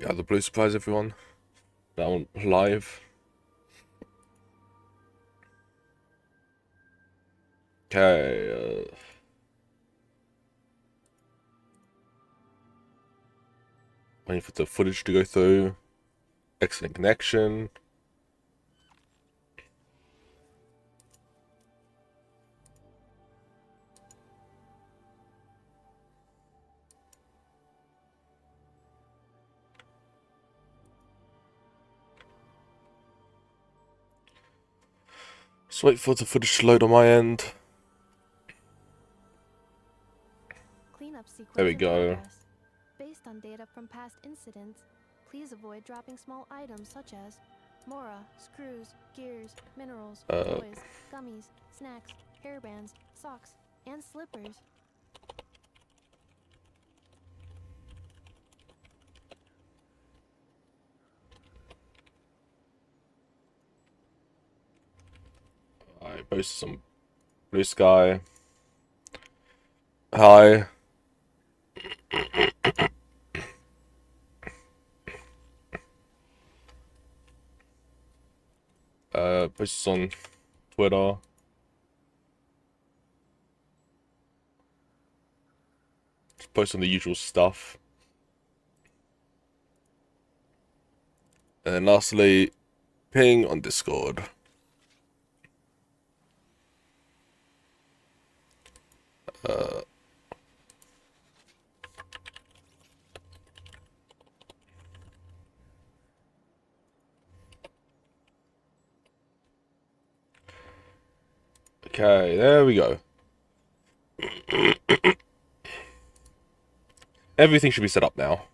Yeah, the blue surprise everyone. That one live. Okay. Waiting for the footage to go through. Excellent connection. Just wait for the footage to load on my end. There we go. Based on data from past incidents, please avoid dropping small items such as mora, screws, gears, minerals, toys, gummies, snacks, hairbands, socks, and slippers. I posted some blue sky. Hi. Posted on Twitter. Just post on the usual stuff. And then lastly, ping on Discord. Okay, there we go. Everything should be set up now.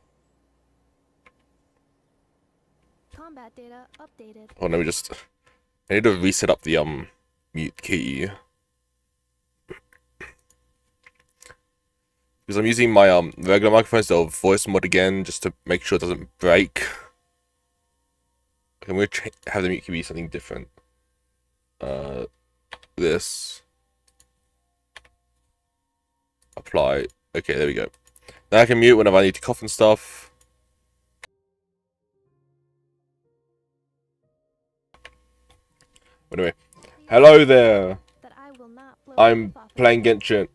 Combat data updated. Oh, let me just... I need to reset up the mute key. Because I'm using my regular microphone instead of voice mod again, just to make sure it doesn't break. I'm going to have the mute key be something different. This. Apply. Okay, there we go. Now I can mute whenever I need to cough and stuff. Anyway, hello there. I'm playing Genshin,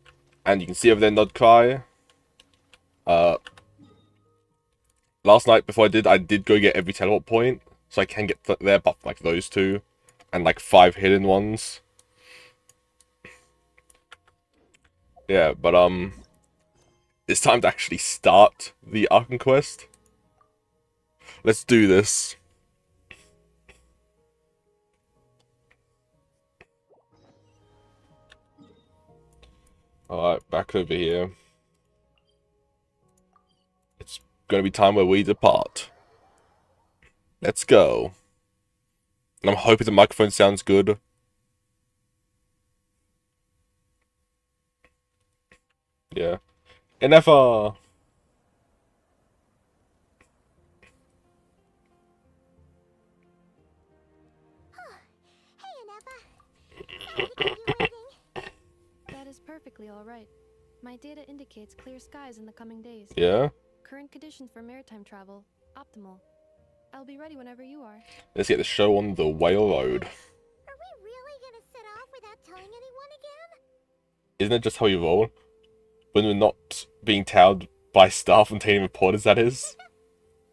and you can see over there Nod-Krai. Last night before I did go get every teleport point, so I can get there, but like those two, and like 5 hidden ones. Yeah, but it's time to actually start the Arkham quest. Let's do this. Alright, back over here. It's gonna be time where we depart. Let's go. And I'm hoping the microphone sounds good. Yeah. Enough. That is perfectly all right. My data indicates clear skies in the coming days. Yeah? Current conditions for maritime travel, optimal. I'll be ready whenever you are. Let's get the show on the whale road. Are we really gonna set off without telling anyone again? Isn't it just how you roll? When we're not being tailed by staff and taking reporters, that is?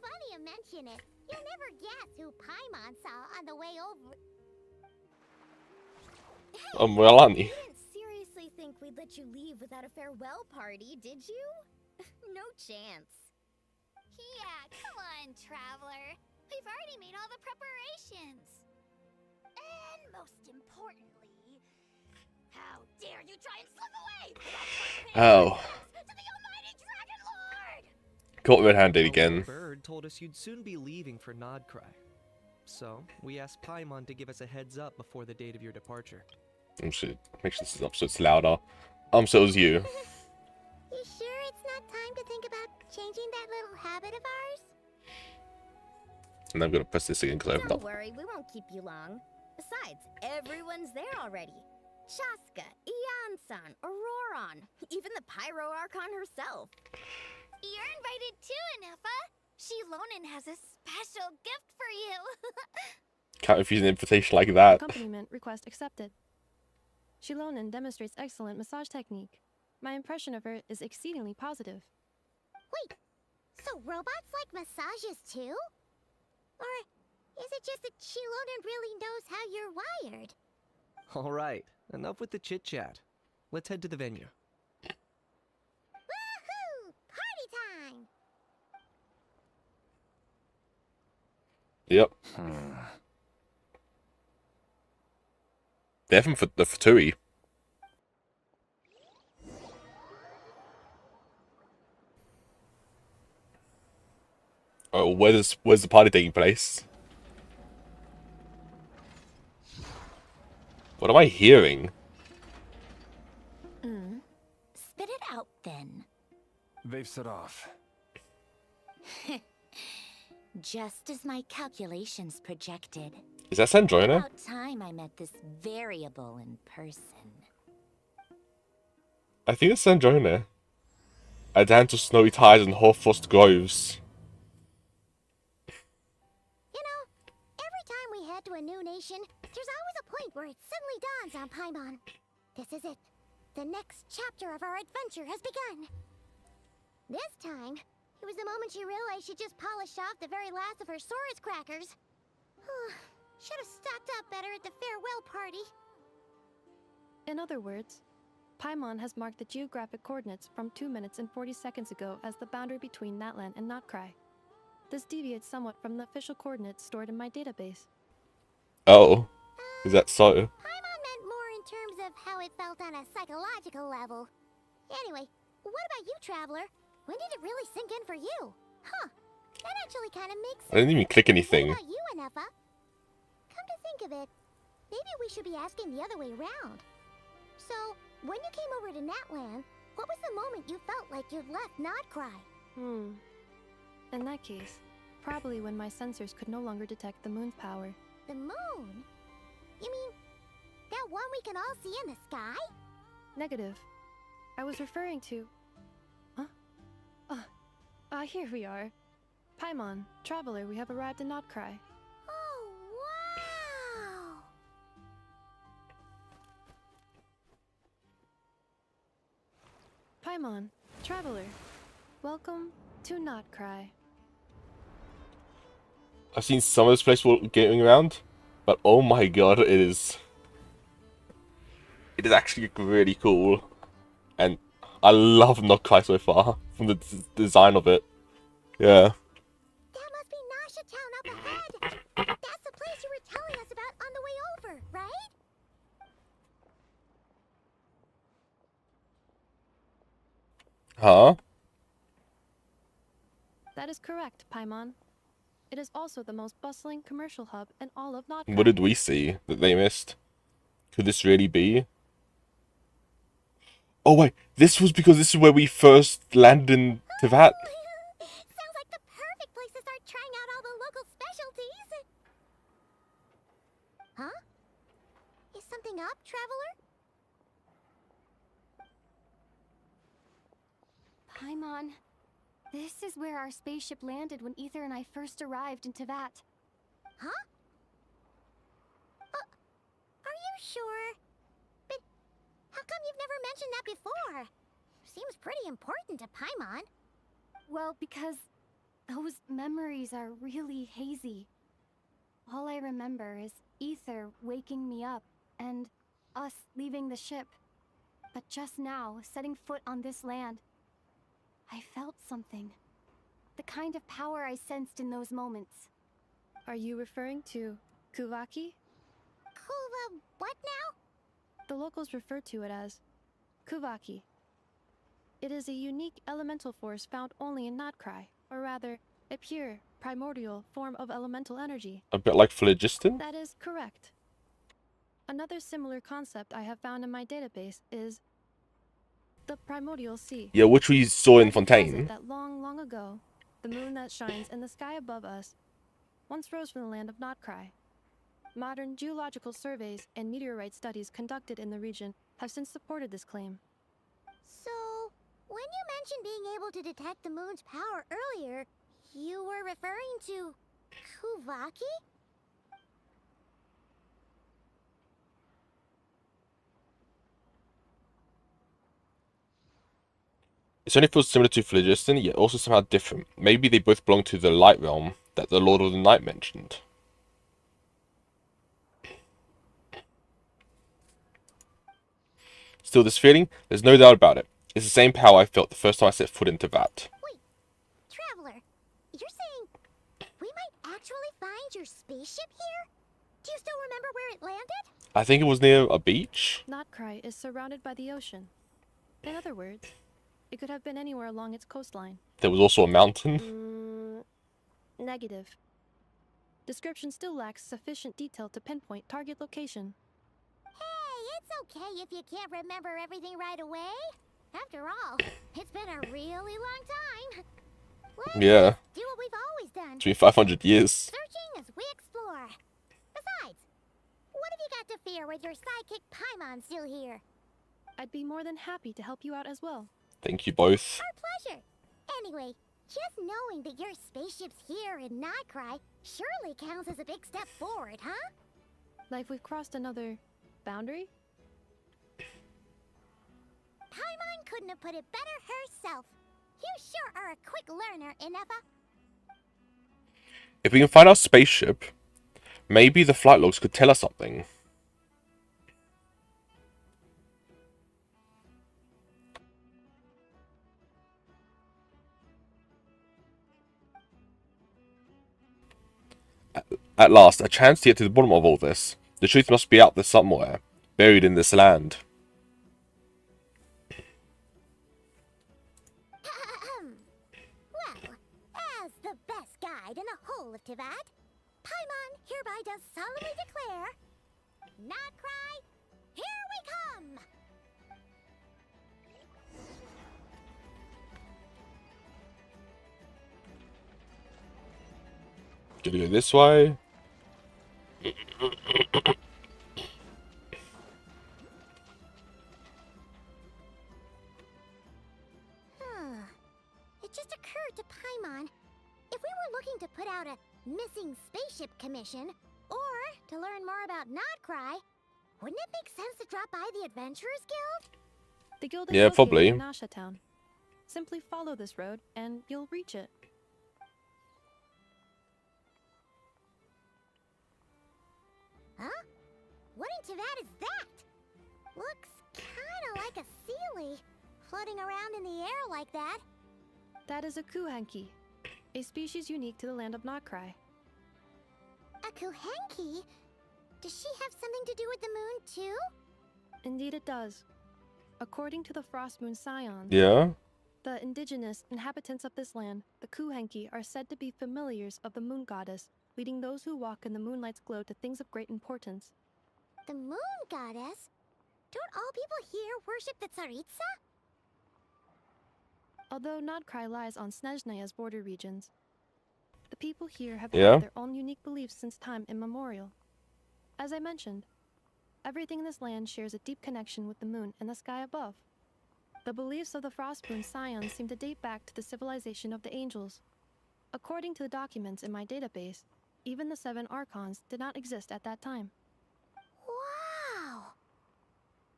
Funny you mention it. You'll never guess who Paimon saw on the way over. Hey, Melanie. you didn't seriously think we'd let you leave without a farewell party, did you? No chance. Yeah, come on, traveler. We've already made all the preparations. And most importantly, how dare you try and slip away? Oh. To the almighty Dragon Lord! Caught red-handed The again. bird told us you'd soon be leaving for Nod-Krai. So, we asked Paimon to give us a heads up before the date of your departure. I'm sure, make sure this is up so it's louder. So is you. You sure it's not time to think about changing that little habit of ours? And I'm gonna press this again because I opened Don't up. worry, we won't keep you long. Besides, everyone's there already. Shaska, Ian-san, Auroron, even the Pyro Archon herself. You're invited too, Anefa. Shilonen has a special gift for you. Can't refuse an invitation like that. Accompaniment request accepted. Shilonen demonstrates excellent massage technique. My impression of her is exceedingly positive. Wait, so robots like massages too? Or is it just that Shilonen really knows how you're wired? All right, enough with the chit-chat. Let's head to the venue. Woohoo! Party time! Yep. They're from the Fatui. Oh, where's the party taking place? What am I hearing? Spit it out then. They've set off. Just as my calculations projected. Is that Sanjoina? About time I met this variable in person. I think it's Sanjoina. A dance of snowy ties and hoar-frost groves. You know, every time we head to a new nation, there's always a point where it suddenly dawns on Paimon. This is it. The next chapter of our adventure has begun. This time, it was the moment she realized she just polished off the very last of her Saurus crackers. Should have stocked up better at the farewell party. In other words, Paimon has marked the geographic coordinates from 2 minutes and 40 seconds ago as the boundary between Natlan and Nod-Krai. This deviates somewhat from the official coordinates stored in my database. Oh, is that so? Paimon meant more in terms of how it felt on a psychological level. Anyway, what about you, Traveler? When did it really sink in for you? Huh, that actually kind of makes sense. I didn't even click anything. What about you, Anefa? Come to think of it, maybe we should be asking the other way around. So, when you came over to Natlan, what was the moment you felt like you'd left Nod-Krai? In that case, probably when my sensors could no longer detect the moon's power. The moon? You mean, that one we can all see in the sky? Negative. I was referring to... here we are. Paimon, Traveler, we have arrived in Nod-Krai. Oh, wow! Paimon, Traveler, welcome to Nod-Krai. I've seen some of this place getting around, but oh my god, it is actually really cool, and I love Nod-Krai so far from the design of it. Yeah. That must be Nasha Town up ahead. That's the place you were telling us about on the way over, right? Huh? That is correct, Paimon. It is also the most bustling commercial hub in all of Nod-Krai. What did we see that they missed? Could this really be? Oh wait, this was because this is where we first landed in Teyvat. Sounds like the perfect place to start trying out all the local specialties. Huh? Is something up, Traveler? Paimon, this is where our spaceship landed when Ether and I first arrived in Teyvat. Huh? Are you sure? But how come you've never mentioned that before? Seems pretty important to Paimon. Well, because those memories are really hazy. All I remember is Ether waking me up and us leaving the ship. But just now, setting foot on this land, I felt something. The kind of power I sensed in those moments. Are you referring to Kuvaki? What now? The locals refer to it as Kuvaki. It is a unique elemental force found only in Nod-Krai, or rather, a pure, primordial form of elemental energy. A bit like Phlogiston? That is correct. Another similar concept I have found in my database is the primordial sea. Yeah, which we saw in It Fontaine. that long, long ago, the moon that shines in the sky above us once rose from the land of Nod-Krai. Modern geological surveys and meteorite studies conducted in the region have since supported this claim. So, when you mentioned being able to detect the moon's power earlier, You were referring to Kuvaki? It only feels similar to phlogiston, yet also somehow different. Maybe they both belong to the light realm that the Lord of the Night mentioned. Still, this feeling, there's no doubt about it. It's the same power I felt the first time I set foot into that. Wait, Traveler, you're saying we might actually find your spaceship here? Do you still remember where it landed? I think it was near a beach. Nod-Krai is surrounded by the ocean. In other words, it could have been anywhere along its coastline. There was also a mountain. Negative. Description still lacks sufficient detail to pinpoint target location. Hey, it's okay if you can't remember everything right away. After all, it's been a really long time. Let's Yeah, do what we've always done. it's been 500 years. Searching as we explore. Besides, what have you got to fear with your sidekick Paimon still here? I'd be more than happy to help you out as well. Thank you both. Our pleasure. Anyway, just knowing that your spaceship's here in Nod-Krai surely counts as a big step forward, huh? Like we've crossed another boundary? Paimon couldn't have put it better herself. You sure are a quick learner, Inefa. If we can find our spaceship, maybe the flight logs could tell us something. At last, a chance to get to the bottom of all this. The truth must be out there somewhere, buried in this land. Well, as the best guide in the whole of Tivat, Paimon hereby does solemnly declare, Nod-Krai, here we come! Gonna go this way. It just occurred to Paimon, if we were looking to put out a missing spaceship commission, or to learn more about Nod-Krai, wouldn't it make sense to drop by the Adventurers Guild? The guild is Yeah, located probably. in Nasha Town. Simply follow this road and you'll reach it. Huh? What in Tivat is that? Looks kinda like a Sealy, floating around in the air like that. That is a Kuhanki, a species unique to the land of Nod-Krai. A Kuhenki? Does she have something to do with the moon too? Indeed it does. According to the Frost Moon Scions, Yeah? the indigenous inhabitants of this land, the Kuhenki, are said to be familiars of the moon goddess, leading those who walk in the moonlight's glow to things of great importance. The moon goddess? Don't all people here worship the Tsaritsa? Although Nod-Krai lies on Snezhnaya's border regions, the people here have Yeah. had their own unique beliefs since time immemorial. As I mentioned, everything in this land shares a deep connection with the moon and the sky above. The beliefs of the Frost Moon Scions seem to date back to the civilization of the angels. According to the documents in my database, even the 7 Archons did not exist at that time. Wow!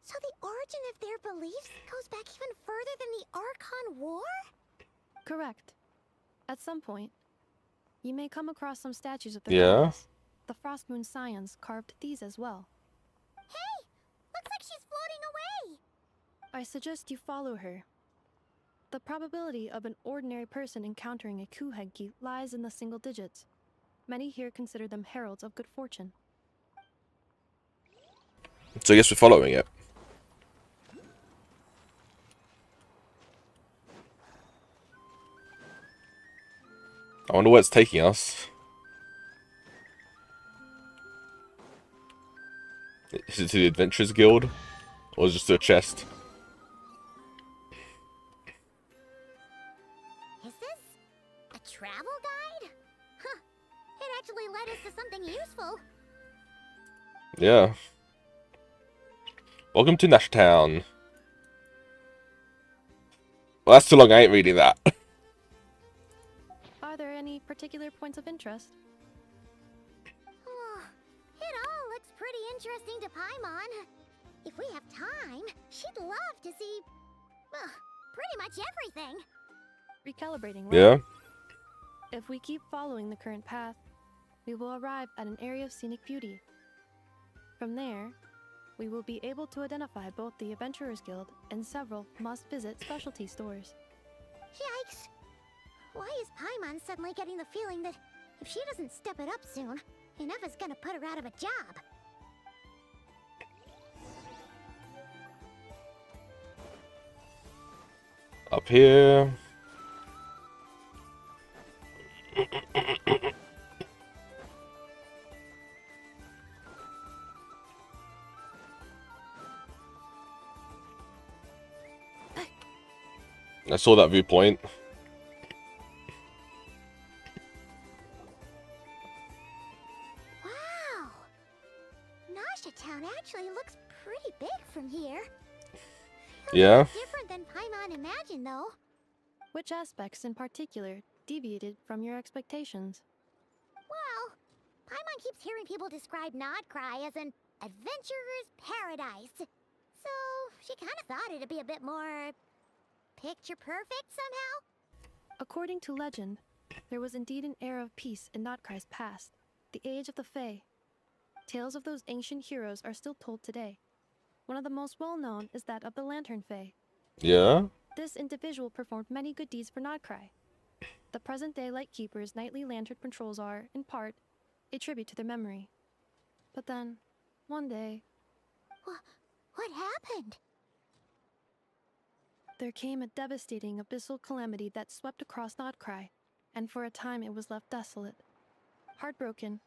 So the origin of their beliefs goes back even further than the Archon War? Correct. At some point, you may come across some statues of the Yeah. goddess. The Frost Moon Scions carved these as well. Hey! Looks like she's floating away! I suggest you follow her. The probability of an ordinary person encountering a Kuhenki lies in the single digits. Many here consider them heralds of good fortune. So I guess we're following it. I wonder where it's taking us. Is it to the Adventurers Guild? Or is it just to a chest? Is this a travel guide? Huh. It actually led us to something useful. Yeah. Welcome to Nash Town. Well, that's too long, I ain't reading that. Are there any particular points of interest? Oh, it all looks pretty interesting to Paimon. If we have time, she'd love to see, well, pretty much everything. Recalibrating, right? Yeah. If we keep following the current path, we will arrive at an area of scenic beauty. From there, we will be able to identify both the Adventurers Guild and several must-visit specialty stores. Yikes! Why is Paimon suddenly getting the feeling that if she doesn't step it up soon, Ineva's gonna put her out of a job? Up here. I saw that viewpoint. Wow! Nasha Town actually looks pretty big from here. Yeah. Different than Paimon imagined, though. Which aspects in particular deviated from your expectations? Well, Paimon keeps hearing people describe Nod-Krai as an adventurer's paradise. So, she kind of thought it'd be a bit more picture perfect somehow. According to legend, there was indeed an era of peace in Nod-Krai's past, the Age of the Fae. Tales of those ancient heroes are still told today. One of the most well-known is that of the Lantern Fae. Yeah. This individual performed many good deeds for Nod-Krai. The present-day Lightkeeper's nightly lantern patrols are, in part, a tribute to their memory. But then, one day, What happened? there came a devastating abyssal calamity that swept across Nod-Krai, and for a time it was left desolate. Heartbroken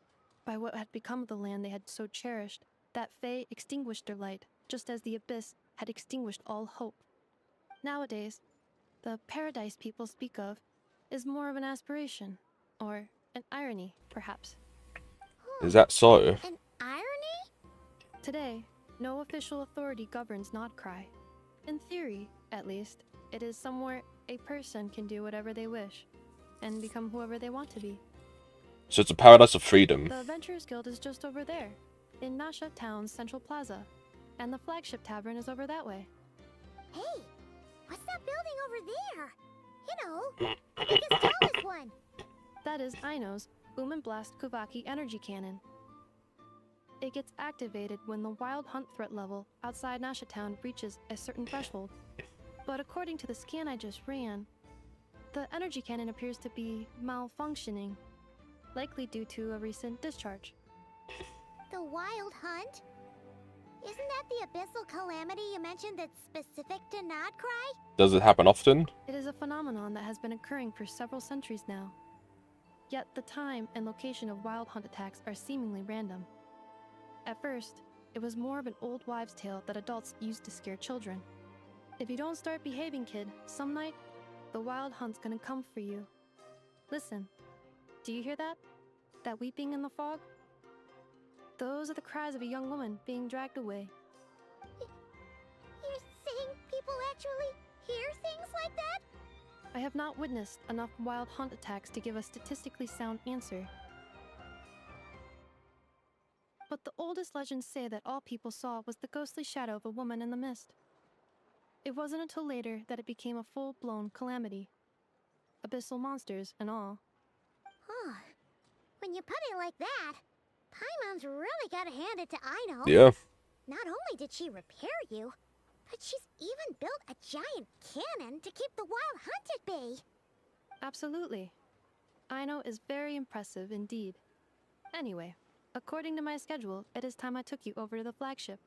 by what had become of the land they had so cherished, that Fae extinguished their light, just as the abyss had extinguished all hope. Nowadays, the paradise people speak of is more of an aspiration, or an irony, perhaps. Is that so? An irony? Today, no official authority governs Nod-Krai. In theory, at least, it is somewhere a person can do whatever they wish, and become whoever they want to be. So it's a paradise of freedom. The Adventurers Guild is just over there, in Nasha Town's Central Plaza, and the flagship tavern is over that way. Hey, what's that building over there? You know, the biggest, tallest one. That is Aino's Boom and Blast Kuvaki energy cannon. It gets activated when the wild hunt threat level outside Nasha Town reaches a certain threshold. But according to the scan I just ran, the energy cannon appears to be malfunctioning, likely due to a recent discharge. The wild hunt? Isn't that the abyssal calamity you mentioned that's specific to Nod-Krai? Does it happen often? It is a phenomenon that has been occurring for several centuries now. Yet the time and location of wild hunt attacks are seemingly random. At first, it was more of an old wives' tale that adults used to scare children. If you don't start behaving, kid, some night, the wild hunt's gonna come for you. Listen, do you hear that? That weeping in the fog? Those are the cries of a young woman being dragged away. You're saying people actually hear things like that? I have not witnessed enough wild hunt attacks to give a statistically sound answer. But the oldest legends say that all people saw was the ghostly shadow of a woman in the mist. It wasn't until later that it became a full-blown calamity. Abyssal monsters and all. Huh. When you put it like that, Paimon's really gotta hand it to Aino. Yeah. Not only did she repair you, but she's even built a giant cannon to keep the wild hunt at bay. Absolutely. Aino is very impressive indeed. Anyway, according to my schedule, it is time I took you over to the flagship.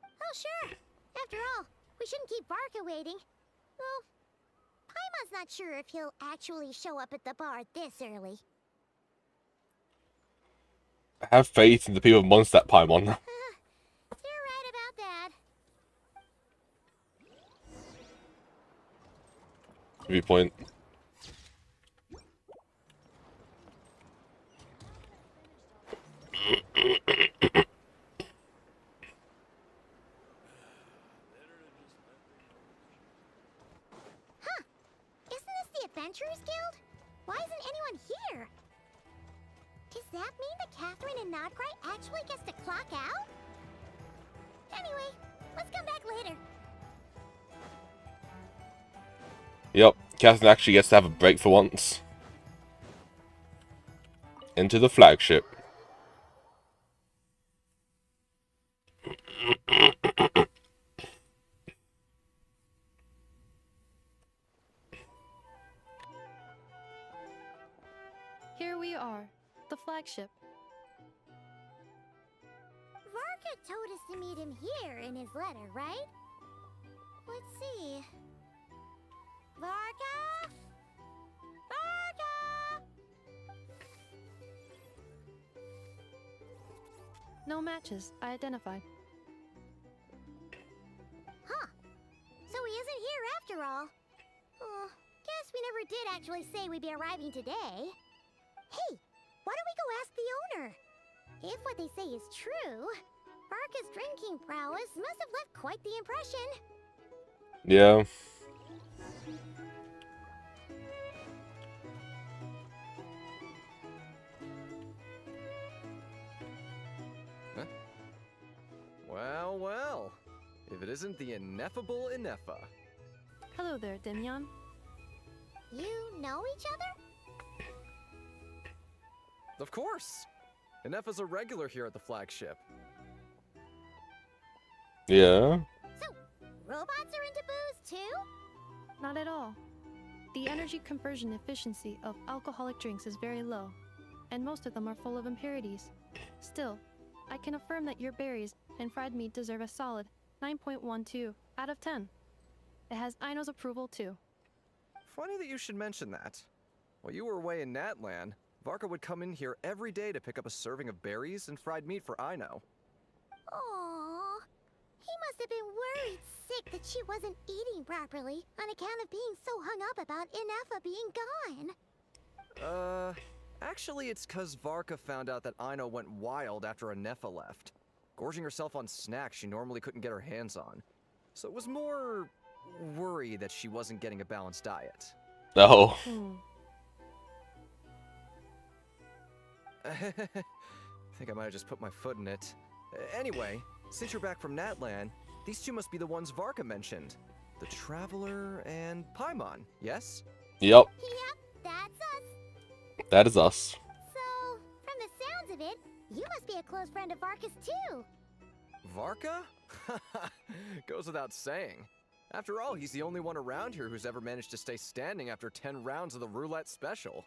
Oh, sure. After all, we shouldn't keep Barca waiting. Well, Paimon's not sure if he'll actually show up at the bar this early. Have faith in the people of Mondstadt, Paimon. You're right about that. Viewpoint. Isn't this the Adventurers Guild? Why isn't anyone here? that mean that Catherine and Nod-Krai actually gets to clock out? Anyway, let's come back later. Yep, Catherine actually gets to have a break for once. Into the flagship. Here we are, the flagship. Varka told us to meet him here in his letter, right? Let's see. Varka? Varka! No matches, I identified. Huh. So he isn't here after all. Oh, guess we never did actually say we'd be arriving today. Hey, why don't we go ask the owner? If what they say is true, Varka's drinking prowess must have left quite the impression. Yeah. Huh? Well, well. If it isn't the ineffable Ineffa. Hello there, Demyon. You know each other? Of course! Ineffa's a regular here at the flagship. Yeah. So, robots are into booze too? Not at all. The energy conversion efficiency of alcoholic drinks is very low, and most of them are full of impurities. Still, I can affirm that your berries and fried meat deserve a solid 9.12 out of 10. It has Aino's approval too. Funny that you should mention that. While you were away in Natlan, Varka would come in here every day to pick up a serving of berries and fried meat for Aino. Aww. He must have been worried sick that she wasn't eating properly on account of being so hung up about Ineffa being gone. Actually it's 'cause Varka found out that Aino went wild after Ineffa left, gorging herself on snacks she normally couldn't get her hands on. So it was more worry that she wasn't getting a balanced diet. No. I think I might have just put my foot in it. Anyway, since you're back from Natlan, these two must be the ones Varka mentioned. The Traveler and Paimon, yes? Yep. Yep, that's us. That is us. So, from the sounds of it, you must be a close friend of Varka's too. Varka? Goes without saying. After all, he's the only one around here who's ever managed to stay standing after 10 rounds of the roulette special.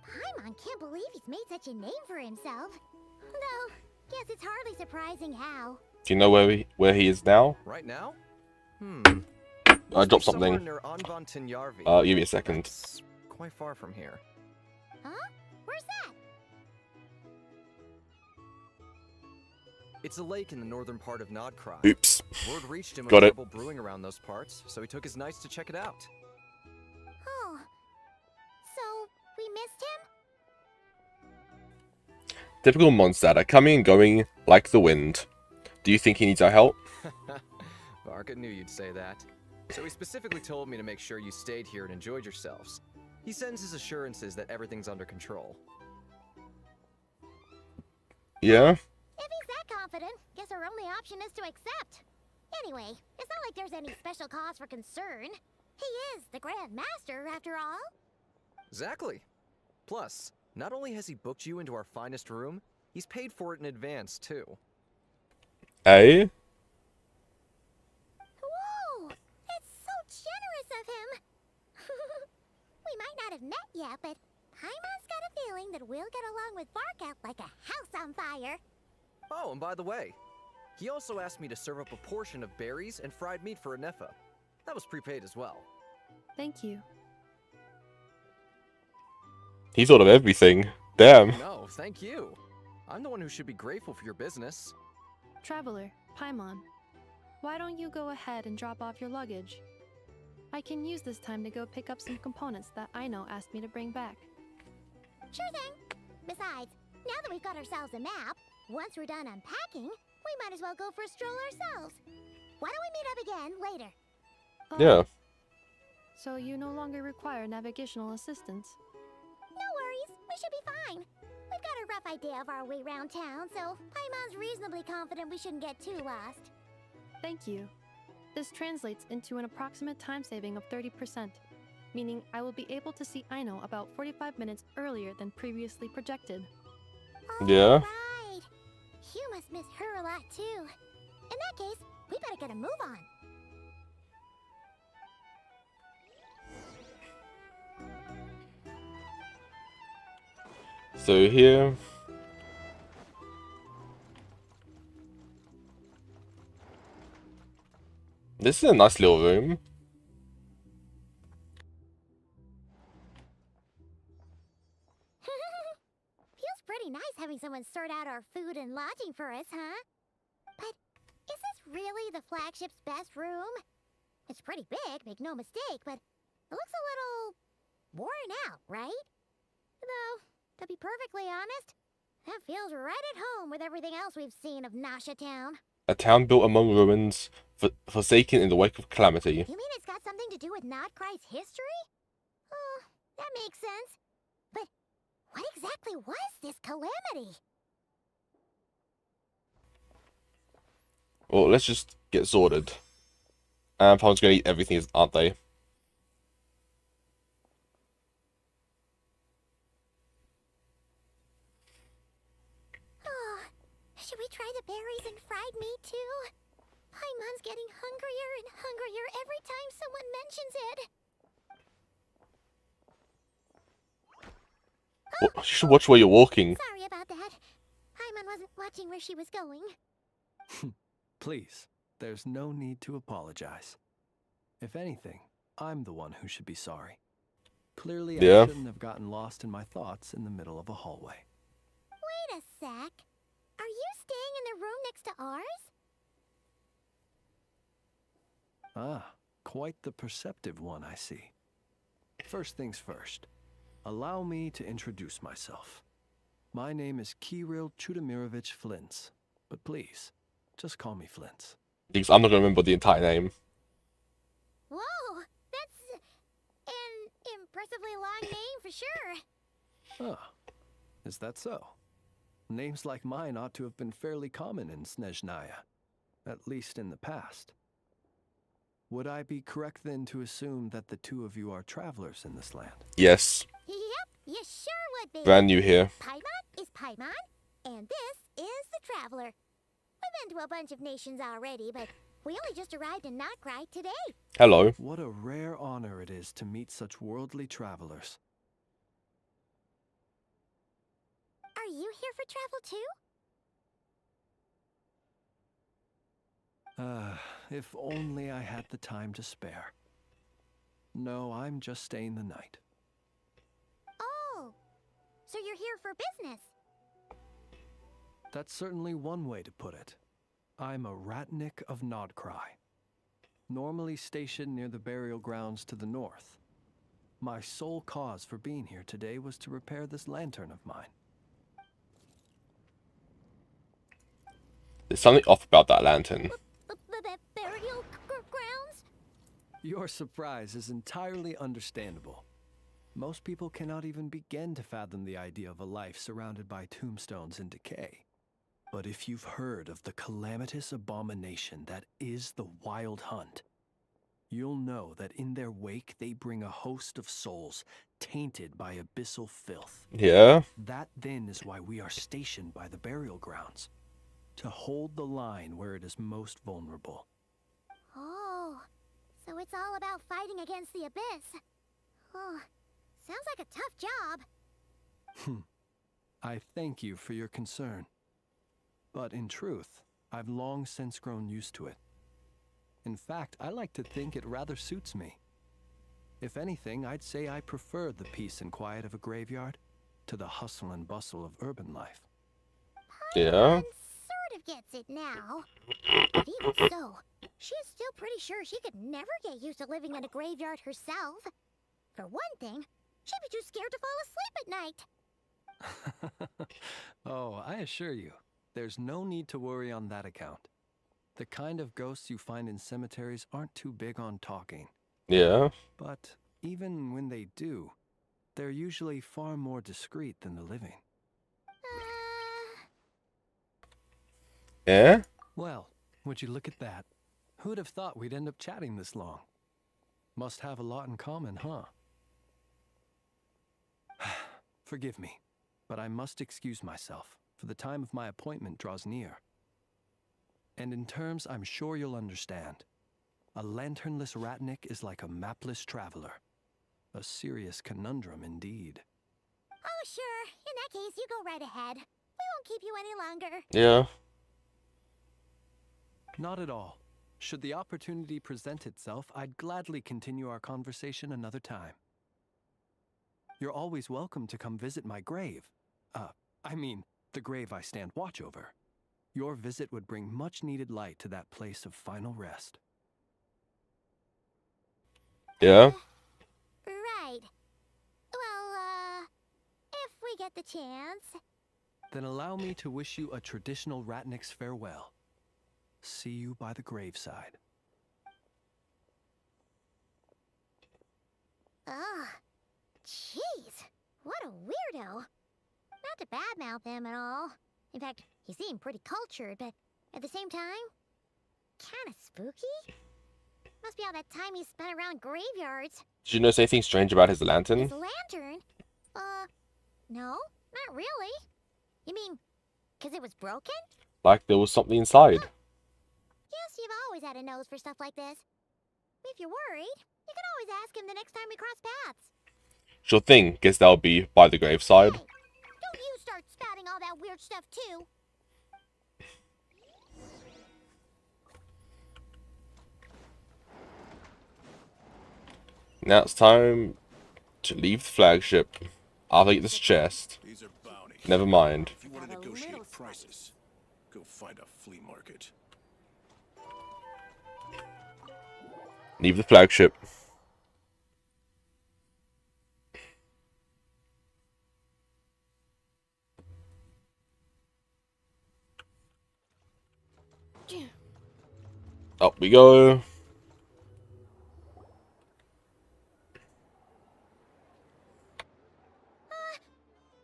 Paimon can't believe he's made such a name for himself. Though, guess it's hardly surprising how. Do you know where he is now? Right now? I dropped Somewhere something. near Anvan Tinyarvi. Give me a second. That's quite far from here. Huh? Where's that? It's a lake in the northern part of Nod-Krai. Oops. Word reached him of Got it. trouble brewing around those parts, so he took his knights to check it out. Oh. So, we missed him? Typical Mondstadt, coming and going like the wind. Do you think he needs our help? Varka knew you'd say that. So he specifically told me to make sure you stayed here and enjoyed yourselves. He sends his assurances that everything's under control. Yeah? If he's that confident, guess our only option is to accept. Anyway, it's not like there's any special cause for concern. He is the Grand Master, after all. Exactly. Plus, not only has he booked you into our finest room, he's paid for it in advance, too. Eh? Whoa! It's so generous of him! We might not have met yet, but Paimon's got a feeling that we'll get along with Varka like a house on fire. Oh, and by the way, he also asked me to serve up a portion of berries and fried meat for Ineffa. That was prepaid as well. Thank you. He thought of everything. Damn. No, thank you. I'm the one who should be grateful for your business. Traveler, Paimon, why don't you go ahead and drop off your luggage? I can use this time to go pick up some components that Aino asked me to bring back. Sure thing. Besides, now that we've got ourselves a map, once we're done unpacking, we might as well go for a stroll ourselves. Why don't we meet up again later? Yeah. So you no longer require navigational assistance? No worries, we should be fine. We've got our rough idea of our way around town, so Paimon's reasonably confident we shouldn't get too lost. Thank you. This translates into an approximate time saving of 30%, meaning I will be able to see Aino about 45 minutes earlier than previously projected. Yeah. Right. You must miss her a lot too. In that case, we better get a move on. So here. This is a nice little room. Feels pretty nice having someone sort out our food and lodging for us, huh? But is this really the flagship's best room? It's pretty big, make no mistake, but it looks a little worn out, right? Though, to be perfectly honest, that feels right at home with everything else we've seen of Nasha Town. A town built among ruins, forsaken in the wake of calamity. You mean it's got something to do with Nod-Krai's history? Oh, that makes sense. But what exactly was this calamity? Well, let's just get sorted. And Paul's gonna eat everything, aren't they? Oh, should we try the berries and fried meat too? Paimon's getting hungrier and hungrier every time someone mentions it. Well, you should watch where you're walking. Sorry about that. Paimon wasn't watching where she was going. Please, there's no need to apologize. If anything, I'm the one who should be sorry. Clearly, Yeah. I shouldn't have gotten lost in my thoughts in the middle of a hallway. Wait a sec. Are you staying in the room next to ours? Ah, quite the perceptive one, I see. First things first, allow me to introduce myself. My name is Kirill Chudamirovich Flintz, but please, just call me Flintz. Because I'm not gonna remember the entire name. Whoa, that's an impressively long name for sure. Ah, is that so? Names like mine ought to have been fairly common in Snezhnaya, at least in the past. Would I be correct then to assume that the two of you are travelers in this land? Yes. Yep, you sure would be. Brand new here. Paimon is Paimon, and this is the Traveler. We've been to a bunch of nations already, but we only just arrived in Nod-Krai today. Hello. What a rare honor it is to meet such worldly travelers. Are you here for travel too? If only I had the time to spare. No, I'm just staying the night. Oh, so you're here for business. That's certainly one way to put it. I'm a ratnik of Nod-Krai, normally stationed near the burial grounds to the north. My sole cause for being here today was to repair this lantern of mine. There's something off about that lantern. Burial grounds? Your surprise is entirely understandable. Most people cannot even begin to fathom the idea of a life surrounded by tombstones and decay. But if you've heard of the calamitous abomination that is the Wild Hunt, you'll know that in their wake they bring a host of souls tainted by abyssal filth. Yeah. That then is why we are stationed by the burial grounds, to hold the line where it is most vulnerable. Oh, so it's all about fighting against the abyss. Oh, sounds like a tough job. I thank you for your concern. But in truth, I've long since grown used to it. In fact, I like to think it rather suits me. If anything, I'd say I prefer the peace and quiet of a graveyard to the hustle and bustle of urban life. Yeah. Sort of gets it now. But even so, she's still pretty sure she could never get used to living in a graveyard herself. For one thing, she'd be too scared to fall asleep at night. Oh, I assure you, there's no need to worry on that account. The kind of ghosts you find in cemeteries aren't too big on talking. Yeah. But even when they do, they're usually far more discreet than the living. Eh? Well, would you look at that? Who'd have thought we'd end up chatting this long? Must have a lot in common, huh? Forgive me, but I must excuse myself, for the time of my appointment draws near. And in terms I'm sure you'll understand, a lanternless ratnik is like a mapless traveler. A serious conundrum indeed. Oh, sure. In that case, you go right ahead. We won't keep you any longer. Yeah. Not at all. Should the opportunity present itself, I'd gladly continue our conversation another time. You're always welcome to come visit my grave. I mean, the grave I stand watch over. Your visit would bring much needed light to that place of final rest. Yeah. Right. Well, if we get the chance. Then allow me to wish you a traditional ratnik's farewell. See you by the graveside. Ugh. Jeez. What a weirdo. Not to badmouth him at all. In fact, he seemed pretty cultured, but at the same time, kinda spooky. Must be all that time he spent around graveyards. Did you notice anything strange about his lantern? His lantern? No, not really. You mean, 'cause it was broken? Like there was something inside. Yes, you've always had a nose for stuff like this. If you're worried, you can always ask him the next time we cross paths. Sure thing. Guess that'll be by the graveside. Hey, don't you start spouting all that weird stuff too. Now it's time to leave the flagship. I'll take this chest. These are bounties. Never mind. If you want to negotiate prices, go find a flea market. Leave the flagship. Up we go.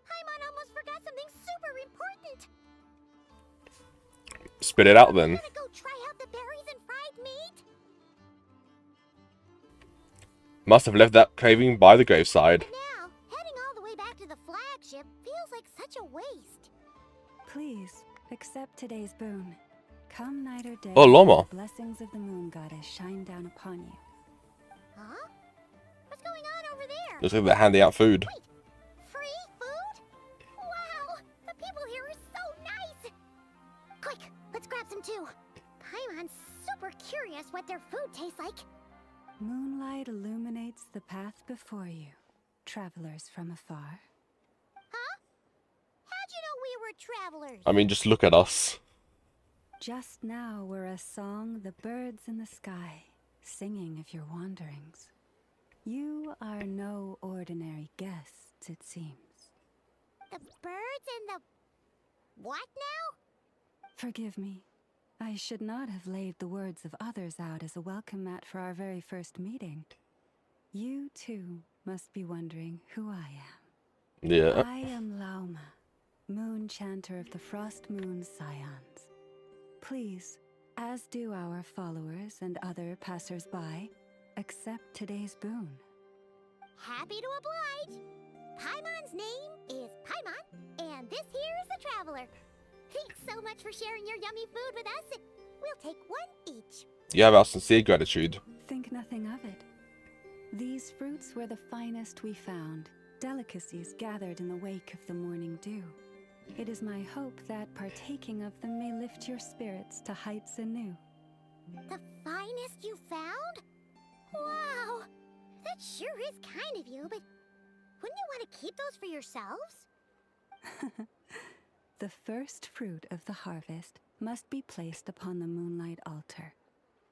Paimon almost forgot something super important. Spit it out then. Wanna go try out the berries and fried meat? Must have left that craving by the graveside. But now, heading all the way back to the flagship feels like such a waste. Please, accept today's boon. Come night or day, Oh, llama. the blessings of the moon goddess shine down upon you. Huh? What's going on over there? Looks like they're handing out food. Wait, free food? Wow, the people here are so nice. Quick, let's grab some too. Paimon's super curious what their food tastes like. Moonlight illuminates the path before you, travelers from afar. Huh? How'd you know we were travelers? I mean, just look at us. Just now were a song the birds in the sky, singing of your wanderings. You are no ordinary guests, it seems. The birds and the... what now? Forgive me. I should not have laid the words of others out as a welcome mat for our very first meeting. You, too, must be wondering who I am. Yeah. I am Lauma, moon chanter of the Frost Moon Scions. Please, as do our followers and other passers-by, accept today's boon. Happy to oblige. Paimon's name is Paimon, and this here is the traveler. Thanks so much for sharing your yummy food with us. We'll take one each. You have our sincere gratitude. Think nothing of it. These fruits were the finest we found, delicacies gathered in the wake of the morning dew. It is my hope that partaking of them may lift your spirits to heights anew. The finest you found? Wow! That sure is kind of you, but wouldn't you want to keep those for yourselves? The first fruit of the harvest must be placed upon the moonlight altar,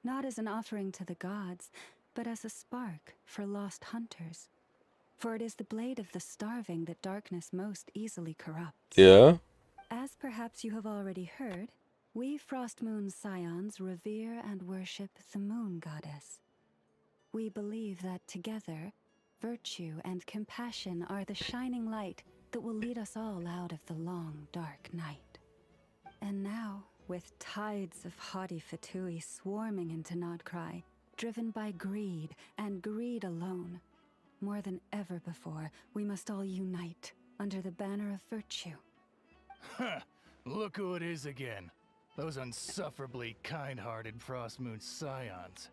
not as an offering to the gods, but as a spark for lost hunters. For it is the blade of the starving that darkness most easily corrupts. Yeah. As perhaps you have already heard, we Frost Moon Scions revere and worship the moon goddess. We believe that together, virtue and compassion are the shining light that will lead us all out of the long, dark night. And now, with tides of haughty Fatui swarming into Nod-Krai, driven by greed, and greed alone. More than ever before, we must all unite under the banner of virtue. Huh, look who it is again. Those unsufferably kind-hearted Frostmoon scions.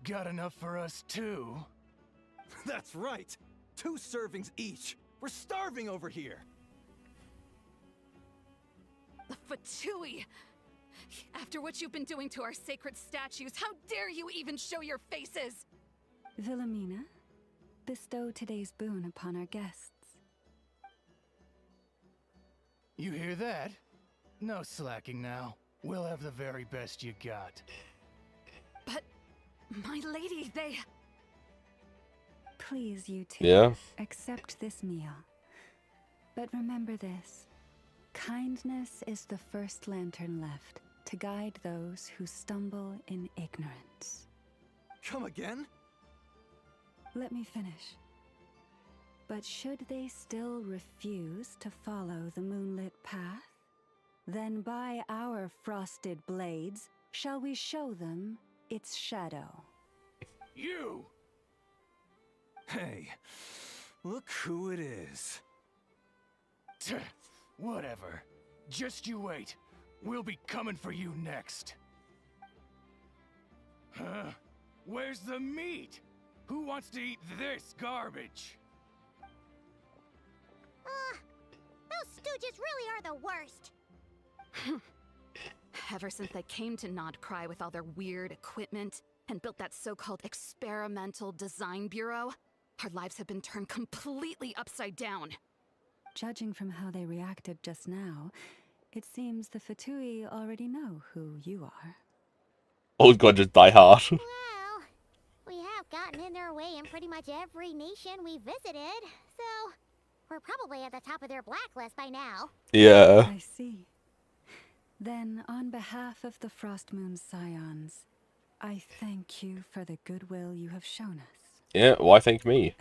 Got enough for us too? That's right! 2 servings each! We're starving over here! The Fatui! After what you've been doing to our sacred statues, how dare you even show your faces? Wilhelmina, bestow today's boon upon our guests. You hear that? No slacking now. We'll have the very best you got. But, my lady, they... Please, you two, Yeah. accept this meal. But remember this. Kindness is the first lantern left to guide those who stumble in ignorance. Come again? Let me finish. But should they still refuse to follow the moonlit path, then by our frosted blades shall we show them its shadow. You! Hey, look who it is. Whatever. Just you wait. We'll be coming for you next. Huh? Where's the meat? Who wants to eat this garbage? Those stooges really are the worst. Ever since they came to Nod-Krai with all their weird equipment and built that so-called experimental design bureau, our lives have been turned completely upside down. Judging from how they reacted just now, it seems the Fatui already know who you are. Old God, just die hard. Well, we have gotten in their way in pretty much every nation we visited, so we're probably at the top of their blacklist by now. Yeah. I see. Then, on behalf of the Frostmoon Scions, I thank you for the goodwill you have shown us. Yeah, why thank me?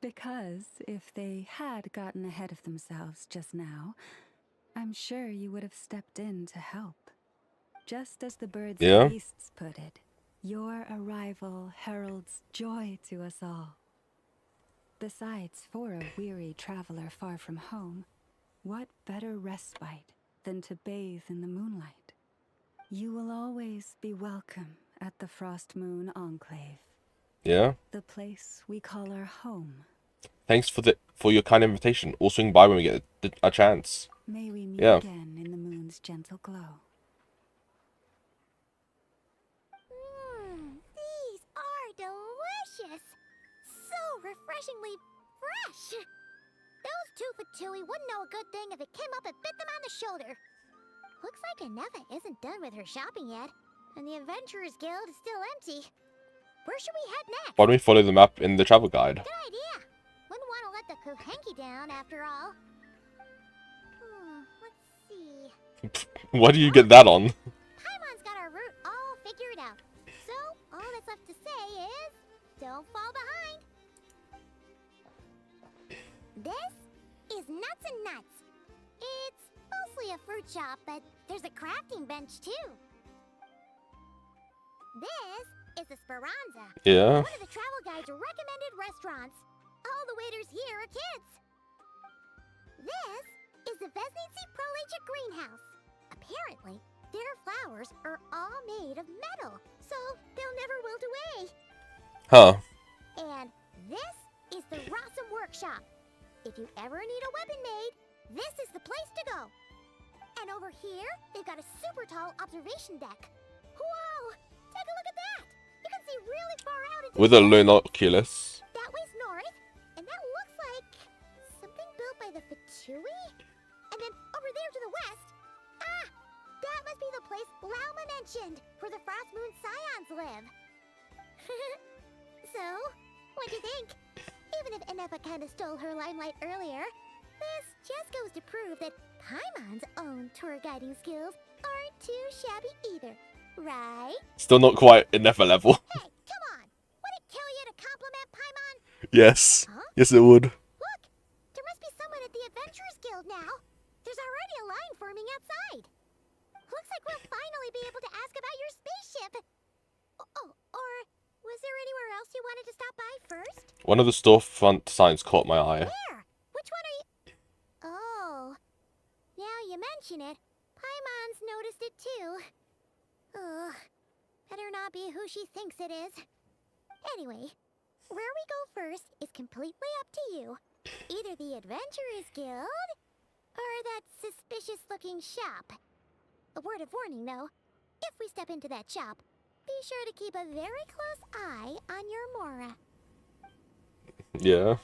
Because if they had gotten ahead of themselves just now, I'm sure you would have stepped in to help. Just as the birds Yeah. and beasts put it, your arrival heralds joy to us all. Besides, for a weary traveler far from home, what better respite than to bathe in the moonlight? You will always be welcome at the Frostmoon Enclave, Yeah. the place we call our home. Thanks for your kind invitation. We'll swing by when we get a chance. May we meet Yeah. again in the moon's gentle glow. These are delicious. So refreshingly fresh. Those 2 Fatui wouldn't know a good thing if it came up and bit them on the shoulder. Looks like Anefa isn't done with her shopping yet, and the Adventurers Guild is still empty. Where should we head next? Why don't we follow the map in the travel guide? Good idea. Wouldn't want to let the Kuhenki down after all. Let's see. Why do you get that on? Paimon's got our route all figured out. So, all that's left to say is, don't fall behind. This is Nuts and Nuts. It's mostly a fruit shop, but there's a crafting bench too. This is the Speranza. Yeah. One of the travel guide's recommended restaurants. All the waiters here are kids. This is the Vesnitsi Prolecha greenhouse. Apparently, their flowers are all made of metal, so they'll never wilt away. Huh. And this is the Rossum workshop. If you ever need a weapon made, this is the place to go. And over here, they've got a super tall observation deck. Whoa! Take a look at that! You can see really far out into With a binoculars. That way's north, and that looks like something built by the Fatui? And then over there to the west, that must be the place Lauma mentioned, where the Frostmoon Scions live. So, what do you think? Even if Anefa kinda stole her limelight earlier, this just goes to prove that Paimon's own tour guiding skills aren't too shabby either, right? Still not quite enough a level. Hey, come on! Would it kill you to compliment Paimon? Yes. Huh? Yes, it would. Look! There must be someone at the Adventurers Guild now! There's already a line forming outside! Looks like we'll finally be able to ask about your spaceship. Oh, or was there anywhere else you wanted to stop by first? One of the storefront signs caught my eye. Where? Which one are you? Oh, now you mention it, Paimon's noticed it too. Ugh, better not be who she thinks it is. Anyway, where we go first is completely up to you. Either the Adventurers Guild, or that suspicious-looking shop. A word of warning, though. If we step into that shop, be sure to keep a very close eye on your Mora. Yeah.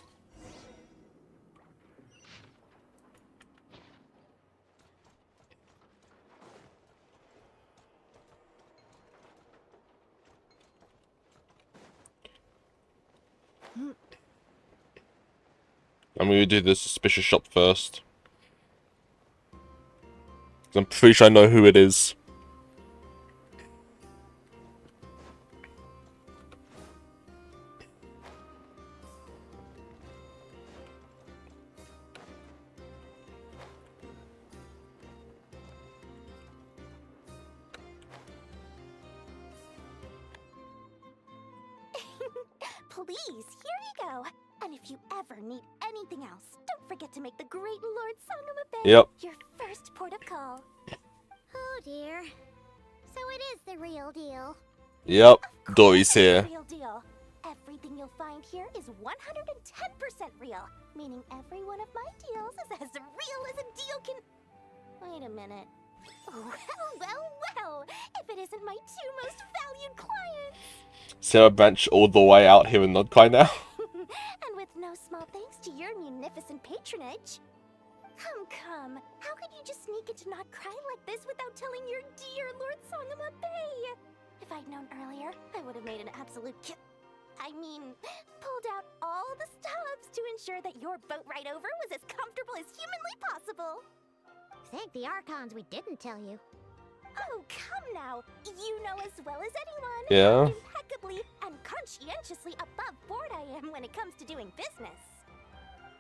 I'm gonna do the suspicious shop first. 'Cause I'm pretty sure I know who it is. Please, here you go. And if you ever need anything else, don't forget to make the great Lord Sangama Bay your first port of call. Oh dear. So it is the real deal. Yep, Dory's here. Real deal. Everything you'll find here is 110% real, meaning every one of my deals is as real as a deal can. Wait a minute. Well, if it isn't my two most valued clients. Sarah Branch all the way out here in Nod-Krai now. And with no small thanks to your munificent patronage. Come. How could you just sneak into Nod-Krai like this without telling your dear Lord Sangama Bay? If I'd known earlier, I would have made an absolute pulled out all the stops to ensure that your boat ride over was as comfortable as humanly possible. Thank the Archons we didn't tell you. Oh, come now. You know as well as anyone Yeah. how impeccably and conscientiously above board I am when it comes to doing business.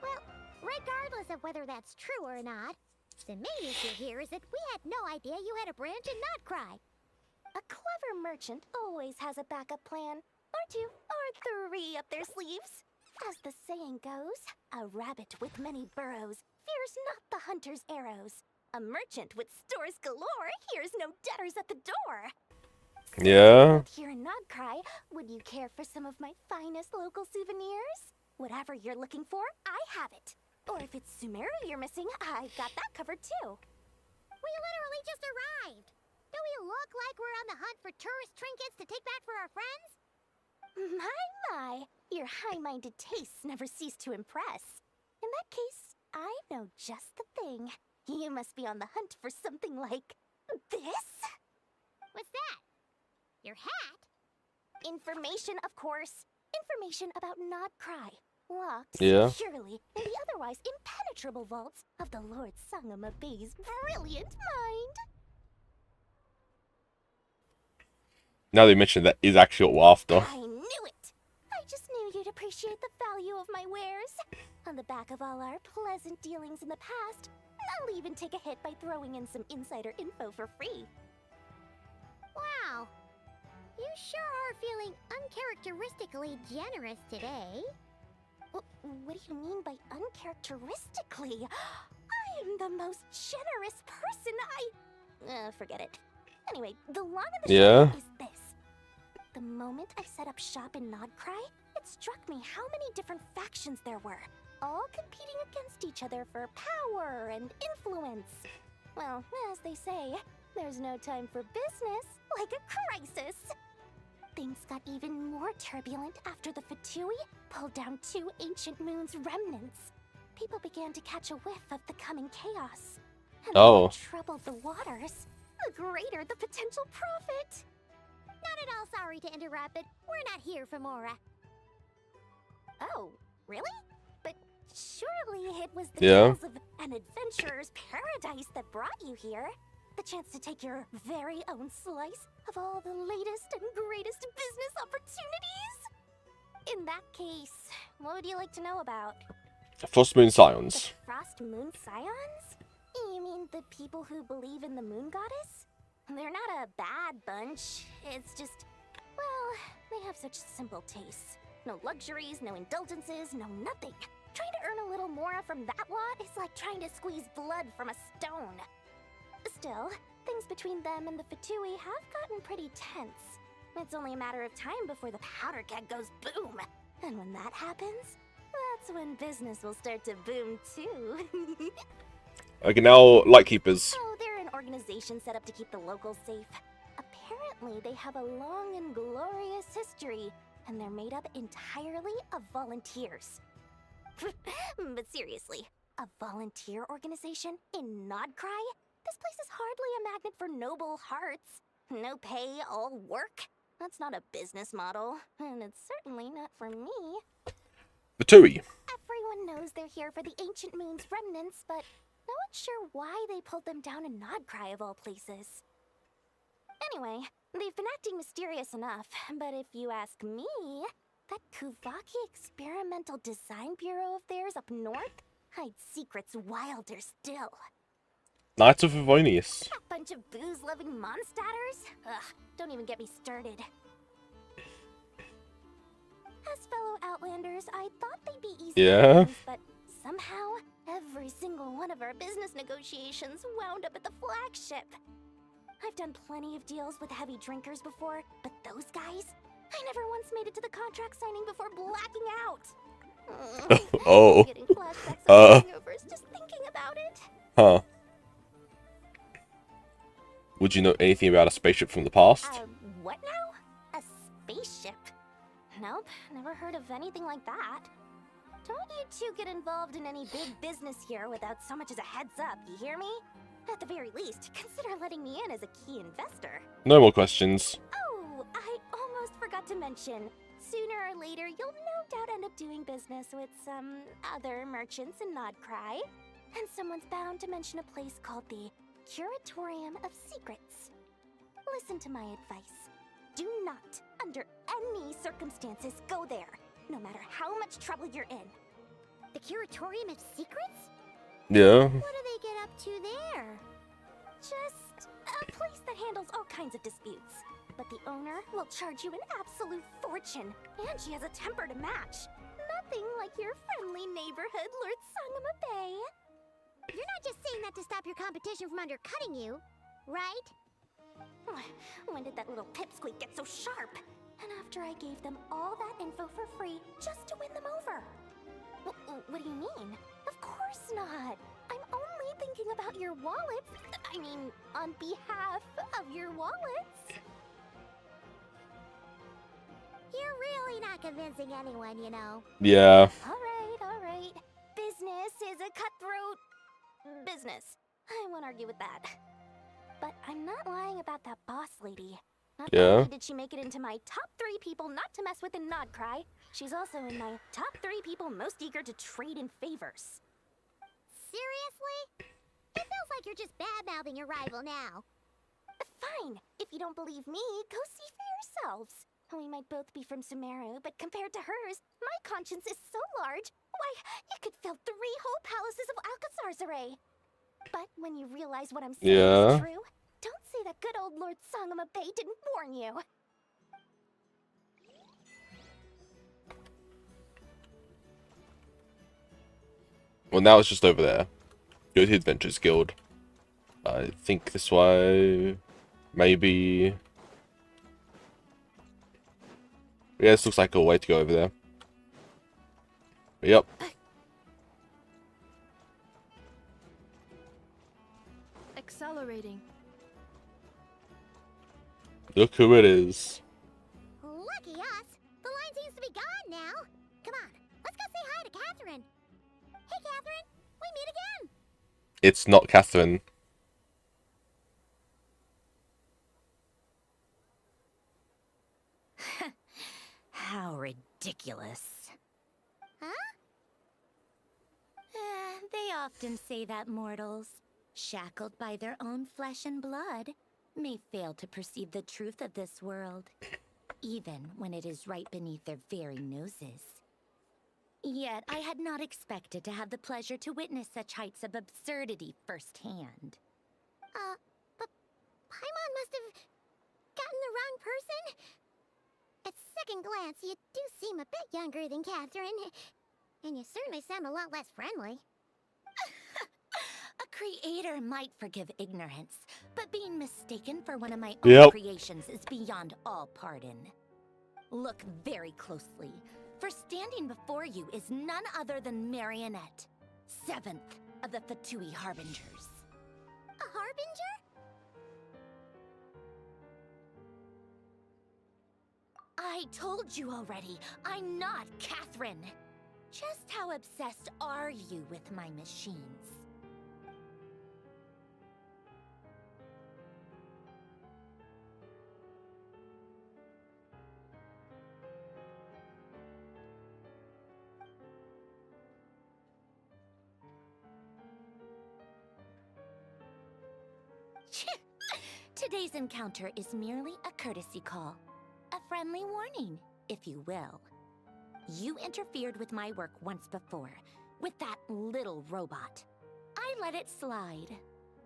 Well, regardless of whether that's true or not, the main issue here is that we had no idea you had a branch in Nod-Krai. A clever merchant always has a backup plan, or two, or three up their sleeves. As the saying goes, a rabbit with many burrows fears not the hunter's arrows. A merchant with stores galore hears no debtors at the door. Yeah. Here in Nod-Krai, would you care for some of my finest local souvenirs? Whatever you're looking for, I have it. Or if it's Sumeru you're missing, I've got that covered too. We literally just arrived. Do we look like we're on the hunt for tourist trinkets to take back for our friends? My, your high-minded tastes never cease to impress. In that case, I know just the thing. You must be on the hunt for something like this? What's that? Your hat? Information, of course. Information about Nod-Krai. Locked securely in the otherwise impenetrable vaults of the Lord Sangama Bay's brilliant mind. Now they mentioned that is actually what we're after. I knew it! I just knew you'd appreciate the value of my wares. On the back of all our pleasant dealings in the past, I'll even take a hit by throwing in some insider info for free. Wow. You sure are feeling uncharacteristically generous today. What do you mean by uncharacteristically? I am the most generous person. Forget it. Anyway, the long and the short is this. The moment I set up shop in Nod-Krai, it struck me how many different factions there were, all competing against each other for power and influence. Well, as they say, there's no time for business like a crisis. Things got even more turbulent after the Fatui pulled down 2 ancient moons' remnants. People began to catch a whiff of the coming chaos. And the more troubled the waters, the greater the potential profit. Not at all sorry to interrupt, but we're not here for Mora. Oh, really? But surely it was the tales of an adventurer's paradise that brought you here. The chance to take your very own slice of all the latest and greatest business opportunities? In that case, what would you like to know about? Frost Moon Scions. The Frost Moon Scions? You mean the people who believe in the moon goddess? They're not a bad bunch. It's just, well, they have such simple tastes. No luxuries, no indulgences, no nothing. Trying to earn a little more from that lot is like trying to squeeze blood from a stone. Still, things between them and the Fatui have gotten pretty tense. It's only a matter of time before the powder keg goes boom. And when that happens, that's when business will start to boom too. Okay, now Lightkeepers. Oh, they're an organization set up to keep the locals safe. Apparently, they have a long and glorious history, and they're made up entirely of volunteers. But seriously, a volunteer organization in Nod-Krai? This place is hardly a magnet for noble hearts. No pay, all work. That's not a business model, and it's certainly not for me. Fatui. Everyone knows they're here for the Ancient Moon's remnants, but no one's sure why they pulled them down in Nod-Krai of all places. Anyway, they've been acting mysterious enough, but if you ask me, that Kuvaki Experimental Design Bureau of theirs up north hides secrets wilder still. Knights of Favonius. That bunch of booze-loving monstatters? Ugh, don't even get me started. As fellow Outlanders, I thought they'd be easy Yeah. things, but somehow, every single one of our business negotiations wound up at the flagship. I've done plenty of deals with heavy drinkers before, but those guys, I never once made it to the contract signing before blacking out. Oh. I'm getting flashbacks of hangovers just thinking about it. Huh. Would you know anything about a spaceship from the past? What now? A spaceship? Nope, never heard of anything like that. Don't you two get involved in any big business here without so much as a heads up, you hear me? At the very least, consider letting me in as a key investor. No more questions. Oh, I almost forgot to mention. Sooner or later, you'll no doubt end up doing business with some other merchants in Nod-Krai. And someone's bound to mention a place called the Curatorium of Secrets. Listen to my advice. Do not, under any circumstances, go there, no matter how much trouble you're in. The Curatorium of Secrets? Yeah. What do they get up to there? Just a place that handles all kinds of disputes. But the owner will charge you an absolute fortune, and she has a temper to match. Nothing like your friendly neighborhood, Lord Sangama Bay. You're not just saying that to stop your competition from undercutting you, right? When did that little pipsqueak get so sharp? And after I gave them all that info for free just to win them over. What do you mean? Of course not. I'm only thinking about your wallets. I mean, on behalf of your wallets. You're really not convincing anyone, you know. Yeah. All right. Business is a cutthroat business. I won't argue with that. But I'm not lying about that boss lady. Not only did she make it into my top 3 people not to mess with in Nod-Krai, she's also in my top 3 people most eager to trade in favors. Seriously? It feels like you're just bad-mouthing your rival now. Fine. If you don't believe me, go see for yourselves. We might both be from Sumeru, but compared to hers, my conscience is so large, why, you could fill 3 whole palaces of Alcazar's array. But when you realize what I'm saying is true, don't say that good old Lord Sangama Bay didn't warn you. Well, now it's just over there. Go to the Adventures Guild. I think this way. Maybe. Yeah, this looks like a way to go over there. Yep. Accelerating. Look who it is. Lucky us. The line seems to be gone now. Come on, let's go say hi to Catherine. Hey, Catherine. We meet again. It's not Catherine. How ridiculous. Huh? They often say that mortals, shackled by their own flesh and blood, may fail to perceive the truth of this world, even when it is right beneath their very noses. Yet I had not expected to have the pleasure to witness such heights of absurdity firsthand. But Paimon must have gotten the wrong person. At second glance, you do seem a bit younger than Catherine. And you certainly sound a lot less friendly. A creator might forgive ignorance, but being mistaken for one of my own creations is beyond all pardon. Look very closely, for standing before you is none other than Marionette, 7th of the Fatui Harbingers. A harbinger? I told you already, I'm not Catherine. Just how obsessed are you with my machines? Today's encounter is merely a courtesy call. A friendly warning, if you will. You interfered with my work once before, with that little robot. I let it slide.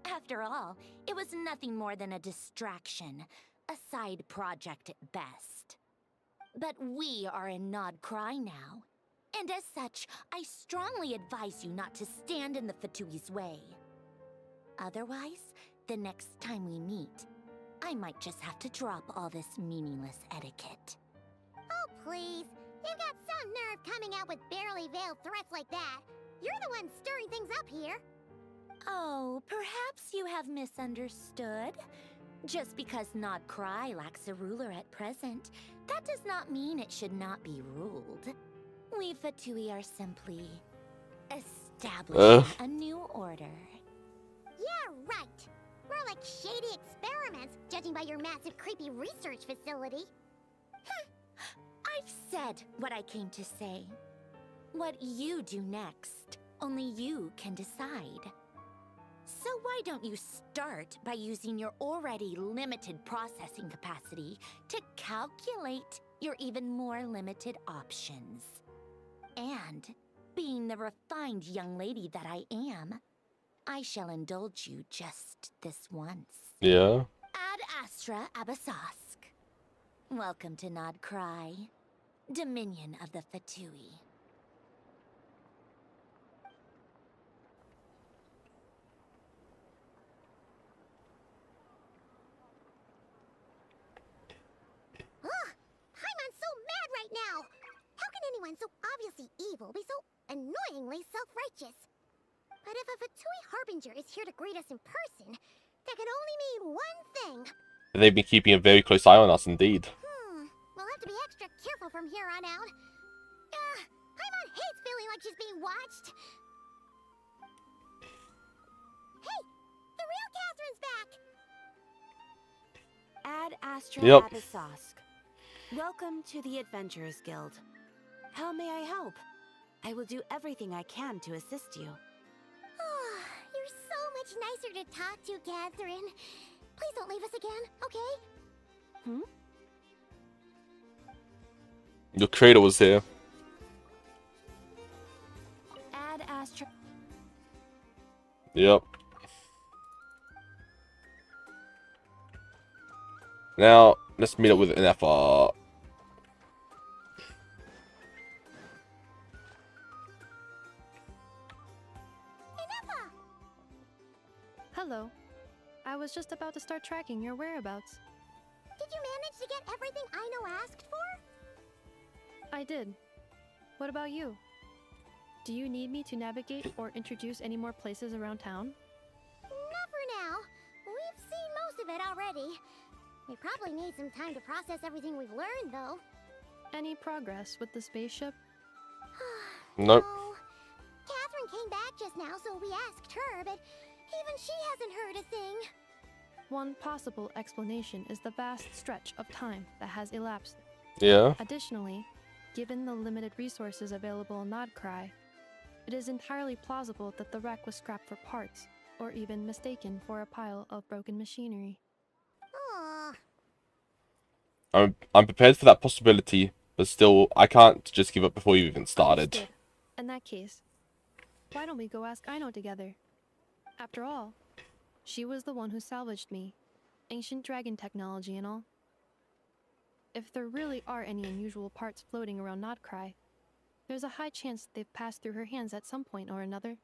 After all, it was nothing more than a distraction, a side project at best. But we are in Nod-Krai now, and as such, I strongly advise you not to stand in the Fatui's way. Otherwise, the next time we meet, I might just have to drop all this meaningless etiquette. Oh, please. You've got some nerve coming out with barely veiled threats like that. You're the one stirring things up here. Oh, perhaps you have misunderstood. Just because Nod-Krai lacks a ruler at present, that does not mean it should not be ruled. We Fatui are simply establishing a new order. Yeah, right. More like shady experiments, judging by your massive, creepy research facility. I've said what I came to say. What you do next, only you can decide. So why don't you start by using your already limited processing capacity to calculate your even more limited options? And, being the refined young lady that I am, I shall indulge you just this once. Yeah. Ad Astra Abasask. Welcome to Nod-Krai, Dominion of the Fatui. Paimon's so mad right now! How can anyone so obviously evil be so annoyingly self-righteous? But if a Fatui Harbinger is here to greet us in person, that can only mean one thing. They've been keeping a very close eye on us indeed. We'll have to be extra careful from here on out. Paimon hates feeling like she's being watched. Hey! The real Catherine's back! Ad Astra Yep. Abasask. Welcome to the Adventurers Guild. How may I help? I will do everything I can to assist you. You're so much nicer to talk to, Catherine. Please don't leave us again, okay? Your creator was here. Ad Astra. Yep. Now, let's meet up with an FR. Hello. I was just about to start tracking your whereabouts. Did you manage to get everything Aino asked for? I did. What about you? Do you need me to navigate or introduce any more places around town? Not for now. We've seen most of it already. We probably need some time to process everything we've learned, though. Any progress with the spaceship? Nope. No. Catherine came back just now, so we asked her, but even she hasn't heard a thing. One possible explanation is the vast stretch of time that has elapsed. Yeah. Additionally, given the limited resources available in Nod-Krai, it is entirely plausible that the wreck was scrapped for parts, or even mistaken for a pile of broken machinery. Aw. I'm prepared for that possibility, but still, I can't just give up before you've even started. Understood. In that case, why don't we go ask Aino together? After all, she was the one who salvaged me. Ancient dragon technology and all. If there really are any unusual parts floating around Nod-Krai, there's a high chance they've passed through her hands at some point or another.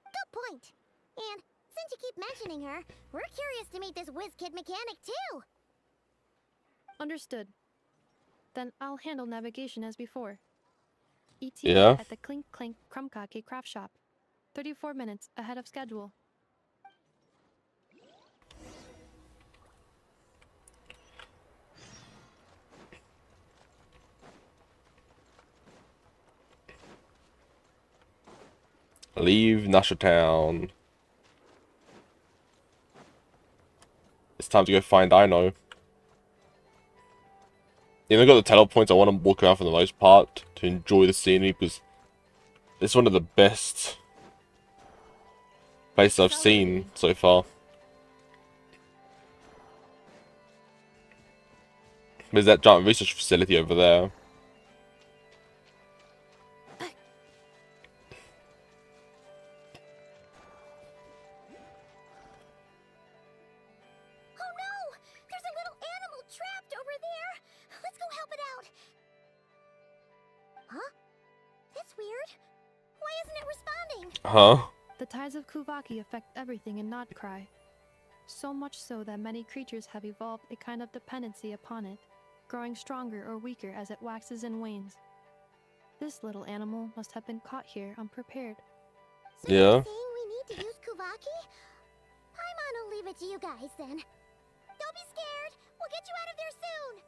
Good point. And since you keep mentioning her, we're curious to meet this whiz-kid mechanic too. Understood. Then I'll handle navigation as before. ETA Yeah. at the Clink Clink Krumkake craft shop. 34 minutes ahead of schedule. Leave Nasha Town. It's time to go find Ino. Yeah, I got the telepoints. I want to walk around for the most part to enjoy the scenery because it's one of the best places I've seen so far. There's that giant research facility over there. Oh no! There's a little animal trapped over there! Let's go help it out! Huh? That's weird. Why isn't it responding? Huh? The tides of Kuvaki affect everything in Nod-Krai. So much so that many creatures have evolved a kind of dependency upon it, growing stronger or weaker as it waxes and wanes. This little animal must have been caught here unprepared. So Yeah. you're saying we need to use Kuvaki? Paimon will leave it to you guys then. Don't be scared! We'll get you out of there soon!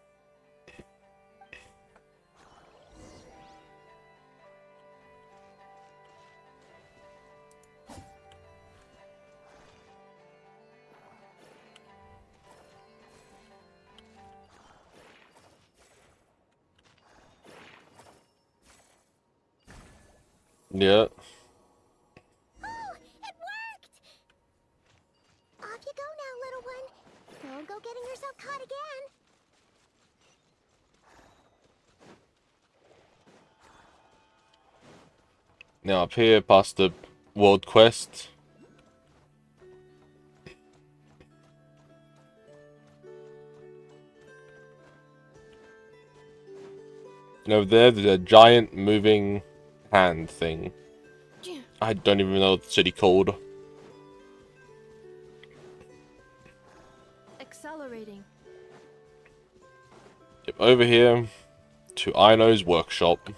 Yeah. Oh, it worked! Off you go now, little one. Don't go getting yourself caught again. Now up here, past the world quest. And over there, there's a giant moving hand thing. I don't even know what the city called. Accelerating. Yep, over here to Ino's workshop.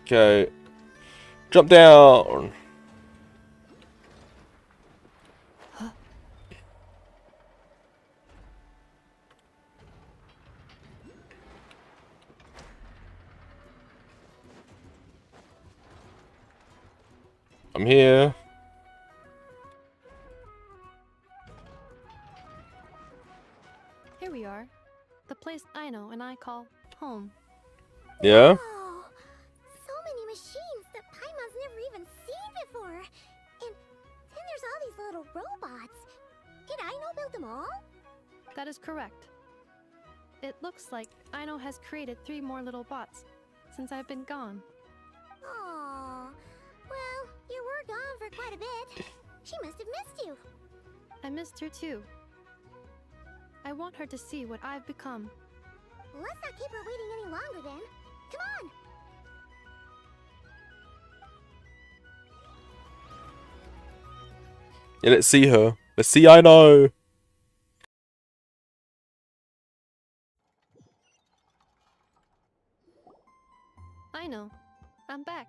Okay. Jump down. I'm here. Here we are. The place Ino and I call home. Yeah? Oh, so many machines that Paimon's never even seen before. And then there's all these little robots. Did Ino build them all? That is correct. It looks like Ino has created 3 more little bots since I've been gone. Aww. Well, you were gone for quite a bit. She must have missed you. I missed her too. I want her to see what I've become. Let's not keep her waiting any longer then. Come on! Yeah, let's see her. Let's see Ino. Ino, I'm back.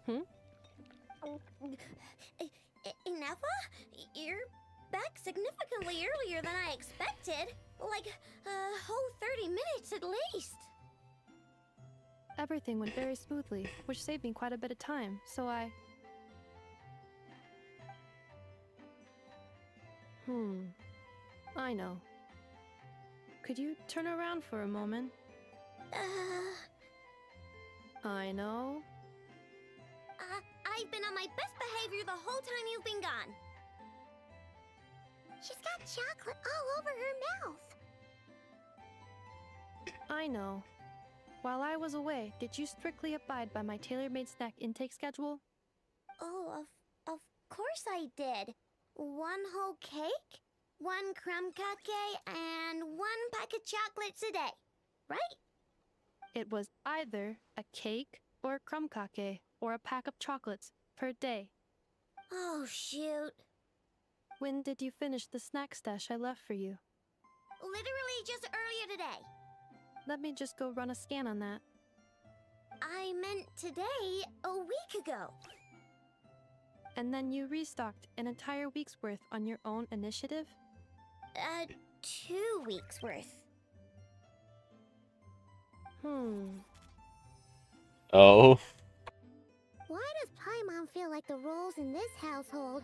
Hmm? Ineffa? You're back significantly earlier than I expected. Like, a whole 30 minutes at least. Everything went very smoothly, which saved me quite a bit of time, so I know. Could you turn around for a moment? I know. I I've been on my best behavior the whole time you've been gone. She's got chocolate all over her mouth. I know. While I was away, did you strictly abide by my tailor-made snack intake schedule? Oh, of course I did. 1 whole cake, 1 crumb cake, and 1 pack of chocolates a day, right? It was either a cake or a crumb cake or a pack of chocolates per day. Oh, shoot. When did you finish the snack stash I left for you? Literally just earlier today. Let me just go run a scan on that. I meant today, a week ago. And then you restocked an entire week's worth on your own initiative? 2 weeks worth. Oh. Why does Paimon feel like the roles in this household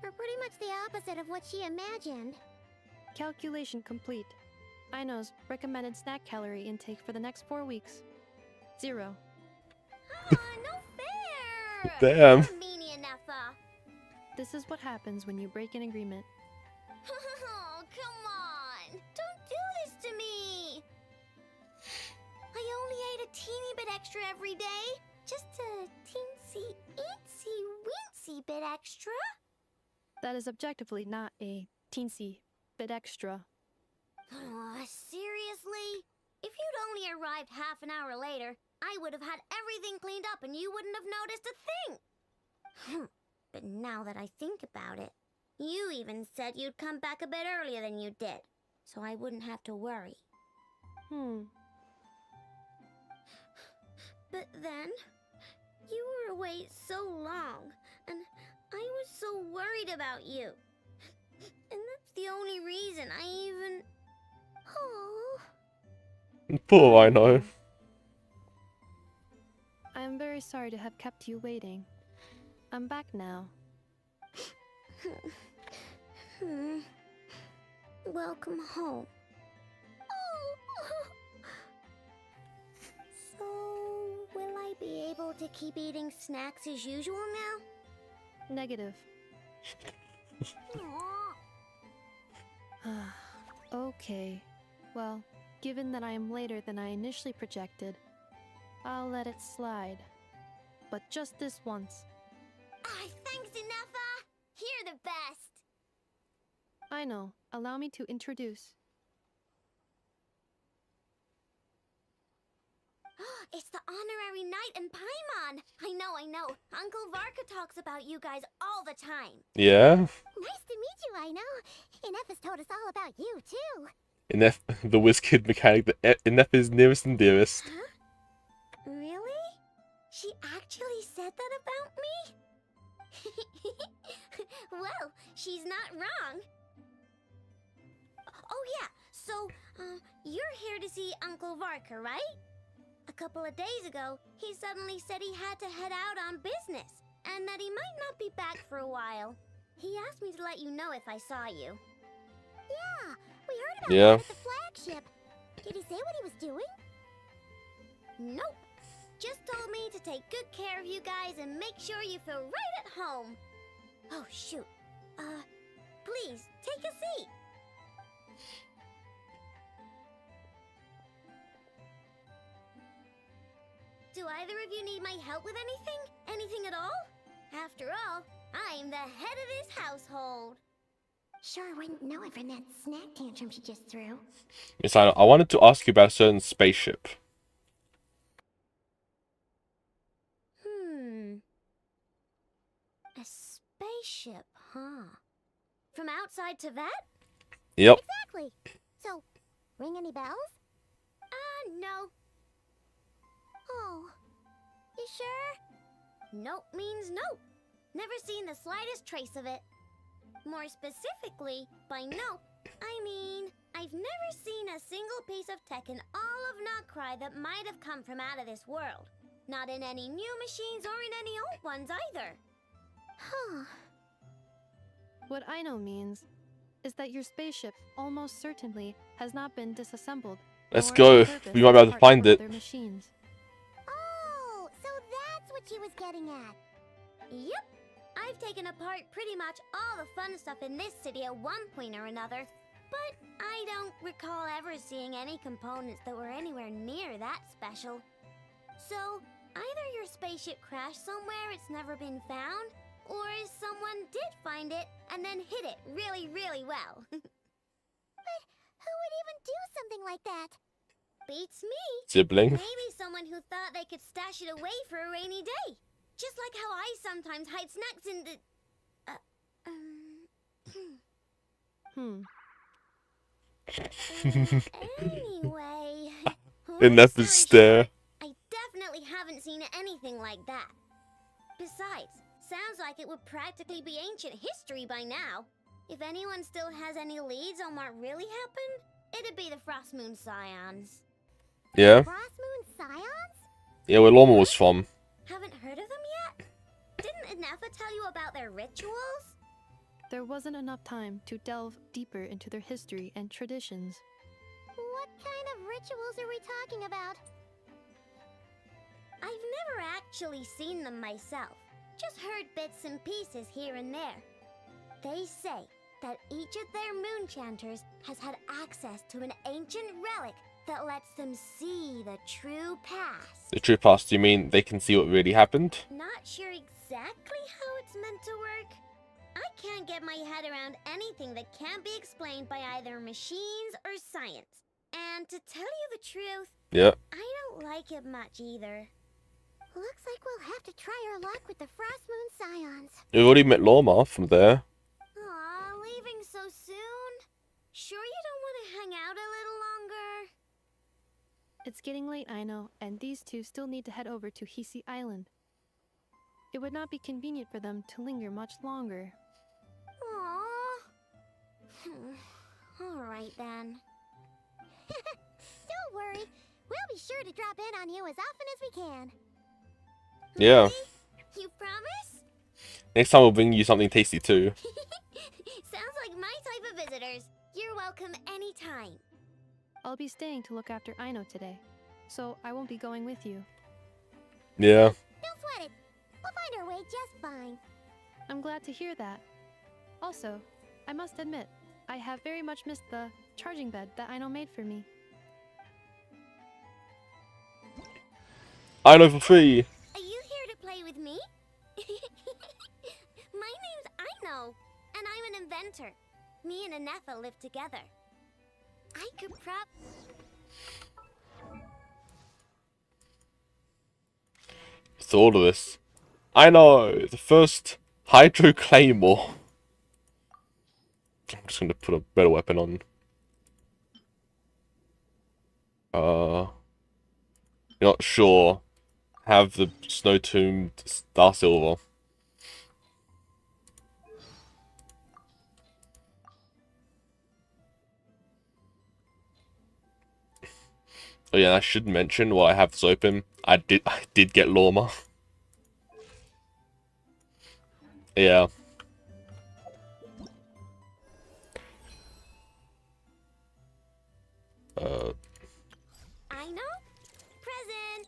are pretty much the opposite of what she imagined? Calculation complete. Aino's recommended snack calorie intake for the next 4 weeks. 0. No fair! Damn. Meanie enough, This is what happens when you break an agreement. Oh, come on! Don't do this to me! I only ate a teeny bit extra every day. Just a teensy, eensy, weensy bit extra. That is objectively not a teensy bit extra. Seriously? If you'd only arrived half an hour later, I would have had everything cleaned up and you wouldn't have noticed a thing. But now that I think about it, you even said you'd come back a bit earlier than you did, so I wouldn't have to worry. But then, you were away so long, and I was so worried about you. And that's the only reason I even... Oh. Poor Aino. I am very sorry to have kept you waiting. I'm back now. Welcome home. So, will I be able to keep eating snacks as usual now? Negative. Okay. Well, given that I am later than I initially projected, I'll let it slide. But just this once. Thanks, Inefa! You're the best! Aino, allow me to introduce. It's the honorary knight and Paimon! I know. Uncle Varka talks about you guys all the time. Yeah? Nice to meet you, Aino. Inefa's told us all about you, too. Inef, the WizKid mechanic, Inef is nearest and dearest. Huh? Really? She actually said that about me? Well, she's not wrong. Oh yeah, so, you're here to see Uncle Varka, right? A couple of days ago, he suddenly said he had to head out on business, and that he might not be back for a while. He asked me to let you know if I saw you. Yeah, we heard about him at the flagship. Did he say what he was doing? Nope. Just told me to take good care of you guys and make sure you feel right at home. Oh, shoot. Please, take a seat. Do either of you need my help with anything? Anything at all? After all, I'm the head of this household. Sure wouldn't know it from that snack tantrum she just threw. Yes, I wanted to ask you about a certain spaceship. A spaceship, huh? From outside to that? Yep. Exactly. So, ring any bells? No. Oh, you sure? Nope means nope. Never seen the slightest trace of it. More specifically, by nope, I mean, I've never seen a single piece of tech in all of Nod-Krai that might have come from out of this world. Not in any new machines or in any old ones either. Huh. What Aino means is that your spaceship almost certainly has not been disassembled. Let's go. We might be able to find it. Oh, so that's what she was getting at. Yep. I've taken apart pretty much all the fun stuff in this city at one point or another, but I don't recall ever seeing any components that were anywhere near that special. So, either your spaceship crashed somewhere it's never been found, or someone did find it and then hid it really, really well. But who would even do something like that? Beats me. Sibling. Maybe someone who thought they could stash it away for a rainy day. Just like how I sometimes hide snacks in the... Anyway... In that stare. I definitely haven't seen anything like that. Besides, sounds like it would practically be ancient history by now. If anyone still has any leads on what really happened, it'd be the Frost Moon Scions. Yeah. Frost Moon Scions? Yeah, where Lorma was from. Haven't heard of them yet? Didn't Inefa tell you about their rituals? There wasn't enough time to delve deeper into their history and traditions. What kind of rituals are we talking about? I've never actually seen them myself, just heard bits and pieces here and there. They say that each of their moon chanters has had access to an ancient relic that lets them see the true past. The true past, you mean they can see what really happened? Not sure exactly how it's meant to work. I can't get my head around anything that can't be explained by either machines or science. And to tell you the truth, Yeah. I don't like it much either. Looks like we'll have to try our luck with the Frost Moon Scions. We've already met Lorma from there. Aw, leaving so soon? Sure you don't want to hang out a little longer? It's getting late, I know, and these two still need to head over to Hisi Island. It would not be convenient for them to linger much longer. Aww. Alright then. Don't worry. We'll be sure to drop in on you as often as we can. Yeah. You promise? Next time we'll bring you something tasty too. Sounds like my type of visitors. You're welcome anytime. I'll be staying to look after Aino today, so I won't be going with you. Yeah. Don't sweat it. We'll find our way just fine. I'm glad to hear that. Also, I must admit, I have very much missed the charging bed that Aino made for me. I know for free. Are you here to play with me? My name's Aino, and I'm an inventor. Me and Inefa live together. I could It's all of this. I know the first Hydro Claymore. I'm just gonna put a better weapon on. You're not sure. Have the Snow Tomb Star Silver. Oh yeah, I should mention while I have this open, I did get Lorma. Yeah. Aino? Present!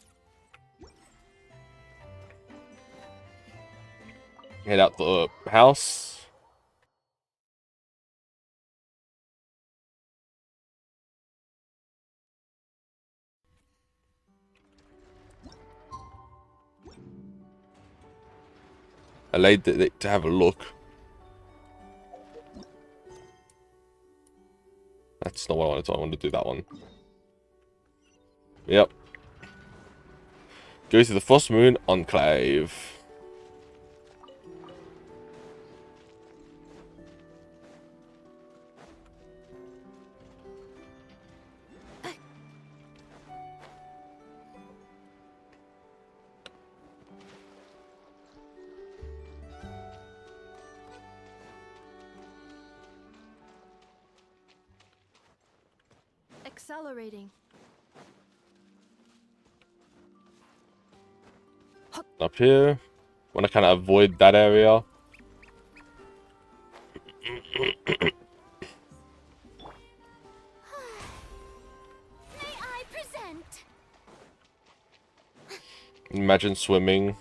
Head out the house. I laid it to have a look. That's not what I wanted to. I wanted to do that one. Yep. Go to the Frost Moon Enclave. Accelerating. Up here. Want to kind of avoid that area. May I present? Imagine swimming.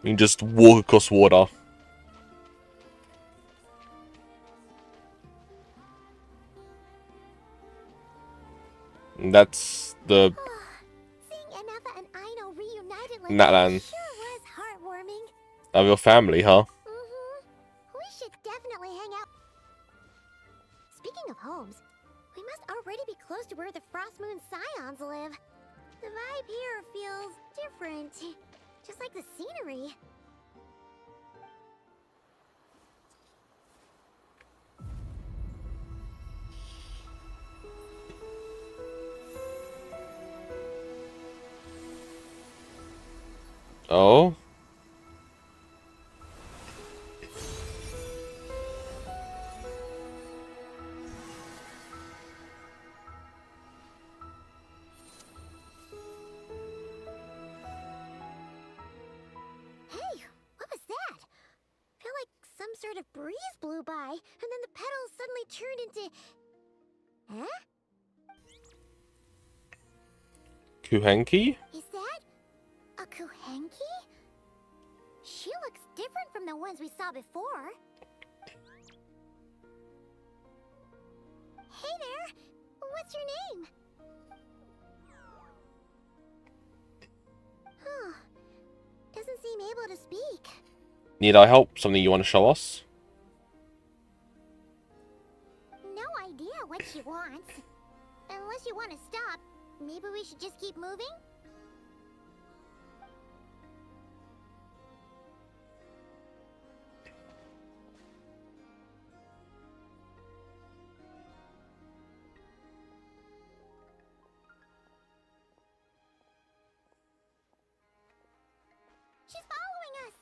You can just walk across water. And that's the Seeing Anafa and Aino reunited like Natlan that sure was heartwarming. of your family, huh? We should definitely hang out. Speaking of homes, we must already be close to where the Frost Moon Scions live. The vibe here feels different, just like the scenery. Oh? Hey, what was that? Feel like some sort of breeze blew by, and then the petals suddenly turned into... Huh? Kuhenki? Is that a Kuhenki? She looks different from the ones we saw before. Hey there! What's your name? Huh. Doesn't seem able to speak. Need I help? Something you want to show us? No idea what she wants. Unless you want to stop, maybe we should just keep moving? She's following us!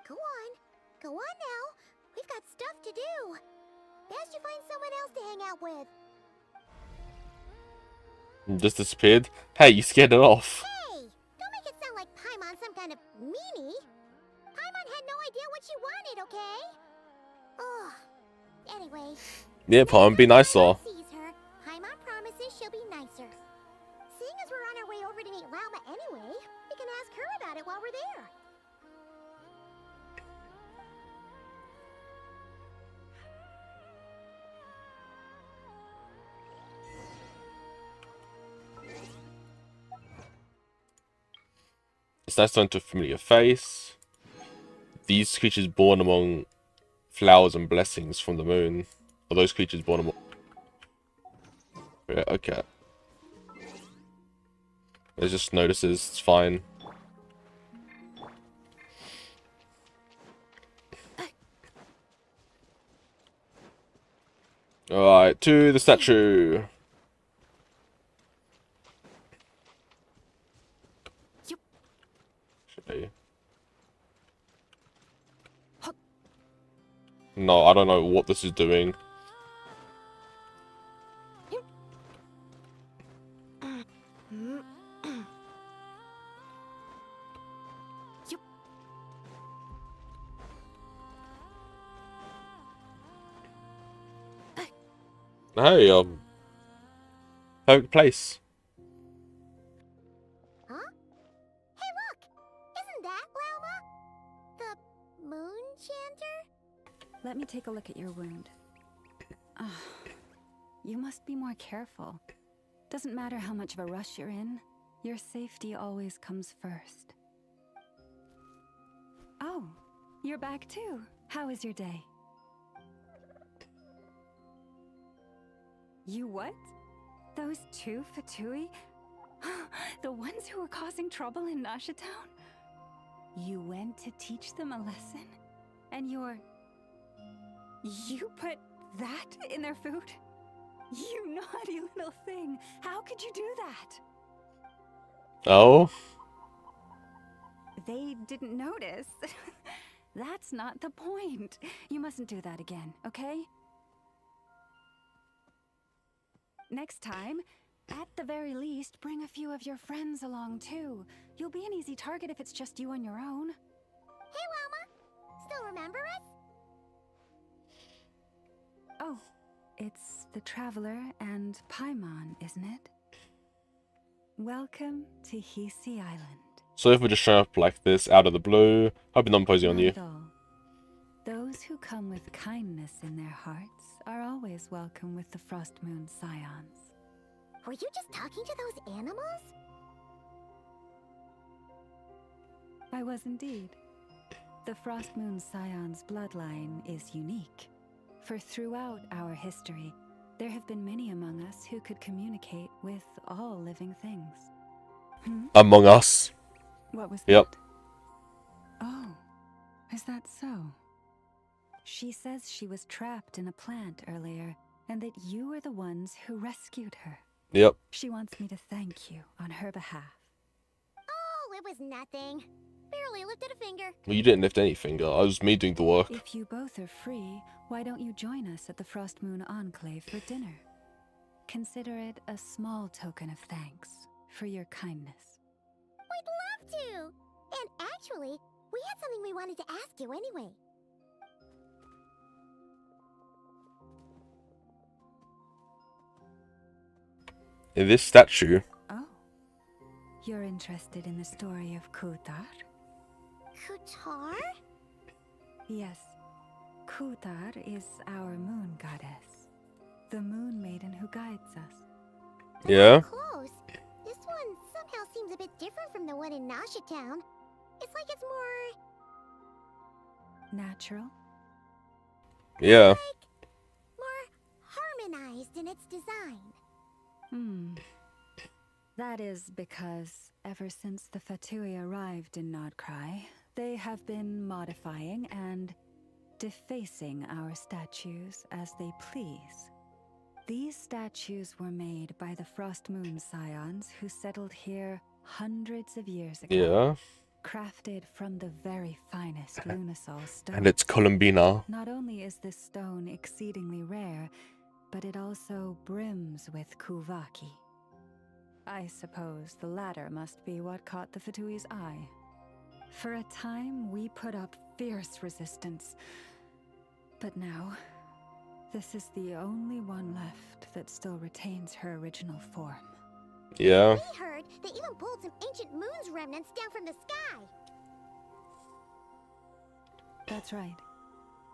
Go on. Go on now. We've got stuff to do. Best you find someone else to hang out with. Just disappeared. Hey, you scared it off. Hey! Don't make it sound like Paimon's some kind of meanie. Paimon had no idea what she wanted, okay? Ugh. Anyway. Yeah, Paimon, be nicer. Sees her, Paimon promises she'll be nicer. Seeing as we're on our way over to meet Lauma anyway, we can ask her about it while we're there. It's nice to enter a familiar face. These creatures born among flowers and blessings from the moon. Are those creatures born among... Yeah, okay. It just notices, it's fine. Alright, to the statue. Okay. No, I don't know what this is doing. Hey, perfect place. Huh? Hey, look! Isn't that Lauma? The moon chanter? Let me take a look at your wound. You must be more careful. Doesn't matter how much of a rush you're in, your safety always comes first. Oh, you're back too. How was your day? You what? Those two Fatui? The ones who were causing trouble in Nasha Town? You went to teach them a lesson? And you put that in their food? You naughty little thing! How could you do that? Oh? They didn't notice. That's not the point. You mustn't do that again, okay? Next time, at the very least, bring a few of your friends along too. You'll be an easy target if it's just you on your own. Hey, Lauma! Still remember us? Oh, it's the Traveler and Paimon, isn't it? Welcome to Hisi Island. So if we're just showing up like this out of the blue, hope I'm posing on Not you. at all. Those who come with kindness in their hearts are always welcome with the Frost Moon Scions. Were you just talking to those animals? I was indeed. The Frost Moon Scion's bloodline is unique, for throughout our history, there have been many among us who could communicate with all living things. Among Us. What was Yep. that? Oh, is that so? She says she was trapped in a plant earlier, and that you were the ones who rescued her. Yep. She wants me to thank you on her behalf. Oh, it was nothing. Barely lifted a finger. Well, you didn't lift any finger. I was me doing the work. If you both are free, why don't you join us at the Frost Moon Enclave for dinner? Consider it a small token of thanks for your kindness. We'd love to! And actually, we had something we wanted to ask you anyway. In this statue. Oh. You're interested in the story of Kutar? Kutar? Yes. Kutar is our moon goddess. The moon maiden who guides us. Yeah. Close. This one somehow seems a bit different from the one in Nasha Town. It's like it's more... natural? Yeah. Like, more harmonized in its design. That is because ever since the Fatui arrived in Nod-Krai, they have been modifying and defacing our statues as they please. These statues were made by the Frost Moon Scions who settled here hundreds of years ago. Yeah. Crafted from the very finest Lunasol stone. And it's Columbina. Not only is this stone exceedingly rare, but it also brims with Kuvaki. I suppose the latter must be what caught the Fatui's eye. For a time, we put up fierce resistance. But now, this is the only one left that still retains her original form. Yeah. We heard they even pulled some ancient moon's remnants down from the sky. That's right.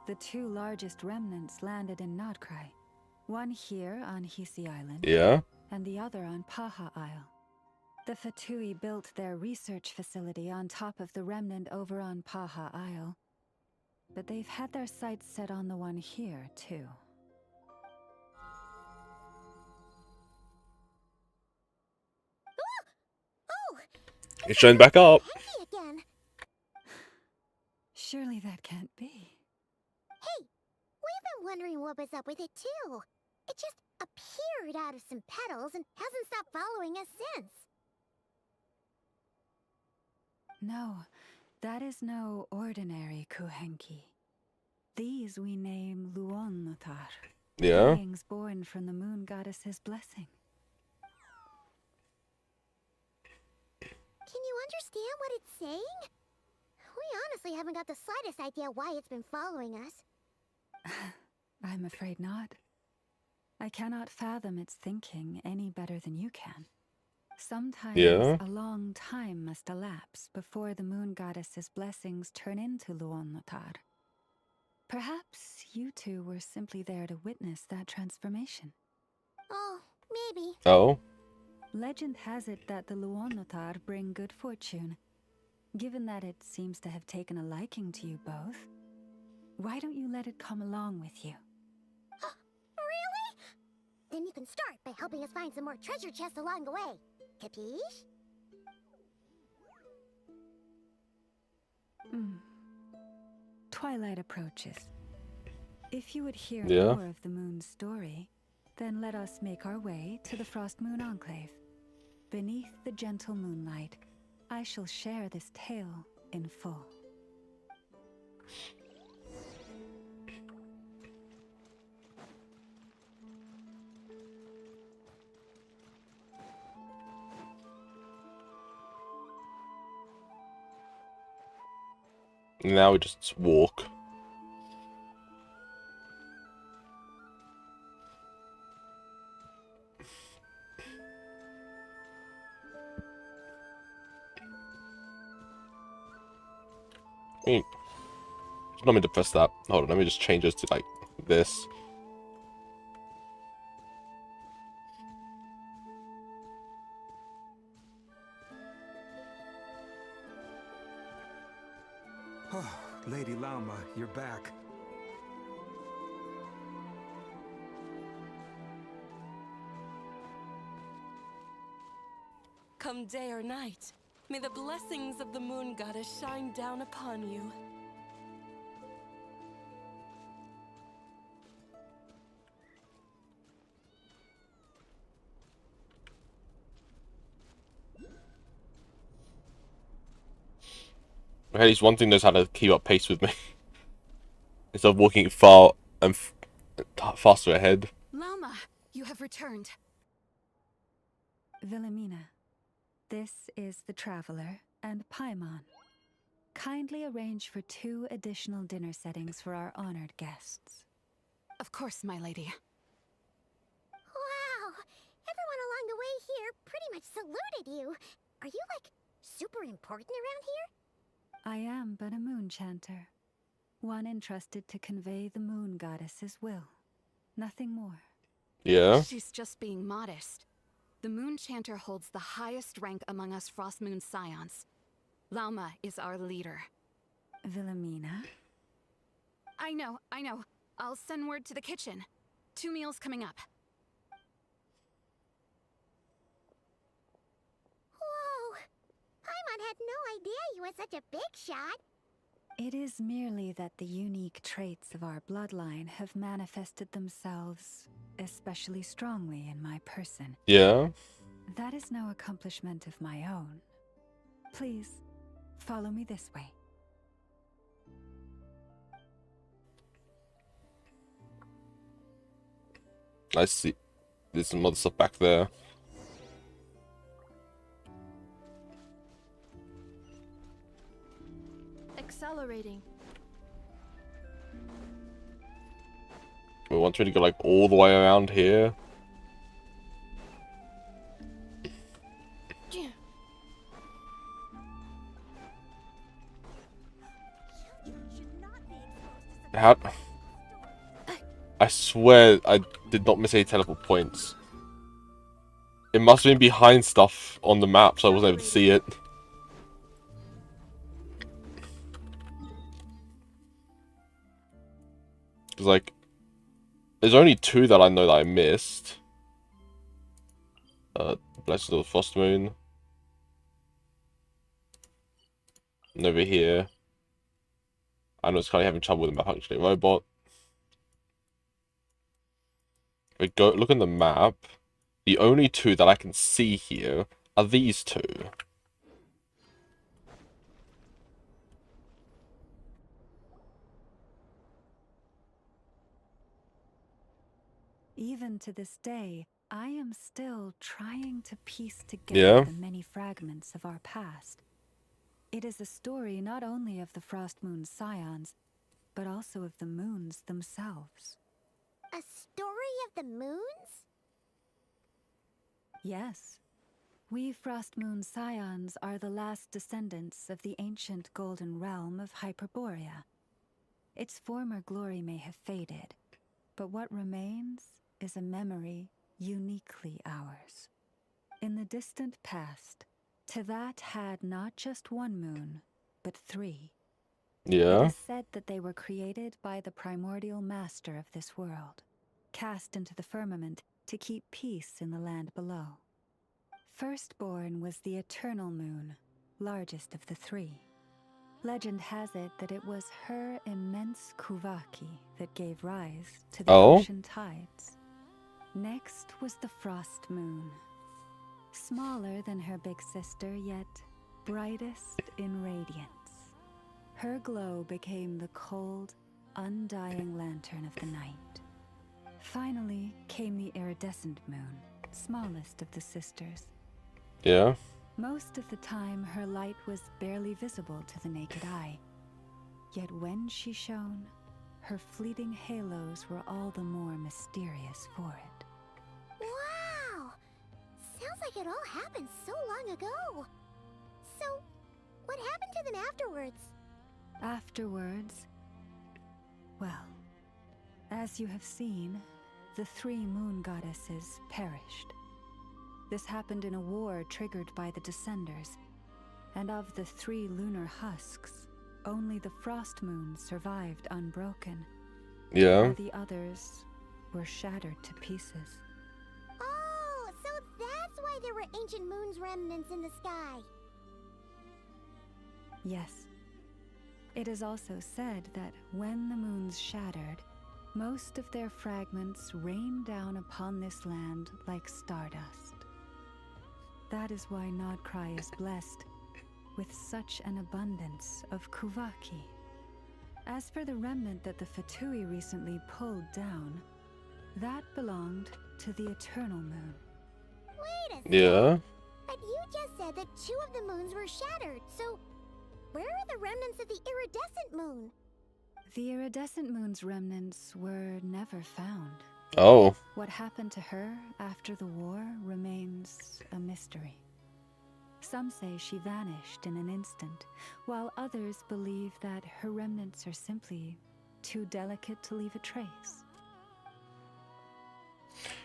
The two largest remnants landed in Nod-Krai. One here on Hisi Island. Yeah. And the other on Paha Isle. The Fatui built their research facility on top of the remnant over on Paha Isle. But they've had their sights set on the one here, too. Oh! It's showing back up. Again. Surely that can't be. Hey, we've been wondering what was up with it, too. It just appeared out of some petals and hasn't stopped following us since. No, that is no ordinary Kuhenki. These we name Luon-Notar. Yeah. Beings born from the moon goddess's blessing. Can you understand what it's saying? We honestly haven't got the slightest idea why it's been following us. I'm afraid not. I cannot fathom its thinking any better than you can. Sometimes Yeah. a long time must elapse before the moon goddess's blessings turn into Luon-Notar. Perhaps you two were simply there to witness that transformation. Oh, maybe. Oh. Legend has it that the Luon-Notar bring good fortune. Given that it seems to have taken a liking to you both, why don't you let it come along with you? Really? Then you can start by helping us find some more treasure chests along the way. Capiche? Twilight approaches. If you would hear Yeah. more of the moon's story, then let us make our way to the Frost Moon Enclave. Beneath the gentle moonlight, I shall share this tale in full. Now we just walk. I mean, I'm not meant to press that. Hold on, let me just change this to like this. Oh, Lady Lauma, you're back. Come day or night, may the blessings of the moon goddess shine down upon you. At least one thing knows how to keep up pace with me. Instead of walking far and faster ahead. Lauma, you have returned. Wilhelmina, this is the Traveler and Paimon. Kindly arrange for 2 additional dinner settings for our honored guests. Of course, my lady. Wow! Everyone along the way here pretty much saluted you. Are you, like, super important around here? I am but a moon chanter, one entrusted to convey the moon goddess's will. Nothing more. Yeah? She's just being modest. The Moon Chanter holds the highest rank among us Frost Moon Scions. Lauma is our leader. Wilhelmina? I know. I'll send word to the kitchen. 2 meals coming up. Whoa! Paimon had no idea you were such a big shot. It is merely that the unique traits of our bloodline have manifested themselves especially strongly in my person. Yeah? That is no accomplishment of my own. Please, follow me this way. I see. There's some other stuff back there. Accelerating. We want me to go like all the way around here. How? I swear I did not miss any teleport points. It must have been behind stuff on the map, so I wasn't able to see it. Because, like, there's only 2 that I know that I missed. Blessed of the Frost Moon. And over here. I know it's kind of having trouble with the malfunctioning robot. If we go look on the map, the only 2 that I can see here are these 2. Even to this day, I am still trying to piece together the many fragments of our past. It is a story not only of the Frost Moon Scions, but also of the moons themselves. A story of the moons? Yes. We Frost Moon Scions are the last descendants of the ancient golden realm of Hyperborea. Its former glory may have faded, but what remains is a memory uniquely ours. In the distant past, Teyvat had not just 1 moon, but 3. Yeah? It is said that they were created by the primordial master of this world, cast into the firmament to keep peace in the land below. Firstborn was the eternal moon, largest of the 3. Legend has it that it was her immense kuvaki that gave rise to the ocean tides. Next was the Frost Moon. Smaller than her big sister, yet brightest in radiance. Her glow became the cold, undying lantern of the night. Finally came the iridescent moon, smallest of the sisters. Yeah? Most of the time, her light was barely visible to the naked eye. Yet when she shone, her fleeting halos were all the more mysterious for it. Wow! Sounds like it all happened so long ago. So, what happened to them afterwards? Afterwards, well, as you have seen, the 3 moon goddesses perished. This happened in a war triggered by the Descenders, and of the 3 lunar husks, only the frost moon survived unbroken. Yeah. While the others were shattered to pieces. Oh, so that's why there were ancient moon's remnants in the sky. Yes. It is also said that when the moons shattered, most of their fragments rained down upon this land like stardust. That is why Nod-Krai is blessed with such an abundance of Kuvaki. As for the remnant that the Fatui recently pulled down, that belonged to the Eternal Moon. Wait a second. Yeah. But you just said that 2 of the moons were shattered, so where are the remnants of the iridescent moon? The iridescent moon's remnants were never found. Oh. What happened to her after the war remains a mystery. Some say she vanished in an instant, while others believe that her remnants are simply too delicate to leave a trace.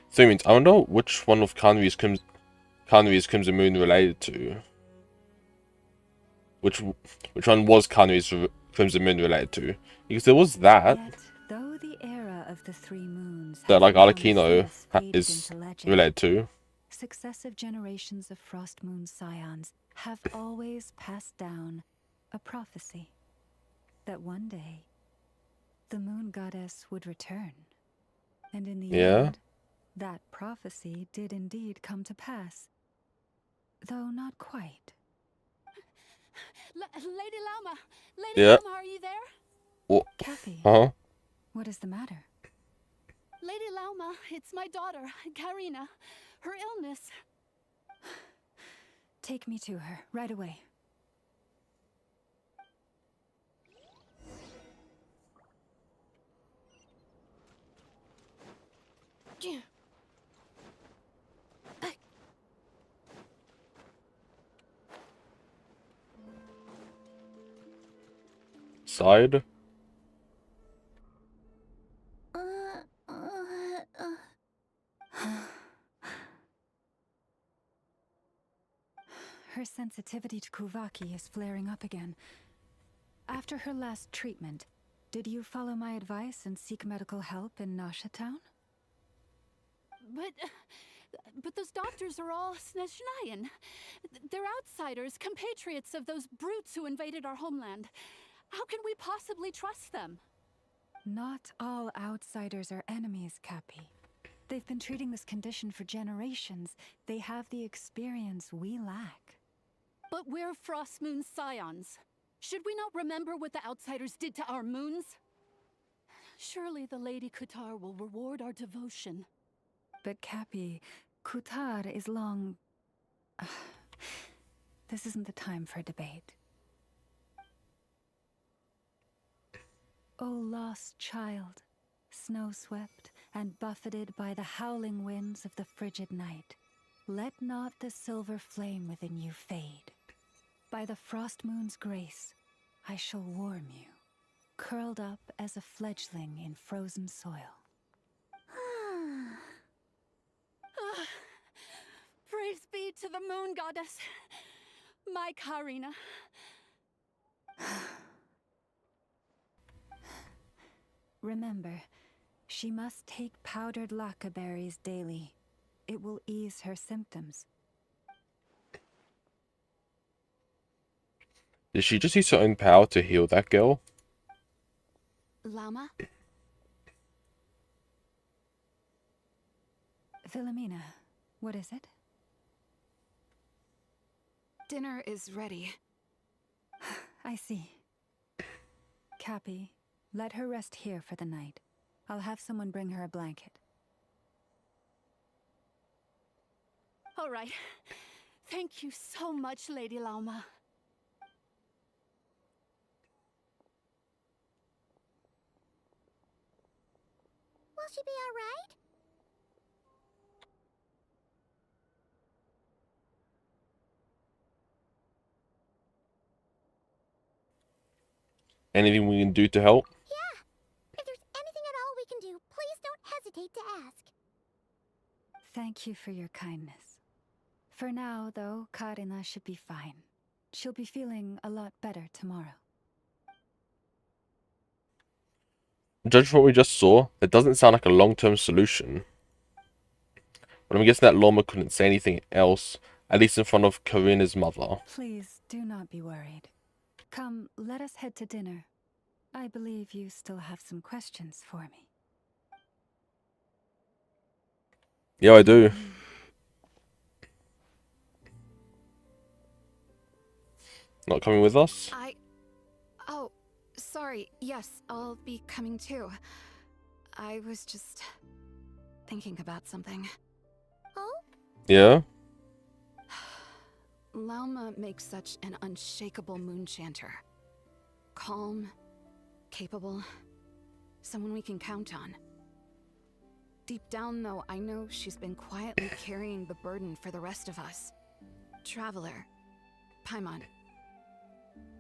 So it means I wonder which one of Kanri's Crimson Moon related to. Which one was Kanri's Crimson Moon related to? Because there was that. Yet, though the era of the 3 moons That like long Arlecchino since faded is into legend, related to. successive generations of Frost Moon Scions have always passed down a prophecy that one day the moon goddess would return. And in the end, that prophecy did indeed come to pass. Though not quite. Lady Lauma! Lady Yeah. Lauma, are you there? What? Kathy. Uh-huh. What is the matter? Lady Lauma, it's my daughter, Karina. Her illness. Take me to her, right away. Side? Her sensitivity to Kuvaki is flaring up again. After her last treatment, did you follow my advice and seek medical help in Nasha Town? But those doctors are all Snezhnayan. They're outsiders, compatriots of those brutes who invaded our homeland. How can we possibly trust them? Not all outsiders are enemies, Cappy. They've been treating this condition for generations. They have the experience we lack. But we're Frost Moon Scions. Should we not remember what the outsiders did to our moons? Surely the Lady Kutar will reward our devotion. But Cappy, Kutar is long... This isn't the time for debate. O lost child, snow-swept and buffeted by the howling winds of the frigid night, let not the silver flame within you fade. By the frost moon's grace, I shall warm you, curled up as a fledgling in frozen soil. Praise be to the moon goddess, my Karina. Remember, she must take powdered laka berries daily. It will ease her symptoms. Did she just use her own power to heal that girl? Llama? Philomena, what is it? Dinner is ready. I see. Cappy, let her rest here for the night. I'll have someone bring her a blanket. All right. Thank you so much, Lady Lauma. Will she be all right? anything we can do to help? Yeah. If there's anything at all we can do, please don't hesitate to ask. Thank you for your kindness. For now, though, Karina should be fine. She'll be feeling a lot better tomorrow. Judging from what we just saw, it doesn't sound like a long-term solution. But I'm guessing that Lorma couldn't say anything else, at least in front of Karina's mother. Please do not be worried. Come, let us head to dinner. I believe you still have some questions for me. Yeah, I do. Not coming with us? Oh, sorry. Yes, I'll be coming too. I was just thinking about something. Oh? Yeah? Lauma makes such an unshakable moonchanter. Calm, capable, someone we can count on. Deep down, though, I know she's been quietly carrying the burden for the rest of us. Traveler, Paimon,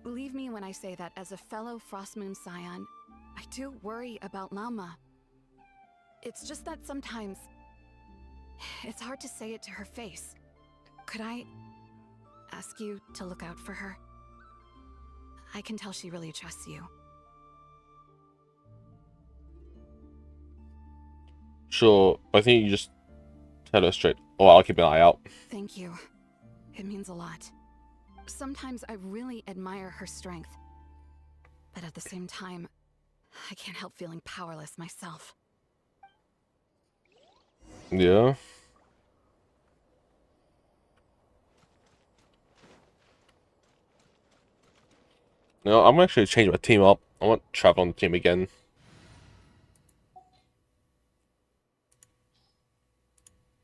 believe me when I say that as a fellow Frostmoon Scion, I do worry about Lauma. It's just that sometimes it's hard to say it to her face. Could I ask you to look out for her? I can tell she really trusts you. Sure, I think you just tell her straight. Or I'll keep an eye out. Thank you. It means a lot. Sometimes I really admire her strength. But at the same time, I can't help feeling powerless myself. Yeah. No, I'm actually changing my team up. I want Travel on the team again.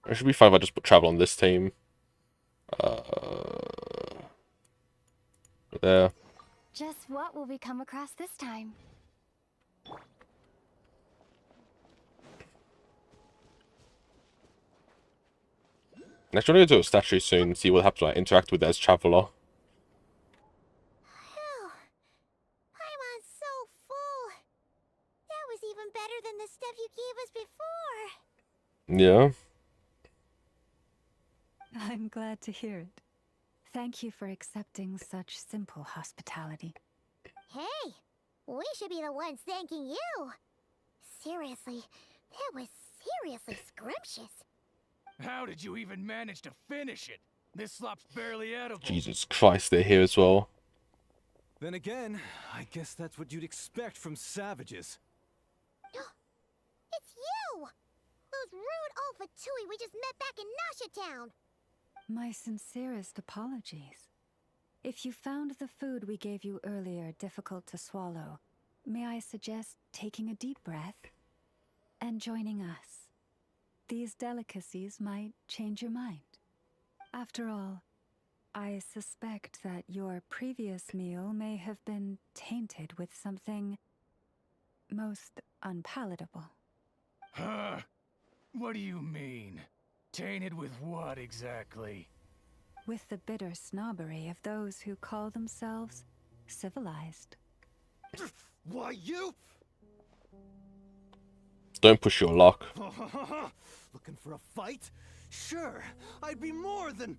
It should be fine if I just put Travel on this team. There. Just what will we come across this time? Next, I'm going to go to a statue soon and see what happens when I interact with it as Traveler. Phew. Paimon's so full. That was even better than the stuff you gave us before. Yeah. I'm glad to hear it. Thank you for accepting such simple hospitality. Hey, we should be the ones thanking you. Seriously, that was seriously scrumptious. How did you even manage to finish it? This slop's barely edible. Jesus Christ, they're here as well. Then again, I guess that's what you'd expect from savages. It's you! Those rude Alpha Tui we just met back in Nasha Town! My sincerest apologies. If you found the food we gave you earlier difficult to swallow, may I suggest taking a deep breath and joining us? These delicacies might change your mind. After all, I suspect that your previous meal may have been tainted with something most unpalatable. Huh? What do you mean? Tainted with what exactly? With the bitter snobbery of those who call themselves civilized. Why, you? Don't push your luck. Looking for a fight? Sure, I'd be more than...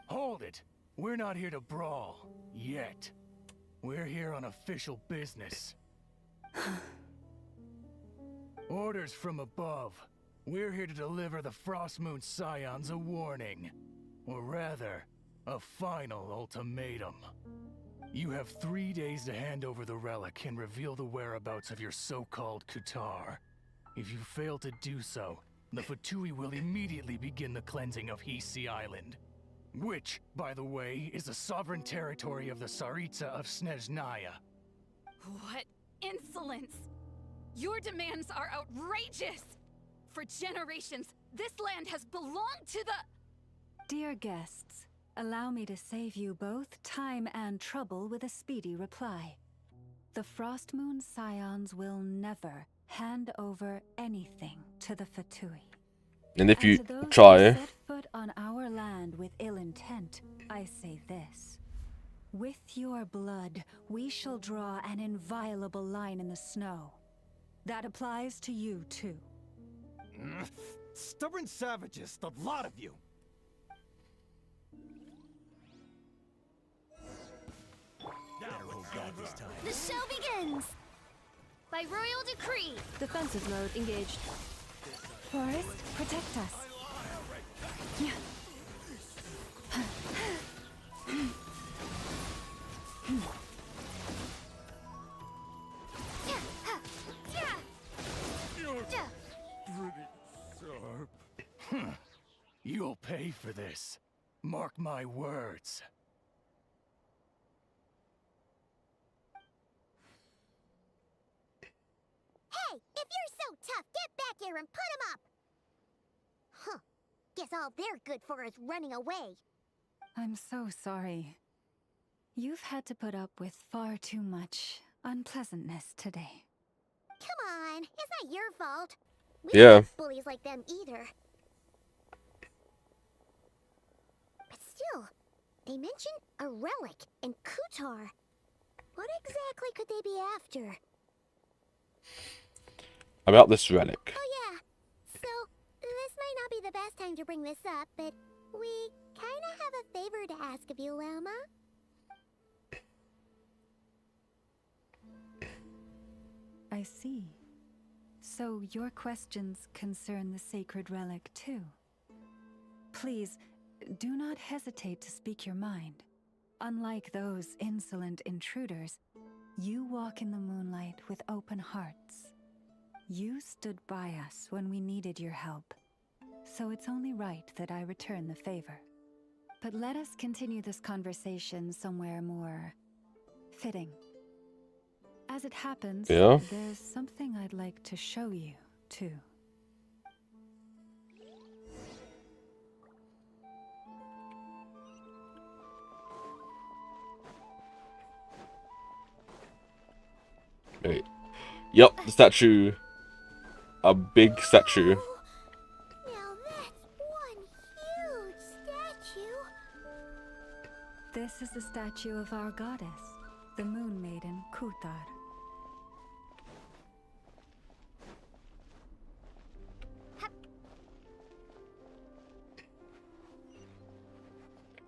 Hold it. We're not here to brawl. Yet. We're here on official business. Orders from above. We're here to deliver the Frostmoon Scions a warning. Or rather, a final ultimatum. You have 3 days to hand over the relic and reveal the whereabouts of your so-called Kutar. If you fail to do so, the Fatui will immediately begin the cleansing of Hisi Island. Which, by the way, is the sovereign territory of the Tsaritsa of Snezhnaya. What insolence! Your demands are outrageous! For generations, this land has belonged to the... Dear guests, allow me to save you both time and trouble with a speedy reply. The Frostmoon Scions will never hand over anything to the Fatui. And if you to those try... who set foot on our land with ill intent, I say this. With your blood, we shall draw an inviolable line in the snow. That applies to you, too. Stubborn savages, the lot of you! The show begins! By royal decree! Defensive mode engaged. Forest, protect us. Yeah. You'll pay for this. Mark my words. Hey, if you're so tough, get back here and put him up! Huh. Guess all they're good for is running away. I'm so sorry. You've had to put up with far too much unpleasantness today. Come on, it's not your fault. We Yeah. don't have bullies like them either. But still, they mentioned a relic in Kutar. What exactly could they be after? About this relic. Oh yeah, so this might not be the best time to bring this up, but we kinda have a favor to ask of you, Lama. I see. So your questions concern the sacred relic too. Please, do not hesitate to speak your mind. Unlike those insolent intruders, you walk in the moonlight with open hearts. You stood by us when we needed your help, so it's only right that I return the favor. But let us continue this conversation somewhere more fitting. As it happens, Yeah. there's something I'd like to show you, too. Wait. Yep, the statue. A big statue. Now that's one huge statue. This is the statue of our goddess, the Moon Maiden Kutar.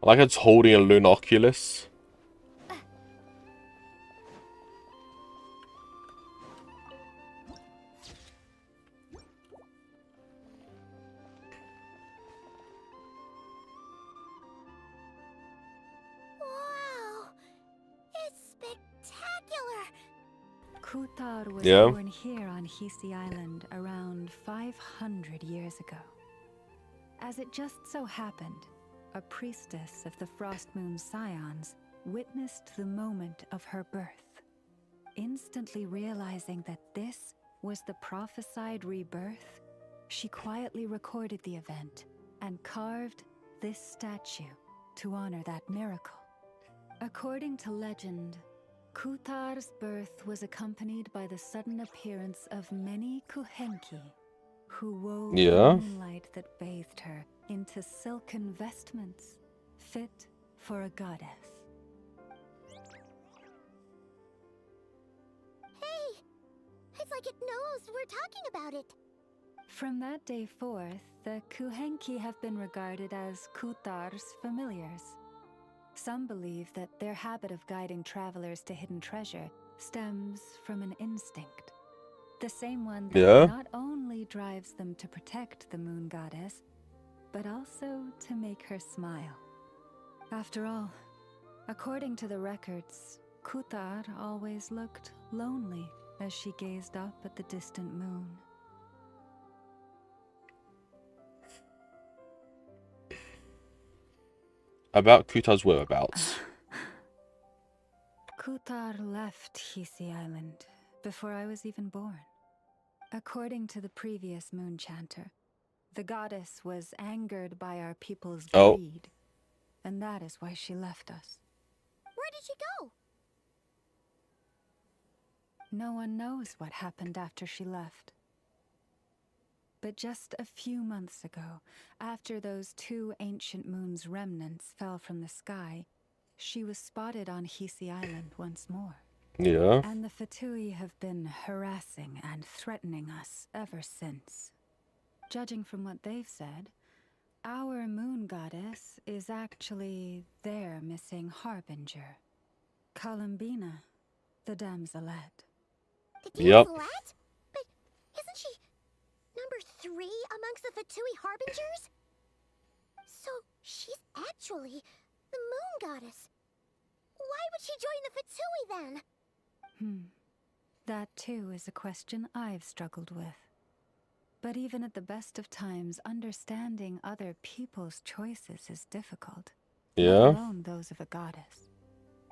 I like it's holding a lunoculus. Wow, it's spectacular. Kutar was Yeah. born here on Hisi Island around 500 years ago. As it just so happened, a priestess of the Frost Moon Scions witnessed the moment of her birth. Instantly realizing that this was the prophesied rebirth, she quietly recorded the event and carved this statue to honor that miracle. According to legend, Kutar's birth was accompanied by the sudden appearance of many Kuhenki, who wove Yeah. the moonlight that bathed her into silken vestments fit for a goddess. Hey, it's like it knows we're talking about it. From that day forth, the Kuhenki have been regarded as Kutar's familiars. Some believe that their habit of guiding travelers to hidden treasure stems from an instinct. The same one that Yeah. not only drives them to protect the moon goddess, but also to make her smile. After all, according to the records, Kutar always looked lonely as she gazed up at the distant moon. About Kutar's whereabouts. Kutar left Hisi Island before I was even born. According to the previous moon chanter, the goddess was angered by our people's Oh. greed, and that is why she left us. Where did she go? No one knows what happened after she left. But just a few months ago, after those two ancient moons' remnants fell from the sky, she was spotted on Hisi Island once more. Yeah. And the Fatui have been harassing and threatening us ever since. Judging from what they've said, our moon goddess is actually their missing harbinger, Columbina, the damselette. The Yep. damselette? But isn't she number 3 amongst the Fatui harbingers? So she's actually the moon goddess. Why would she join the Fatui then? That too is a question I've struggled with. But even at the best of times, understanding other people's choices is difficult. Yeah. Let alone those of a goddess.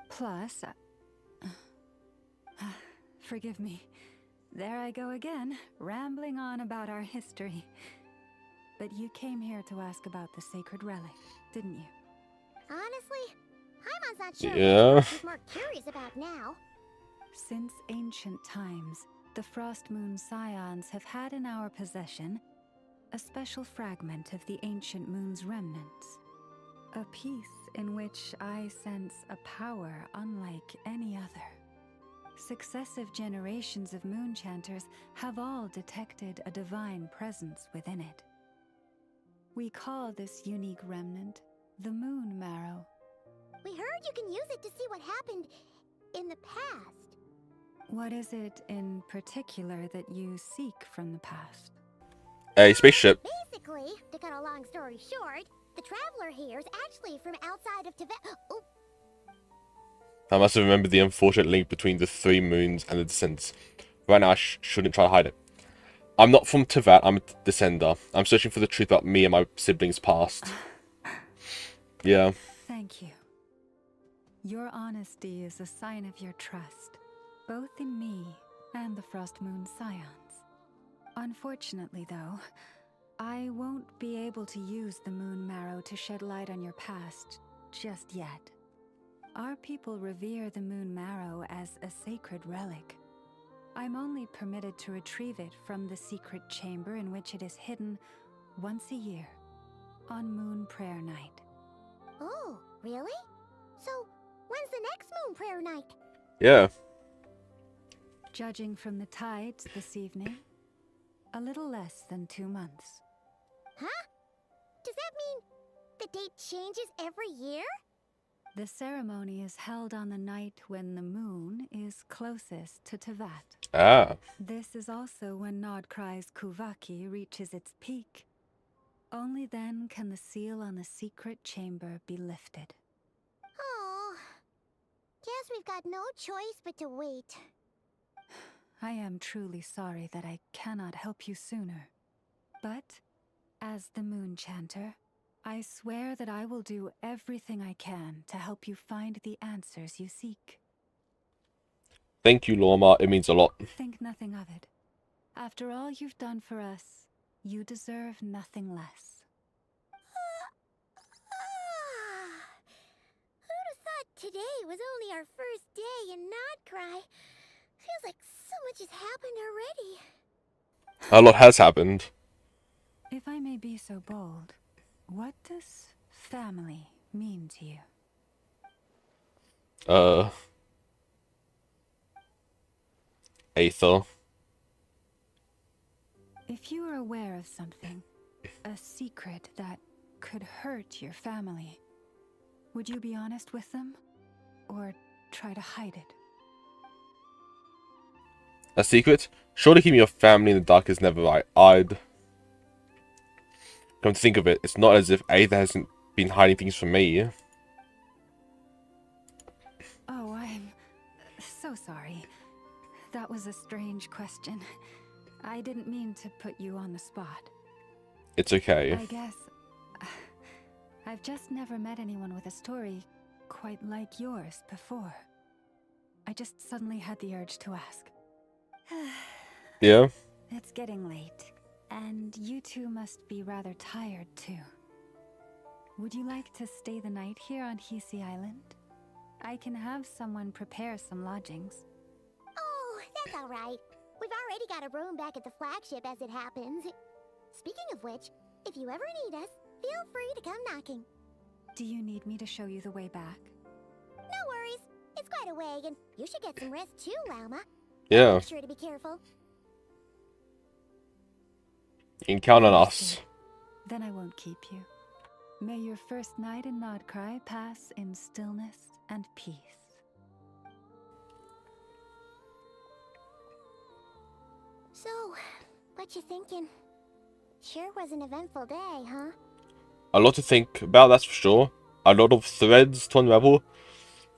Plus, forgive me. There I go again, rambling on about our history. But you came here to ask about the sacred relic, didn't you? Honestly, Paimon's not sure Yeah. what she's more curious about now. Since ancient times, the Frost Moon Scions have had in our possession a special fragment of the ancient moon's remnants. A piece in which I sense a power unlike any other. Successive generations of moonchanters have all detected a divine presence within it. We call this unique remnant the Moon Marrow. We heard you can use it to see what happened in the past. What is it in particular that you seek from the past? A spaceship. Basically, to cut a long story short, the traveler here is actually from outside of Tibet. Oh, I must have remembered the unfortunate link between the 3 moons and the descendants. Right now, I shouldn't try to hide it. I'm not from Tibet, I'm a descender. I'm searching for the truth about me and my siblings' past. Yeah. Thank you. Your honesty is a sign of your trust, both in me and the Frost Moon Scions. Unfortunately, though, I won't be able to use the Moon Marrow to shed light on your past just yet. Our people revere the Moon Marrow as a sacred relic. I'm only permitted to retrieve it from the secret chamber in which it is hidden once a year, on Moon Prayer Night. oh, really? So, when's the next moon prayer night? Yeah. Judging from the tides this evening, a little less than 2 months. Huh? Does that mean the date changes every year? The ceremony is held on the night when the moon is closest to Tevat. Ah. This is also when Nod-Krai's Kuvaki reaches its peak. Only then can the seal on the secret chamber be lifted. Oh, guess we've got no choice but to wait. I am truly sorry that I cannot help you sooner. But, as the Moon Chanter, I swear that I will do everything I can to help you find the answers you seek. Thank you, Lorma. It means a lot. Think nothing of it. After all you've done for us, you deserve nothing less. Who'd have thought today was only our first day in Nod-Krai? Feels like so much has happened already. A lot has happened. If I may be so bold, what does family mean to you? Aether. If you were aware of something, a secret that could hurt your family, would you be honest with them? Or try to hide it? A secret? Surely keeping your family in the dark is never right. I'd... Come to think of it, it's not as if Aether hasn't been hiding things from me. Oh, I'm so sorry. That was a strange question. I didn't mean to put you on the spot. It's okay. I guess I've just never met anyone with a story quite like yours before. I just suddenly had the urge to ask. Yeah? It's getting late, and you two must be rather tired too. Would you like to stay the night here on Hisi Island? I can have someone prepare some lodgings. Oh, that's all right. We've already got a room back at the flagship as it happens. Speaking of which, if you ever need us, feel free to come knocking. Do you need me to show you the way back? get away, and you should get some rest too, Lauma. Yeah. Make sure to be careful. You can count on us. Then I won't keep you. May your first night in Nod-Krai pass in stillness and peace. So, what you thinking? Sure was an eventful day, huh? A lot to think about, that's for sure. A lot of threads to unravel,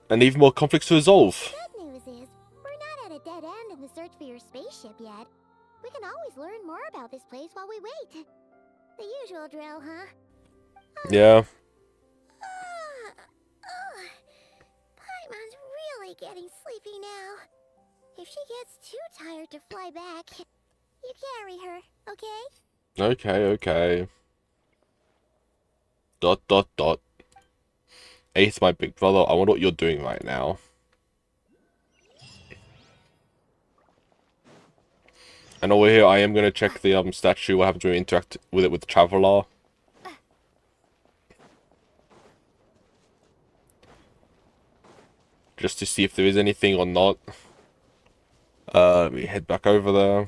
and even more conflicts to resolve. Good news is, we're not at a dead end in the search for your spaceship yet. We can always learn more about this place while we wait. The usual drill, huh? Yeah. Paimon's really getting sleepy now. If she gets too tired to fly back, you carry her, okay? Okay, okay. Dot, dot, dot. Ace, my big brother, I wonder what you're doing right now. And over here, I am going to check the statue. What happens when we interact with it with the Traveler. Just to see if there is anything or not. Let me head back over there.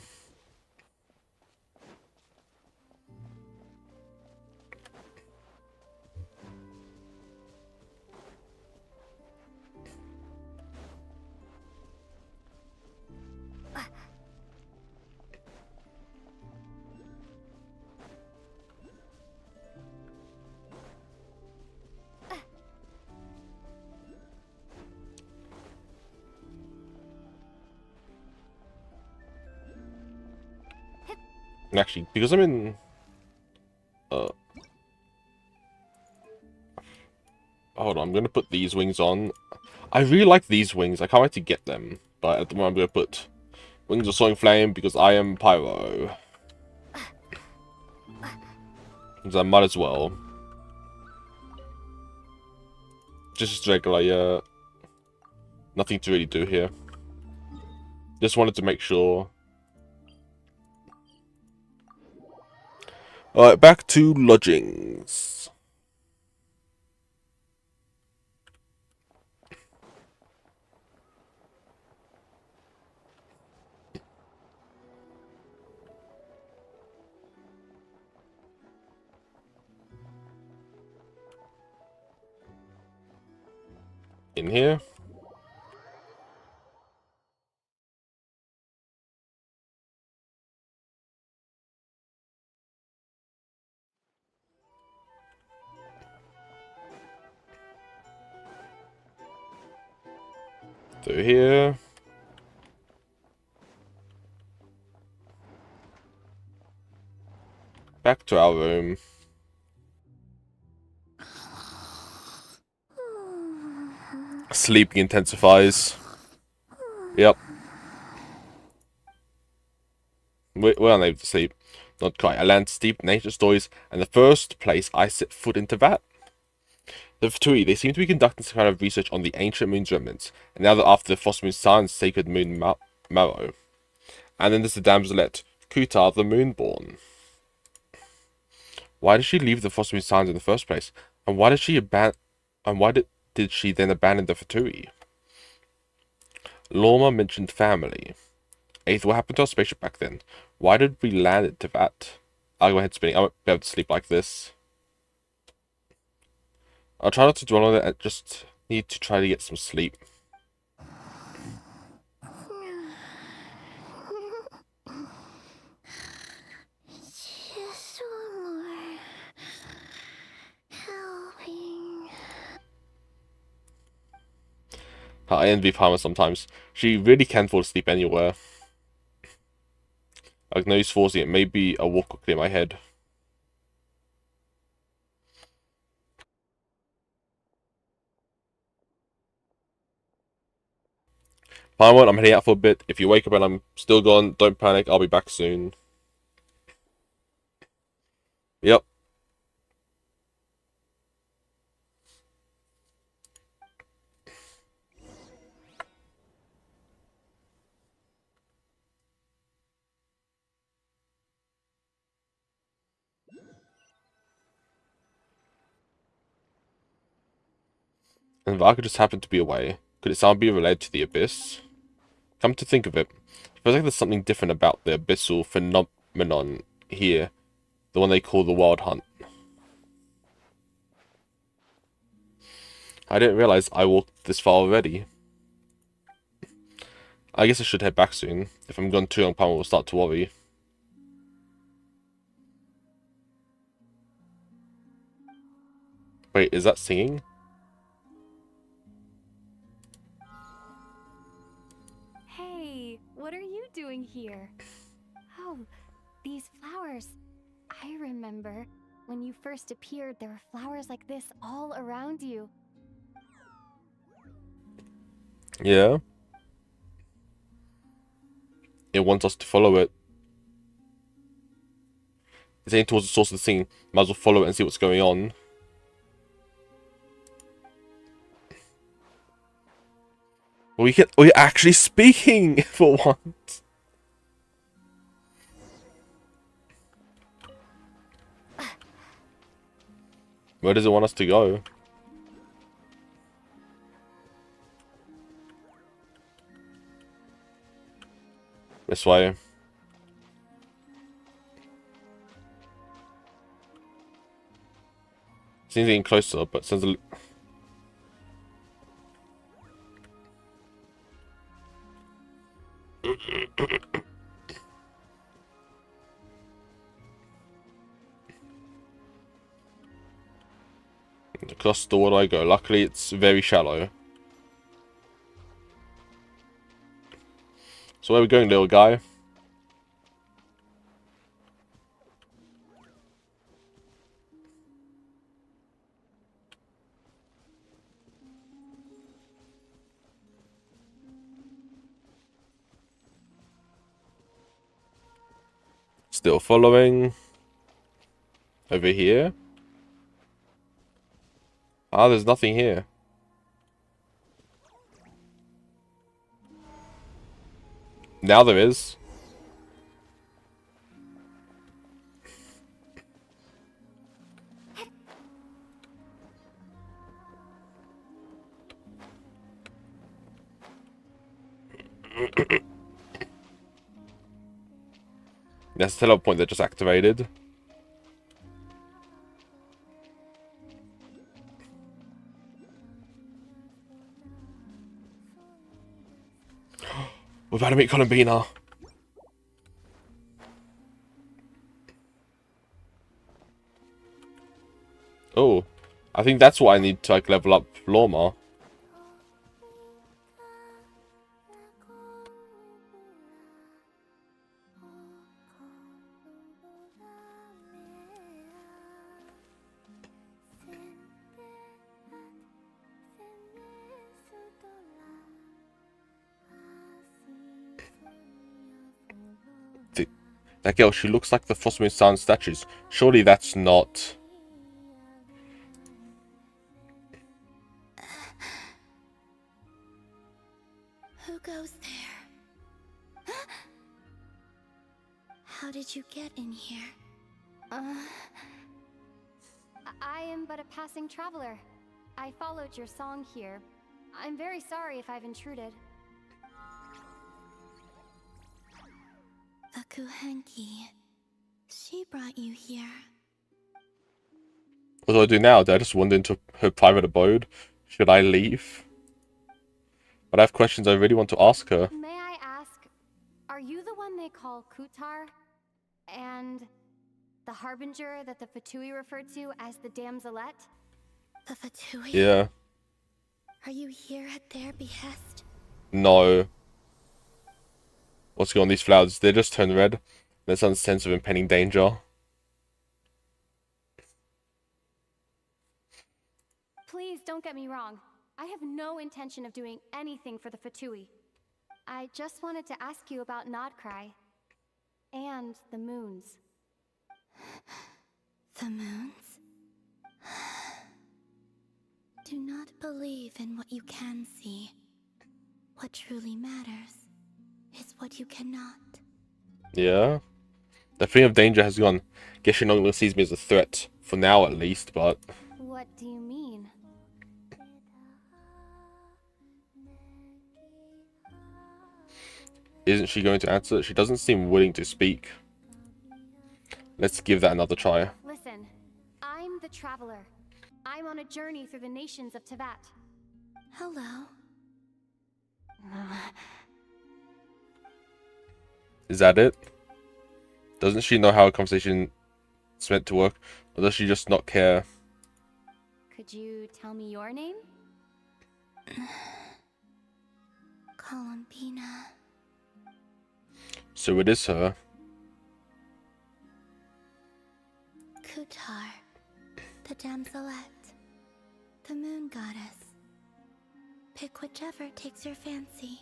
Actually, because I'm in... hold on, I'm going to put these wings on. I really like these wings. I can't wait to get them. But at the moment, I'm going to put wings of soaring flame because I am Pyro. So I might as well. Just regular, yeah. Nothing to really do here. Just wanted to make sure. Alright, back to lodgings. In here. Through here. Back to our room. Sleeping intensifies. Yep. We're unable to sleep. Not quite. I land steep in nature stories, and the first place I set foot into that. The Fatui, they seem to be conducting some kind of research on the ancient moon's remnants, and now that after the Frost Moon's Science sacred moon marrow. And then there's the damselette, Kuta the Moonborn. Why did she leave the Frost Moon's Science in the first place? And why did she did she then abandon the Fatui? Lorma mentioned family. Eighth, what happened to our spaceship back then? Why did we land at Tevat? I'll go ahead spinning. I won't be able to sleep like this. I'll try not to dwell on it. I just need to try to get some sleep. Just one more helping. I envy Palmer sometimes. She really can fall asleep anywhere. Like no use forcing it. Maybe a walk will clear my head. Palmer, I'm heading out for a bit. If you wake up and I'm still gone, don't panic. I'll be back soon. Yep. And Varka just happened to be away. Could it somehow be related to the Abyss? Come to think of it, I feel like there's something different about the abyssal phenomenon here, the one they call the Wild Hunt. I didn't realize I walked this far already. I guess I should head back soon. If I'm gone too long, Palmer will start to worry. Wait, is that singing? Hey, what are you doing here? Oh, these flowers. I remember when you first appeared, there were flowers like this all around you. Yeah. It wants us to follow it. It's heading towards the source of the singing. Might as well follow it and see what's going on. We're actually speaking for once. Where does it want us to go? This way. Seems getting closer, but sounds a across the water I go. Luckily, it's very shallow. So where are we going, little guy? Still following. Over here. Ah, there's nothing here. Now there is. That's the teleport point that just activated. We're about to meet Columbina. Oh, I think that's what I need to like level up Lorma. That girl, she looks like the Frostmoon Sun statues. Surely that's not... Who goes there? How did you get in here? I am but a passing traveler. I followed your song here. I'm very sorry if I've intruded. The Kuhenki. She brought you here. What do I do now? Do I just wander into her private abode? Should I leave? But I have questions I really want to ask her. May I ask, are you the one they call Kutar? And the harbinger that the Fatui referred to as the Damselette? The Fatui? Yeah. Are you here at their behest? No. What's going on? These flowers, they just turn red. There's some sense of impending danger. Please don't get me wrong. I have no intention of doing anything for the Fatui. I just wanted to ask you about Nod-Krai. And the moons. The moons? Do not believe in what you can see. What truly matters is what you cannot. Yeah. The feeling of danger has gone. Genshin no longer sees me as a threat. For now, at least, but... What do you mean? Isn't she going to answer? She doesn't seem willing to speak. Let's give that another try. Listen, I'm the traveler. I'm on a journey through the nations of Teyvat. Hello. Is that it? Doesn't she know how a conversation is meant to work? Or does she just not care? Could you tell me your name? Columbina. So it is her. Kutar. The damselette. The moon goddess. Pick whichever takes your fancy.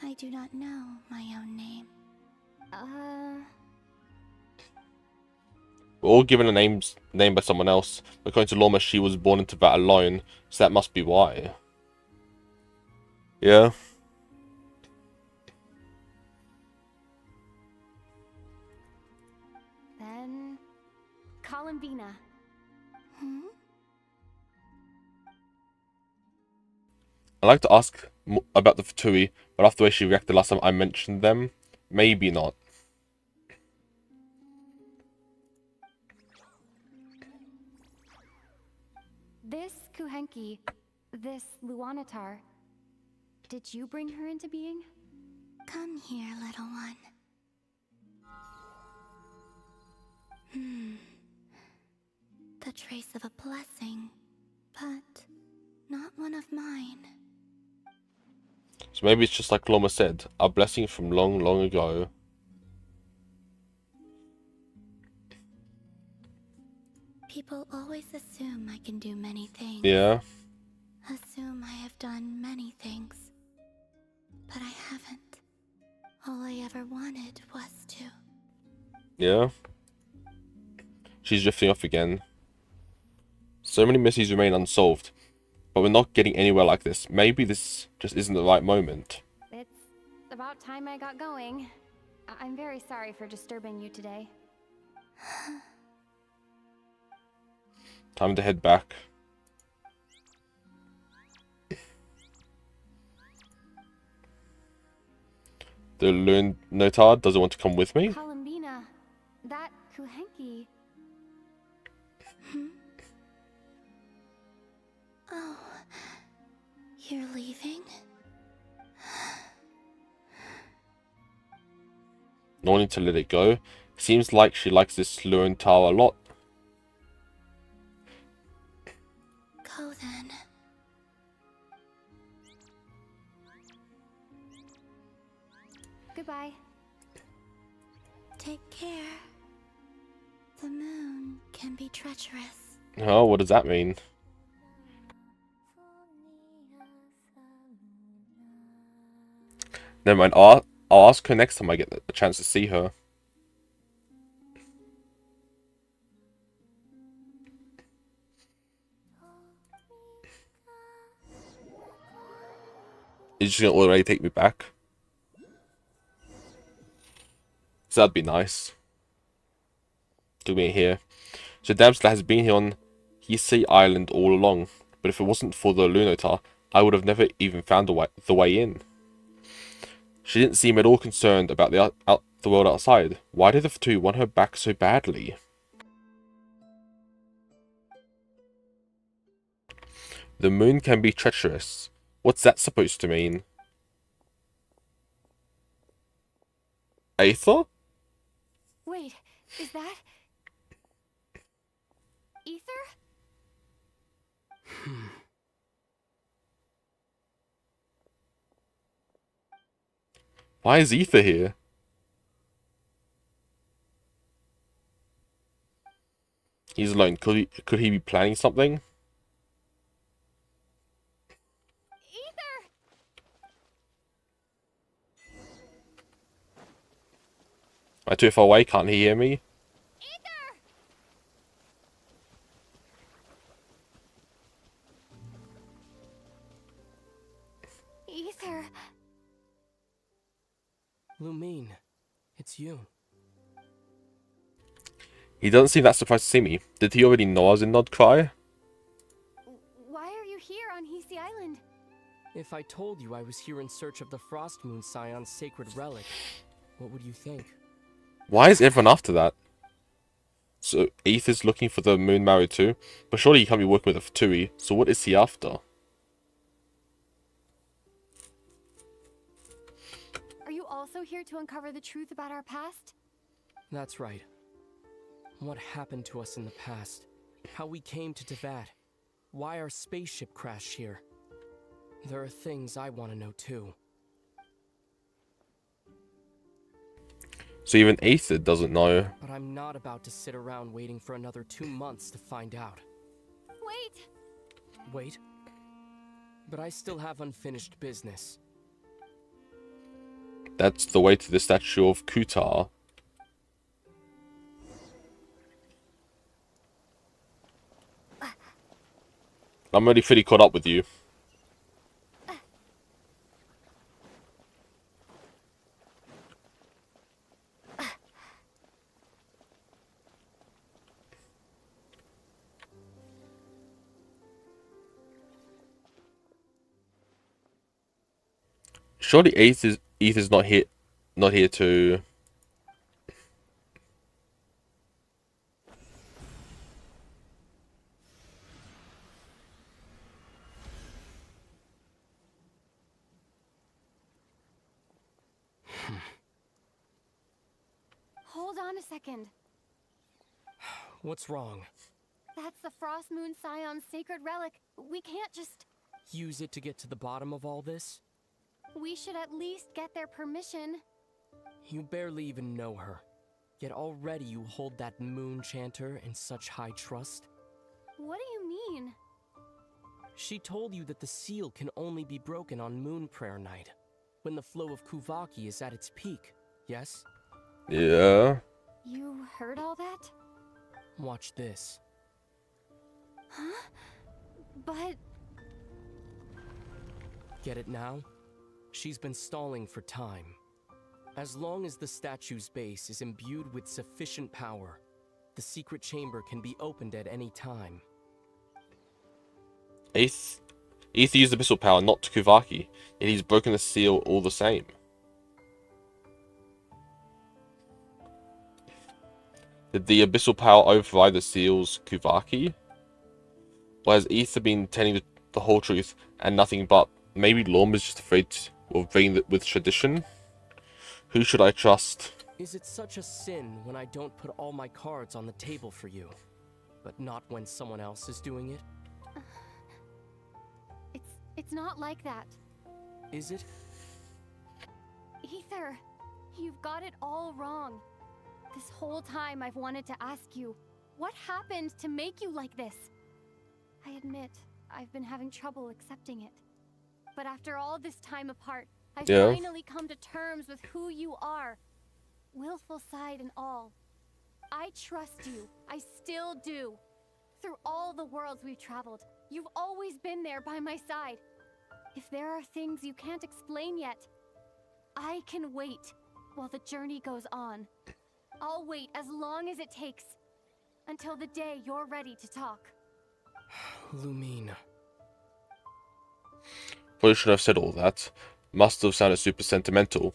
I do not know my own name. We're all given a name by someone else. According to Lorma, she was born into that alone, so that must be why. Yeah. Then... Columbina. I'd like to ask about the Fatui, but after the way she reacted last time I mentioned them, maybe not. This Kuhenki, this Luanatar, did you bring her into being? Come here, little one. The trace of a blessing, but not one of mine. So maybe it's just like Lorma said, a blessing from long, long ago. People always assume I can do many things. Yeah. Assume I have done many things. But I haven't. All I ever wanted was to. Yeah. She's drifting off again. So many mysteries remain unsolved. But we're not getting anywhere like this. Maybe this just isn't the right moment. It's about time I got going. I'm very sorry for disturbing you today. Time to head back. The Luanatar doesn't want to come with me? Columbina, that Kuhenki. Oh, you're leaving? No need to let it go. Seems like she likes this Luanatar a lot. Go then. Goodbye. Take care. The moon can be treacherous. Oh, what does that mean? Never mind. I'll ask her next time I get a chance to see her. Is she gonna already take me back? So that'd be nice. To be here. So Damsel has been here on Hisei Island all along. But if it wasn't for the Luanatar, I would have never even found the way in. She didn't seem at all concerned about the world outside. Why did the Fatui want her back so badly? The moon can be treacherous. What's that supposed to mean? Aether? Wait, is that... Ether? Why is Aether here? He's alone. Could he be planning something? Ether! Am I too far away? Can't he hear me? Ether! Lumine, it's you. He doesn't seem that surprised to see me. Did he already know I was in Nod-Krai? Why are you here on Hisei Island? If I told you I was here in search of the Frost Moon Scion's sacred relic, what would you think? Why is everyone after that? So Aether's looking for the Moon Marrow too? But surely he can't be working with a Fatui, so what is he after? Are you also here to uncover the truth about our past? That's right. What happened to us in the past? How we came to Teyvat? Why our spaceship crashed here? There are things I want to know too. So even Aether doesn't know. But I'm not about to sit around waiting for another 2 months to find out. Wait! Wait? But I still have unfinished business. That's the way to the statue of Kutar. I'm already pretty caught up with you. Surely Aether's not here to. Hold on a second. What's wrong? That's the Frost Moon Scion's sacred relic. We can't just... Use it to get to the bottom of all this? We should at least get their permission. You barely even know her. Yet already you hold that moon chanter in such high trust. What do you mean? She told you that the seal can only be broken on Moon Prayer Night, when the flow of Kuvaki is at its peak, yes? Yeah. You heard all that? Watch this. Huh? But... Get it now? She's been stalling for time. As long as the statue's base is imbued with sufficient power, the secret chamber can be opened at any time. Aether used abyssal power, not to Kuvaki, yet he's broken the seal all the same. Did the abyssal power override the seal's Kuvaki? Or has Aether been telling the whole truth and nothing but? Maybe Lorm is just afraid of breaking it with tradition? Who should I trust? Is it such a sin when I don't put all my cards on the table for you, but not when someone else is doing it? It's not like that. Is it? Aether, you've got it all wrong. This whole time I've wanted to ask you, what happened to make you like this? I admit, I've been having trouble accepting it. But after all this time apart, I've finally come to terms with who you are. Willful side and all. I trust you. I still do. Through all the worlds we've traveled, you've always been there by my side. If there are things you can't explain yet, I can wait while the journey goes on. I'll wait as long as it takes, until the day you're ready to talk. Lumine. Probably should have said all that. Must have sounded super sentimental.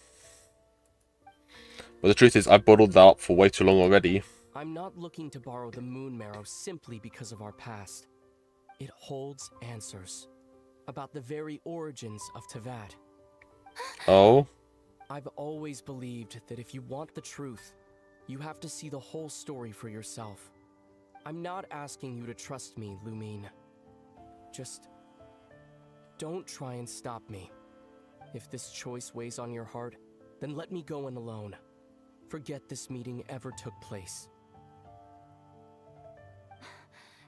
But the truth is, I bottled that up for way too long already. I'm not looking to borrow the Moon Marrow simply because of our past. It holds answers about the very origins of Teyvat. Oh? I've always believed that if you want the truth, you have to see the whole story for yourself. I'm not asking you to trust me, Lumine. Just don't try and stop me. If this choice weighs on your heart, then let me go in alone. Forget this meeting ever took place.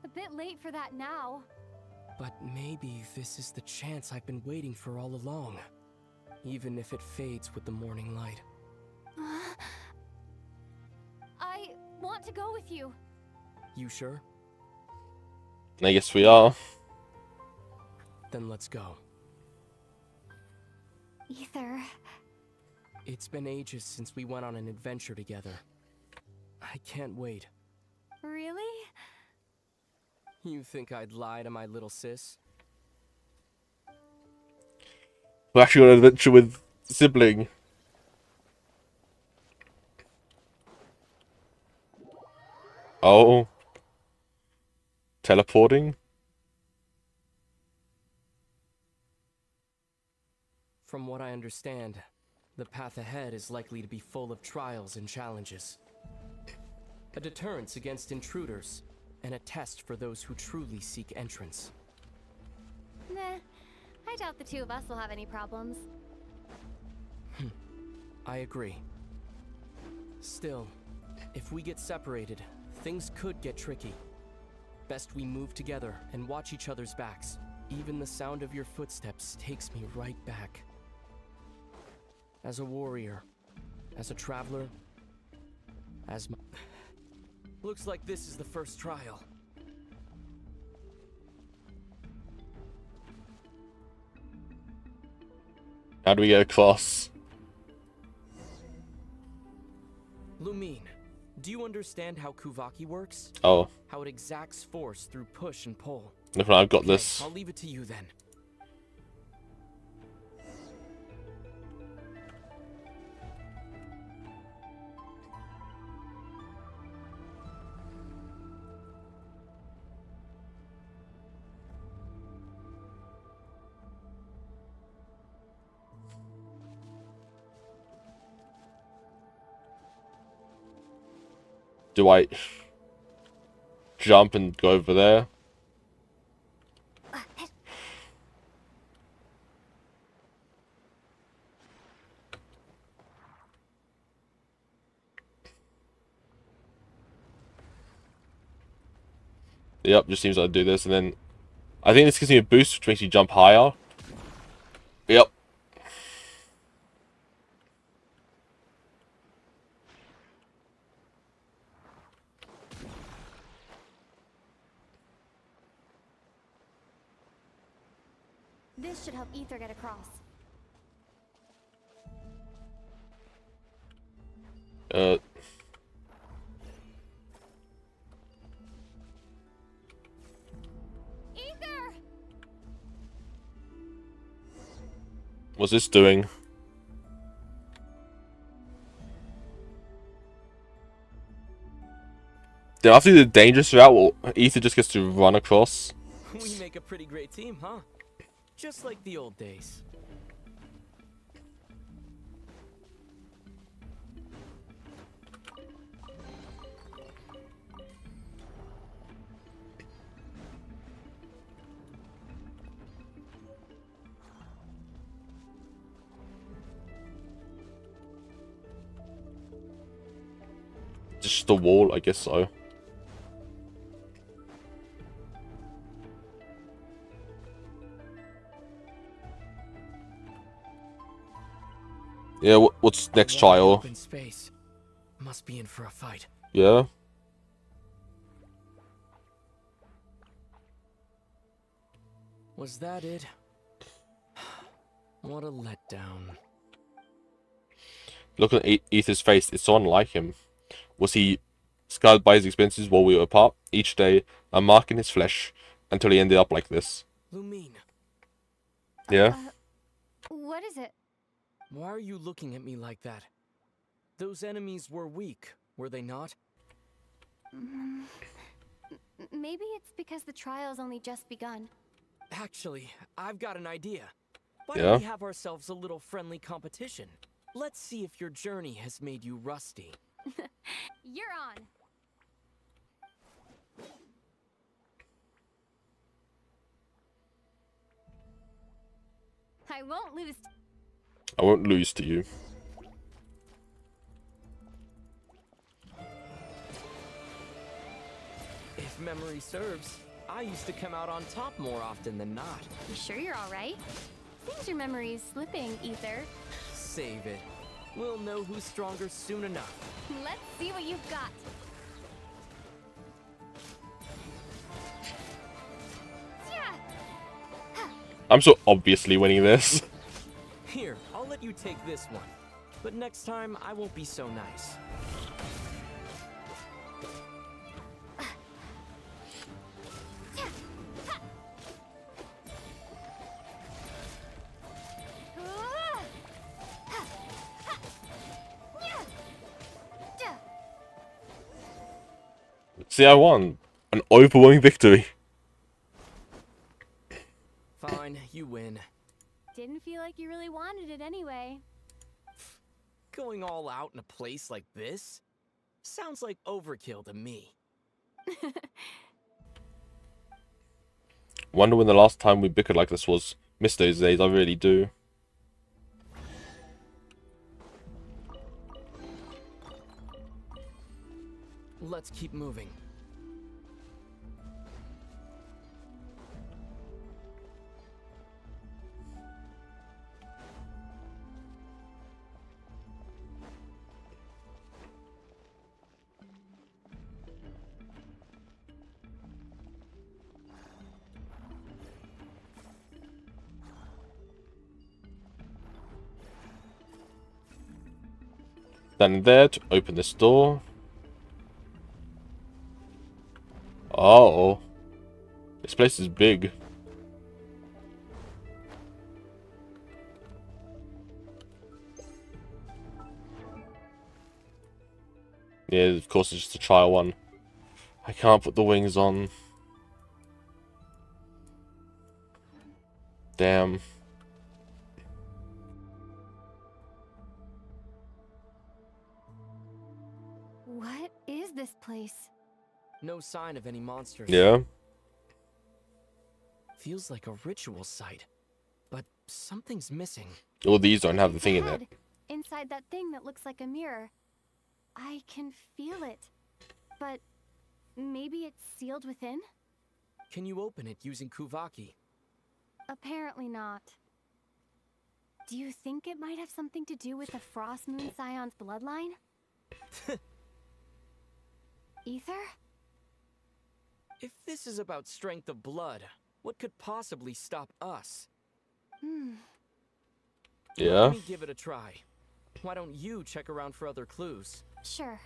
A bit late for that now. But maybe this is the chance I've been waiting for all along. Even if it fades with the morning light. I want to go with you. You sure? I guess we are. Then let's go. Aether. It's been ages since we went on an adventure together. I can't wait. Really? You think I'd lie to my little sis? We're actually on an adventure with sibling. Oh. Teleporting? From what I understand, the path ahead is likely to be full of trials and challenges. A deterrence against intruders, and a test for those who truly seek entrance. Nah, I doubt the two of us will have any problems. I agree. Still, if we get separated, things could get tricky. Best we move together and watch each other's backs. Even the sound of your footsteps takes me right back. As a warrior, as a traveler, as my... Looks like this is the first trial. How do we get across? Lumine, do you understand how Kuvaki works? Oh. How it exacts force through push and pull? Look, I've got Okay, this. I'll leave it to you then. Do I jump and go over there? Yep, just seems like I do this, and then I think this gives me a boost, which makes you jump higher. Yep. This should help Ether get across. Ether! What's this doing? Do I have to do the dangerous route, or Ether just gets to run across? We make a pretty great team, huh? Just like the old days. Just the wall, I guess so. Yeah, what's next trial? Open space. Must be in for a fight. Yeah. Was that it? What a letdown. Look at Ether's face. It's so unlike him. Was he scarred by his experiences while we were apart? Each day, a mark in his flesh, until he ended up like this. Lumine. Yeah? What is it? Why are you looking at me like that? Those enemies were weak, were they not? Maybe it's because the trial's only just begun. Actually, I've got an idea. Why Yeah? don't we have ourselves a little friendly competition? Let's see if your journey has made you rusty. You're on. I won't lose. I won't lose to you. If memory serves, I used to come out on top more often than not. You sure you're all right? Seems your memory's slipping, Ether. Save it. We'll know who's stronger soon enough. Let's see what you've got. I'm so obviously winning this. Here, I'll let you take this one. But next time, I won't be so nice. See, I won. An overwhelming victory. Fine, you win. Didn't feel like you really wanted it anyway. Going all out in a place like this? Sounds like overkill to me. Wonder when the last time we bickered like this was. Miss those days, I really do. Let's keep moving. Then there to open this door. Oh, this place is big. Yeah, of course it's just a trial one. I can't put the wings on. Damn. What is this place? No sign of any monsters. Yeah. Feels like a ritual site, but something's missing. All these don't have the thing in it. Inside that thing that looks like a mirror. I can feel it. But maybe it's sealed within? Can you open it using Kuvaki? Apparently not. Do you think it might have something to do with the Frost Moon Scion's bloodline? Ether? If this is about strength of blood, what could possibly stop us? Yeah. Let me give it a try. Why don't you check around for other clues? Sure.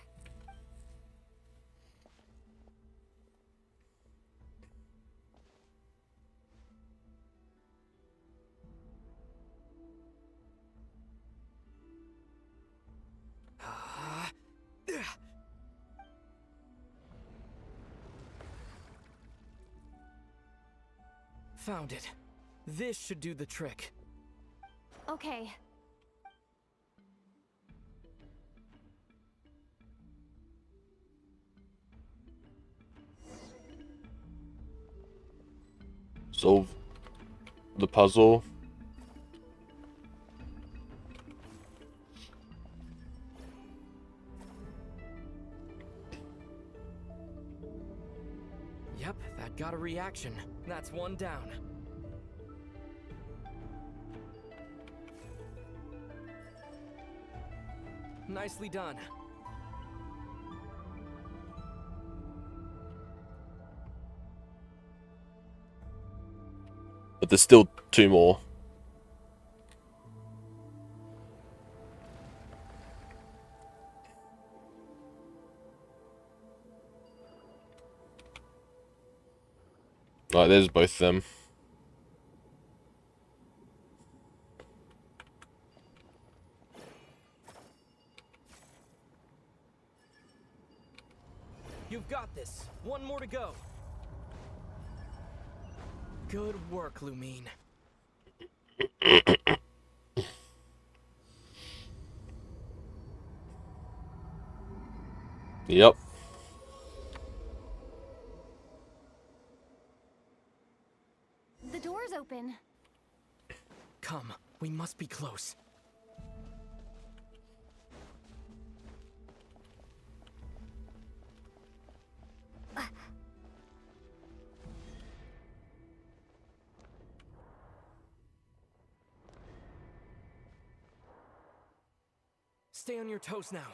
Found it. This should do the trick. Okay. Solve the puzzle. Yep, that got a reaction. That's one down. Nicely done. But there's still two more. Right, there's both of them. You've got this. One more to go. Good work, Lumine. Yep. The door's open. Come, we must be close. Stay on your toes now.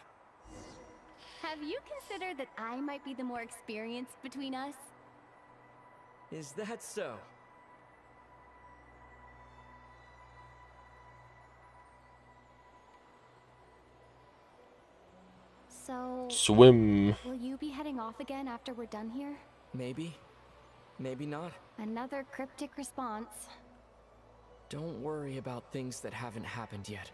Have you considered that I might be the more experienced between us? Is that so? So... Swim. Will you be heading off again after we're done here? Maybe. Maybe not. Another cryptic response. Don't worry about things that haven't happened yet.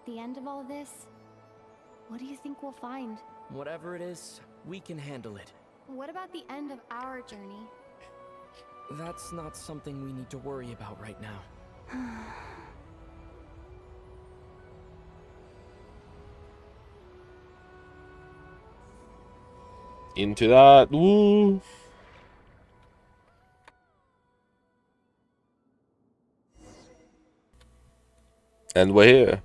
the end of all this, what do you think we'll find? Whatever it is, we can handle it. What about the end of our journey? That's not something we need to worry about right now. Into that. Woo! And we're here.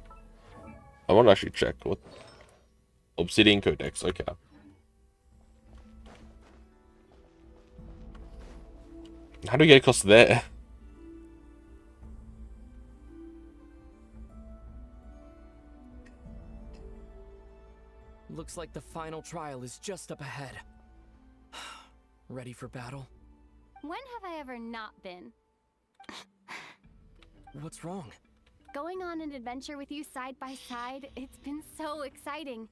I want to actually check what Obsidian Codex. Okay. How do we get across there? Looks like the final trial is just up ahead. Ready for battle? When have I ever not been? What's wrong? Going on an adventure with you side by side, it's been so exciting.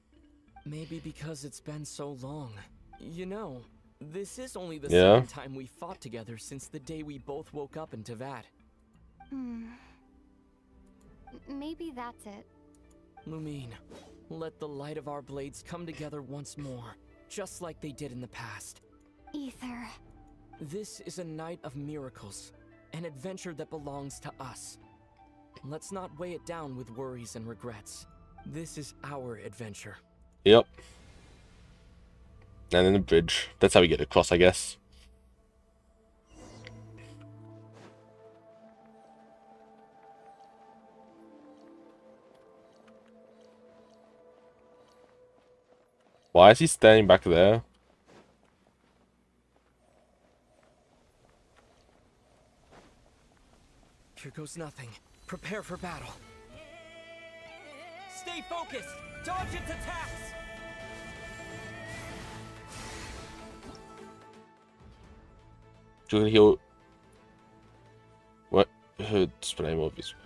Maybe because it's been so long. You know, this is only the Yeah. second time we fought together since the day we both woke up in Teyvat. Maybe that's it. Lumine, let the light of our blades come together once more, just like they did in the past. Ether. This is a night of miracles, an adventure that belongs to us. Let's not weigh it down with worries and regrets. This is our adventure. Yep. And then the bridge. That's how we get across, I guess. Why is he standing back there? Here goes nothing. Prepare for battle. Stay focused! Dodge its attacks! He'll what? Display more visual.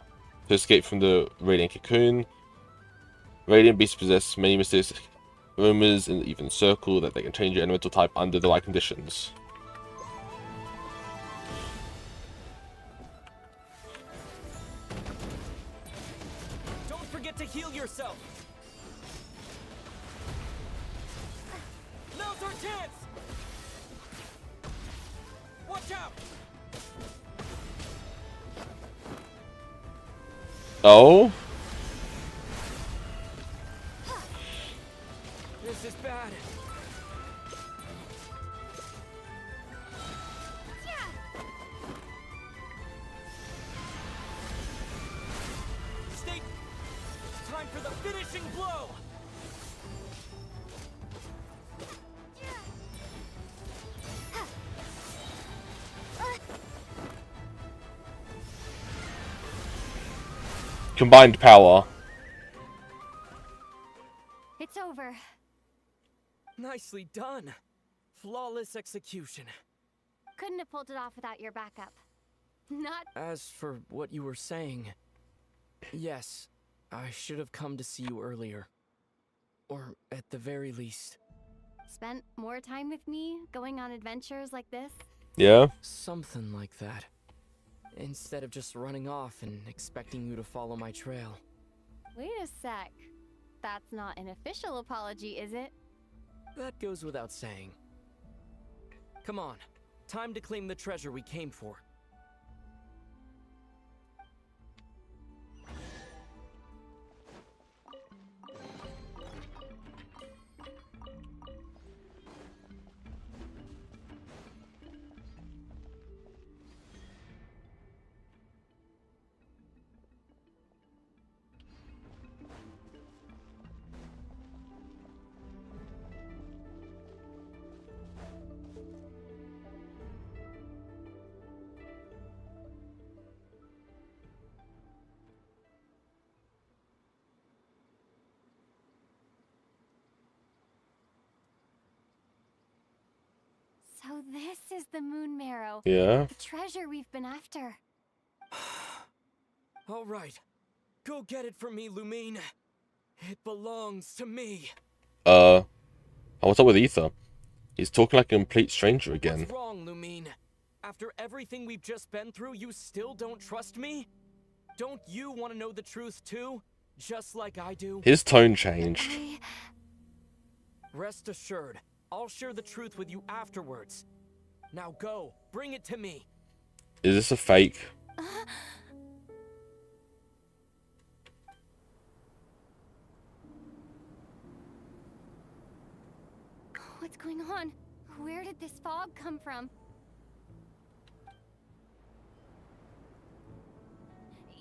To escape from the radiant cocoon. Radiant beasts possess many mysterious rumors and even circle that they can change your elemental type under the right conditions. Don't forget to heal yourself! Now's our chance! Watch out! Oh? This is bad. Stay. Time for the finishing blow. Combined power. It's over. Nicely done. Flawless execution. Couldn't have pulled it off without your backup. Not. As for what you were saying, yes, I should have come to see you earlier. Or at the very least. Spent more time with me, going on adventures like this? Yeah. Something like that. Instead of just running off and expecting you to follow my trail. Wait a sec. That's not an official apology, is it? That goes without saying. Come on, time to claim the treasure we came for. So this is the moon marrow. Yeah. The treasure we've been after. All right, go get it for me, Lumine. It belongs to me. What's up with Ether? He's talking like a complete stranger again. What's wrong, Lumine? After everything we've just been through, you still don't trust me? Don't you want to know the truth too? just like I do? His tone changed. Rest assured, I'll share the truth with you afterwards. Now go, bring it to me. Is this a fake? What's going on? Where did this fog come from?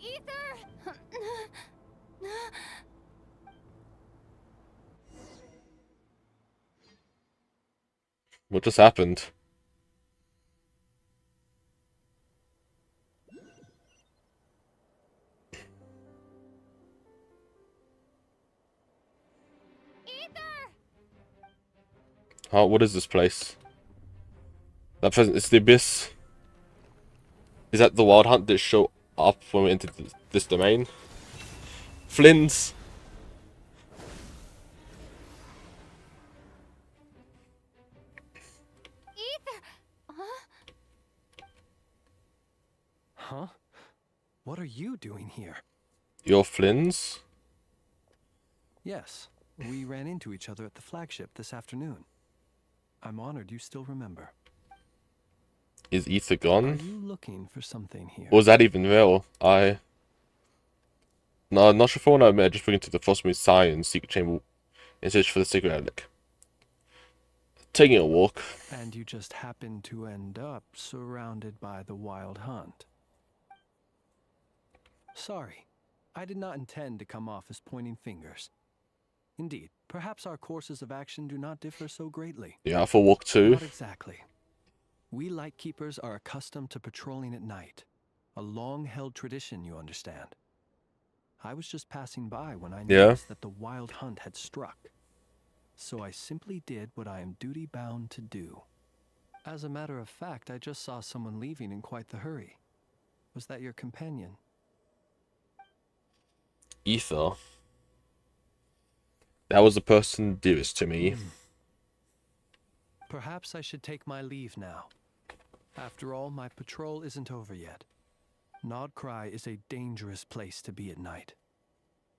Ether! What just happened? Oh, what is this place? That present is the Abyss. Is that the Wild Hunt that showed up when we entered this domain? Flynn's. Huh? What are you doing here? You're Flynn's? Yes, we ran into each other at the flagship this afternoon. I'm honored you still remember. Is Ether gone? Are you looking for something here? Or is that even real? No, I'm not sure if I want to admit, just bring it to the Frostmoon Science secret chamber in search for the secret relic. Taking a walk. And you just happened to end up surrounded by the Wild Hunt. Sorry, I did not intend to come off as pointing fingers. Indeed, perhaps our courses of action do not differ so greatly. Yeah, for walk too. Not exactly. We Lightkeepers are accustomed to patrolling at night. A long-held tradition, you understand. I was just passing by when I noticed that the Wild Hunt had struck. So I simply did what I am duty-bound to do. As a matter of fact, I just saw someone leaving in quite the hurry. Was that your companion? Ether. That was the person dearest to me. Perhaps I should take my leave now. After all, my patrol isn't over yet. Nod-Krai is a dangerous place to be at night.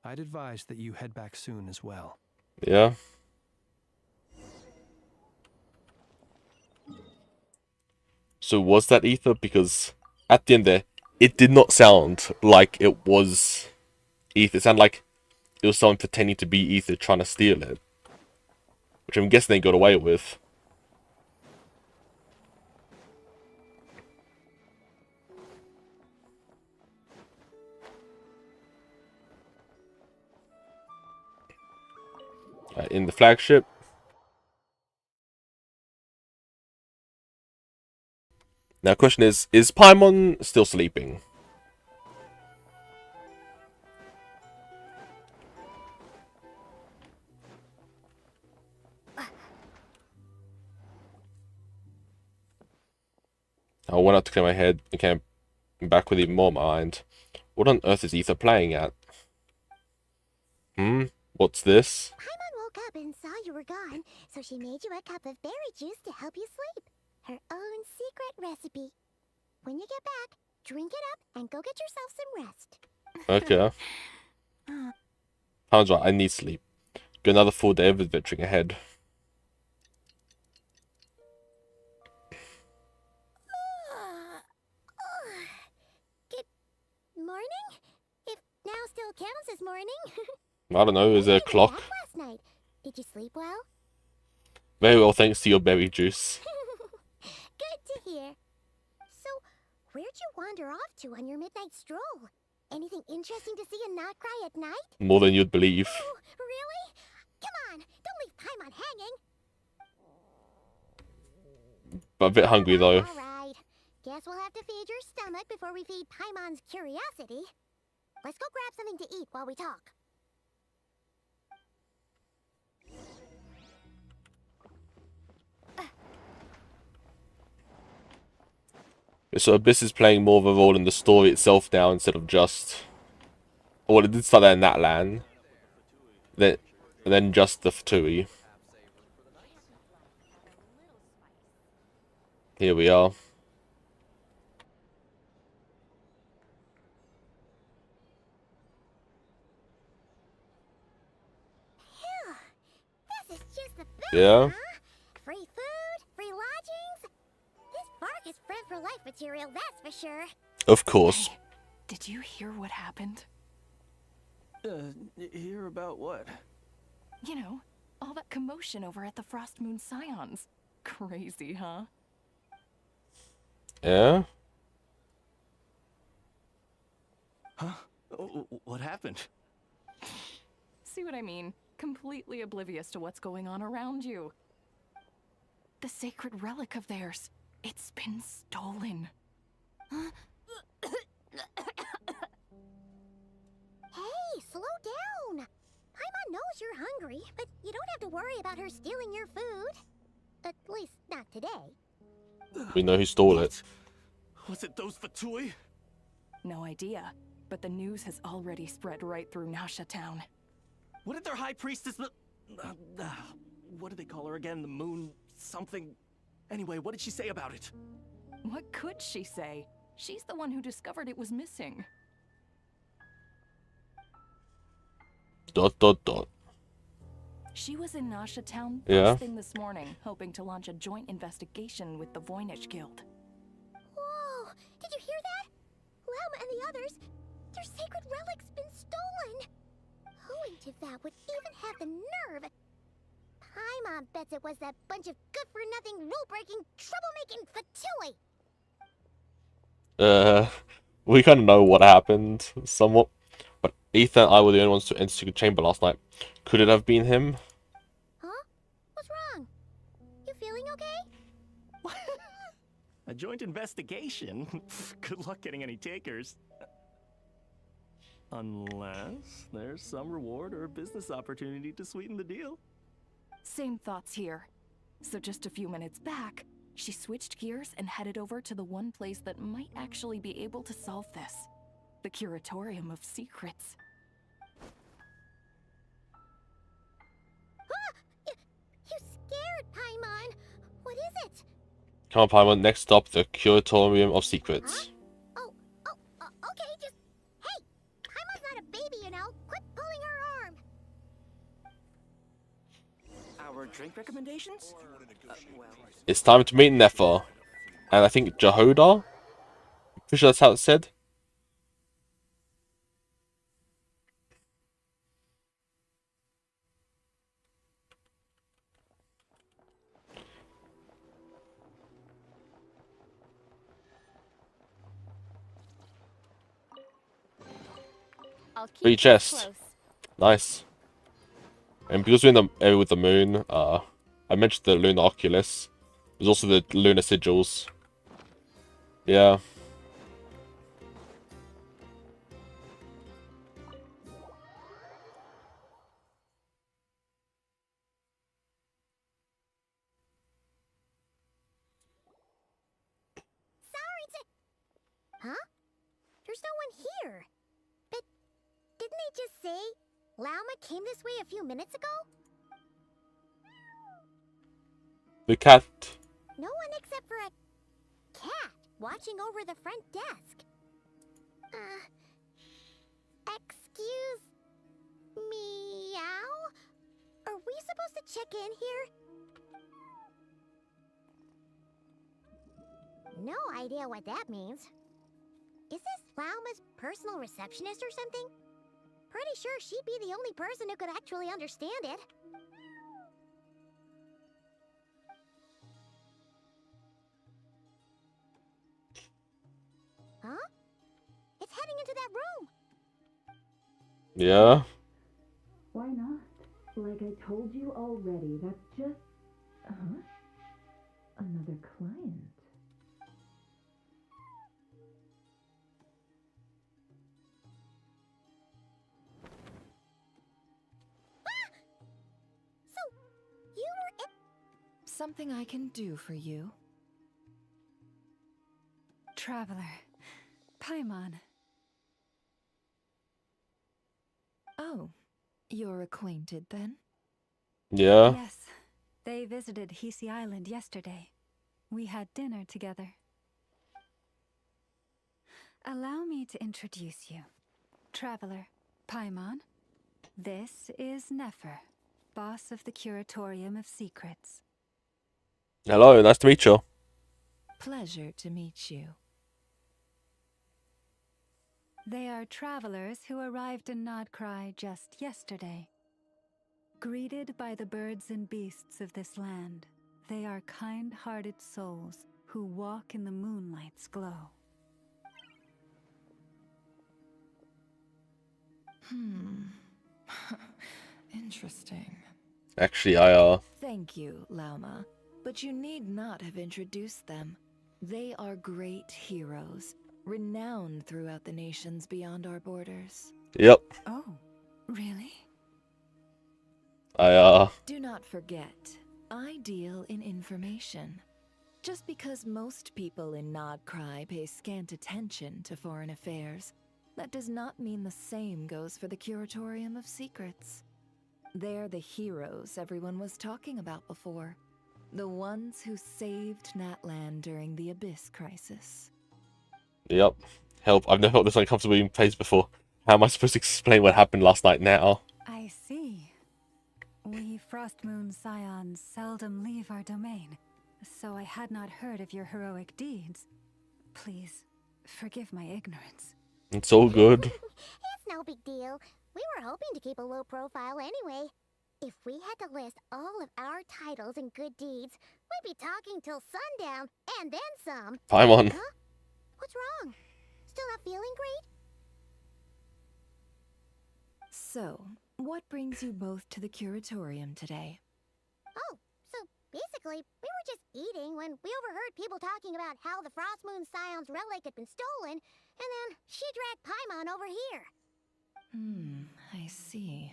I'd advise that you head back soon as well. Yeah. So was that Ether? Because at the end there, it did not sound like it was Ether. It sounded like it was someone pretending to be Ether trying to steal it. Which I'm guessing they got away with. In the flagship. Now, the question is Paimon still sleeping? I went out to clear my head and came back with even more mind. What on earth is Ether playing at? What's this? Paimon woke up and saw you were gone, so she made you a cup of berry juice to help you sleep. Her own secret recipe. When you get back, drink it up and go get yourself some rest. Okay. Paimon's right, I need sleep. Got another full day of adventuring ahead. Good morning? If now still counts as morning. I don't know, is there a clock? Last night. Did you sleep well? Very well, thanks to your berry juice. Good to hear. So, where'd you wander off to on your midnight stroll? Anything interesting to see in Nod-Krai at night? More than you'd believe. Oh, really? Come on, don't leave Paimon hanging. But a bit hungry though. Alright. Guess we'll have to feed your stomach before we feed Paimon's curiosity. Let's go grab something to eat while we talk. So Abyss is playing more of a role in the story itself now instead of just... Well, it did start there in that land. Then just the Fatui. Here we are. Yeah. Free food, free lodgings. This park is friend for life material, that's for sure. Of course. Hey, did you hear what happened? Hear about what? You know, all that commotion over at the Frost Moon Scions. Crazy, huh? Yeah. Huh? What happened? See what I mean? Completely oblivious to what's going on around you. The sacred relic of theirs. It's been stolen. Hey, slow down. Paimon knows you're hungry, but you don't have to worry about her stealing your food. At least, not today. We know who stole it. Was it those Fatui? No idea, but the news has already spread right through Nasha Town. What did their high priestess what do they call her again? The moon something? Anyway, what did she say about it? What could she say? She's the one who discovered it was missing. ... She was in Nasha Town first thing this morning, hoping to launch a joint investigation with the Voynich Guild. Whoa! Did you hear that? Lauma and the others, their sacred relic's been stolen! Who in Teyvat would even have the nerve? Paimon bets it was that bunch of good-for-nothing, rule-breaking, troublemaking Fatui! We kind of know what happened, somewhat. But Ethan and I were the only ones to enter the secret chamber last night. Could it have been him? Huh? What's wrong? You feeling okay? A joint investigation? Good luck getting any takers. Unless there's some reward or business opportunity to sweeten the deal. Same thoughts here. So just a few minutes back, she switched gears and headed over to the one place that might actually be able to solve this. The Curatorium of Secrets. You scared, Paimon! What is it? Come on, Paimon. Next stop, the Curatorium of Secrets. Okay, just... Hey! Paimon's not a baby, you know! Quit pulling her arm! Our drink recommendations? It's time to meet Nefer. And I think Jehoda? Pretty sure that's how it's said. Free chest. Nice. And because we're in the area with the moon, I mentioned the lunar oculus. There's also the lunar sigils. Yeah. Huh? There's no one here. But didn't they just say Lauma came this way a few minutes ago? The cat. No one except for a cat watching over the front desk. Excuse meow? Are we supposed to check in here? No idea what that means. Is this Lauma's personal receptionist or something? Pretty sure she'd be the only person who could actually understand it. Huh? It's heading into that room! Yeah. Why not? Like I told you already, that's just... Another client. You were Something I can do for you? Traveler. Paimon. Oh, you're acquainted then? Yeah. Yes. They visited Hisi Island yesterday. We had dinner together. Allow me to introduce you. Traveler, Paimon. This is Nefer. boss of the Curatorium of Secrets. Hello, nice to meet you. Pleasure to meet you. They are travelers who arrived in Nod-Krai just yesterday. Greeted by the birds and beasts of this land, they are kind-hearted souls who walk in the moonlight's glow. Interesting. Actually, Thank you, Lauma, but you need not have introduced them. They are great heroes, renowned throughout the nations beyond our borders. Yep. Oh, really? Do not forget, I deal in information. Just because most people in Nod-Krai pay scant attention to foreign affairs, that does not mean the same goes for the Curatorium of Secrets. They're the heroes everyone was talking about before. The ones who saved Natlan during the Abyss crisis. Yep. Help, I've never felt this uncomfortable in place before. How am I supposed to explain what happened last night now? I see. We Frostmoon Scions seldom leave our domain, so I had not heard of your heroic deeds. Please, forgive my ignorance. It's all good. It's no big deal. We were hoping to keep a low profile anyway. If we had to list all of our titles and good deeds, we'd be talking till sundown, and then some. Paimon. Huh? What's wrong? Still not feeling great? So, what brings you both to the Curatorium today? Oh, so basically, we were just eating when we overheard people talking about how the Frostmoon Scion's relic had been stolen, and then she dragged Paimon over here. I see.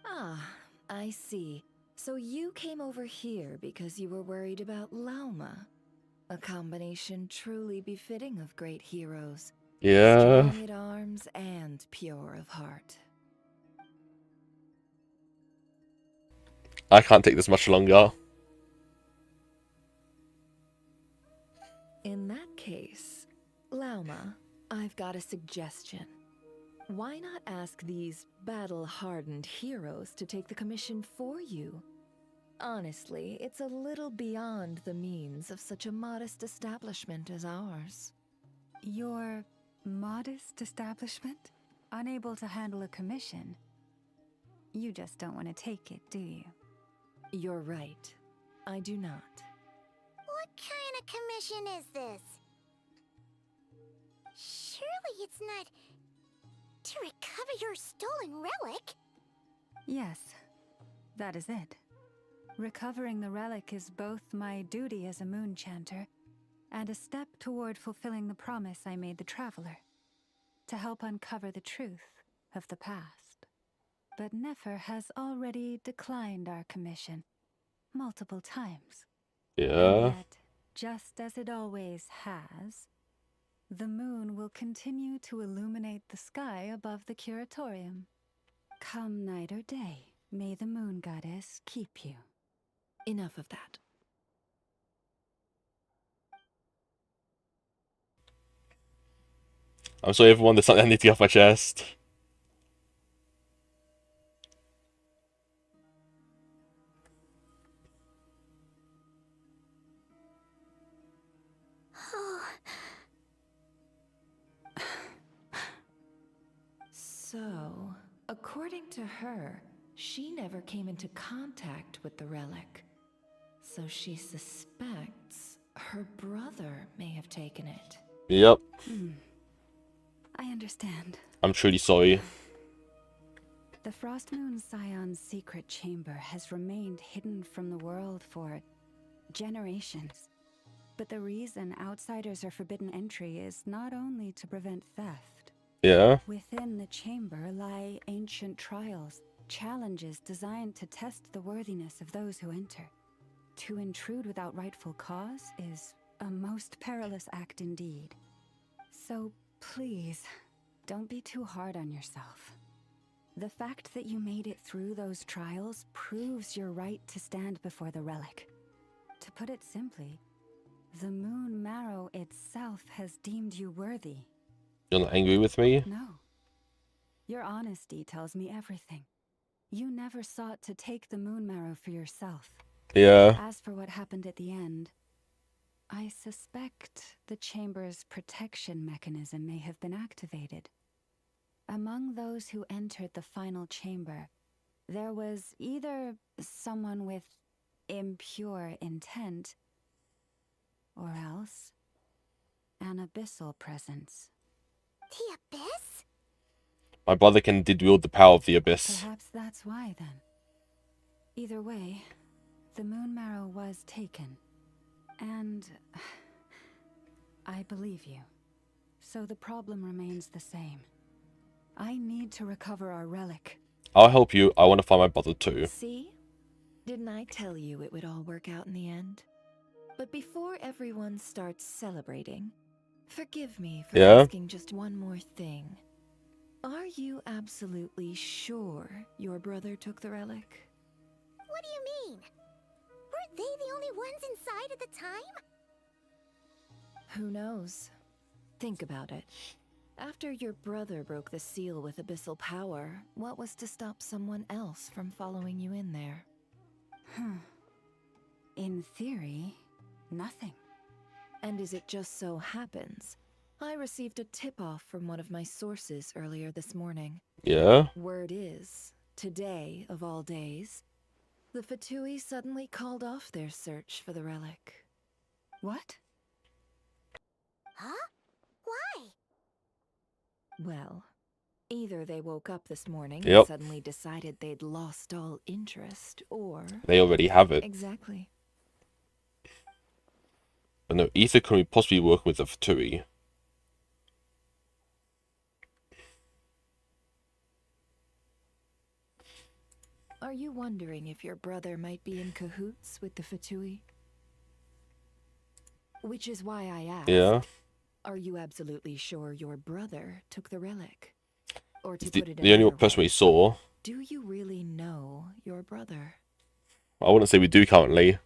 Ah, I see. So you came over here because you were worried about Lauma. A combination truly befitting of great heroes. Yeah. Strong at arms and pure of heart. I can't take this much longer. In that case, Lauma, I've got a suggestion. Why not ask these battle-hardened heroes to take the commission for you? Honestly, it's a little beyond the means of such a modest establishment as ours. Your modest establishment? Unable to handle a commission? You just don't want to take it, do you? You're right. I do not. What kind of commission is this? Surely it's not to recover your stolen relic? Yes, that is it. Recovering the relic is both my duty as a moon chanter and a step toward fulfilling the promise I made the traveler, to help uncover the truth of the past. But Nefer has already declined our commission multiple times. Yeah. And yet, just as it always has, the moon will continue to illuminate the sky above the Curatorium. Come night or day, may the moon goddess keep you. Enough of that. I'm sorry everyone, there's something I need to get off my chest. So, according to her, she never came into contact with the relic. So she suspects her brother may have taken it. Yep. I understand. I'm truly sorry. The Frostmoon Scion's secret chamber has remained hidden from the world for generations. But the reason outsiders are forbidden entry is not only to prevent theft. Yeah. Within the chamber lie ancient trials, challenges designed to test the worthiness of those who enter. To intrude without rightful cause is a most perilous act indeed. So please, don't be too hard on yourself. The fact that you made it through those trials proves your right to stand before the relic. To put it simply, the Moon Marrow itself has deemed you worthy. You're not angry with me? No. Your honesty tells me everything. You never sought to take the moon marrow for yourself. Yeah. As for what happened at the end, I suspect the chamber's protection mechanism may have been activated. Among those who entered the final chamber, there was either someone with impure intent, or else an abyssal presence. The Abyss? My brother did wield the power of the Abyss. Perhaps that's why, then. Either way, the moon marrow was taken. And I believe you. So the problem remains the same. I need to recover our relic. I'll help you. I want to find my brother too. See? Didn't I tell you it would all work out in the end? But before everyone starts celebrating, forgive me for asking just one more thing. Are you absolutely sure your brother took the relic? What do you mean? Weren't they the only ones inside at the time? Who knows? Think about it. After your brother broke the seal with abyssal power, what was to stop someone else from following you in there? In theory, nothing. And as it just so happens, I received a tip-off from one of my sources earlier this morning. Yeah? Word is, today of all days, the Fatui suddenly called off their search for the relic. What? Huh? Why? Well, either they woke up this morning Yep. and suddenly decided they'd lost all interest, or... They already have it. Exactly. But no, Ether couldn't possibly work with the Fatui. Are you wondering if your brother might be in cahoots with the Fatui? Which is why I asked. Yeah. Are you absolutely sure your brother took the relic? Or to The put it only another person way, we saw. do you really know your brother? I wouldn't say we do currently.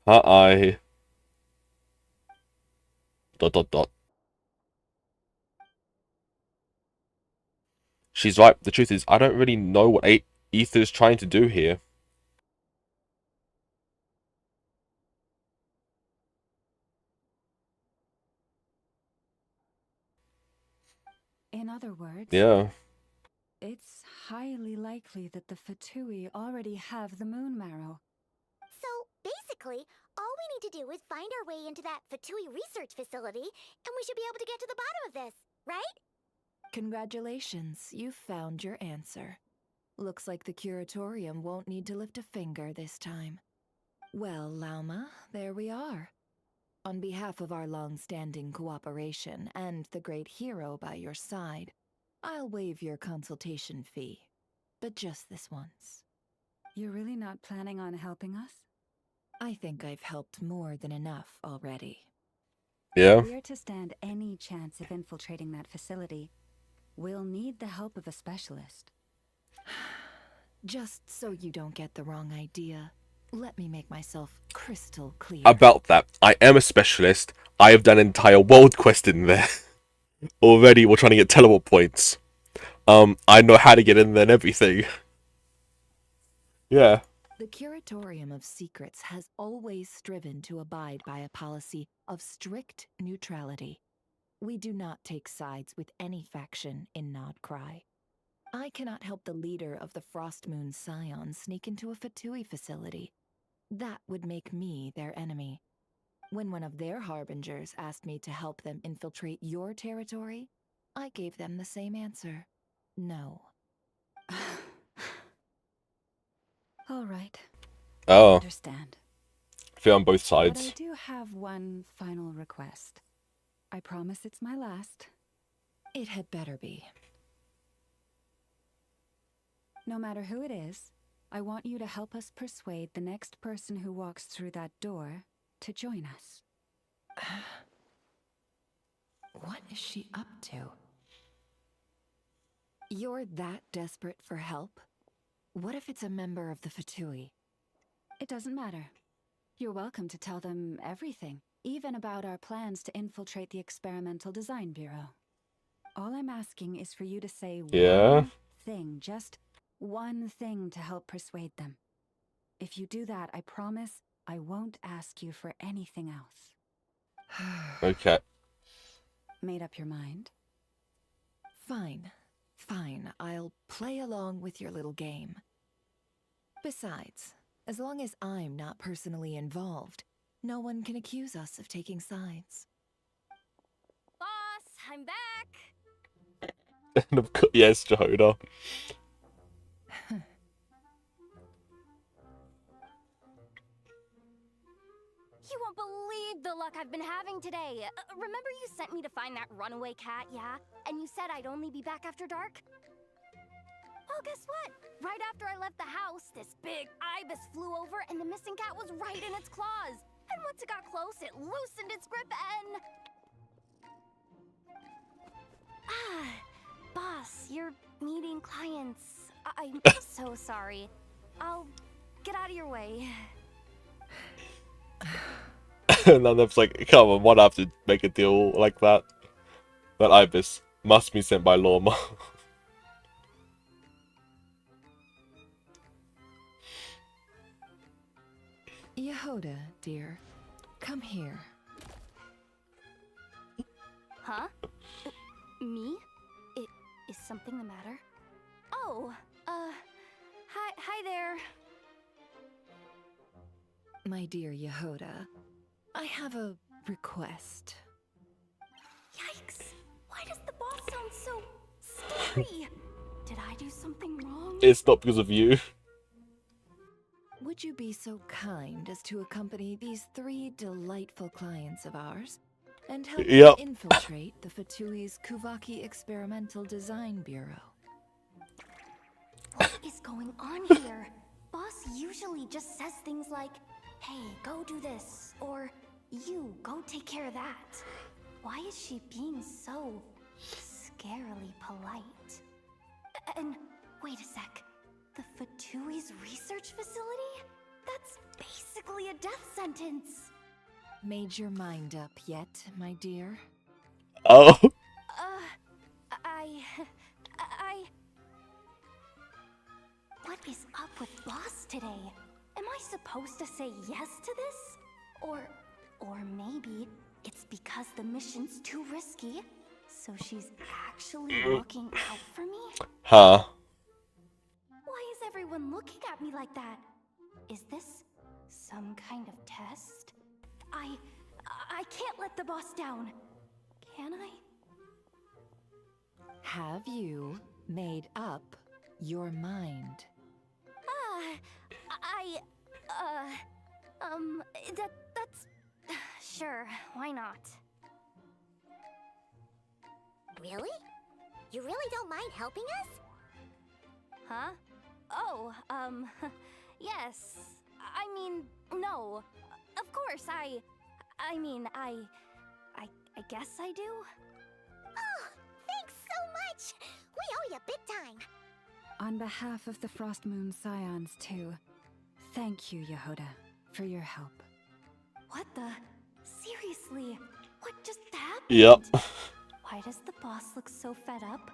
Hi. ... She's right. The truth is, I don't really know what Ether's trying to do here. In other words, Yeah. it's highly likely that the Fatui already have the moon marrow. So, basically, all we need to do is find our way into that Fatui research facility, and we should be able to get to the bottom of this, right? Congratulations, you've found your answer. Looks like the curatorium won't need to lift a finger this time. Well, Lauma, there we are. On behalf of our long-standing cooperation and the great hero by your side, I'll waive your consultation fee. But just this once. You're really not planning on helping us? I think I've helped more than enough already. Yeah. If we're to stand any chance of infiltrating that facility, we'll need the help of a specialist. Just so you don't get the wrong idea, let me make myself crystal clear. About that, I am a specialist. I have done an entire world quest in there. Already, we're trying to get teleport points. I know how to get in there and everything. Yeah. The Curatorium of Secrets has always striven to abide by a policy of strict neutrality. We do not take sides with any faction in Nod-Krai. I cannot help the leader of the Frostmoon Scions sneak into a Fatui facility. That would make me their enemy. When one of their harbingers asked me to help them infiltrate your territory, I gave them the same answer. No. All right. Oh. I understand. Fair on both But sides. I do have one final request. I promise it's my last. It had better be. No matter who it is, I want you to help us persuade the next person who walks through that door to join us. What is she up to? You're that desperate for help? What if it's a member of the Fatui? It doesn't matter. You're welcome to tell them everything, even about our plans to infiltrate the Experimental Design Bureau. All I'm asking is for you to say Yeah? one thing, just one thing to help persuade them. If you do that, I promise I won't ask you for anything else. Okay. Made up your mind? Fine. Fine, I'll play along with your little game. Besides, as long as I'm not personally involved, no one can accuse us of taking sides. Boss, I'm back! And of course, yes, Jehoda. You won't believe the luck I've been having today. Remember you sent me to find that runaway cat, yeah? And you said I'd only be back after dark? Well, guess what? Right after I left the house, this big ibis flew over and the missing cat was right in its claws. And once it got close, it loosened its grip and... Boss, you're meeting clients. I'm so sorry. I'll get out of your way. And then it's like, come on, why'd I have to make a deal like that? That ibis must be sent by Lorma. Yehoda, dear, come here. Huh? Me? Is something the matter? Oh, hi there. My dear Yehoda, I have a request. Yikes! Why does the boss sound so scary? Did I do something wrong? It's not because of you. Would you be so kind as to accompany these 3 delightful clients of ours and help them infiltrate the Fatui's Kuvaki Experimental Design Bureau? What is going on here? Boss usually just says things like, hey, go do this, or you, go take care of that. Why is she being so scarily polite? And wait a sec, the Fatui's research facility? That's basically a death sentence. Made your mind up yet, my dear? Oh. What is up with Boss today? Am I supposed to say yes to this? Or maybe it's because the mission's too risky, so she's actually looking out for me? Huh. Why is everyone looking at me like that? Is this some kind of test? I can't let the boss down. Can I? Have you made up your mind? That's... Sure, why not? Really? You really don't mind helping us? Huh? Oh, yes. I mean, no. Of course, I guess I do. Oh, thanks so much! We owe you big time! On behalf of the Frost Moon Scions, too, thank you, Yehoda, for your help. What the? Seriously? What just happened? Yep. Why does the boss look so fed up?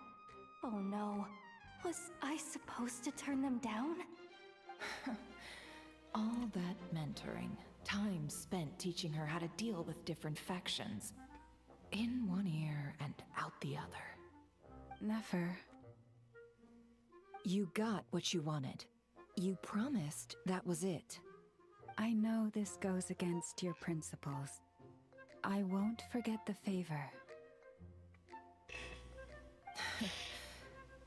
Oh no. Was I supposed to turn them down? All that mentoring, time spent teaching her how to deal with different factions. In one ear and out the other. Never. You got what you wanted. You promised that was it. I know this goes against your principles. I won't forget the favor.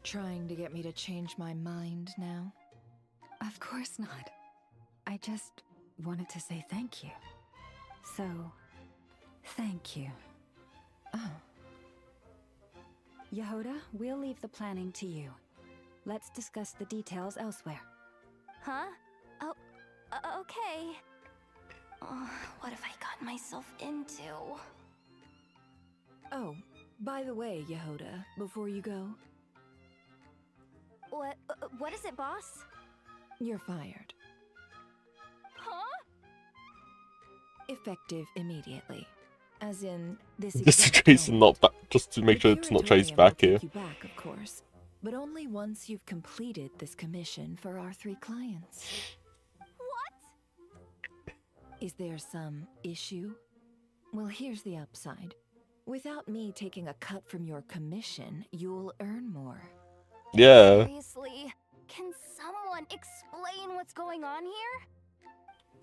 Trying to get me to change my mind now? Of course not. I just wanted to say thank you. So, thank you. Oh. Yehoda, we'll leave the planning to you. Let's discuss the details elsewhere. Huh? Oh, okay. Oh, what have I gotten myself into? Oh, by the way, Yehoda, before you go... What is it, boss? You're fired. Huh? Effective immediately. As in, this This is not just to make sure it's not traced Curatorium back will here. take you back, of course, but only once you've completed this commission for our 3 clients. What? Is there some issue? Well, here's the upside. Without me taking a cut from your commission, you'll earn more. Yeah. Seriously? Can someone explain what's going on here?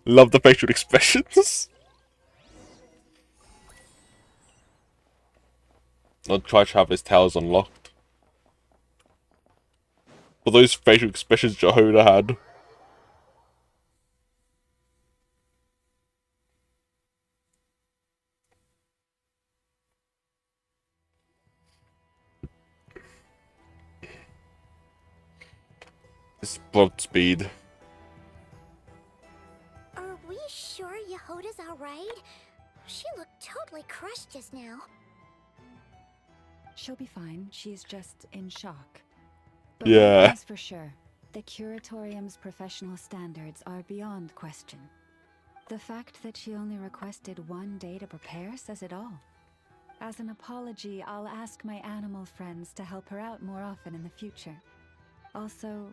Love the facial expressions. Nod-Krai Traveler's Tales unlocked. For those facial expressions Jehoda had. This blood speed. Are we sure Yehoda's alright? She looked totally crushed just now. She'll be fine. She's just in shock. But Yeah. one thing's for sure. The Curatorium's professional standards are beyond question. The fact that she only requested 1 day to prepare says it all. As an apology, I'll ask my animal friends to help her out more often in the future. Also,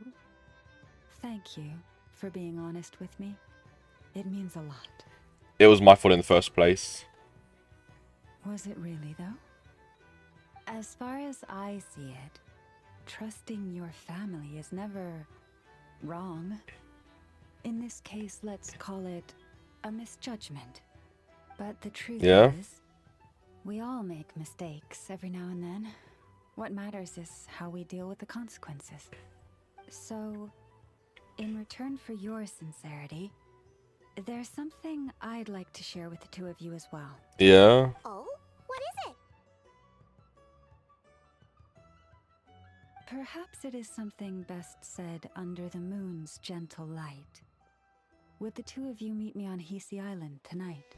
thank you for being honest with me. It means a lot. It was my fault in the first place. Was it really, though? As far as I see it, trusting your family is never wrong. In this case, let's call it a misjudgment. But the truth is, we all make mistakes every now and then. What matters is how we deal with the consequences. So, in return for your sincerity, there's something I'd like to share with the 2 of you as well. Yeah. Oh? What is it? Perhaps it is something best said under the moon's gentle light. Would the 2 of you meet me on Hisi Island tonight?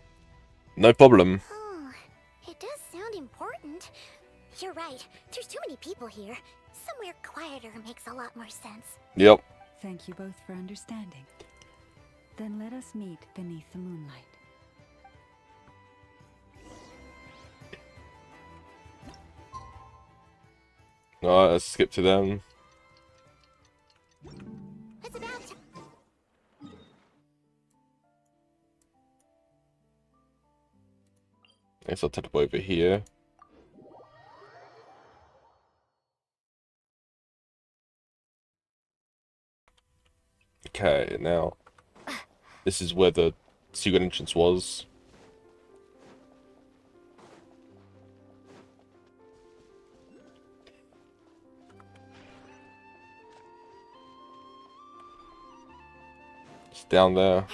No problem. Oh, it does sound important. You're right. There's too many people here. Somewhere quieter makes a lot more sense. Yep. Thank you both for understanding. Then let us meet beneath the moonlight. Alright, let's skip to them. It's about to... Guess I'll teleport over here. Okay, now this is where the secret entrance was. It's down there.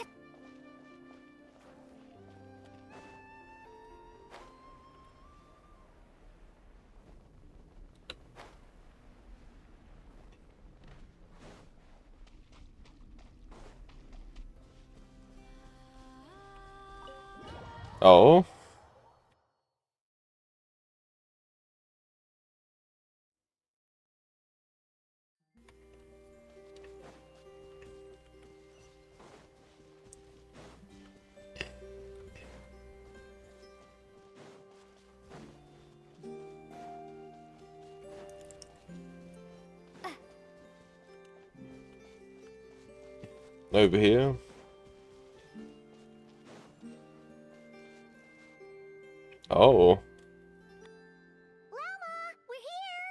Oh. Over here. Oh. Llama, we're here!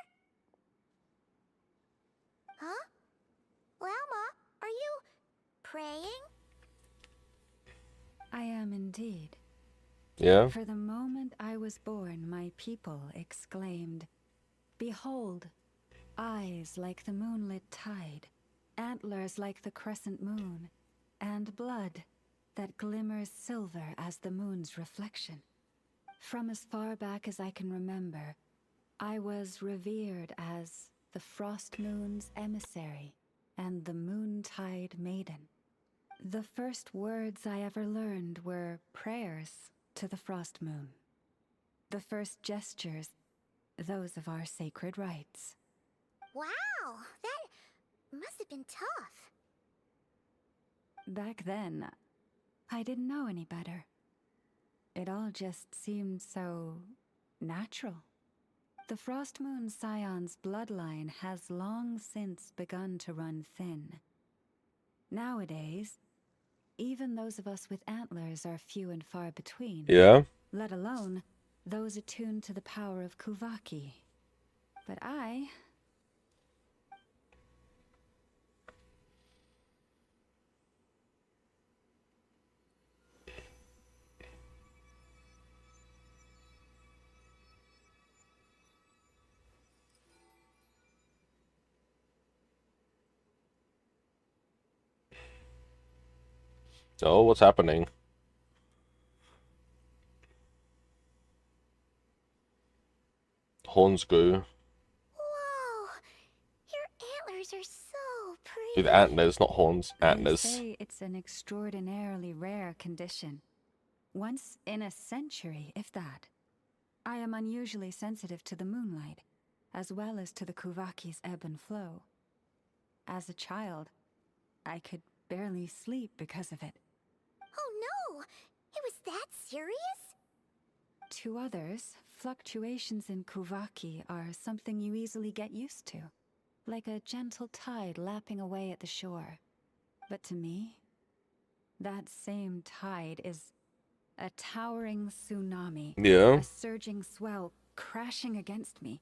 Huh? Llama, are you... praying? I am indeed. Yeah. For the moment I was born, my people exclaimed, "Behold, eyes like the moonlit tide, antlers like the crescent moon, and blood that glimmers silver as the moon's reflection." From as far back as I can remember, I was revered as the Frost Moon's emissary and the Moontide Maiden. The first words I ever learned were prayers to the Frost Moon. The first gestures, those of our sacred rites. Wow, that must have been tough. Back then, I didn't know any better. It all just seemed so natural. The Frost Moon Scion's bloodline has long since begun to run thin. Nowadays, even those of us with antlers are few and far between. Yeah. Let alone those attuned to the power of Kuvaki. But I... Oh, what's happening? Horns grew. Whoa! Your antlers are so pretty. With antlers, not horns. They Antlers. say it's an extraordinarily rare condition. Once in a century, if that. I am unusually sensitive to the moonlight, as well as to the Kuvaki's ebb and flow. As a child, I could barely sleep because of it. Oh no! It was that serious? To others, fluctuations in Kuvaki are something you easily get used to, like a gentle tide lapping away at the shore. But to me, that same tide is a towering tsunami, Yeah. a surging swell crashing against me.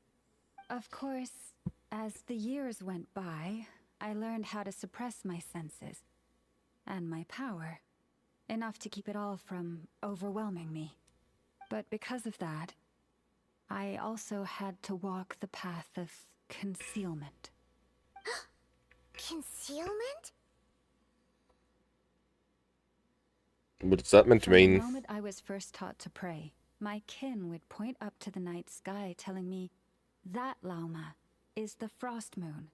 Of course, as the years went by, I learned how to suppress my senses and my power, enough to keep it all from overwhelming me. But because of that, I also had to walk the path of concealment. Concealment? What is that meant to From the mean? moment I was first taught to pray, my kin would point up to the night sky telling me, that Lauma is the Frost Moon,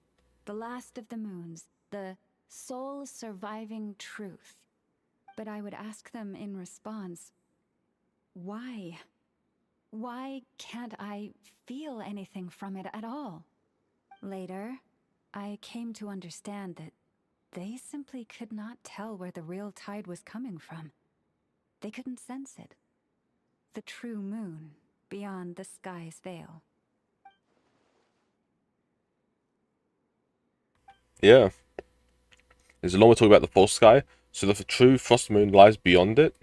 the last of the moons, the sole surviving truth. But I would ask them in response, why? Why can't I feel anything from it at all? Later, I came to understand that they simply could not tell where the real tide was coming from. They couldn't sense it. The true moon beyond the sky's veil. Yeah. There's a lot more talk about the false sky, so the true frost moon lies beyond it.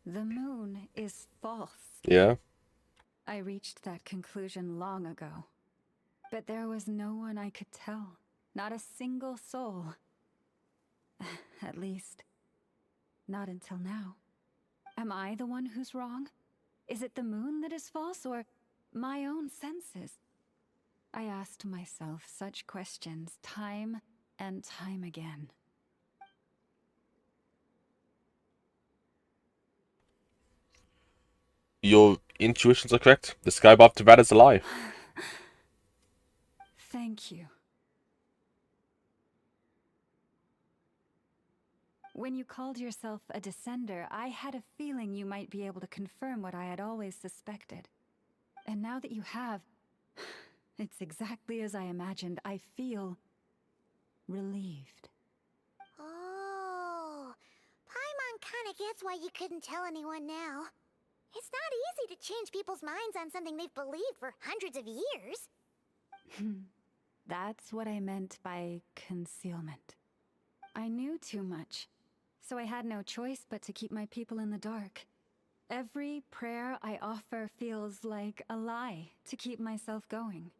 The moon is false. Yeah. I reached that conclusion long ago. But there was no one I could tell. Not a single soul. At least, not until now. Am I the one who's wrong? Is it the moon that is false, or my own senses? I asked myself such questions time and time again. Your intuitions are correct. The sky above Tavad is a lie. Thank you. When you called yourself a descender, I had a feeling you might be able to confirm what I had always suspected. And now that you have, it's exactly as I imagined. I feel relieved. Oh, Paimon kinda gets why you couldn't tell anyone now. It's not easy to change people's minds on something they've believed for hundreds of years. That's what I meant by concealment. I knew too much, so I had no choice but to keep my people in the dark. Every prayer I offer feels like a lie to keep myself going.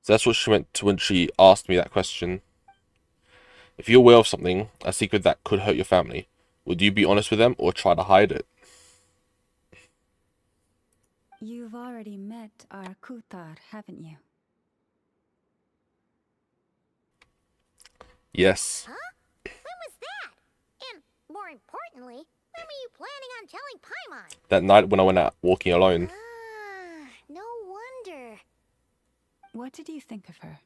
So that's what she meant to when she asked me that question. If you're aware of something, a secret that could hurt your family, would you be honest with them or try to hide it? You've already met our Kutar, haven't you? Yes. Huh? When was that? And, more importantly, when were you planning on telling Paimon? That night when I went out walking alone. Ah, no wonder. What did you think of her?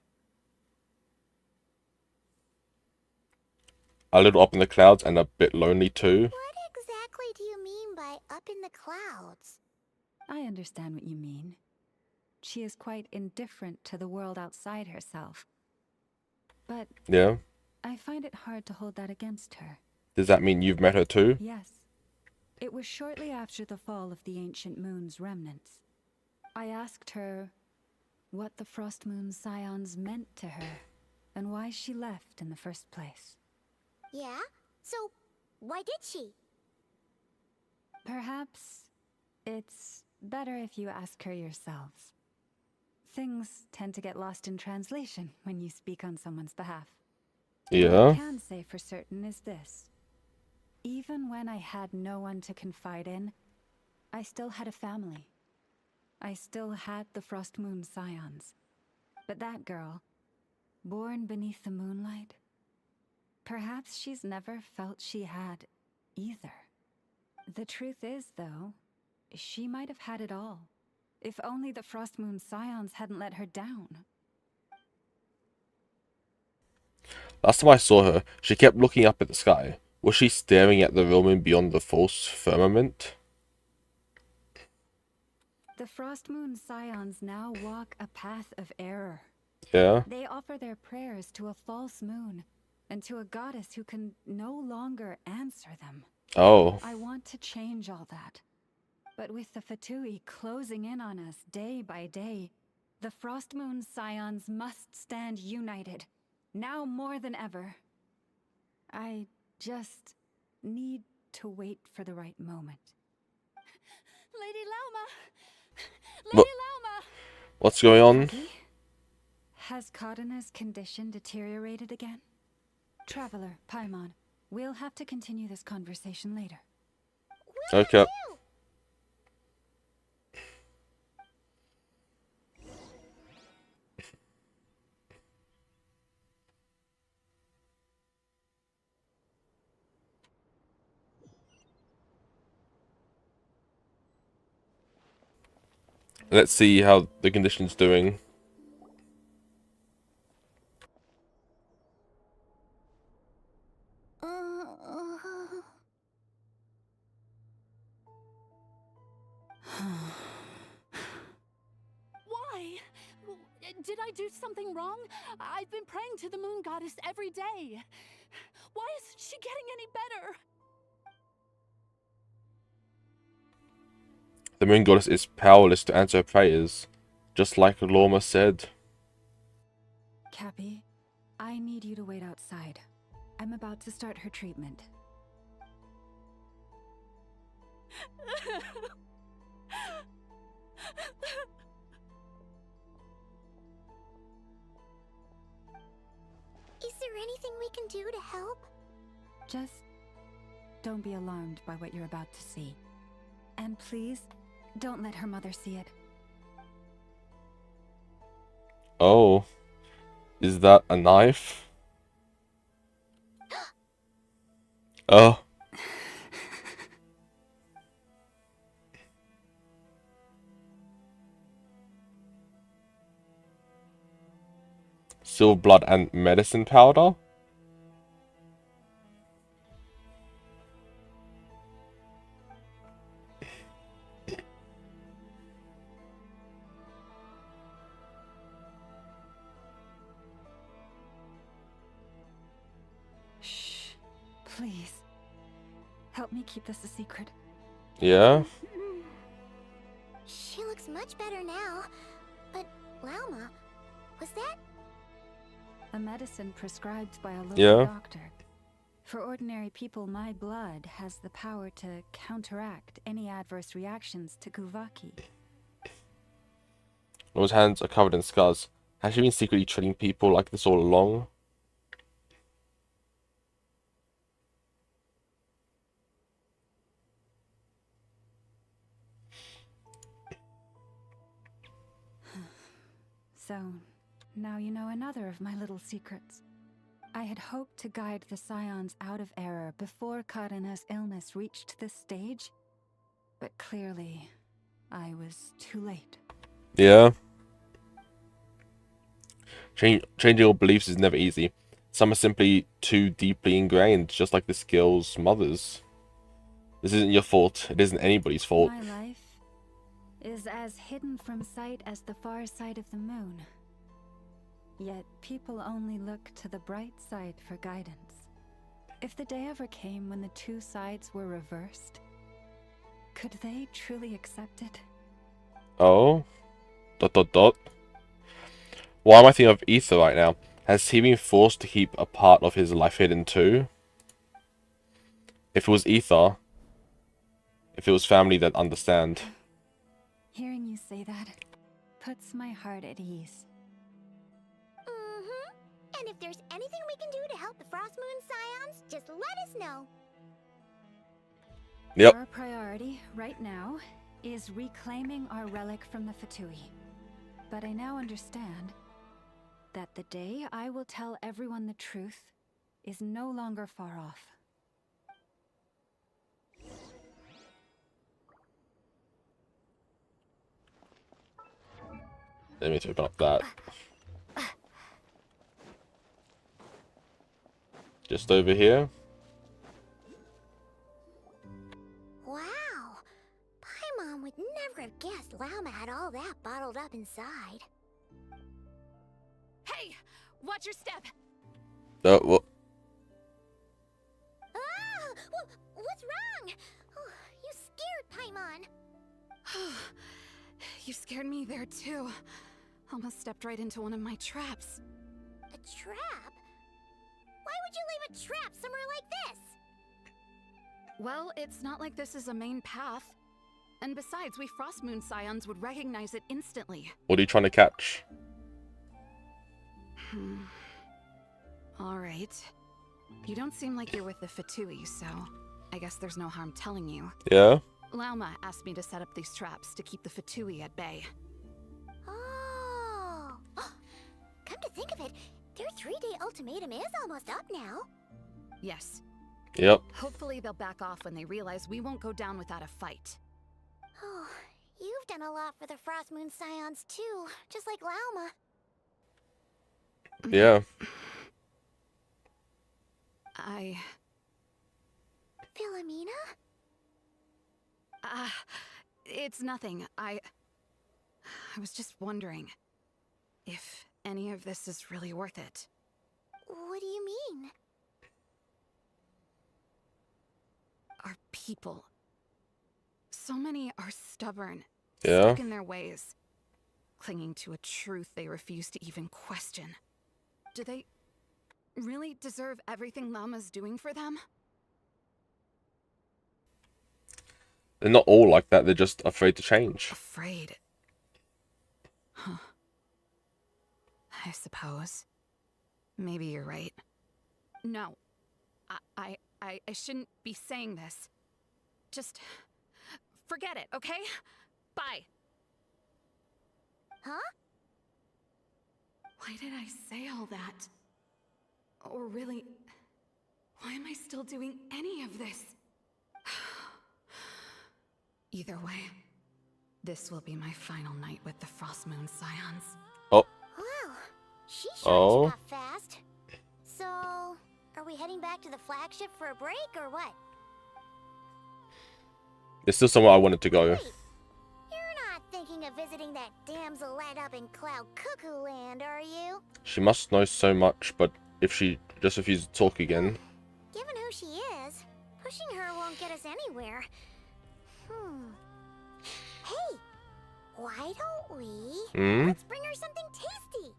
A little up in the clouds and a bit lonely too. What exactly do you mean by up in the clouds? I understand what you mean. She is quite indifferent to the world outside herself. But Yeah. I find it hard to hold that against her. Does that mean you've met her too? Yes. It was shortly after the fall of the ancient moon's remnants. I asked her what the Frost Moon Scions meant to her, and why she left in the first place. Yeah? So, why did she? Perhaps it's better if you ask her yourselves. Things tend to get lost in translation when you speak on someone's behalf. Yeah. What I can say for certain is this. Even when I had no one to confide in, I still had a family. I still had the Frost Moon Scions. But that girl, born beneath the moonlight, perhaps she's never felt she had either. The truth is, though, she might have had it all, if only the Frost Moon Scions hadn't let her down. Last time I saw her, she kept looking up at the sky. Was she staring at the real moon beyond the false firmament? The Frost Moon Scions now walk a path of error. Yeah. They offer their prayers to a false moon, and to a goddess who can no longer answer them. Oh. I want to change all that. But with the Fatui closing in on us day by day, the Frost Moon Scions must stand united, now more than ever. I just need to wait for the right moment. Lady Lauma! Lady Lauma! What's going on? Has Kadana's condition deteriorated again? Traveler, Paimon, we'll have to continue this conversation later. Okay. Let's see how the condition's doing. Why? Did I do something wrong? I've been praying to the moon goddess every day. Why isn't she getting any better? The moon goddess is powerless to answer prayers, just like Lorma said. Cappy, I need you to wait outside. I'm about to start her treatment. Is there anything we can do to help? Just don't be alarmed by what you're about to see. And please, don't let her mother see it. Oh. Is that a knife? Oh. Silver blood and medicine powder? Shh. Please. Help me keep this a secret. Yeah? She looks much better now. But, Lauma, was that? A medicine prescribed by a local Yeah. doctor. For ordinary people, my blood has the power to counteract any adverse reactions to Kuvaki. Lorma's hands are covered in scars. Has she been secretly treating people like this all along? So, now you know another of my little secrets. I had hoped to guide the Scions out of error before Karina's illness reached this stage, but clearly, I was too late. Yeah. Changing your beliefs is never easy. Some are simply too deeply ingrained, just like this girl's mother's. This isn't your fault. It isn't anybody's fault. My life is as hidden from sight as the far side of the moon. Yet people only look to the bright side for guidance. If the day ever came when the two sides were reversed, could they truly accept it? Oh. ... Why am I thinking of Ether right now? Has he been forced to keep a part of his life hidden too? If it was Ether, if it was family that understand. Hearing you say that puts my heart at ease. Mm-hmm. And if there's anything we can do to help the Frost Moon Scions, just let us know. Yep. Our priority right now is reclaiming our relic from the Fatui. But I now understand that the day I will tell everyone the truth is no longer far off. Let me open up that. Just over here. Wow. Paimon would never have guessed Lauma had all that bottled up inside. Hey! Watch your step! What? Ah! What's wrong? Oh, you scared Paimon. You scared me there too. Almost stepped right into one of my traps. A trap? Why would you leave a trap somewhere like this? Well, it's not like this is a main path. And besides, we Frost Moon Scions would recognize it instantly. What are you trying to catch? Alright. You don't seem like you're with the Fatui, so I guess there's no harm telling you. Yeah? Lauma asked me to set up these traps to keep the Fatui at bay. Oh. Come to think of it, their 3-day ultimatum is almost up now. Yes. Yep. Hopefully they'll back off when they realize we won't go down without a fight. Oh, you've done a lot for the Frost Moon Scions too, just like Lauma. Yeah. Philomena? It's nothing. I was just wondering if any of this is really worth it. What do you mean? Our people. So many are stubborn, Yeah. stuck in their ways, clinging to a truth they refuse to even question. Do they really deserve everything Lauma's doing for them? They're not all like that, they're just afraid to change. Afraid? Huh. I suppose. Maybe you're right. No. I shouldn't be saying this. Just forget it, okay? Bye. Huh? Why did I say all that? Or really, why am I still doing any of this? Either way, this will be my final night with the Frost Moon Scions. Oh. Wow, she sure got fast. So, are we heading back to the flagship for a break or what? It's still somewhere I wanted to go. Wait, you're not thinking of visiting that damselette up in Cloud Cuckoo Land, are you? She must know so much, but if she just refuses to talk again... Given who she is, pushing her won't get us anywhere. Hey, why don't we... Let's bring her something tasty.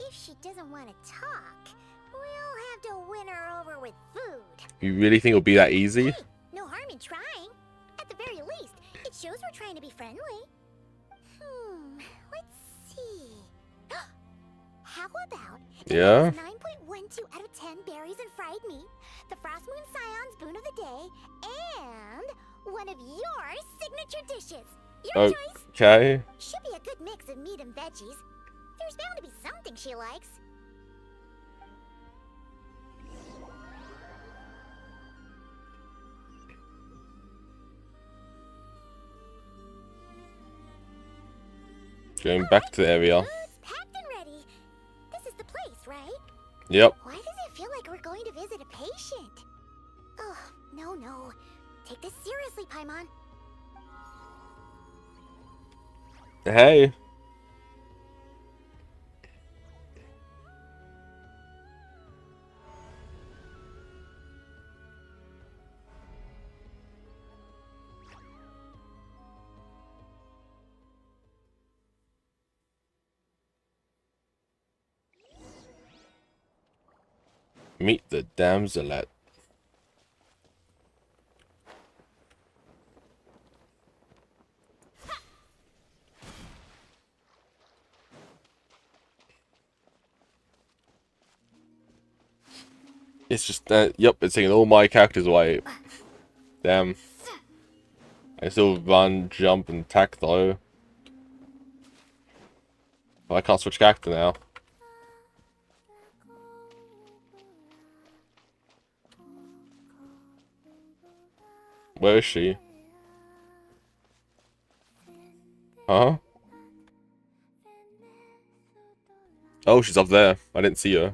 If she doesn't want to talk, we'll have to win her over with food. You really think it'll be that easy? Hey, no harm in trying. At the very least, it shows we're trying to be friendly. Let's see. How about... Yeah? 9.12 out of 10 berries and fried meat, the Frost Moon Scion's boon of the day, and one of your signature dishes. Your choice. Okay. Should be a good mix of meat and veggies. There's bound to be something she likes. Going back to the area. Packed and ready. This is the place, right? Yep. Why does it feel like we're going to visit a patient? Oh, no. Take this seriously, Paimon. Hey. Meet the damselet. It's just yep, it's taking all my characters away. Damn. I still run, jump, and attack though. Well, I can't switch character now. Where is she? Huh? Oh, she's up there. I didn't see her.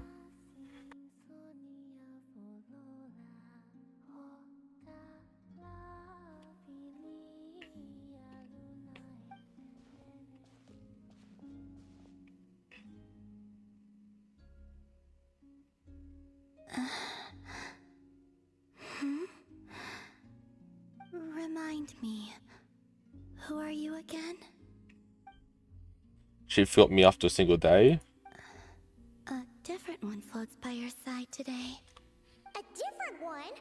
Remind me, who are you again? She filled me after a single day. A different one floats by your side today. A different one?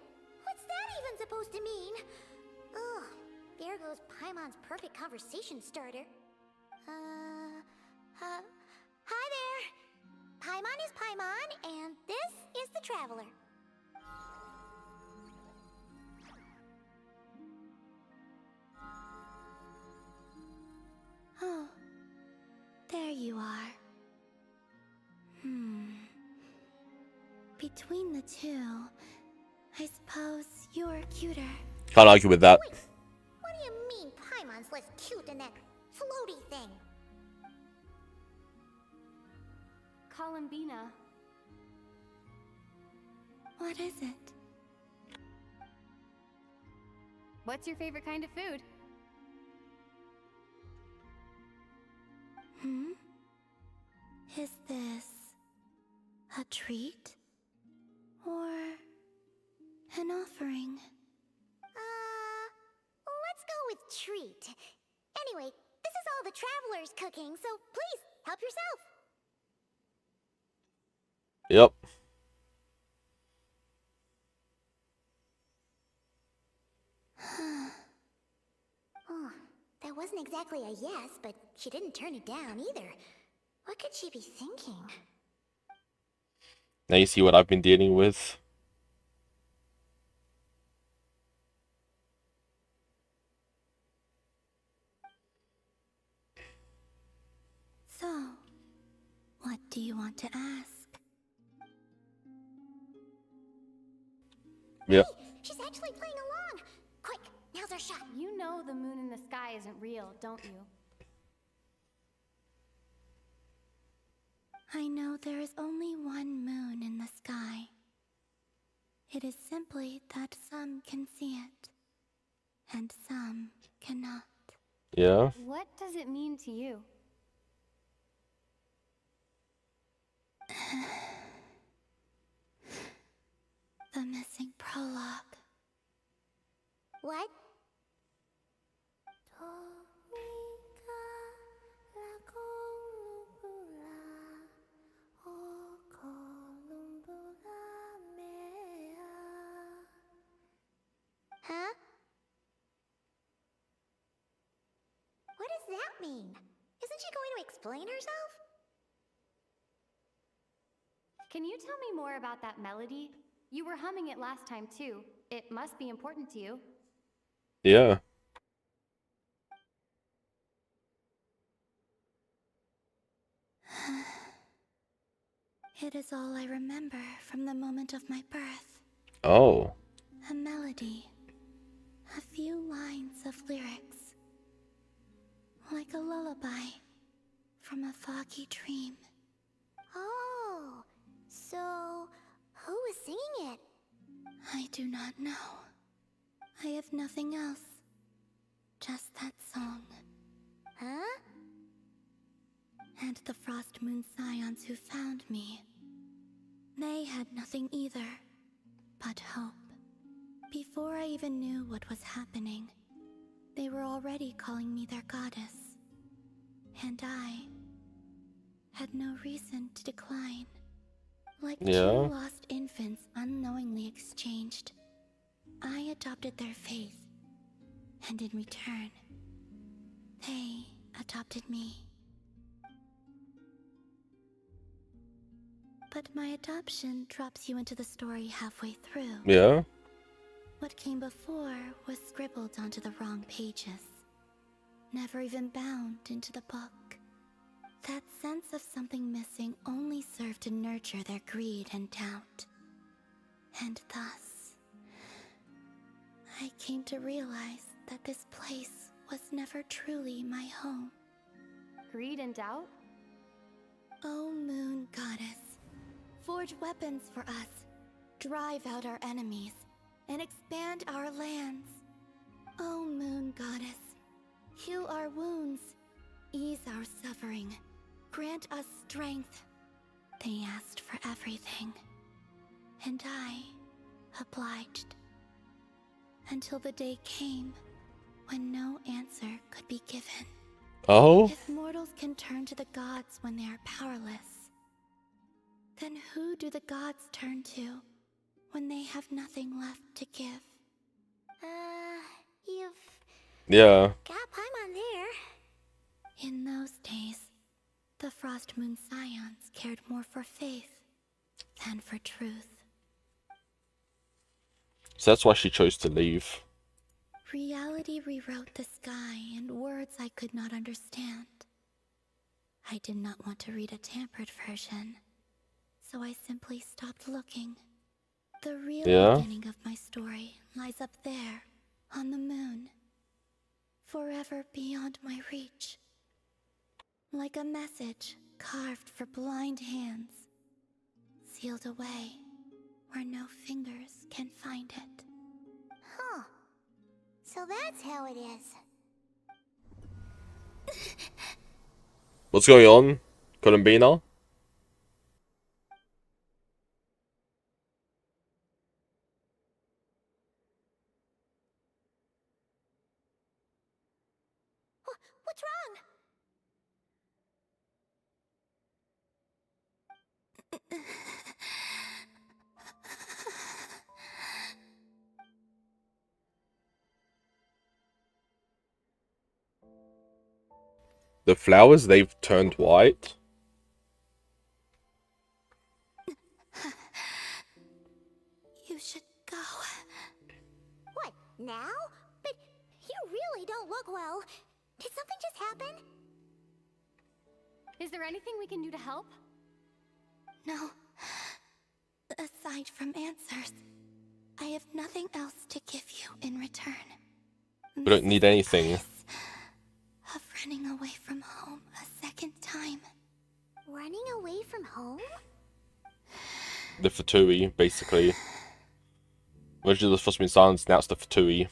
What's that even supposed to mean? Ugh, there goes Paimon's perfect conversation starter. Hi there! Paimon is Paimon, and this is the Traveler. Oh, there you are. Between the two, I suppose you're cuter. Can't argue with that. Wait, what do you mean Paimon's less cute than that floaty thing? Columbina. What is it? What's your favorite kind of food? Is this a treat? Or an offering? Let's go with treat. Anyway, this is all the Traveler's cooking, so please, help yourself. Yep. Oh, that wasn't exactly a yes, but she didn't turn it down either. What could she be thinking? Now you see what I've been dealing with. So, what do you want to ask? Yep. Hey, she's actually playing along. Quick, now's our shot. You know the moon in the sky isn't real, don't you? I know there is only one moon in the sky. It is simply that some can see it, and some cannot. Yeah. What does it mean to you? The missing prologue. What? Huh? What does that mean? Isn't she going to explain herself? Can you tell me more about that melody? You were humming it last time too. It must be important to you. Yeah. It is all I remember from the moment of my birth. Oh. A melody. A few lines of lyrics. Like a lullaby from a foggy dream. Oh, so who was singing it? I do not know. I have nothing else. Just that song. Huh? And the Frost Moon Scions who found me. They had nothing either, but hope. Before I even knew what was happening, they were already calling me their goddess. And I had no reason to decline. Like Yeah. two lost infants unknowingly exchanged, I adopted their faith, and in return, they adopted me. But my adoption drops you into the story halfway through. Yeah. What came before was scribbled onto the wrong pages, never even bound into the book. That sense of something missing only served to nurture their greed and doubt. And thus, I came to realize that this place was never truly my home. Greed and doubt? O Moon Goddess, forge weapons for us, drive out our enemies, and expand our lands. O Moon Goddess, heal our wounds, ease our suffering, grant us strength. They asked for everything, and I obliged. Until the day came when no answer could be given. Oh? If mortals can turn to the gods when they are powerless, then who do the gods turn to when they have nothing left to give? You've Yeah. got Paimon there. In those days, the Frost Moon Scions cared more for faith than for truth. So that's why she chose to leave. Reality rewrote the sky in words I could not understand. I did not want to read a tampered version, so I simply stopped looking. The real beginning of my story lies up there, on the moon, forever beyond my reach. Like a message carved for blind hands, sealed away where no fingers can find it. Huh. So that's how it is. What's going on, Columbina? What's wrong? The flowers, they've turned white. You should go. What, now? But you really don't look well. Did something just happen? Is there anything we can do to help? No. Aside from answers, I have nothing else to give you in return. We don't need anything. Of running away from home a second time. Running away from home? The Fatui, basically. Originally the Frost Moon Scions, now it's the Fatui.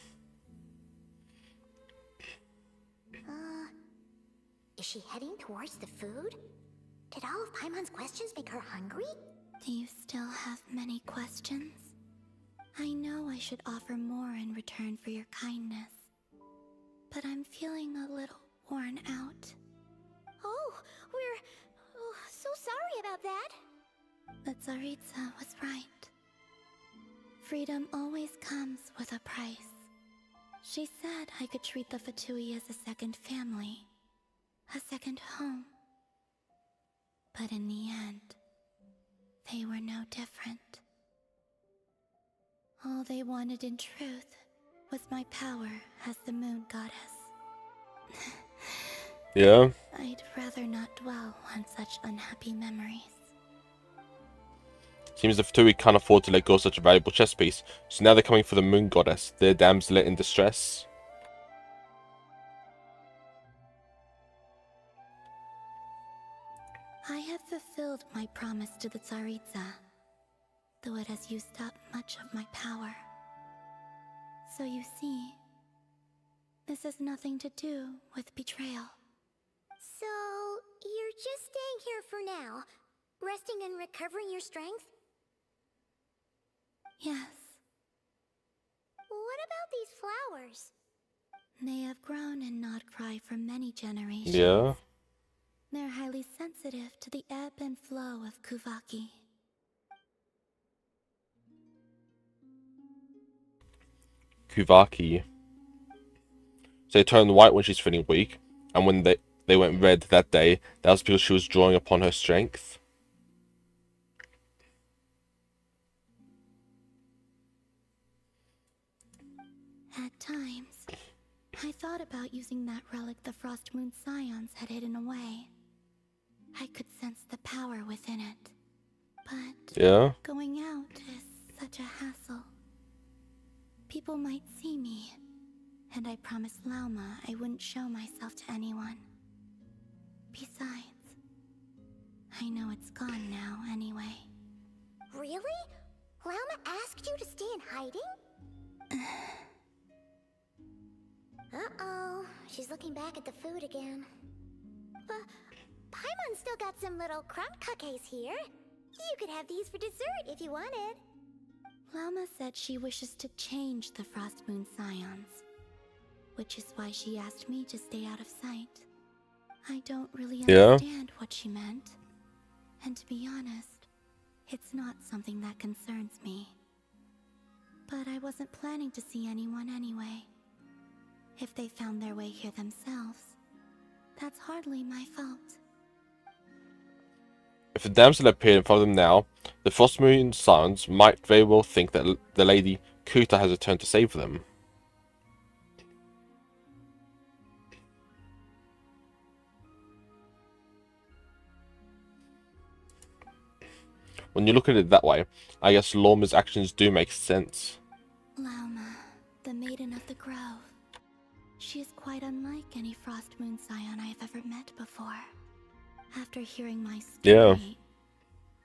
Is she heading towards the food? Did all of Paimon's questions make her hungry? Do you still have many questions? I know I should offer more in return for your kindness, but I'm feeling a little worn out. Oh, we're so sorry about that. But Tsaritsa was right. Freedom always comes with a price. She said I could treat the Fatui as a second family, a second home. But in the end, they were no different. All they wanted in truth was my power as the Moon Goddess. Yeah? I'd rather not dwell on such unhappy memories. Seems the Fatui can't afford to let go of such a valuable chess piece, so now they're coming for the Moon Goddess, their damsel in distress. I have fulfilled my promise to the Tsaritsa, though it has used up much of my power. So you see, this has nothing to do with betrayal. So, you're just staying here for now, resting and recovering your strength? Yes. What about these flowers? They have grown in Nod-Krai for many generations. Yeah? They're highly sensitive to the ebb and flow of Kuvaki. Kuvaki. So they turn white when she's feeling weak, and when they went red that day, that was because she was drawing upon her strength. At times, I thought about using that relic the Frost Moon Scions had hidden away. I could sense the power within it. But yeah, going out is such a hassle. People might see me, and I promised Lauma I wouldn't show myself to anyone. Besides, I know it's gone now anyway. Really? Lauma asked you to stay in hiding? Uh-oh, she's looking back at the food again. But Paimon's still got some little crumb cookies here. You could have these for dessert if you wanted. Lauma said she wishes to change the Frost Moon Scions, which is why she asked me to stay out of sight. I don't really understand what she meant, and to be honest, it's not something that concerns me. But I wasn't planning to see anyone anyway. If they found their way here themselves, that's hardly my fault. If the damsel appeared in front of them now, the Frost Moon Scions might very well think that the Lady Kuta has returned to save them. When you look at it that way, I guess Lauma's actions do make sense. Lauma, the Maiden of the Grove. She is quite unlike any Frost Moon Scion I have ever met before. After hearing my story,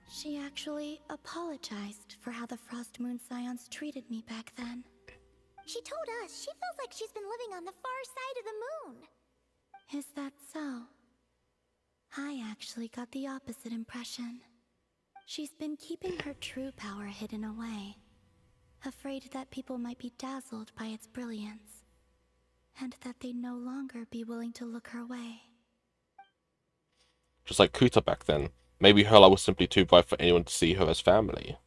she actually apologized for how the Frost Moon Scions treated me back then. She told us she feels like she's been living on the far side of the moon. Is that so? I actually got the opposite impression. She's been keeping her true power hidden away, afraid that people might be dazzled by its brilliance, and that they'd no longer be willing to look her way. Just like Kuta back then. Maybe her light was simply too bright for anyone to see her as family.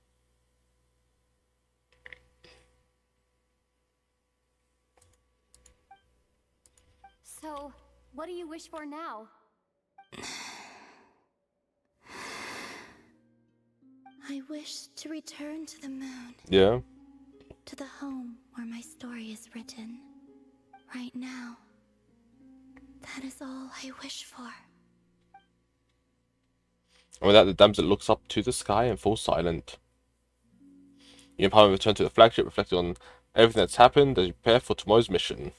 So, what do you wish for now? I wish to return to the moon. Yeah. To the home where my story is written. Right now. That is all I wish for. And with that, the damsel looks up to the sky and falls silent. You and Palmer return to the flagship, reflecting on everything that's happened as you prepare for tomorrow's mission.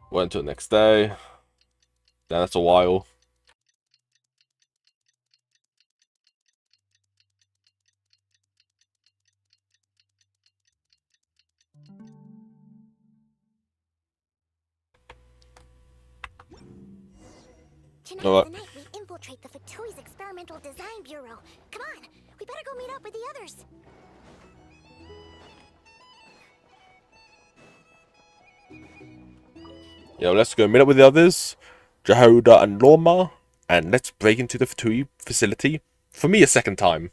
Went until the next day. Then that's a while. Tonight's the night we infiltrate the Fatui's Experimental Design Bureau. Come on, we better go meet up with the others. Yeah, well, let's go meet up with the others, Jehoda and Lauma, and let's break into the Fatui facility for me a second time.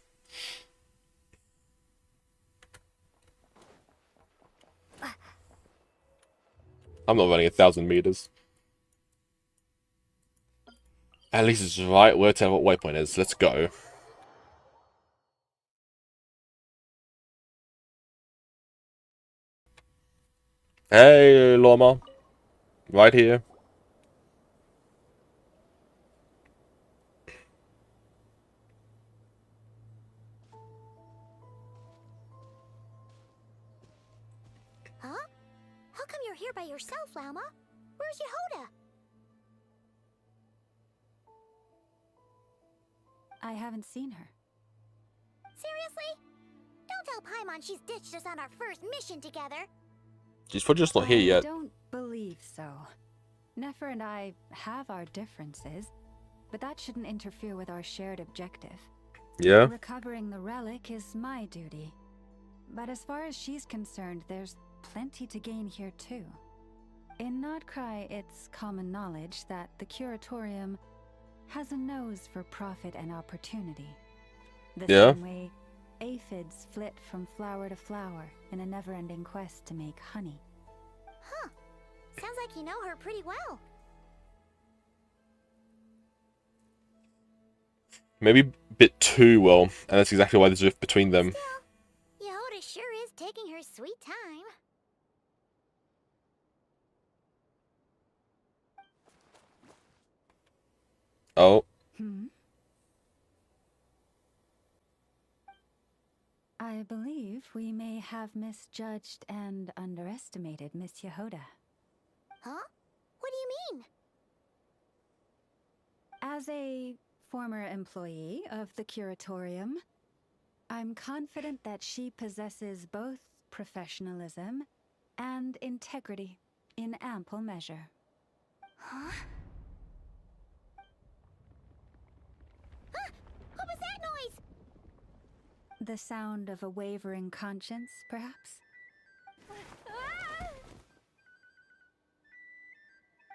I'm not running 1,000 meters. At least it's right where to what waypoint is. Let's go. Hey, Lauma. Right here. Huh? How come you're here by yourself, Lauma? Where's Yehoda? I haven't seen her. Seriously? Don't tell Paimon she's ditched us on our first mission together. She's probably just not here yet. I don't believe so. Nefer and I have our differences, but that shouldn't interfere with our shared objective. Yeah. Recovering the relic is my duty. But as far as she's concerned, there's plenty to gain here too. In Nod-Krai, it's common knowledge that the curatorium has a nose for profit and opportunity. The same way aphids flit from flower to flower in a never-ending quest to make honey. Huh. Sounds like you know her pretty well. Maybe a bit too well, and that's exactly why there's a rift between them. Still, Yehoda sure is taking her sweet time. Oh. I believe we may have misjudged and underestimated Miss Yehoda. Huh? What do you mean? As a former employee of the curatorium, I'm confident that she possesses both professionalism and integrity in ample measure. Huh? What was that noise? The sound of a wavering conscience, perhaps? Ah!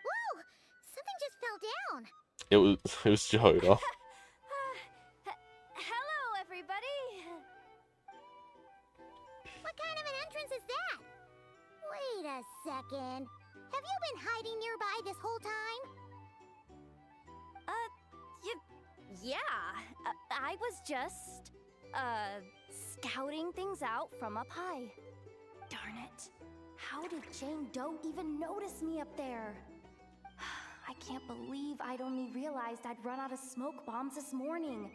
Whoa! Something just fell down. It was Yehoda. Hello, everybody. What kind of an entrance is that? Wait a second. Have you been hiding nearby this whole time? Yeah. I was just, scouting things out from up high. Darn it. How did Jane Doe even notice me up there? I can't believe I'd only realized I'd run out of smoke bombs this morning.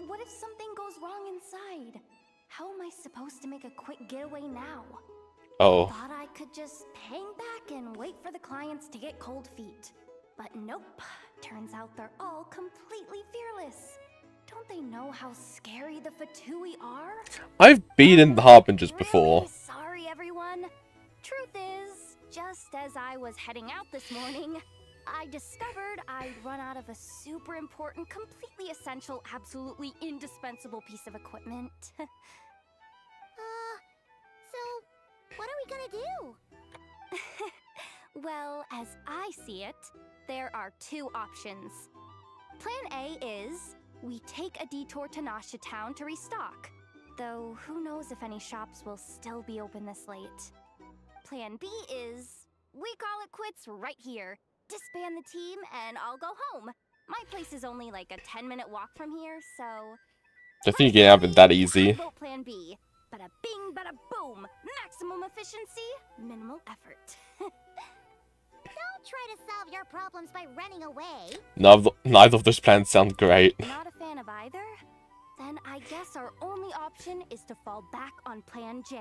What if something goes wrong inside? How am I supposed to make a quick getaway now? Oh. Thought I could just hang back and wait for the clients to get cold feet. But nope. Turns out they're all completely fearless. Don't they know how scary the Fatui are? I've beaten the Harbingers before. Sorry, everyone. Truth is, just as I was heading out this morning, I discovered I'd run out of a super important, completely essential, absolutely indispensable piece of equipment. So, what are we gonna do? Well, as I see it, there are two options. Plan A is we take a detour to Nasha Town to restock, though who knows if any shops will still be open this late. Plan B is we call it quits right here, disband the team, and I'll go home. My place is only like a 10-minute walk from here, so... I think you can have it that easy. Vote Plan B. Bada bing, bada boom. Maximum efficiency, minimal effort. Don't try to solve your problems by running away. Neither of those plans sound great. Not a fan of either? Then I guess our only option is to fall back on Plan J.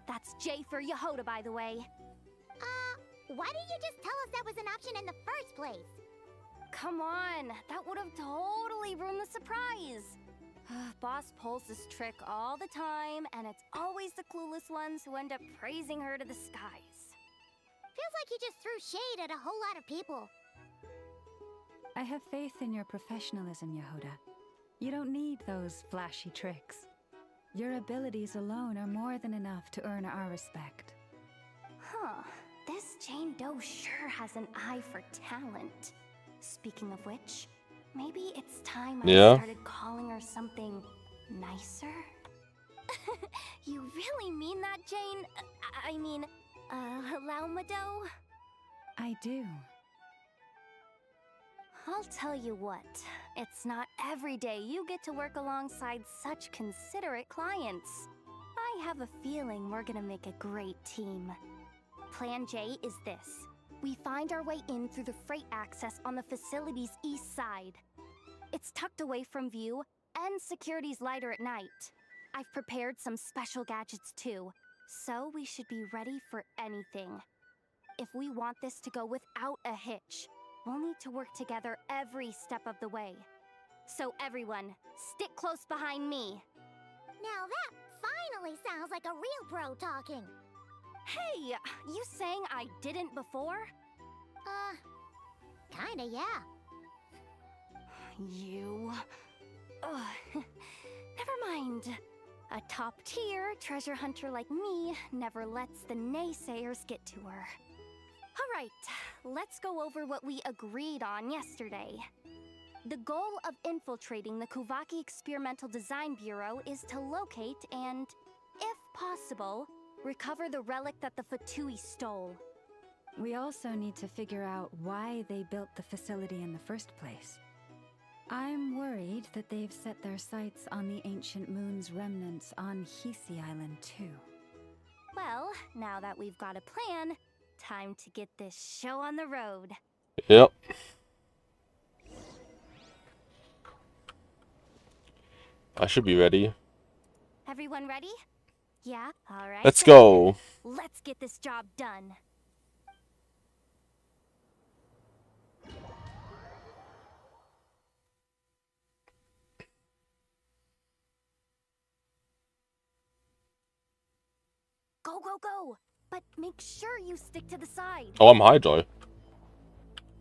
That's J for Yehoda, by the way. Why didn't you just tell us that was an option in the first place? Come on, that would have totally ruined the surprise. Boss pulls this trick all the time, and it's always the clueless ones who end up praising her to the skies. Feels like you just threw shade at a whole lot of people. I have faith in your professionalism, Yehoda. You don't need those flashy tricks. Your abilities alone are more than enough to earn our respect. Huh. This Jane Doe sure has an eye for talent. Speaking of which, maybe it's time I started calling her something nicer? You really mean that, Jane? I mean, Laumado? I do. I'll tell you what, it's not every day you get to work alongside such considerate clients. I have a feeling we're gonna make a great team. Plan J is this. We find our way in through the freight access on the facility's east side. It's tucked away from view, and security's lighter at night. I've prepared some special gadgets too, so we should be ready for anything. If we want this to go without a hitch, we'll need to work together every step of the way. So everyone, stick close behind me. Now that finally sounds like a real pro talking. Hey, you saying I didn't before? Kinda, yeah. You... Never mind. A top-tier treasure hunter like me never lets the naysayers get to her. Alright, let's go over what we agreed on yesterday. The goal of infiltrating the Kuvaki Experimental Design Bureau is to locate and, if possible, recover the relic that the Fatui stole. We also need to figure out why they built the facility in the first place. I'm worried that they've set their sights on the ancient moon's remnants on Hisi Island too. Well, now that we've got a plan, time to get this show on the road. Yep. I should be ready. Everyone ready? Yeah? Alright. Let's go. Let's get this job done. Go, go, go! But make sure you stick to the side. Oh, I'm Hydro.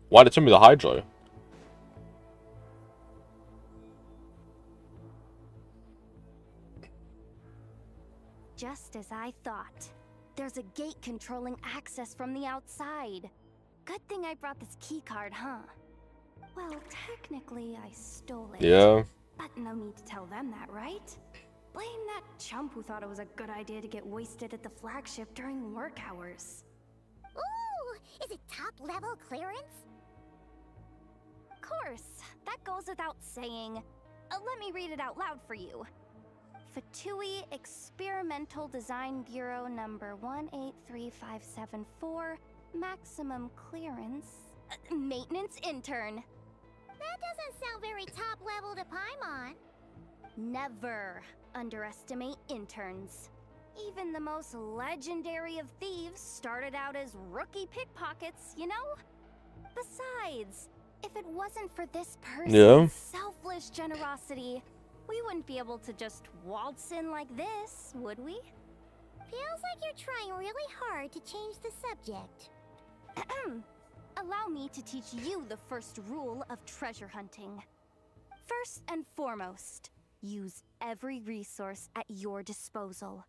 Why did it tell me the Hydro? Just as I thought. There's a gate controlling access from the outside. Good thing I brought this keycard, huh? Well, technically I stole it. Yeah. But no need to tell them that, right? Blame that chump who thought it was a good idea to get wasted at the flagship during work hours. Ooh, is it top level clearance? Of course, that goes without saying. Let me read it out loud for you. Fatui Experimental Design Bureau number 183574, maximum clearance, maintenance intern. That doesn't sound very top level to Paimon. Never underestimate interns. Even the most legendary of thieves started out as rookie pickpockets, you know? Besides, if it wasn't for this person's selfless generosity, we wouldn't be able to just waltz in like this, would we? Feels like you're trying really hard to change the subject. Allow me to teach you the first rule of treasure hunting. First and foremost, use every resource at your disposal.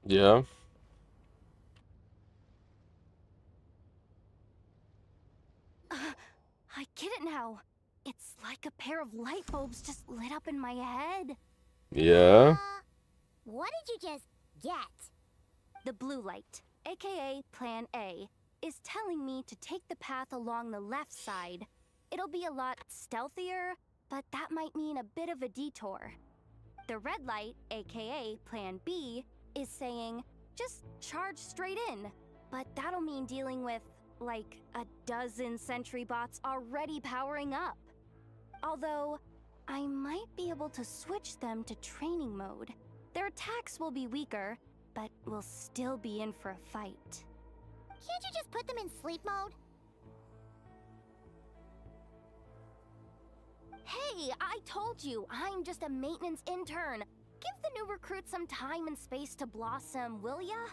Yeah. I get it now. It's like a pair of light bulbs just lit up in my head. Yeah. What did you just get? The blue light, aka Plan A, is telling me to take the path along the left side. It'll be a lot stealthier, but that might mean a bit of a detour. The red light, aka Plan B, is saying, just charge straight in. But that'll mean dealing with, like, a dozen sentry bots already powering up. Although, I might be able to switch them to training mode. Their attacks will be weaker, but we'll still be in for a fight. Can't you just put them in sleep mode? Hey, I told you, I'm just a maintenance intern. Give the new recruits some time and space to blossom, will ya?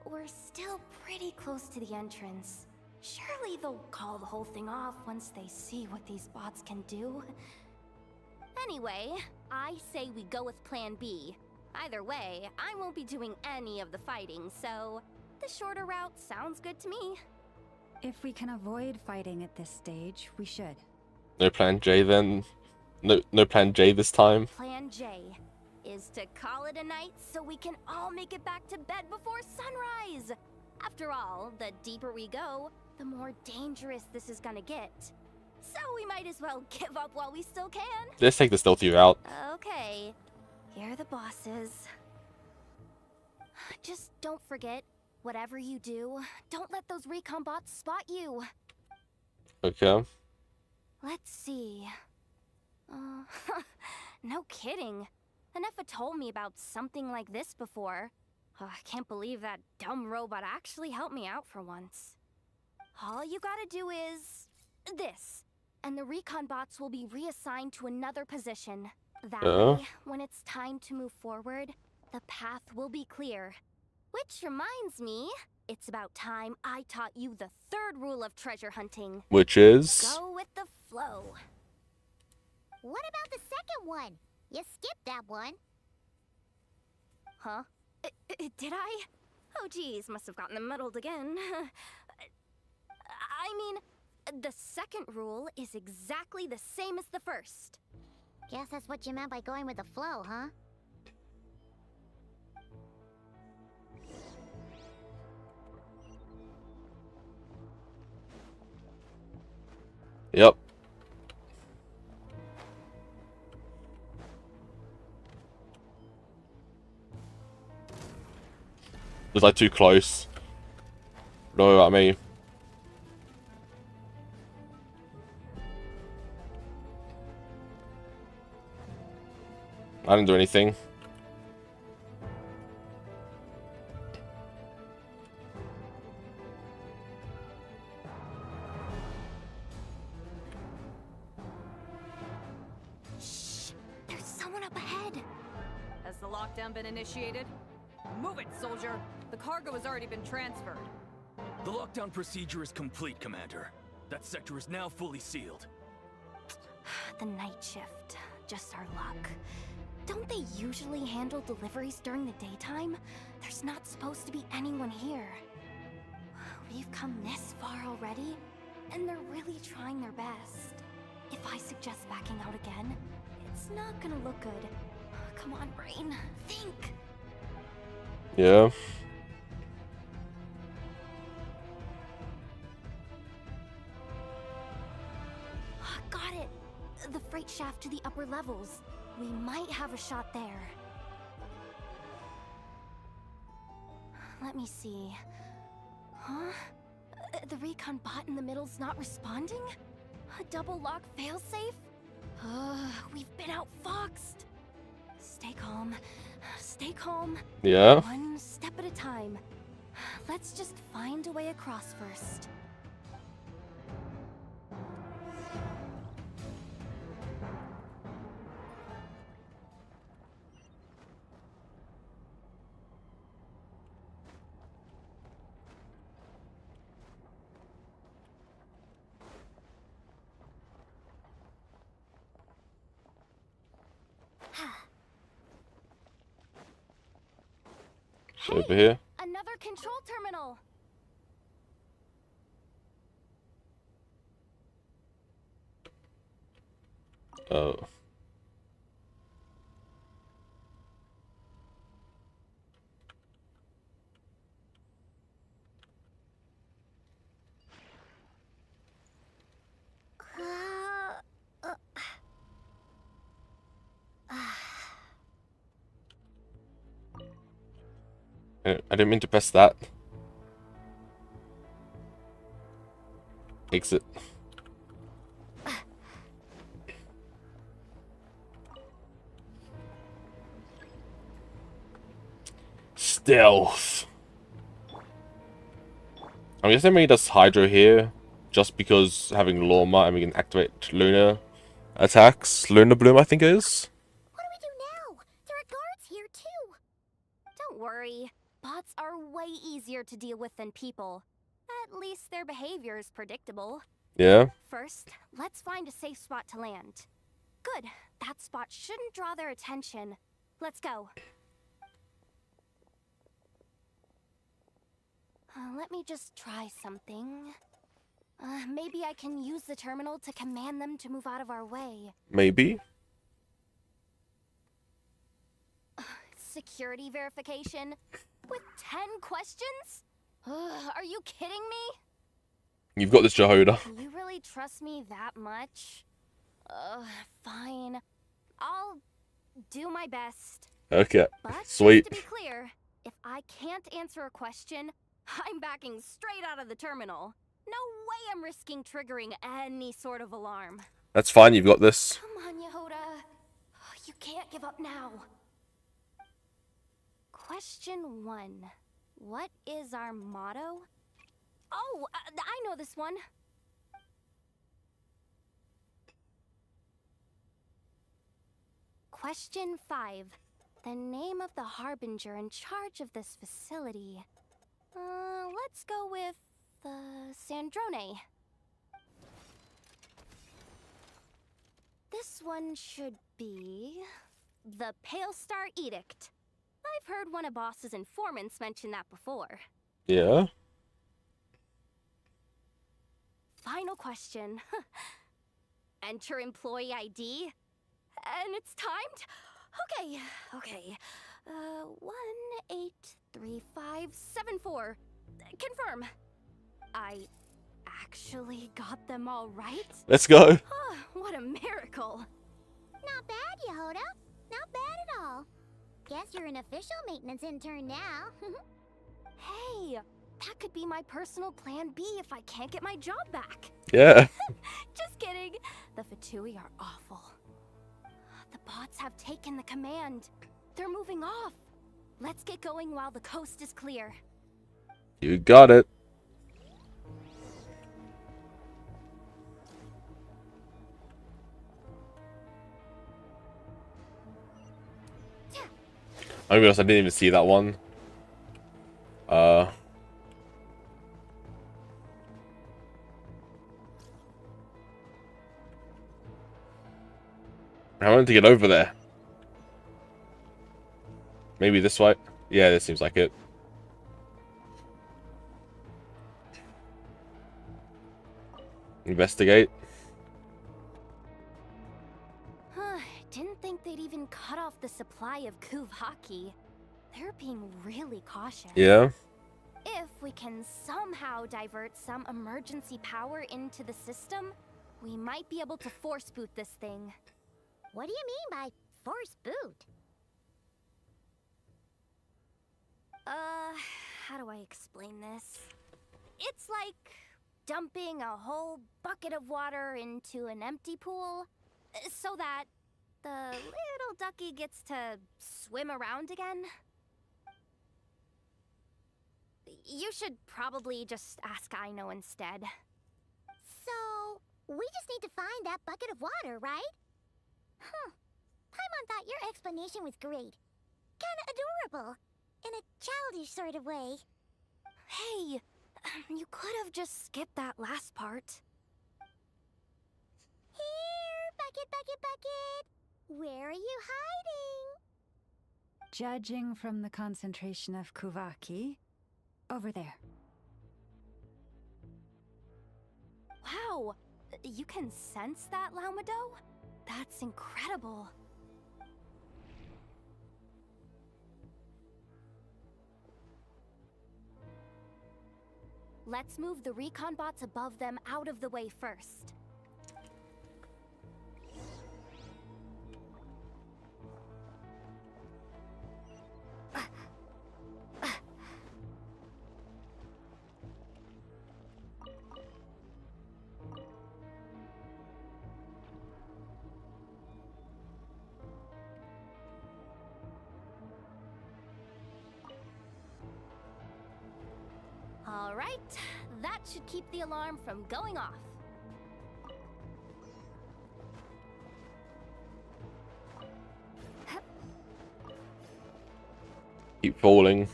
We're still pretty close to the entrance. Surely they'll call the whole thing off once they see what these bots can do. Anyway, I say we go with Plan B. Either way, I won't be doing any of the fighting, so the shorter route sounds good to me. If we can avoid fighting at this stage, we should. No Plan J then. No Plan J this time. Plan J is to call it a night so we can all make it back to bed before sunrise. After all, the deeper we go, the more dangerous this is gonna get. So we might as well give up while we still can. Let's take the stealthy route. Okay, here are the bosses. Just don't forget, whatever you do, don't let those recon bots spot you. Okay. Let's see. No kidding. Anefa told me about something like this before. I can't believe that dumb robot actually helped me out for once. All you gotta do is this. and the recon bots will be reassigned to another position. That Yeah. way, when it's time to move forward, the path will be clear. Which reminds me, it's about time I taught you the third rule of treasure hunting. Which is? Go with the flow. What about the second one? You skipped that one. Huh? Did I? Oh geez, must have gotten them muddled again. I mean, the second rule is exactly the same as the first. Guess that's what you meant by going with the flow, huh? Yep. It was like too close. Know what I mean? I didn't do anything. Shh! There's someone up ahead. Has the lockdown been initiated? Move it, soldier! The cargo has already been transferred. The lockdown procedure is complete, Commander. That sector is now fully sealed. The night shift. Just our luck. Don't they usually handle deliveries during the daytime? There's not supposed to be anyone here. We've come this far already, and they're really trying their best. If I suggest backing out again, it's not gonna look good. Come on, brain. Think! Yeah. Got it! The freight shaft to the upper levels. We might have a shot there. Let me see. Huh? The recon bot in the middle's not responding? A double lock failsafe? We've been outfoxed. Stay calm. Stay calm. Yeah. One step at a time. Let's just find a way across first. Over here. Another control terminal. Oh. I didn't mean to press that. Exit. Stealth. I'm guessing he does Hydro here, just because having Lorma and we can activate Lunar attacks. Lunar Bloom, I think it is. What do we do now? There are guards here too. Don't worry. Bots are way easier to deal with than people. At least their behavior is predictable. Yeah. First, let's find a safe spot to land. Good. That spot shouldn't draw their attention. Let's go. Let me just try something. Maybe I can use the terminal to command them to move out of our way. Maybe. Security verification? With 10 questions? Are you kidding me? You've got this, Jehoda. You really trust me that much? Fine. I'll do my best. Okay. But Sweet. to be clear, if I can't answer a question, I'm backing straight out of the terminal. No way I'm risking triggering any sort of alarm. That's fine, you've got this. Come on, Yehoda. You can't give up now. Question 1. What is our motto? Oh, I know this one. Question 5. The name of the harbinger in charge of this facility. Let's go with Sandrone. This one should be the Pale Star Edict. I've heard one of Boss's informants mention that before. Yeah. Final question. Enter employee ID. And it's timed? Okay. 183574. Confirm. I actually got them all right? Let's go. What a miracle. Not bad, Yehoda. Not bad at all. Guess you're an official maintenance intern now. Hey, that could be my personal plan B if I can't get my job back. Yeah. Just kidding. The Fatui are awful. The bots have taken the command. They're moving off. Let's get going while the coast is clear. You got it. I realized I didn't even see that one. I wanted to get over there. Maybe this way? Yeah, this seems like it. Investigate. Didn't think they'd even cut off the supply of Kuvaki. They're being really cautious. Yeah. If we can somehow divert some emergency power into the system, we might be able to force boot this thing. What do you mean by force boot? How do I explain this? It's like dumping a whole bucket of water into an empty pool so that the little ducky gets to swim around again. You should probably just ask Aino instead. So, we just need to find that bucket of water, right? Paimon thought your explanation was great. Kinda adorable. In a childish sort of way. Hey, you could have just skipped that last part. Here, bucket, bucket, bucket. Where are you hiding? Judging from the concentration of Kuvaki, over there. Wow, you can sense that, Laumado? That's incredible. Let's move the recon bots above them out of the way first. All right, that should keep the alarm from going off. Keep falling.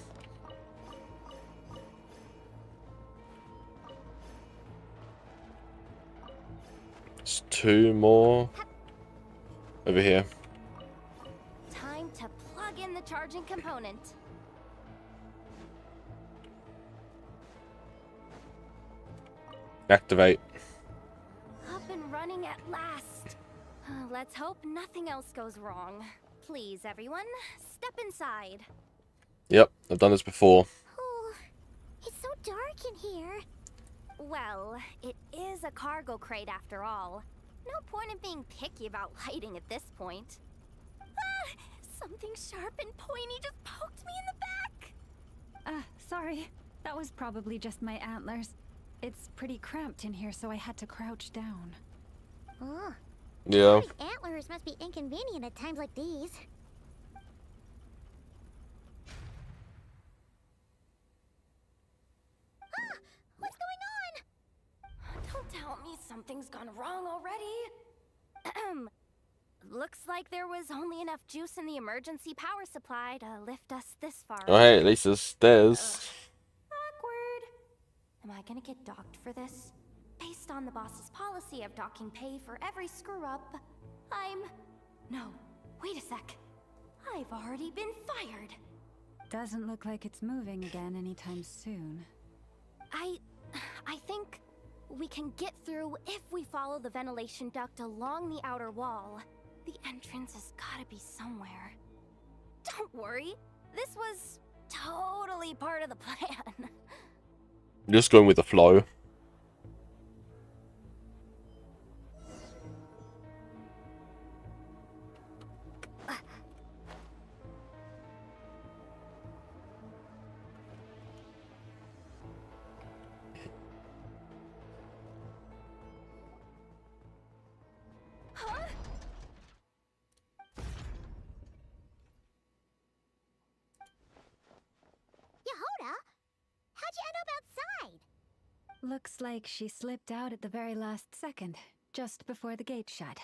It's 2 more. Over here. Time to plug in the charging component. Activate. Up and running at last. Let's hope nothing else goes wrong. Please, everyone, step inside. Yep, I've done this before. Oh, it's so dark in here. Well, it is a cargo crate after all. No point in being picky about lighting at this point. Ah! Something sharp and pointy just poked me in the back! Sorry. That was probably just my antlers. It's pretty cramped in here, so I had to crouch down. Oh. Yeah. These antlers must be inconvenient at times like these. Ah! What's going on? Don't tell me something's gone wrong already. Looks like there was only enough juice in the emergency power supply to lift us this far. Oh hey, at least there's stairs. Awkward. Am I gonna get docked for this? Based on the boss's policy of docking pay for every screw-up, No, wait a sec. I've already been fired. Doesn't look like it's moving again anytime soon. I think we can get through if we follow the ventilation duct along the outer wall. The entrance has gotta be somewhere. Don't worry, this was totally part of the plan. Just going with the flow. Yehoda, how'd you end up outside? Looks like she slipped out at the very last second, just before the gate shut.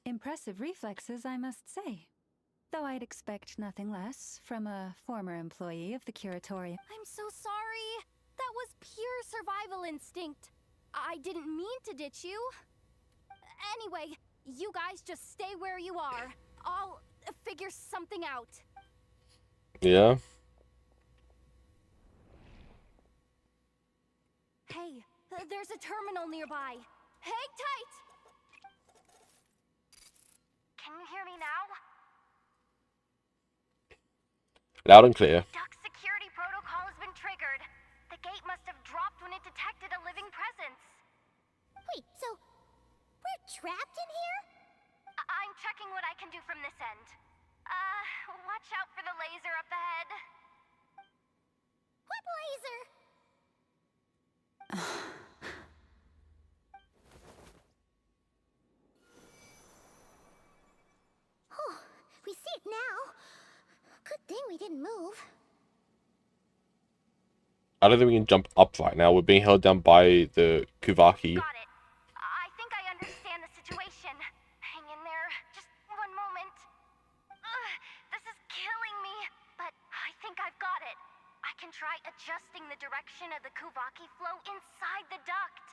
Impressive reflexes, I must say. Though I'd expect nothing less from a former employee of the Curatorium. I'm so sorry. That was pure survival instinct. I didn't mean to ditch you. Anyway, you guys just stay where you are. I'll figure something out. Yeah. Hey, there's a terminal nearby. Hang tight! Can you hear me now? Loud and clear. Duck security protocol has been triggered. The gate must have dropped when it detected a living presence. Wait, so we're trapped in here? I'm checking what I can do from this end. Watch out for the laser up ahead. What laser? Oh, we see it now. Good thing we didn't move. I don't think we can jump up right now. We're being held down by the Kuvaki. Got it. I think I understand the situation. Hang in there. Just one moment. This is killing me, but I think I've got it. I can try adjusting the direction of the Kuvaki flow inside the duct.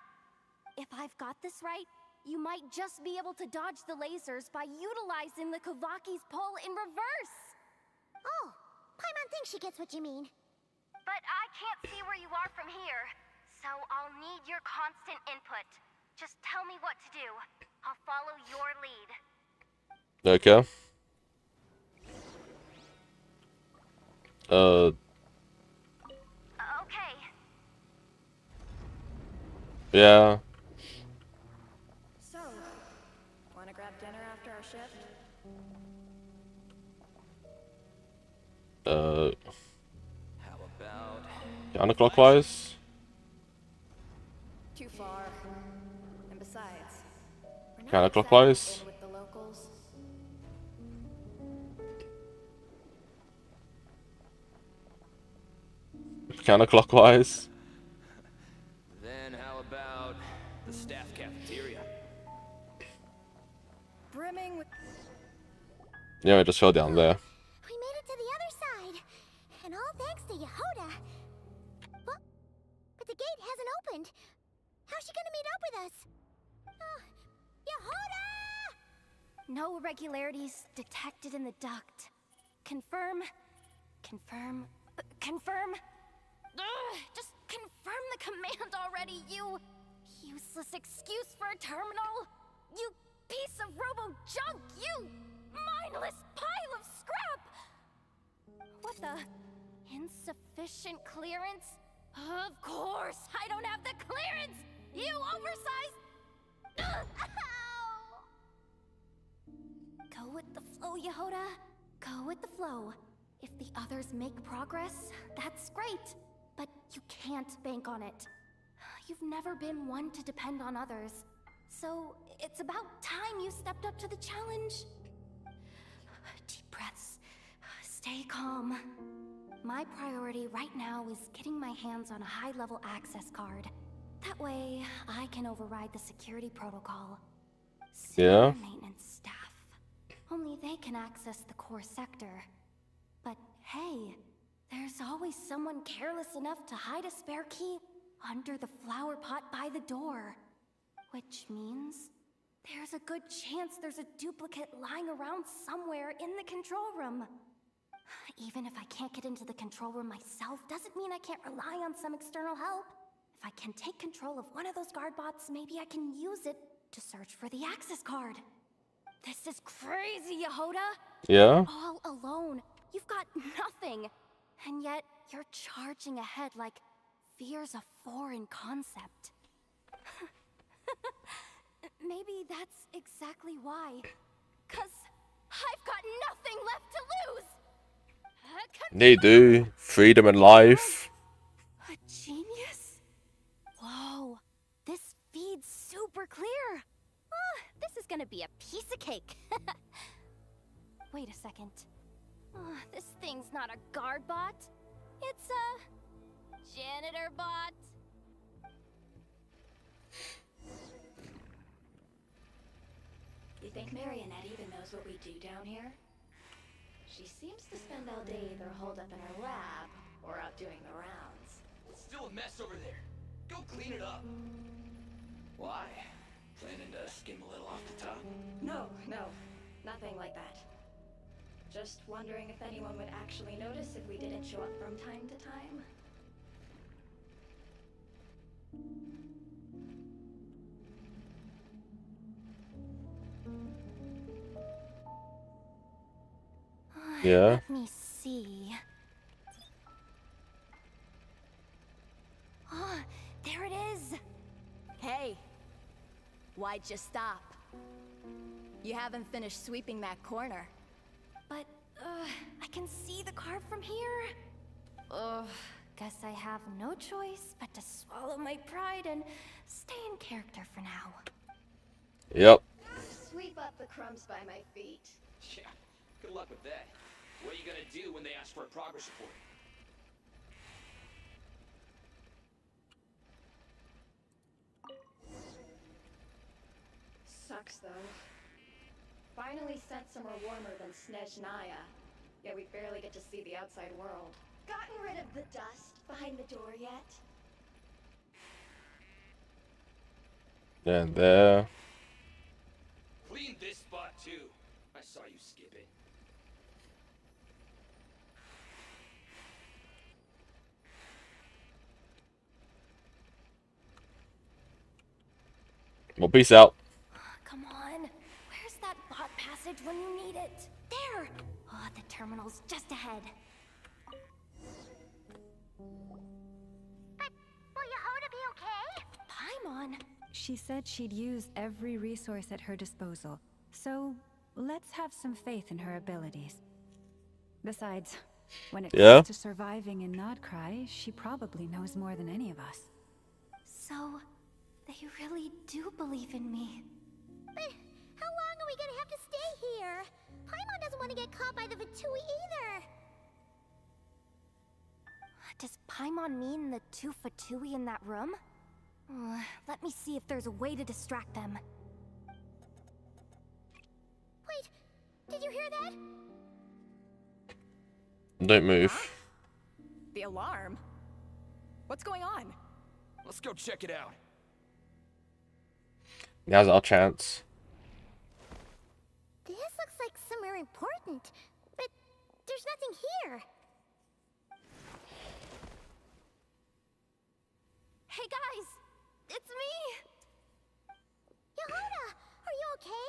If I've got this right, you might just be able to dodge the lasers by utilizing the Kuvaki's pull in reverse. Oh, Paimon thinks she gets what you mean. But I can't see where you are from here, so I'll need your constant input. Just tell me what to do. I'll follow your lead. Okay. Okay. Yeah. So, wanna grab dinner after our shift? How about Counterclockwise. Too far. And besides, we're not Counterclockwise. exactly in with the locals. Counterclockwise. Then how about the staff cafeteria? Brimming with Yeah, I just fell down there. We made it to the other side. And all thanks to Yehoda. Well, but the gate hasn't opened. How's she gonna meet up with us? Yehoda! No irregularities detected in the duct. Confirm. Confirm. Confirm. Just confirm the command already, you useless excuse for a terminal. You piece of robo-junk, you mindless pile of scrap! What the? Insufficient clearance? Of course, I don't have the clearance! You oversized... Ow! Go with the flow, Yehoda. Go with the flow. If the others make progress, that's great. But you can't bank on it. You've never been one to depend on others. So it's about time you stepped up to the challenge. Deep breaths. Stay calm. My priority right now is getting my hands on a high-level access card. That way, I can override the security protocol. Yeah. Senior maintenance staff. Only they can access the core sector. But hey, there's always someone careless enough to hide a spare key under the flower pot by the door. Which means there's a good chance there's a duplicate lying around somewhere in the control room. Even if I can't get into the control room myself, doesn't mean I can't rely on some external help. If I can take control of one of those guard bots, maybe I can use it to search for the access card. This is crazy, Yehoda! Yeah? All alone. You've got nothing. And yet, you're charging ahead like fear's a foreign concept. Maybe that's exactly why. 'Cause I've got nothing left to lose! They do. Freedom and life. A genius? Whoa, this feed's super clear. This is gonna be a piece of cake. Wait a second. This thing's not a guard bot. It's a janitor bot. You think Marionette even knows what we do down here? She seems to spend all day either holed up in her lab or out doing the rounds. It's still a mess over there. Go clean it up. Why? Planning to skim a little off the top? No, nothing like that. Just wondering if anyone would actually notice if we didn't show up from time to time. Yeah. Let me see. There it is. Hey, why'd you stop? You haven't finished sweeping that corner. But, I can see the card from here. Guess I have no choice but to swallow my pride and stay in character for now. Yep. Sweep up the crumbs by my feet. Yeah, good luck with that. What are you gonna do when they ask for a progress report? Sucks though. Finally sent somewhere warmer than Snezhnaya, yet we barely get to see the outside world. Gotten rid of the dust behind the door yet? And there. Clean this spot too. I saw you skip it. Well, peace out. Come on. Where's that bot passage when you need it? There! The terminal's just ahead. But will Yehoda be okay? Paimon! She said she'd use every resource at her disposal, so let's have some faith in her abilities. Besides, when it comes to surviving in Nod-Krai, she probably knows more than any of us. So, they really do believe in me. But how long are we gonna have to stay here? Paimon doesn't want to get caught by the Fatui either. Does Paimon mean the two Fatui in that room? Let me see if there's a way to distract them. Wait, did you hear that? Don't move. Huh? The alarm? What's going on? Let's go check it out. Now's our chance. This looks like somewhere important, but there's nothing here. Hey guys! It's me! Yehoda, are you okay?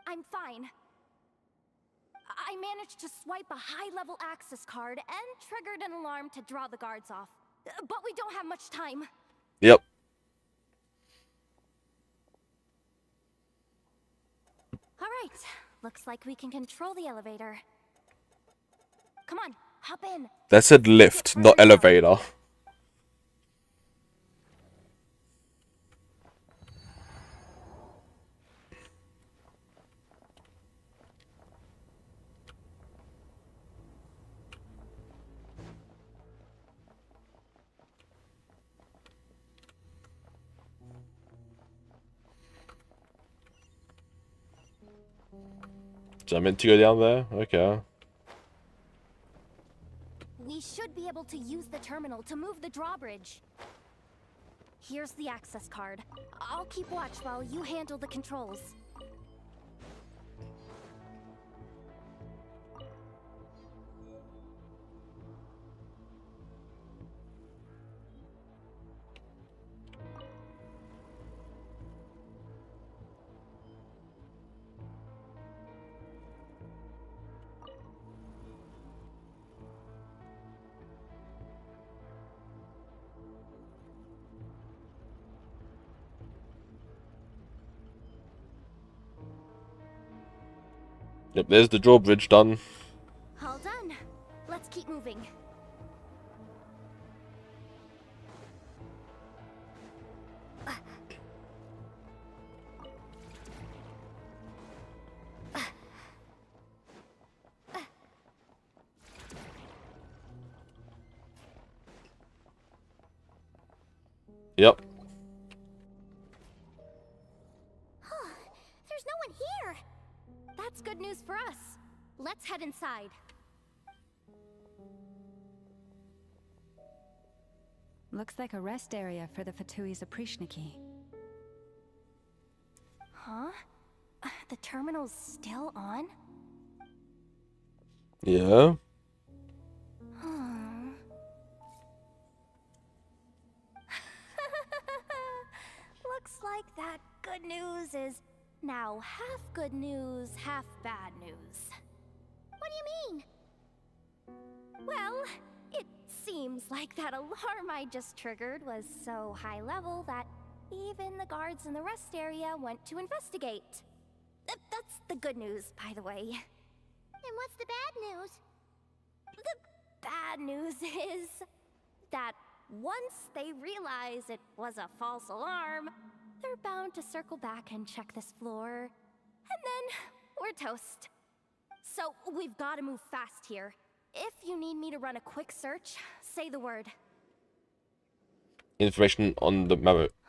I'm fine. I managed to swipe a high-level access card and triggered an alarm to draw the guards off. But we don't have much time. Yep. Alright, looks like we can control the elevator. Come on, hop in. That said lift, not elevator. So I'm meant to go down there? Okay. We should be able to use the terminal to move the drawbridge. Here's the access card. I'll keep watch while you handle the controls. Yep, there's the drawbridge done. All done. Let's keep moving. Yep. There's no one here. That's good news for us. Let's head inside. Looks like a rest area for the Fatui's Oprishniki. Huh? The terminal's still on? Yeah. Looks like that good news is now half good news, half bad news. What do you mean? Well, it seems like that alarm I just triggered was so high level that even the guards in the rest area went to investigate. That's the good news, by the way. And what's the bad news? The bad news is that once they realize it was a false alarm, they're bound to circle back and check this floor. And then we're toast. So we've got to move fast here. If you need me to run a quick search, say the word. Information on the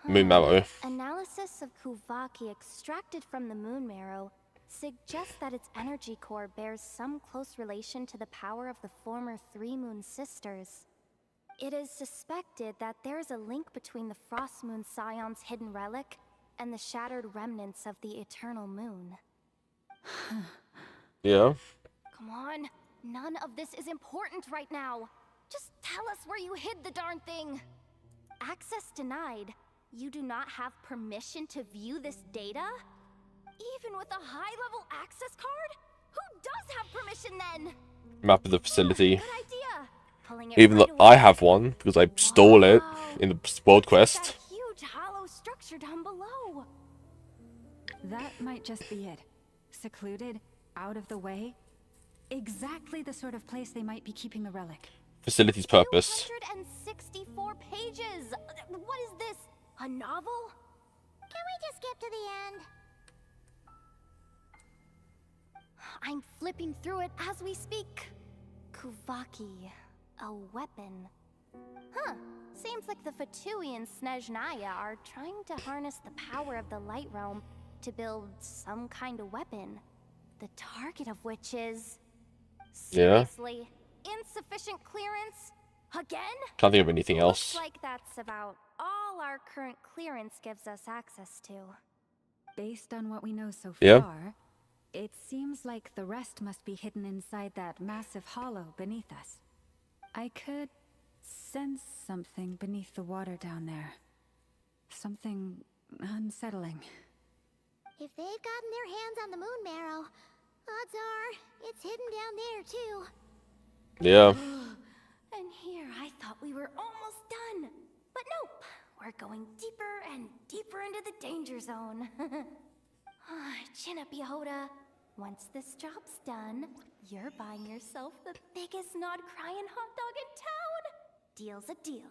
moon marrow. Analysis of Kuvaki extracted from the moon marrow suggests that its energy core bears some close relation to the power of the former Three Moon Sisters. It is suspected that there is a link between the Frost Moon Scion's hidden relic and the shattered remnants of the Eternal Moon. Yeah. Come on, none of this is important right now. Just tell us where you hid the darn thing. Access denied. You do not have permission to view this data? Even with a high-level access card? Who does have permission then? Map of the facility. Good idea. Pulling it Even right though away. I have one because I stole it in the world quest. That huge hollow structure down below. That might just be it. Secluded, out of the way. Exactly the sort of place they might be keeping the relic. Facility's purpose. 264 pages. What is this? A novel? Can we just skip to the end? I'm flipping through it as we speak. Kuvaki, a weapon. Huh. Seems like the Fatui and Snezhnaya are trying to harness the power of the Light Realm to build some kind of weapon. The target of which is... Seriously? Insufficient clearance? Again? Can't think of anything else. Looks like that's about all our current clearance gives us access to. Based on what we know so Yeah. far, it seems like the rest must be hidden inside that massive hollow beneath us. I could sense something beneath the water down there. Something unsettling. If they've gotten their hands on the moon marrow, odds are it's hidden down there too. Yeah. And here I thought we were almost done. But nope, we're going deeper and deeper into the danger zone. Chin up, Yehoda. Once this job's done, you're buying yourself the biggest Nod-Krai hot dog in town. Deal's a deal.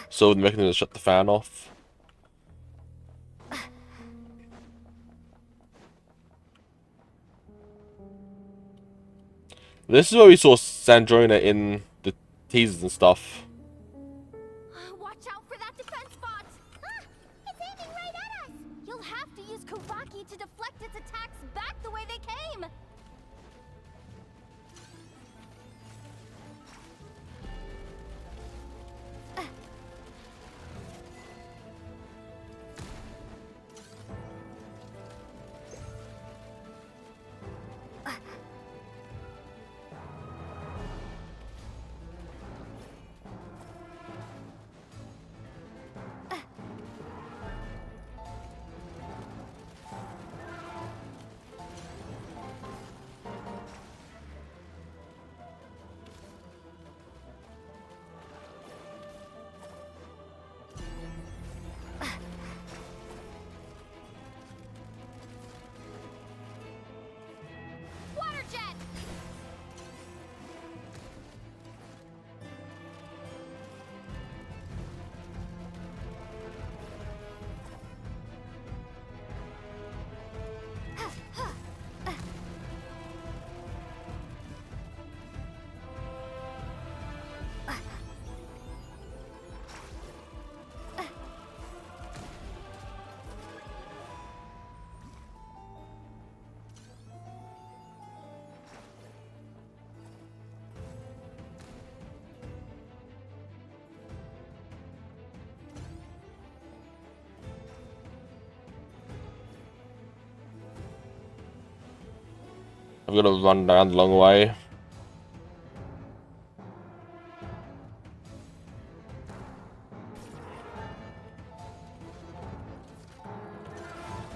So the mechanism to shut the fan off. This is where we saw Sandrona in the teasers and stuff. need to deflect its attacks back the way they came. Water jet! I've got to run down the long way.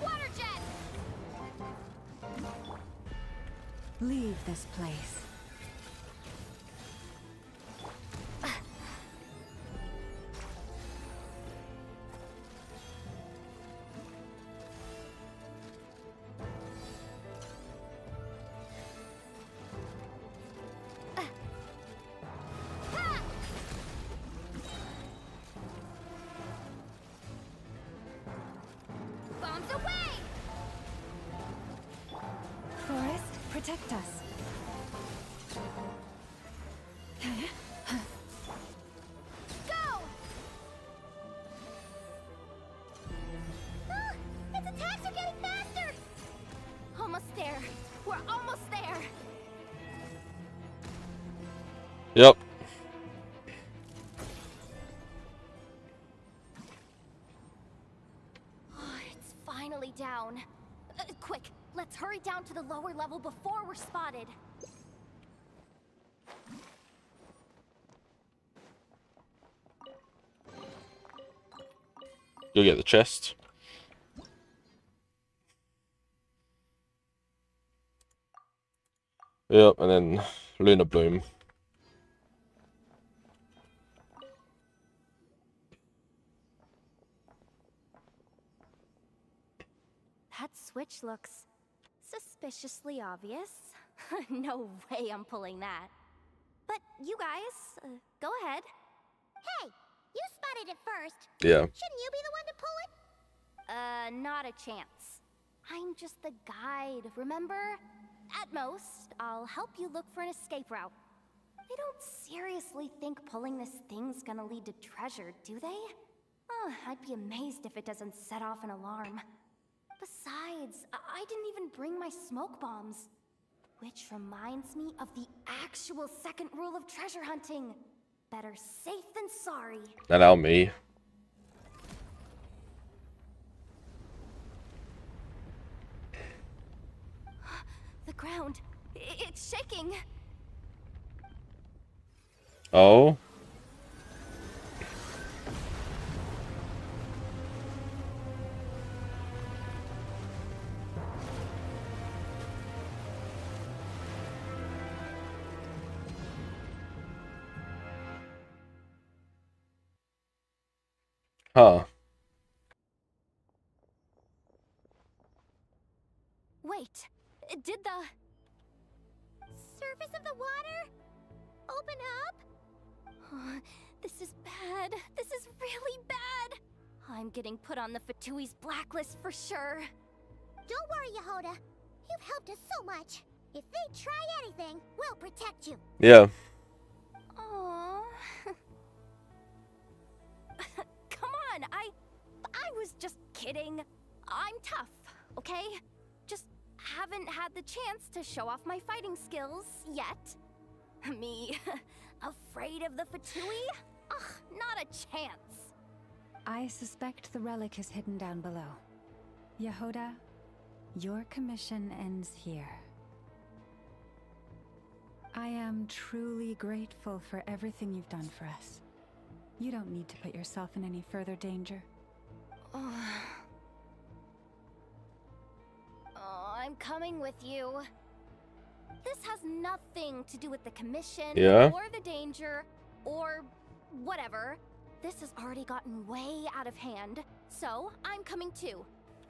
Water jet! Leave this place. Bombs away! Forest, protect us. Go! Ah, its attacks are getting faster! Almost there. We're almost there. Yep. Oh, it's finally down. Quick, let's hurry down to the lower level before we're spotted. You'll get the chest. Yep, and then Lunar Bloom. That switch looks suspiciously obvious. No way I'm pulling that. But you guys, go ahead. Hey, you spotted it first. Yeah. Shouldn't you be the one to pull it? Not a chance. I'm just the guide, remember? At most, I'll help you look for an escape route. They don't seriously think pulling this thing's gonna lead to treasure, do they? I'd be amazed if it doesn't set off an alarm. Besides, I didn't even bring my smoke bombs. Which reminds me of the actual second rule of treasure hunting. Better safe than sorry. Allow me. The ground, it's shaking. Oh? Huh. Wait, did the surface of the water open up? This is bad. This is really bad. I'm getting put on the Fatui's blacklist for sure. Don't worry, Yehoda. You've helped us so much. If they try anything, we'll protect you. Yeah. Aww. Come on, I was just kidding. I'm tough. okay? Just haven't had the chance to show off my fighting skills yet. Me, afraid of the Fatui? Ugh, not a chance. I suspect the relic is hidden down below. Yehoda, your commission ends here. I am truly grateful for everything you've done for us. You don't need to put yourself in any further danger. I'm coming with you. This has nothing to do with the commission, Yeah? or the danger, or whatever. This has already gotten way out of hand, so I'm coming too.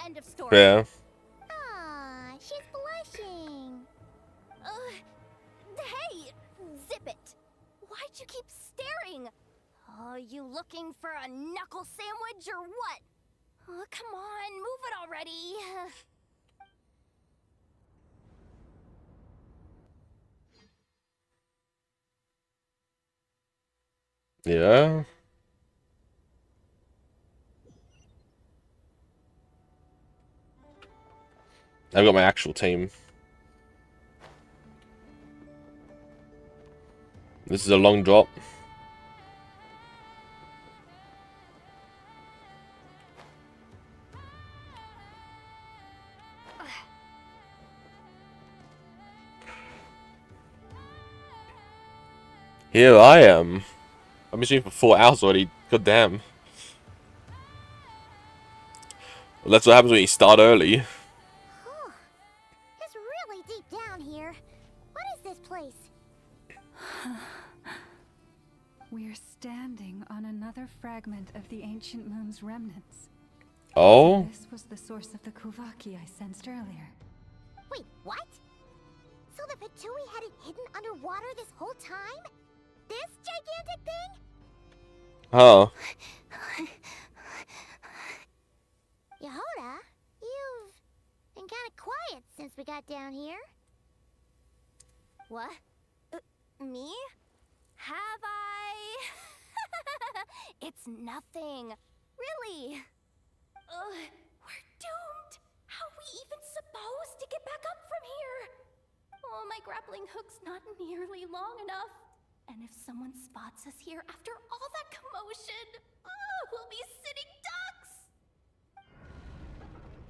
End of story. Yeah. Aw, she's blushing. Hey, zip it. Why'd you keep staring? Oh, you looking for a knuckle sandwich or what? Oh, come on, move it already. Yeah. I've got my actual team. This is a long drop. Here I am. I've been streaming for 4 hours already. God damn. Well, that's what happens when you start early. It's really deep down here. What is this place? We're standing on another fragment of the ancient moon's remnants. Oh? This was the source of the Kuvaki I sensed earlier. Wait, what? So the Fatui had it hidden underwater this whole time? This gigantic thing? Oh. Yehoda, you've been kind of quiet since we got down here. What? Me? Have I? It's nothing. Really. We're doomed. How are we even supposed to get back up from here? Oh, my grappling hook's not nearly long enough. And if someone spots us here after all that commotion, we'll be sitting ducks.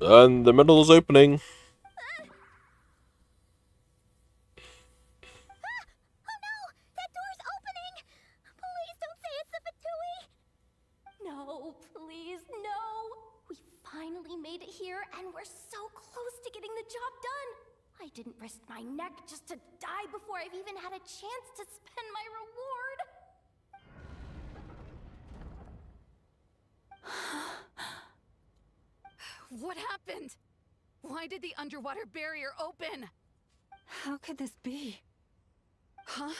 And the middle is opening. Oh no! That door's opening! Please don't say it's the Fatui! No, please, no. We finally made it here, and we're so close to getting the job done. I didn't risk my neck just to die before I've even had a chance to spend my reward. What happened? Why did the underwater barrier open? How could this be? Huh?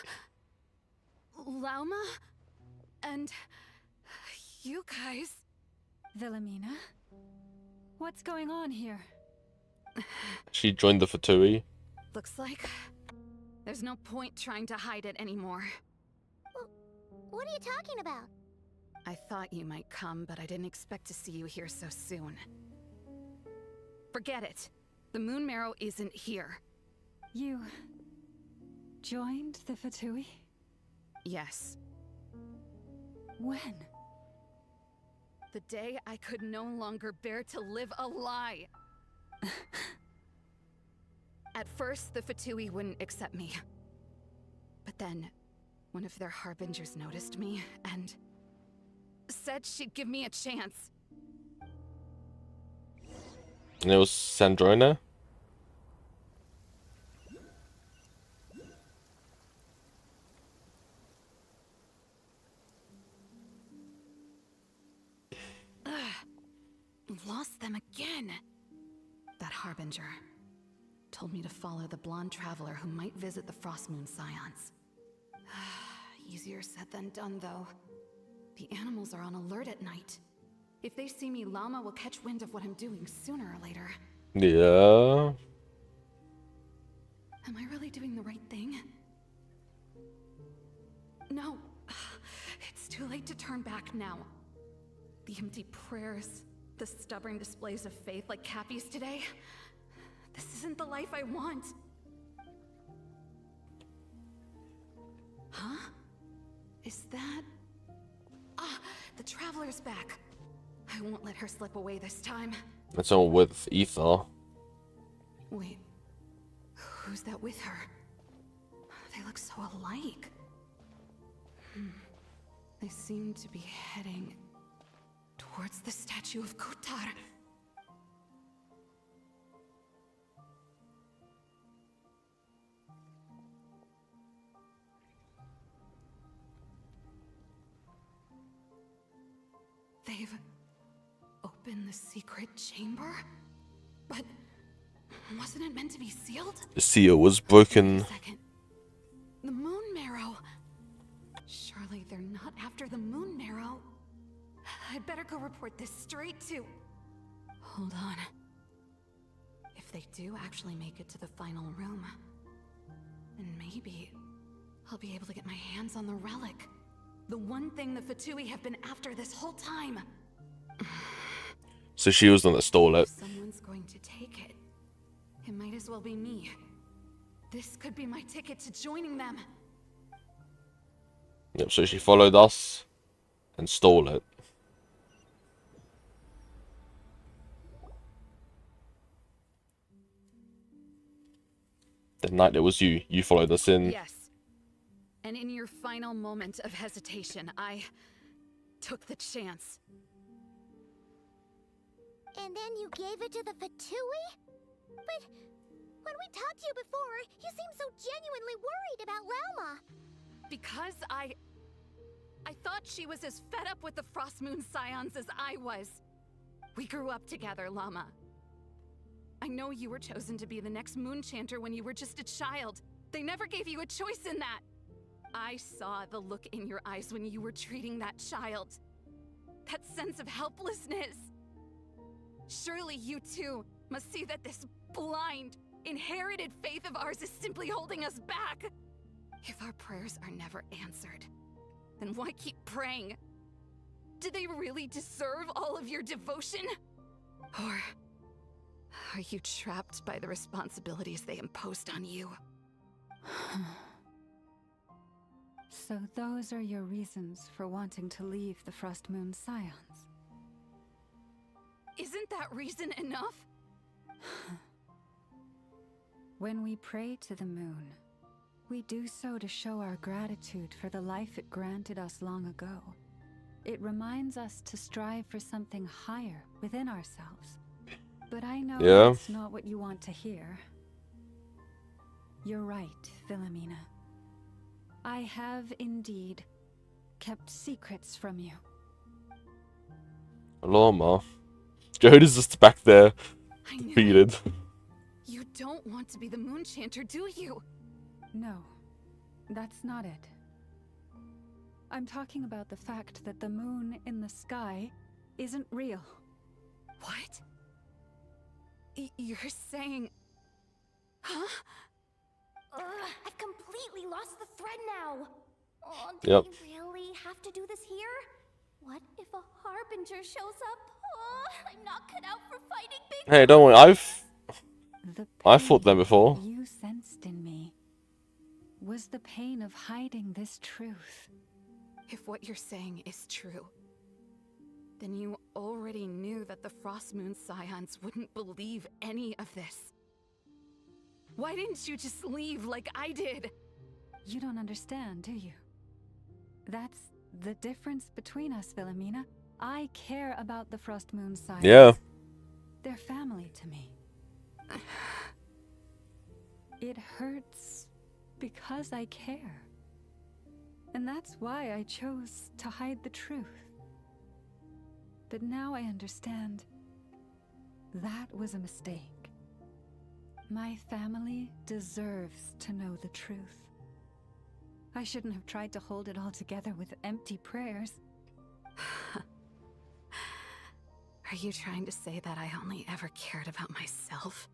Lauma? And you guys? Wilhelmina? What's going on here? She joined the Fatui. Looks like there's no point trying to hide it anymore. What are you talking about? I thought you might come, but I didn't expect to see you here so soon. Forget it. The Moon Marrow isn't here. You joined the Fatui? Yes. When? The day I could no longer bear to live a lie. At first, the Fatui wouldn't accept me. But then, one of their harbingers noticed me and said she'd give me a chance. And it was Sandrona. Lost them again. That harbinger told me to follow the blonde traveler who might visit the Frostmoon Scions. Easier said than done, though. The animals are on alert at night. If they see me, Llama will catch wind of what I'm doing sooner or later. Yeah. Am I really doing the right thing? No. It's too late to turn back now. The empty prayers, The stubborn displays of faith like Cappy's today. This isn't the life I want. Huh? Is that... Ah, the Traveler's back. I won't let her slip away this time. That's all with Ether. Wait, who's that with her? They look so alike. They seem to be heading towards the statue of Kotar. They've opened the secret chamber? But wasn't it meant to be sealed? The seal was broken. The moon marrow. Surely they're not after the moon marrow. I'd better go report this straight to... Hold on. If they do actually make it to the final room, then maybe I'll be able to get my hands on the relic. The one thing the Fatui have been after this whole time. So she was the one that stole it. If someone's going to take it, it might as well be me. This could be my ticket to joining them. Yep, so she followed us and stole it. The night it was you followed us in. Yes. And in your final moment of hesitation, I took the chance. And then you gave it to the Fatui? But when we talked to you before, you seemed so genuinely worried about Lauma. Because I thought she was as fed up with the Frost Moon Scions as I was. We grew up together, Llama. I know you were chosen to be the next Moon Chanter when you were just a child. They never gave you a choice in that. I saw the look in your eyes when you were treating that child. That sense of helplessness. Surely you too must see that this blind, inherited faith of ours is simply holding us back. If our prayers are never answered, then why keep praying? Do they really deserve all of your devotion? Or are you trapped by the responsibilities they imposed on you? So those are your reasons for wanting to leave the Frost Moon Scions? Isn't that reason enough? When we pray to the moon, we do so to show our gratitude for the life it granted us long ago. It reminds us to strive for something higher within ourselves. But I know that's not what you want to hear. You're right, Philomena. I have indeed kept secrets from you. Llama. Jode is just back there, defeated. You don't want to be the Moon Chanter, do you? No, that's not it. I'm talking about the fact that the moon in the sky isn't real. What? You're saying... Huh? I've completely lost the thread now. Oh, do Yep. we really have to do this here? What if a Harbinger shows up? Oh, I'm not cut out for fighting big... Hey, don't worry, I've fought them before. You sensed in me was the pain of hiding this truth. If what you're saying is true, then you already knew that the Frost Moon Scions wouldn't believe any of this. Why didn't you just leave like I did? You don't understand, do you? That's the difference between us, Philomena. I care about the Frost Moon Scions. Yeah. They're family to me. It hurts because I care. And that's why I chose to hide the truth. But now I understand that was a mistake. My family deserves to know the truth. I shouldn't have tried to hold it all together with empty prayers. Are you trying to say that I only ever cared about myself?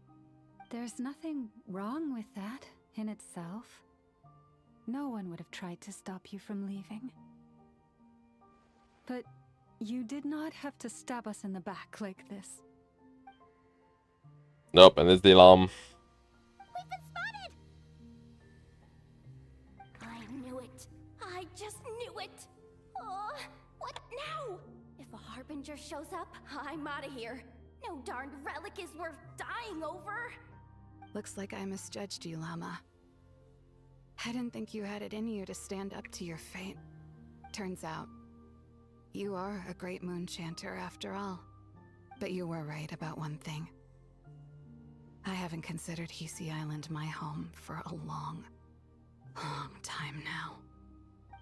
There's nothing wrong with that in itself. No one would have tried to stop you from leaving. But You did not have to stab us in the back like this. Nope, and there's the alarm. We've been spotted! I knew it. I just knew it. Oh, what now? If a harbinger shows up, I'm out of here. No darned relic is worth dying over. Looks like I misjudged you, Llama. I didn't think you had it in you to stand up to your fate. Turns out, you are a great moon chanter after all. But you were right about one thing. I haven't considered Hisi Island my home for a long, long time now.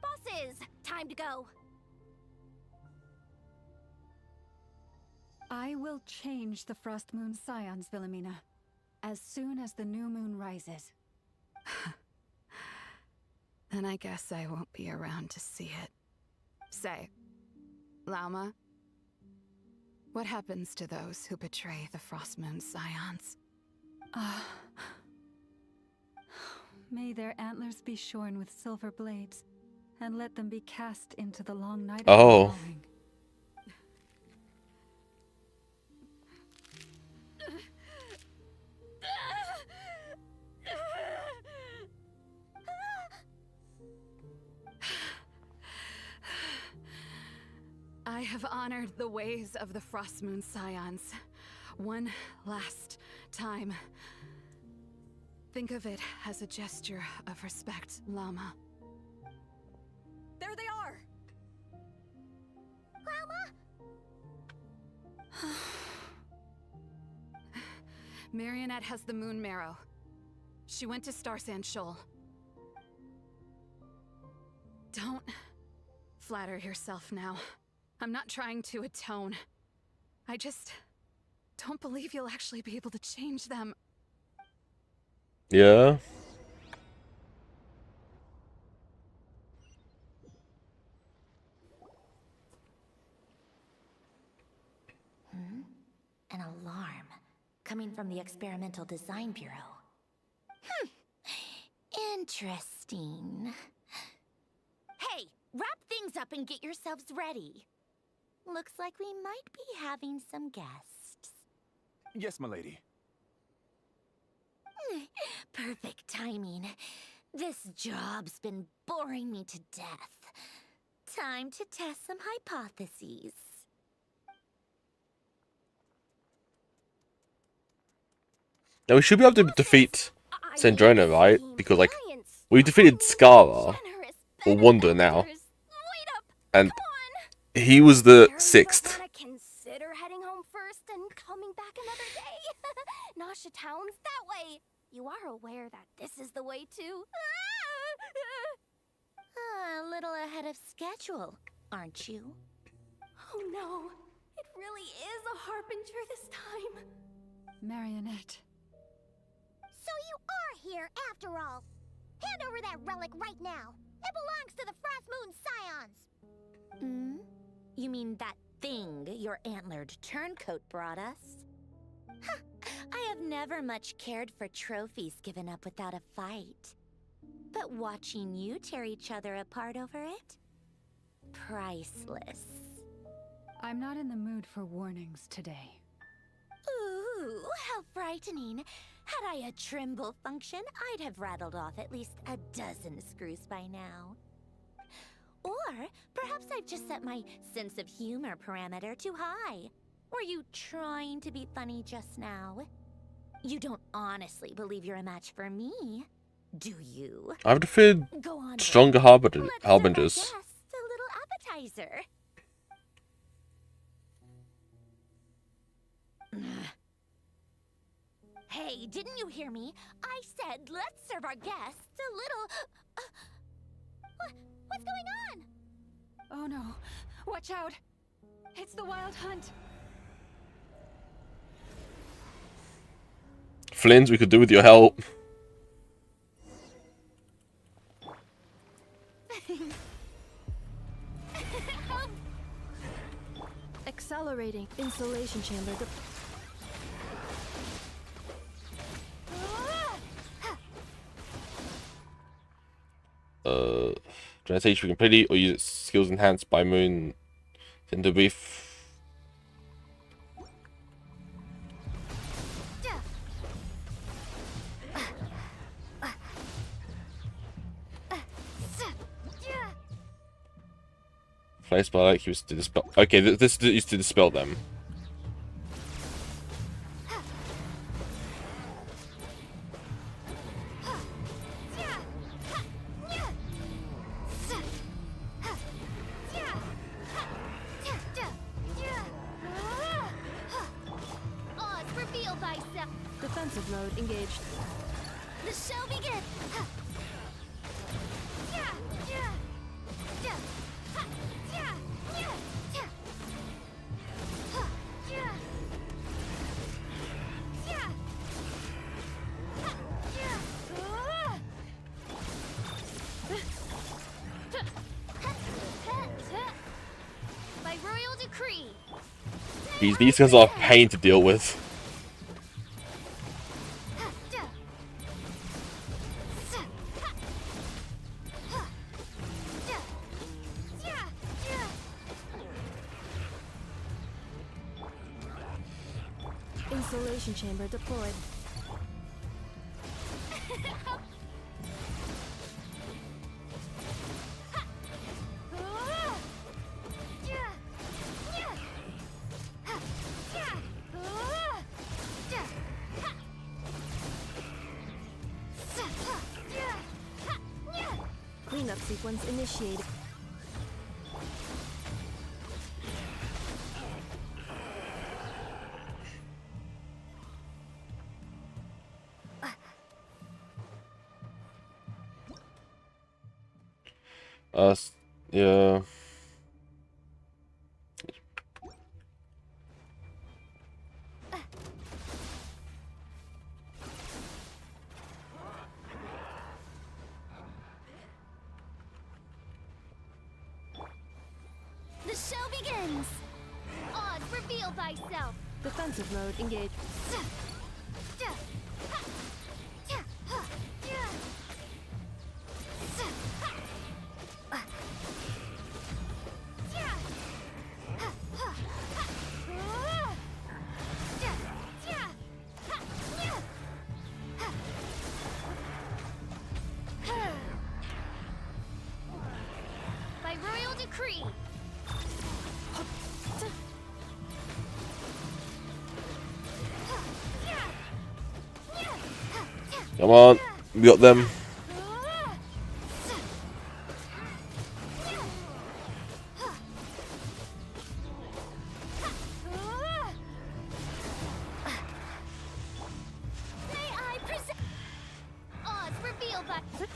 Bosses, time to go. I will change the Frost Moon Scions, Wilhelmina, as soon as the new moon rises. Then I guess I won't be around to see it. Say, Llama, what happens to those who betray the Frost Moon Scions? May their antlers be shorn with silver blades, and let them be cast into the long night of Oh. longing. I have honored the ways of the Frost Moon Scions one last time. Think of it as a gesture of respect, Llama. There they are! Grandma? Marionette has the Moon Marrow. She went to Star Sand Shoal. Don't flatter yourself now. I'm not trying to atone. I just don't believe you'll actually be able to change them. Yeah. An alarm coming from the Experimental Design Bureau. Interesting. Hey, wrap things up and get yourselves ready. Looks like we might be having some guests. Yes, my lady. Perfect timing. This job's been boring me to death. Time to test some hypotheses. Now we should be able to defeat Sandrona, right? Because like we defeated Skara or Wanda now, and he was the 6th. Consider heading home first and coming back another day. Nasha Town's that way. You are aware that this is the way too. A little ahead of schedule, aren't you? Oh no, it really is a harbinger this time. Marionette. So you are here after all. Hand over that relic right now. It belongs to the Frost Moon Scions. You mean that thing your antlered turncoat brought us? I have never much cared for trophies given up without a fight. But watching you tear each other apart over it? Priceless. I'm not in the mood for warnings today. Ooh, how frightening. Had I a Trimble function, I'd have rattled off at least a dozen screws by now. Or perhaps I've just set my sense of humor parameter too high. Were you trying to be funny just now? You don't honestly believe you're a match for me, do you? I've defeated Go on, stronger harbingers. a little appetizer. Hey, didn't you hear me? I said let's serve our guests a little... What's going on? Oh no, watch out! It's the Wild Hunt! Flins, we could do with your help. Accelerating insulation chamber. Translation completely or use its skills enhanced by moon In the reef. Placed by like used to dispel. Okay, this used to dispel them. Defensive mode engaged. The show begins! By royal decree. These guys are a pain to deal with. Insulation chamber deployed. Cleanup sequence initiated. Yeah. The show begins! Odds reveal thyself! Defensive mode engaged. By royal decree! Come on, we got them.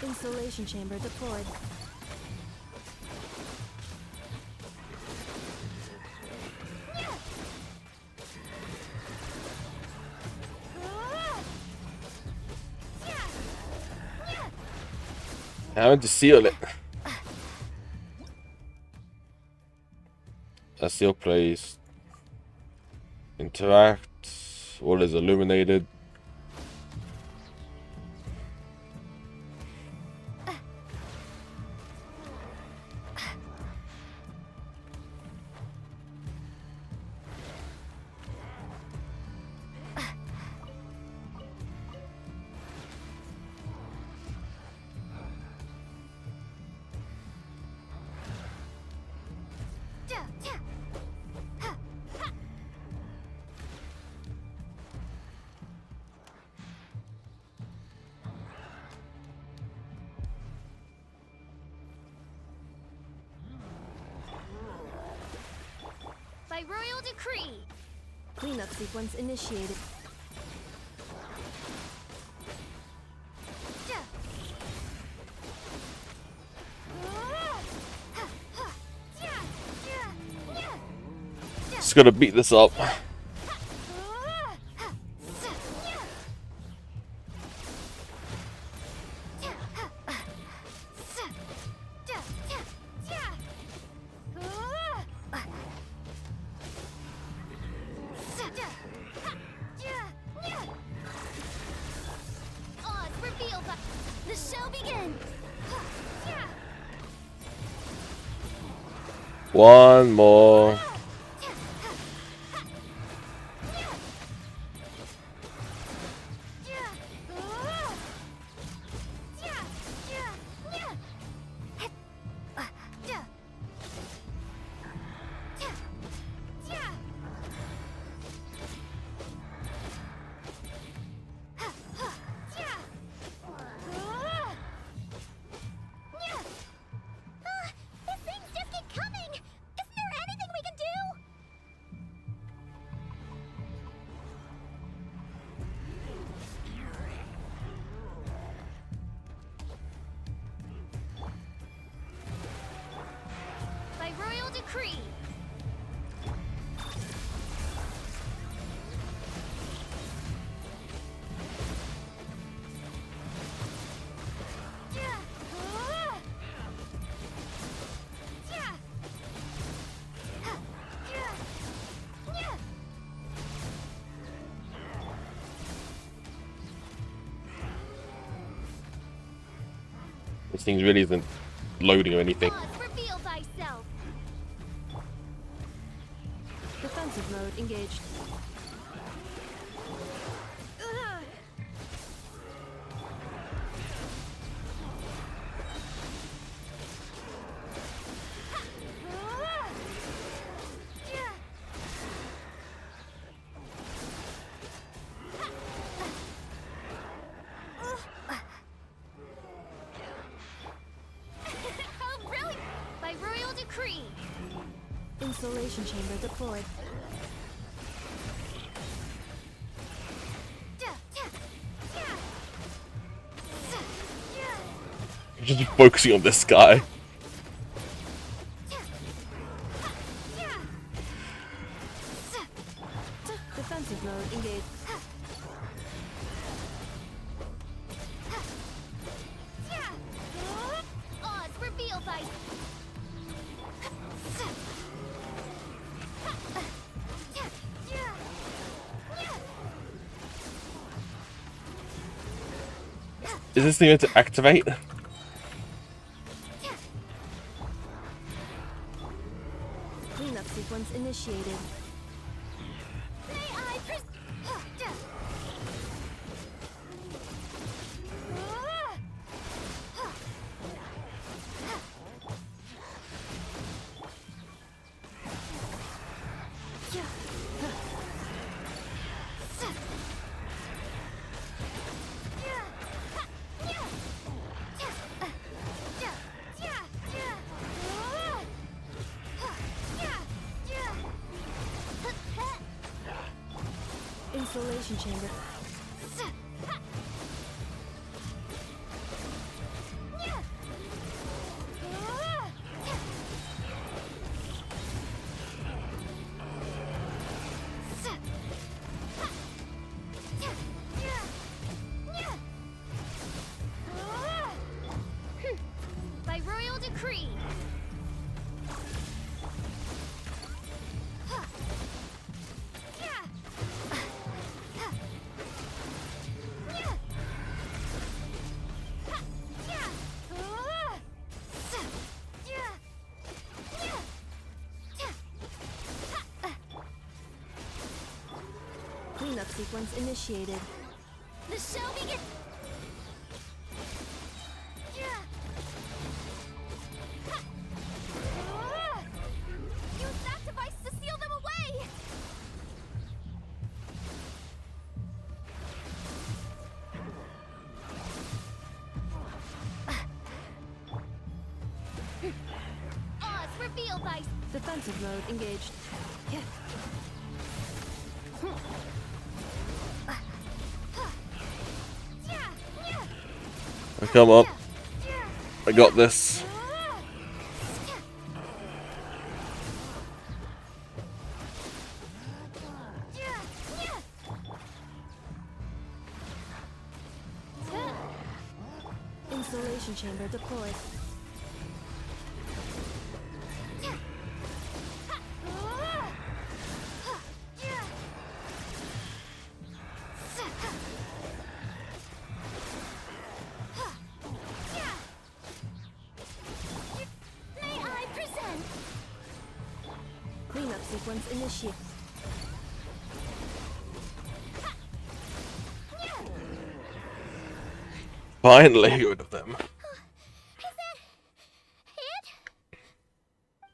Insulation chamber deployed. I want to seal it. A seal placed. Interact. All is illuminated. By royal decree! Cleanup sequence initiated. Just gotta beat this up. Odds reveal the show begins! One more. These things just keep coming! Isn't there anything we can do? By royal decree. This thing really isn't loading or anything. Reveal thyself. Defensive mode engaged. How brilliant! By royal decree. Installation chamber deployed. Just focusing on this guy. Defensive mode engaged. Oz, reveal thyself. Is this thing going to activate? Cleanup sequence initiated. Installation chamber. By royal decree. Cleanup sequence initiated. The show begins. Use that device to seal them away. Oz, reveal thyself. Defensive mode engaged. Come on. I got this. Installation chamber deployed. May I present Sequence initiate. Finally, get rid of them.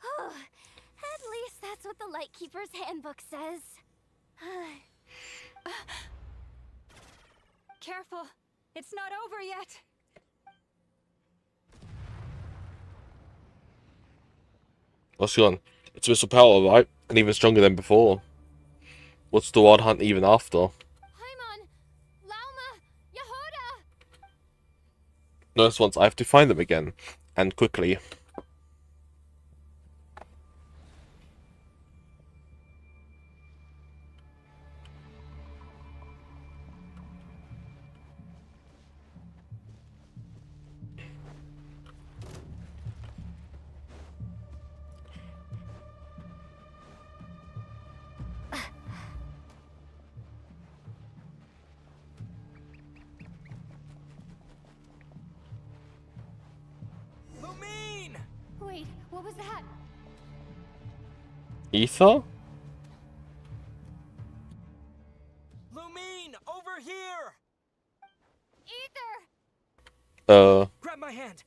Oh, at least that's what the Lightkeeper's handbook says. Careful, it's not over yet. What's going on? It's Missile Power, right? And even stronger than before. What's the Wild Hunt even after? Notice once I have to find them again. And quickly. Wait, what was that? Ether? Lumine, over here! Grab my hand.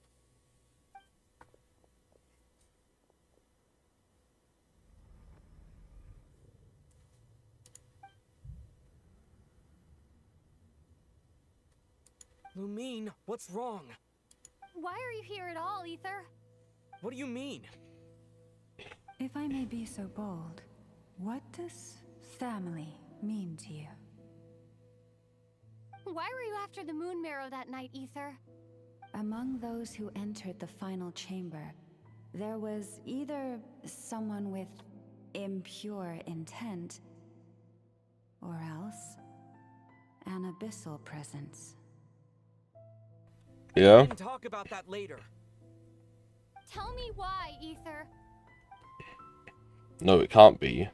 Lumine, what's wrong? Why are you here at all, Ether? What do you mean? If I may be so bold, what does family mean to you? Why were you after the Moon Marrow that night, Ether? Among those who entered the final chamber, there was either someone with impure intent, or else an abyssal presence. Yeah? We can talk about that later. Tell me why, Ether. No, it can't be.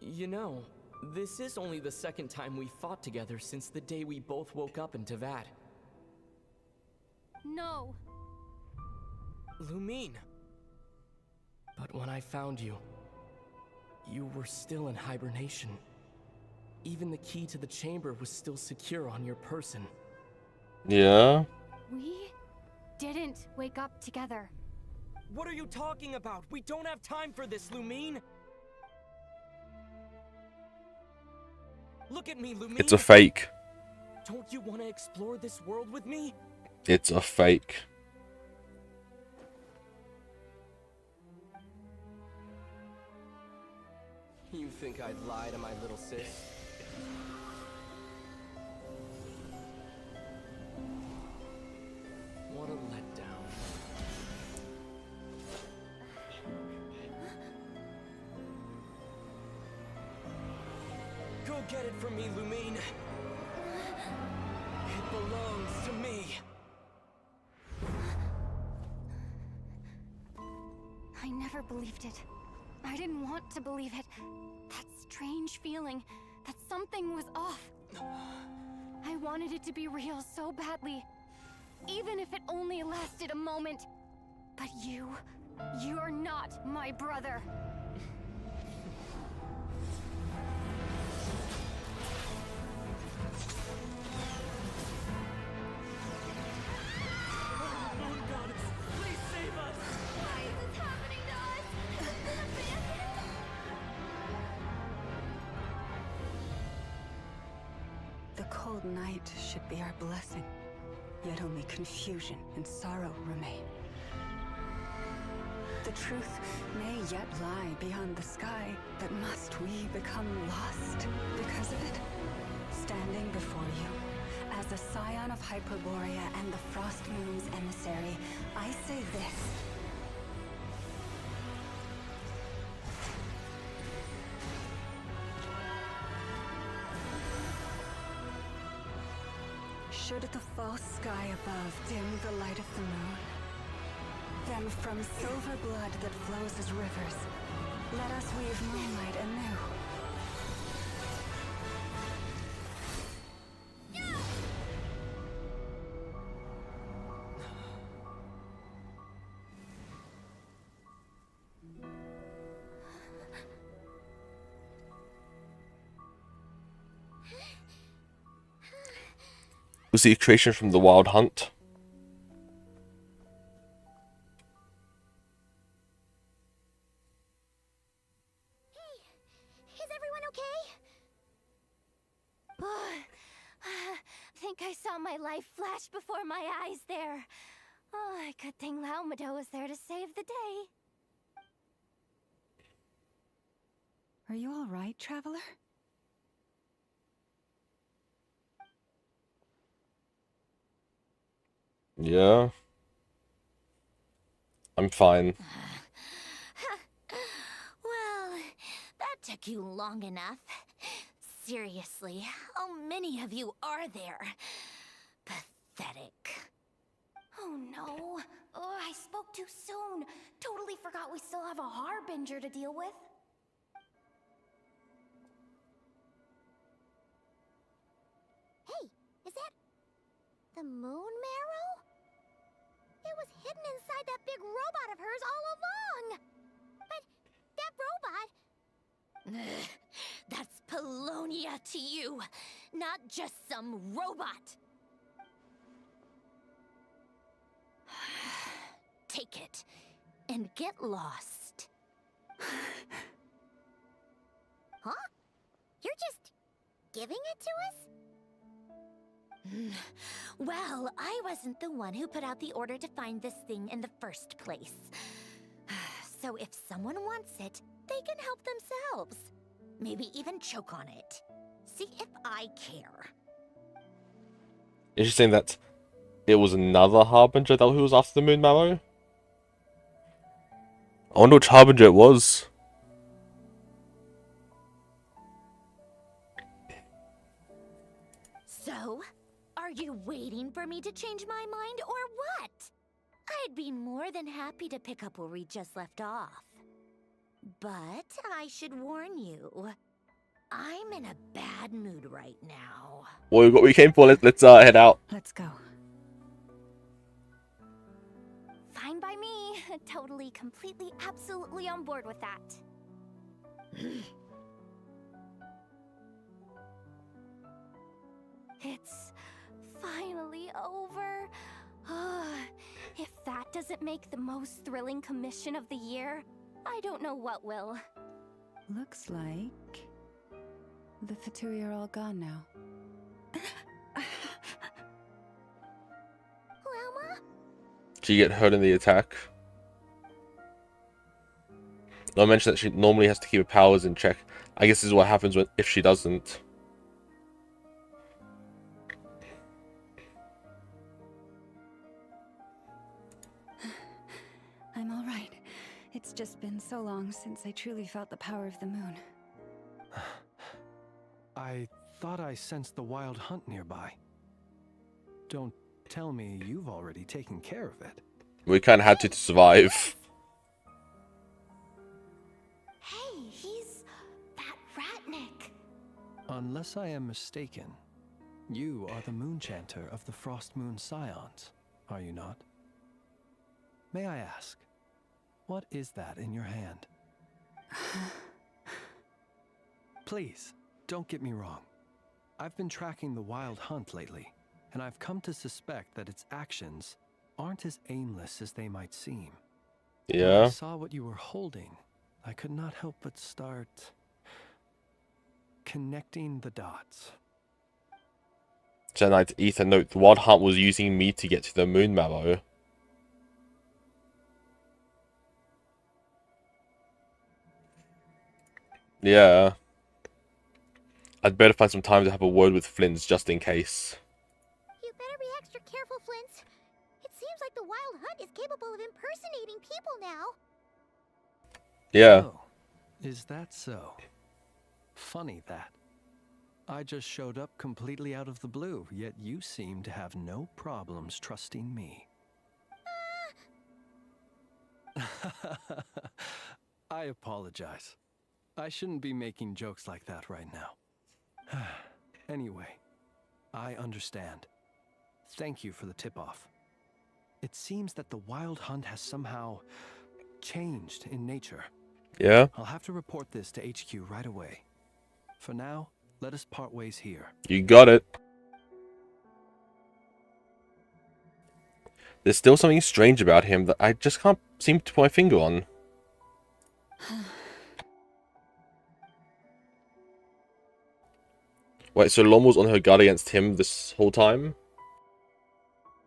You know, this is only the second time we fought together since the day we both woke up in Teyvat. No. Lumine. But when I found you, you were still in hibernation. Even the key to the chamber was still secure on your person. Yeah? We didn't wake up together. What are you talking about? We don't have time for this, Lumine! Look at me, Lumine! It's a fake. Don't you want to explore this world with me? It's a fake. You think I'd lie to my little sis? What a letdown. Go get it from me, Lumine. It belongs to me. I never believed it. I didn't want to believe it. That strange feeling that something was off. I wanted it to be real so badly. Even if it only lasted a moment. But you're not my brother. Moon Goddess, please save us! Why is this happening to us? The cold night should be our blessing, yet only confusion and sorrow remain. The truth may yet lie beyond the sky, but must we become lost because of it? Standing before you, as a scion of Hyperborea and the Frost Moon's emissary, I say this. Should the false sky above dim the light of the moon, then from silver blood that flows as rivers, let us weave moonlight anew. Was the creation from the Wild Hunt? Is everyone okay? Think I saw my life flash before my eyes there. Oh, good thing Laumado was there to save the day. Are you all right, traveler? Yeah. I'm fine. Well, that took you long enough. Seriously, how many of you are there? Pathetic. Oh no. Oh, I spoke too soon. Totally forgot we still have a harbinger to deal with. Hey, is that the moon marrow? It was hidden inside that big robot of hers all along. But that robot... That's Polonia to you, not just some robot. Take it and get lost. Huh? You're just giving it to us? Well, I wasn't the one who put out the order to find this thing in the first place. So if someone wants it, they can help themselves. Maybe even choke on it. See if I care. Is she saying that it was another Harbinger that who was after the Moon Marrow? I wonder which Harbinger it was. So, are you waiting for me to change my mind or what? I'd be more than happy to pick up where we just left off. But I should warn you, I'm in a bad mood right now. Well, what we came for, let's head out. Let's go. Fine by me. Totally, completely, absolutely on board with that. It's finally over. If that doesn't make the most thrilling commission of the year, I don't know what will. Looks like the Fatui are all gone now. Lelma? Did she get hurt in the attack? I mentioned that she normally has to keep her powers in check. I guess this is what happens if she doesn't. I'm all right. It's just been so long since I truly felt the power of the moon. I thought I sensed the Wild Hunt nearby. Don't tell me you've already taken care of it. We kind of had to survive. Hey, he's that Ratnik. Unless I am mistaken, you are the Moon Chanter of the Frost Moon Scions, are you not? May I ask, what is that in your hand? Please, don't get me wrong. I've been tracking the Wild Hunt lately, and I've come to suspect that its actions aren't as aimless as they might seem. Yeah. When I saw what you were holding, I could not help but start connecting the dots. Tonight, Ethan, note the Wild Hunt was using me to get to the Moon Marrow. Yeah. I'd better find some time to have a word with Flint just in case. You better be extra careful, Flint. It seems like the Wild Hunt is capable of impersonating people now. Yeah. Oh, is that so? Funny that. I just showed up completely out of the blue, yet you seem to have no problems trusting me. I apologize. I shouldn't be making jokes like that right now. Anyway, I understand. Thank you for the tip-off. It seems that the Wild Hunt has somehow changed in nature. Yeah? I'll have to report this to HQ right away. For now, let us part ways here. You got it. There's still something strange about him that I just can't seem to put my finger on. Wait, so Lom was on her guard against him this whole time?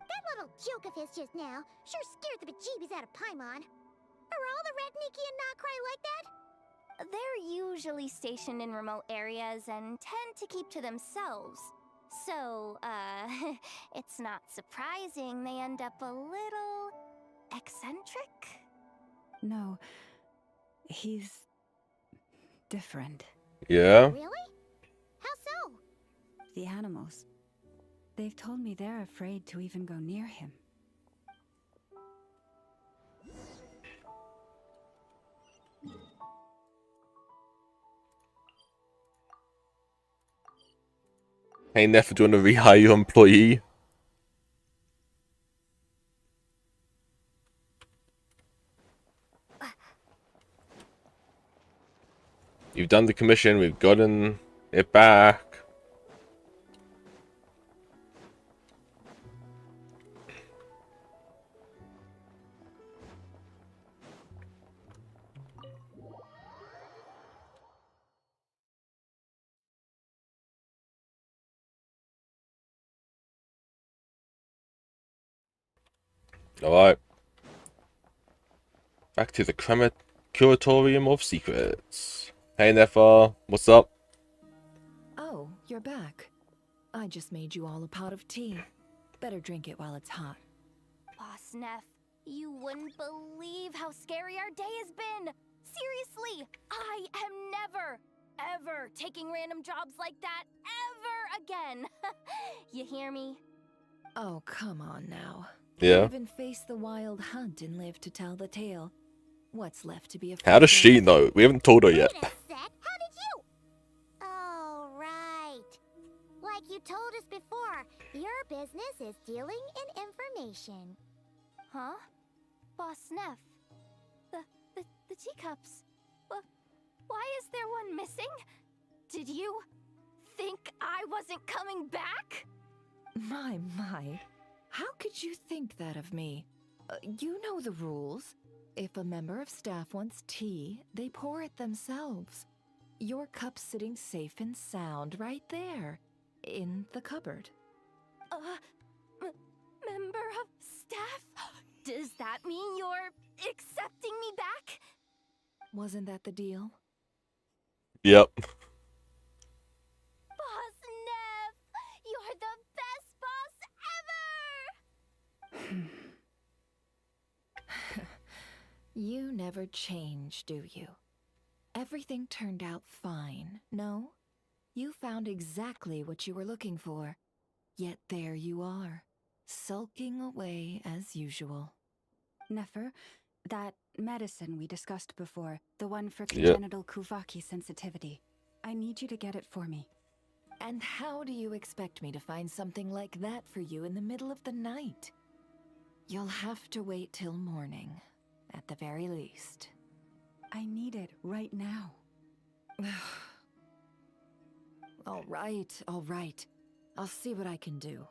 That little joke of his just now sure scared the bejeebies out of Paimon. Are all the Red Nikki and Nod-Krai like that? They're usually stationed in remote areas and tend to keep to themselves. So, it's not surprising they end up a little eccentric. No, he's different. Yeah? Really? How so? The animals. They've told me they're afraid to even go near him. Hey, Neff, do you want to rehire your employee? You've done the commission, we've gotten it back. Alright. Back to the Curatorium of Secrets. Hey, Nefa, what's up? Oh, you're back. I just made you all a pot of tea. Better drink it while it's hot. Boss Neff, you wouldn't believe how scary our day has been. Seriously, I am never, ever taking random jobs like that ever again. You hear me? Oh, come on now. Yeah. You even face the wild hunt and live to tell the tale. What's left to be afraid How does of? she know? We haven't told her yet. Wait a sec, how did you? Oh, right. Like you told us before, your business is dealing in information. Huh? Boss Neff, the teacups. Why is there one missing? Did you think I wasn't coming back? My. How could you think that of me? You know the rules. If a member of staff wants tea, they pour it themselves. Your cup's sitting safe and sound right there, in the cupboard. Member of staff? Does that mean you're accepting me back? Wasn't that the deal? Yep. Boss Neff, you're the best boss ever! You never change, do you? Everything turned out fine, no? You found exactly what you were looking for. Yet there you are, sulking away as usual. Nefer, that medicine we discussed before, the one for Yep. congenital Kuvaki sensitivity. I need you to get it for me. And how do you expect me to find something like that for you in the middle of the night? You'll have to wait till morning, at the very least. I need it right now. All right. I'll see what I can do.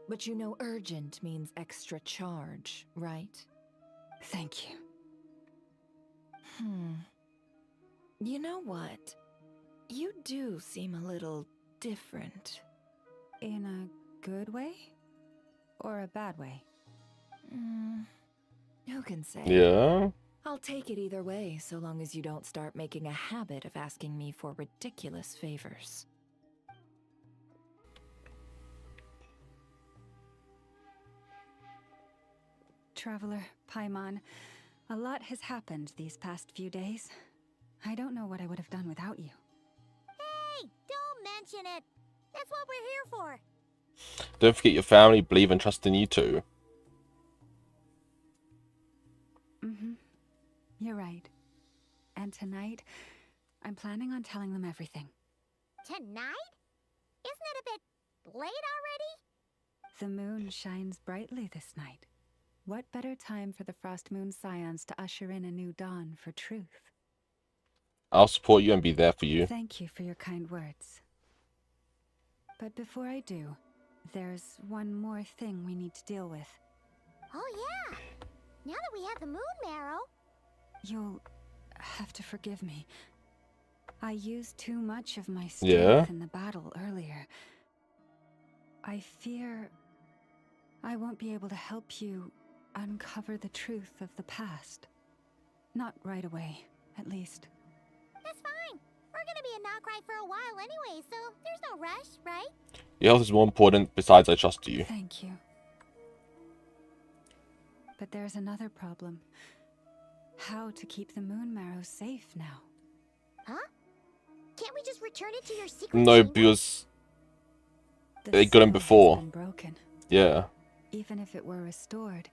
But you know urgent means extra charge, right? Thank you. You know what? You do seem a little different. In a good way? Or a bad way? Who can say? Yeah? I'll take it either way, so long as you don't start making a habit of asking me for ridiculous favors. Traveler, Paimon, a lot has happened these past few days. I don't know what I would have done without you. Hey, don't mention it. That's what we're here for. Don't forget your family believe and trust in you too. You're right. And tonight, I'm planning on telling them everything. Tonight? Isn't it a bit late already? The moon shines brightly this night. What better time for the Frost Moon Scions to usher in a new dawn for truth? I'll support you and be there for you. Thank you for your kind words. But before I do, there's one more thing we need to deal with. Oh yeah! Now that we have the moon marrow... You'll have to forgive me. I used too much of my strength Yeah. in the battle earlier. I fear I won't be able to help you uncover the truth of the past. Not right away, at least. That's fine. We're gonna be in Nod-Krai for a while anyway, so there's no rush, right? Your health is more important, besides I trust you. Thank you. But there's another problem. How to keep the moon marrow safe now? Huh? Can't we just return it to your secret No, chamber? because The they got him seal before. has been broken. Yeah. Even if it were restored,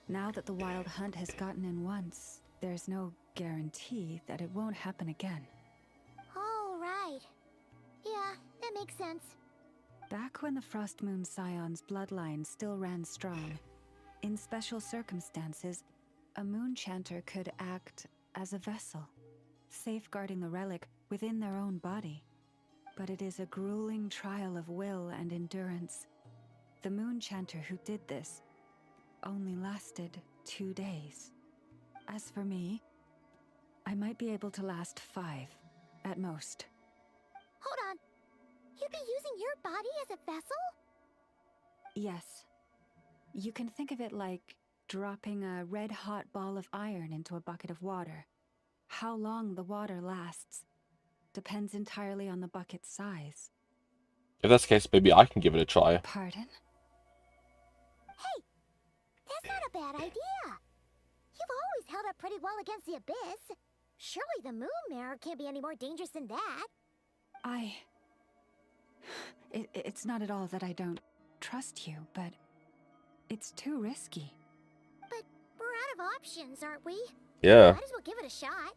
now that the wild hunt has gotten in once, there's no guarantee that it won't happen again. Oh, right. Yeah, that makes sense. Back when the Frost Moon Scion's bloodline still ran strong, in special circumstances, a moon chanter could act as a vessel, safeguarding the relic within their own body. But it is a grueling trial of will and endurance. The moon chanter who did this only lasted 2 days. As for me, I might be able to last 5, at most. Hold on. You'd be using your body as a vessel? Yes. You can think of it like dropping a red-hot ball of iron into a bucket of water. How long the water lasts depends entirely on the bucket's size. If that's the case, maybe I can give it a try. Pardon? Hey, that's not a bad idea. You've always held up pretty well against the abyss. Surely the moon mirror can't be any more dangerous than that. It's not at all that I don't trust you, but it's too risky. But we're out of options, aren't we? Yeah. Might as well give it a shot.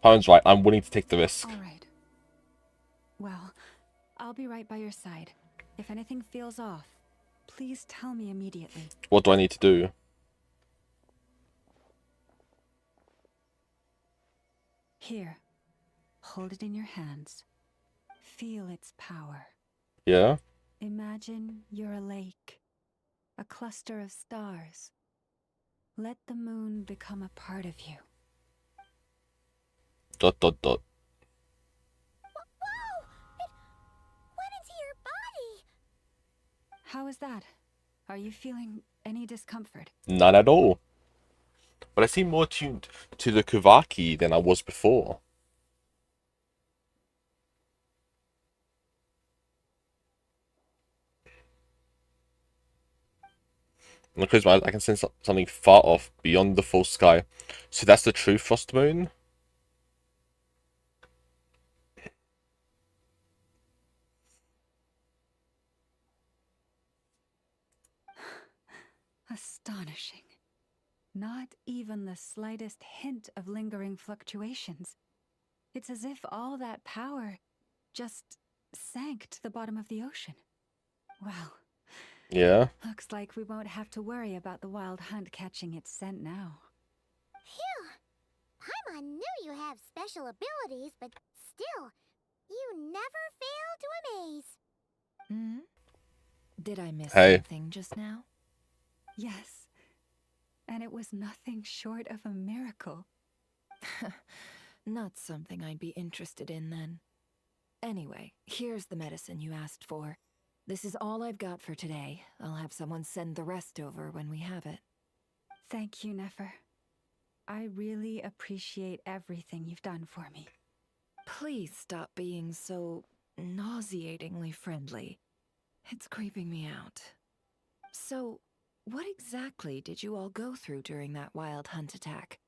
Paren's right. I'm willing to take the risk. All right. Well, I'll be right by your side. If anything feels off, please tell me immediately. What do I need to do? Here. Hold it in your hands. Feel its power. Yeah? Imagine you're a lake, a cluster of stars. Let the moon become a part of you. ... Whoa! It went into your body! How is that? Are you feeling any discomfort? None at all. But I seem more tuned to the Kuvaki than I was before. When I close my eyes, I can sense something far off, beyond the full sky. So that's the true Frost Moon? Astonishing. Not even the slightest hint of lingering fluctuations. It's as if all that power just sank to the bottom of the ocean. Well, Yeah. looks like we won't have to worry about the wild hunt catching its scent now. Phew! Paimon knew you have special abilities, but still, you never fail to amaze. Hmm? Did I miss Hey. something just now? Yes, and it was nothing short of a miracle. Not something I'd be interested in then. Anyway, here's the medicine you asked for. This is all I've got for today. I'll have someone send the rest over when we have it. Thank you, Nefer. I really appreciate everything you've done for me. Please stop being so nauseatingly friendly. It's creeping me out. So, what exactly did you all go through during that wild hunt attack?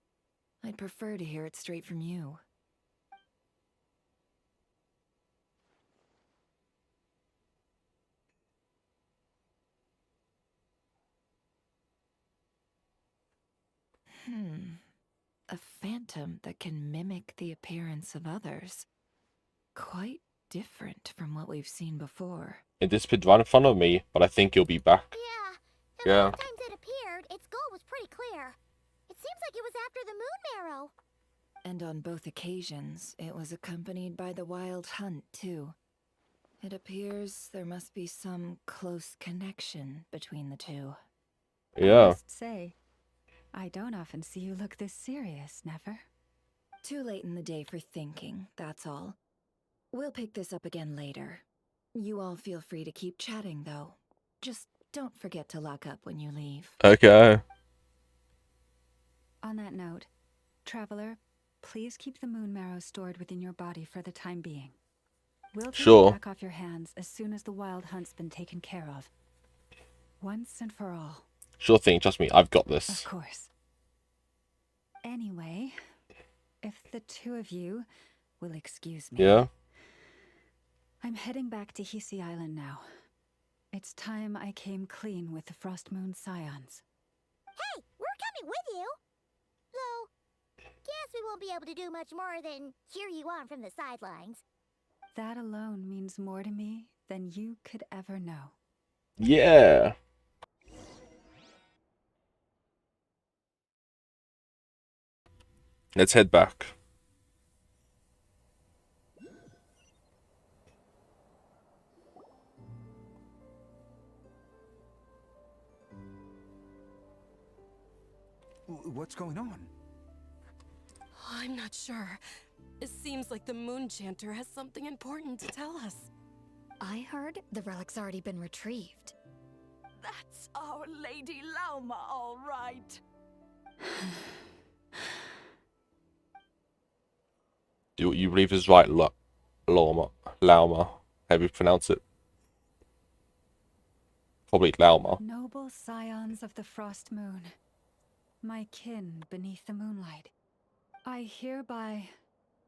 I'd prefer to hear it straight from you. A phantom that can mimic the appearance of others. Quite different from what we've seen before. It disappeared right in front of me, but I think it'll be back. Yeah. Both times it appeared, its goal was pretty clear. It seems like it was after the moon marrow. And on both occasions, it was accompanied by the wild hunt, too. It appears there must be some close connection between the two. I Yeah. must say, I don't often see you look this serious, Never. Too late in the day for thinking, that's all. We'll pick this up again later. You all feel free to keep chatting, though. Just don't forget to lock up when you leave. Okay. On that note, Traveler, please keep the moon marrow stored within your body for the time being. We'll take Sure. it back off your hands as soon as the wild hunt's been taken care of. Once and for all. Sure thing. Trust me. I've got this. Of course. Anyway, if the two of you will excuse me. Yeah. I'm heading back to Hisi Island now. It's time I came clean with the Frost Moon Scions. Hey, we're coming with you! Though, guess we won't be able to do much more than cheer you on from the sidelines. That alone means more to me than you could ever know. Yeah. Let's head back. What's going on? I'm not sure. It seems like the Moon Chanter has something important to tell us. I heard the relic's already been retrieved. That's Our Lady Lauma, all right. You believe is right, Lauma. How do you pronounce it? Probably Lauma. Noble scions of the Frost Moon, my kin beneath the moonlight, I hereby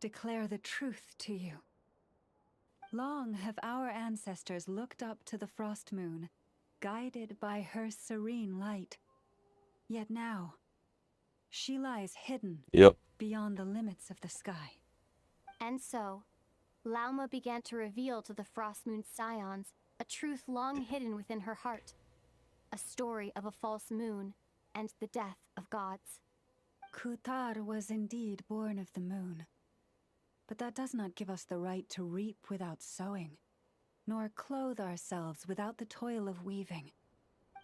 declare the truth to you. Long have our ancestors looked up to the Frost Moon, guided by her serene light. Yet now, she lies hidden beyond the limits of the sky. And so, Lauma began to reveal to the Frost Moon Scions a truth long hidden within her heart. A story of a false moon and the death of gods. Kutar was indeed born of the moon. But that does not give us the right to reap without sowing, nor clothe ourselves without the toil of weaving.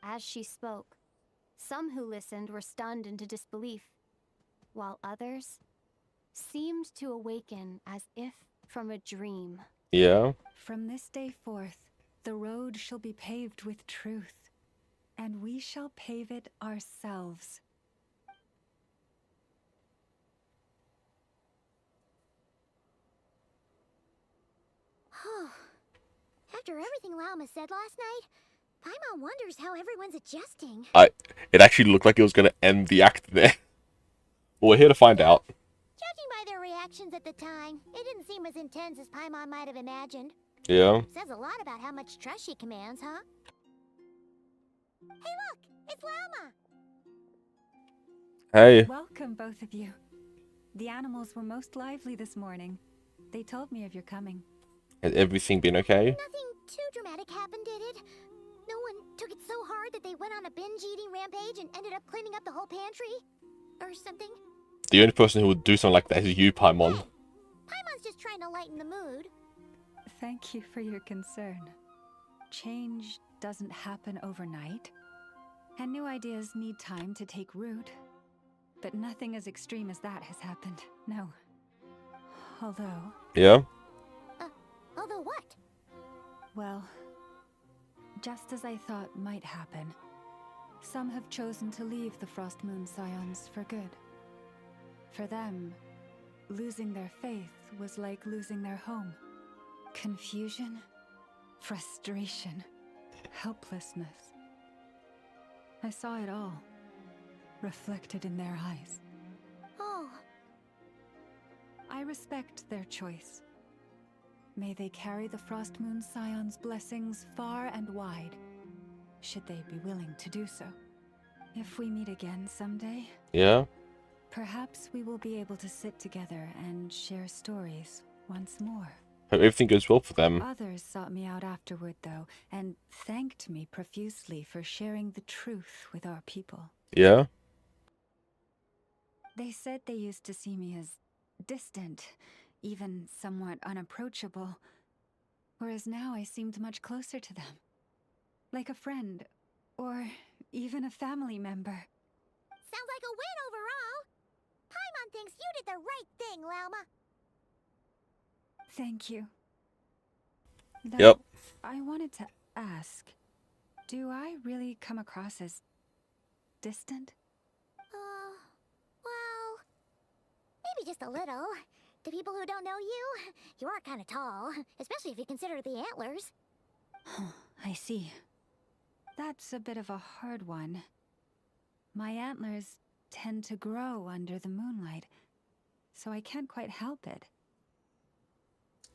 As she spoke, some who listened were stunned into disbelief, while others seemed to awaken as if from a dream. Yeah. From this day forth, the road shall be paved with truth, and we shall pave it ourselves. After everything Lauma said last night, Paimon wonders how everyone's adjusting. It actually looked like it was gonna end the act there. Well, we're here to find out. Judging by their reactions at the time, it didn't seem as intense as Paimon might have imagined. Yeah. Says a lot about how much trust she commands, huh? Hey look! It's Lauma! Hey. Welcome, both of you. The animals were most lively this morning. They told me of your coming. Has everything been okay? Nothing too dramatic happened, did it? No one took it so hard that they went on a binge-eating rampage and ended up cleaning up the whole pantry? Or something? The only person who would do something like that is you, Paimon. Paimon's just trying to lighten the mood. Thank you for your concern. Change doesn't happen overnight, and new ideas need time to take root. But nothing as extreme as that has happened, no. Although... Yeah? Although what? Well, just as I thought might happen, some have chosen to leave the Frost Moon Scions for good. For them, losing their faith was like losing their home. Confusion, frustration, helplessness. I saw it all, reflected in their eyes. Oh. I respect their choice. May they carry the Frost Moon Scions' blessings far and wide, should they be willing to do so. If we meet again someday, Yeah? perhaps we will be able to sit together and share stories once more. Hope everything goes well for them. Others sought me out afterward, though, and thanked me profusely for sharing the truth with our people. Yeah? They said they used to see me as distant, even somewhat unapproachable. Whereas now I seemed much closer to them. Like a friend, or even a family member. Sounds like a win overall. Paimon thinks you did the right thing, Lauma. Thank you. Yep. Though, I wanted to ask, do I really come across as distant? Well, maybe just a little. To people who don't know you, you are kind of tall, especially if you consider the antlers. I see. That's a bit of a hard one. My antlers tend to grow under the moonlight, so I can't quite help it.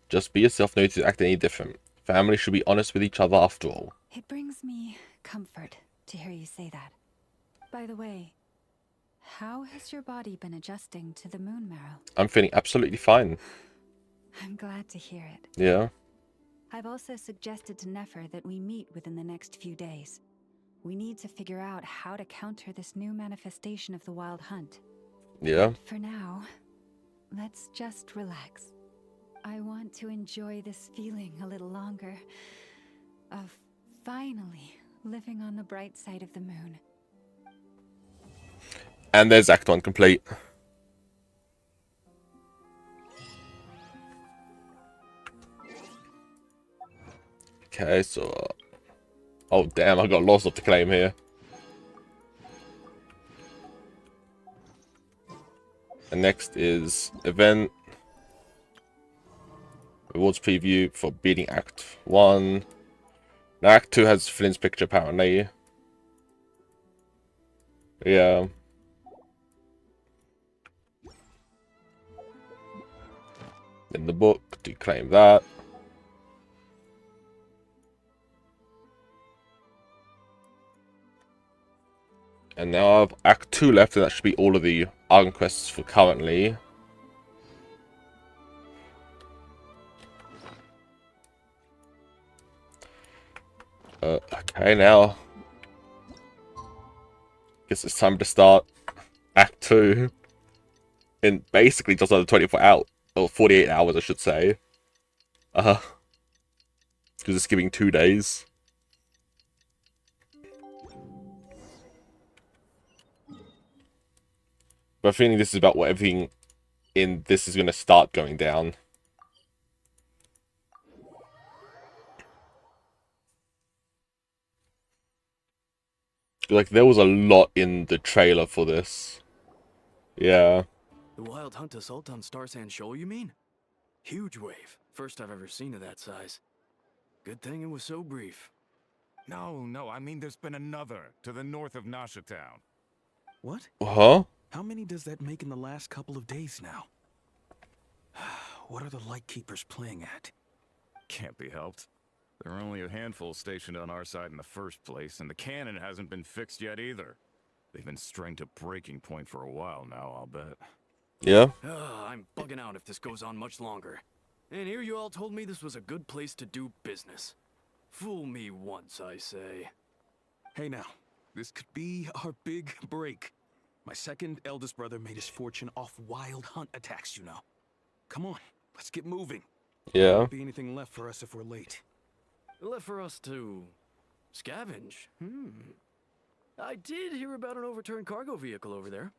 Just be yourself, no need to act any different. Family should be honest with each other after all. It brings me comfort to hear you say that. By the way, how has your body been adjusting to the moon marrow? I'm feeling absolutely fine. I'm glad to hear it. Yeah. I've also suggested to Nefer that we meet within the next few days. We need to figure out how to counter this new manifestation of the Wild Hunt. Yeah. For now, let's just relax. I want to enjoy this feeling a little longer of finally living on the bright side of the moon. And there's Act 1 complete. Okay, so... oh damn, I got lots of to claim here. And next is event. Rewards preview for beating Act 1. Now Act 2 has Flynn's picture apparently. Yeah. In the book, do claim that. And now I have Act 2 left, and that should be all of the Argon quests for currently. Okay, now. Guess it's time to start Act 2. In basically just under 24 hours. Or 48 hours, I should say. Because it's giving 2 days. But I'm feeling this is about what everything in this is going to start going down. Like, there was a lot in the trailer for this. Yeah. The Wild Hunt assault on Star Sand Shoal, you mean? Huge wave. First I've ever seen of that size. Good thing it was so brief. No, I mean there's been another to the north of Nasha Town. What? Huh? How many does that make in the last couple of days now? What are the Lightkeepers playing at? Can't be helped. There are only a handful stationed on our side in the first place, and the cannon hasn't been fixed yet either. They've been strained to breaking point for a while now, I'll bet. Yeah? I'm bugging out if this goes on much longer. And here you all told me this was a good place to do business. Fool me once, I say. Hey now, this could be our big break. My second eldest brother made his fortune off Wild Hunt attacks, you know. Come on, let's get moving. Yeah. Won't be anything left for us if we're late. Left for us to scavenge? I did hear about an overturned cargo vehicle over there.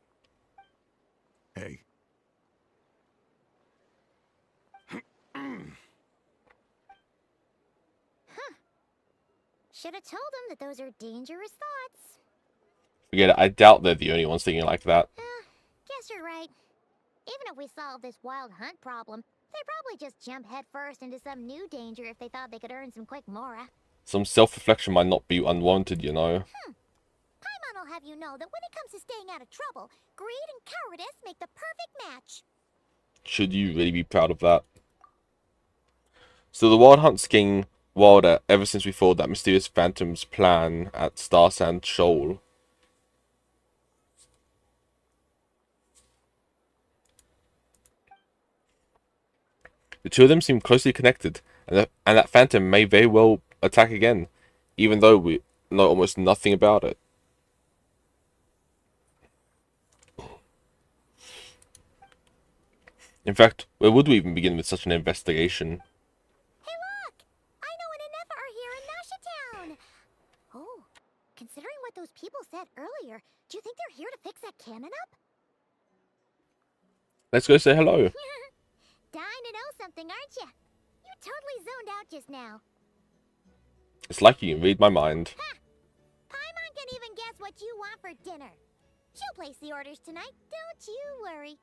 Hey. Should have told him that those are dangerous thoughts. Forget it, I doubt they're the only ones thinking like that. Guess you're right. Even if we solve this Wild Hunt problem, they'd probably just jump headfirst into some new danger if they thought they could earn some quick mora. Some self-reflection might not be unwarranted, you know. Paimon will have you know that when it comes to staying out of trouble, greed and cowardice make the perfect match. Should you really be proud of that? So the Wild Hunt's getting wilder ever since we followed that mysterious Phantom's plan at Star Sand Shoal. The two of them seem closely connected, and that Phantom may very well attack again, even though we know almost nothing about it. In fact, where would we even begin with such an investigation? Hey look! Let's go say hello. Dying to know something, aren't you? You totally zoned out just now. It's like you can read my mind. Paimon can even guess what you want for dinner. She'll place the orders tonight, don't you worry.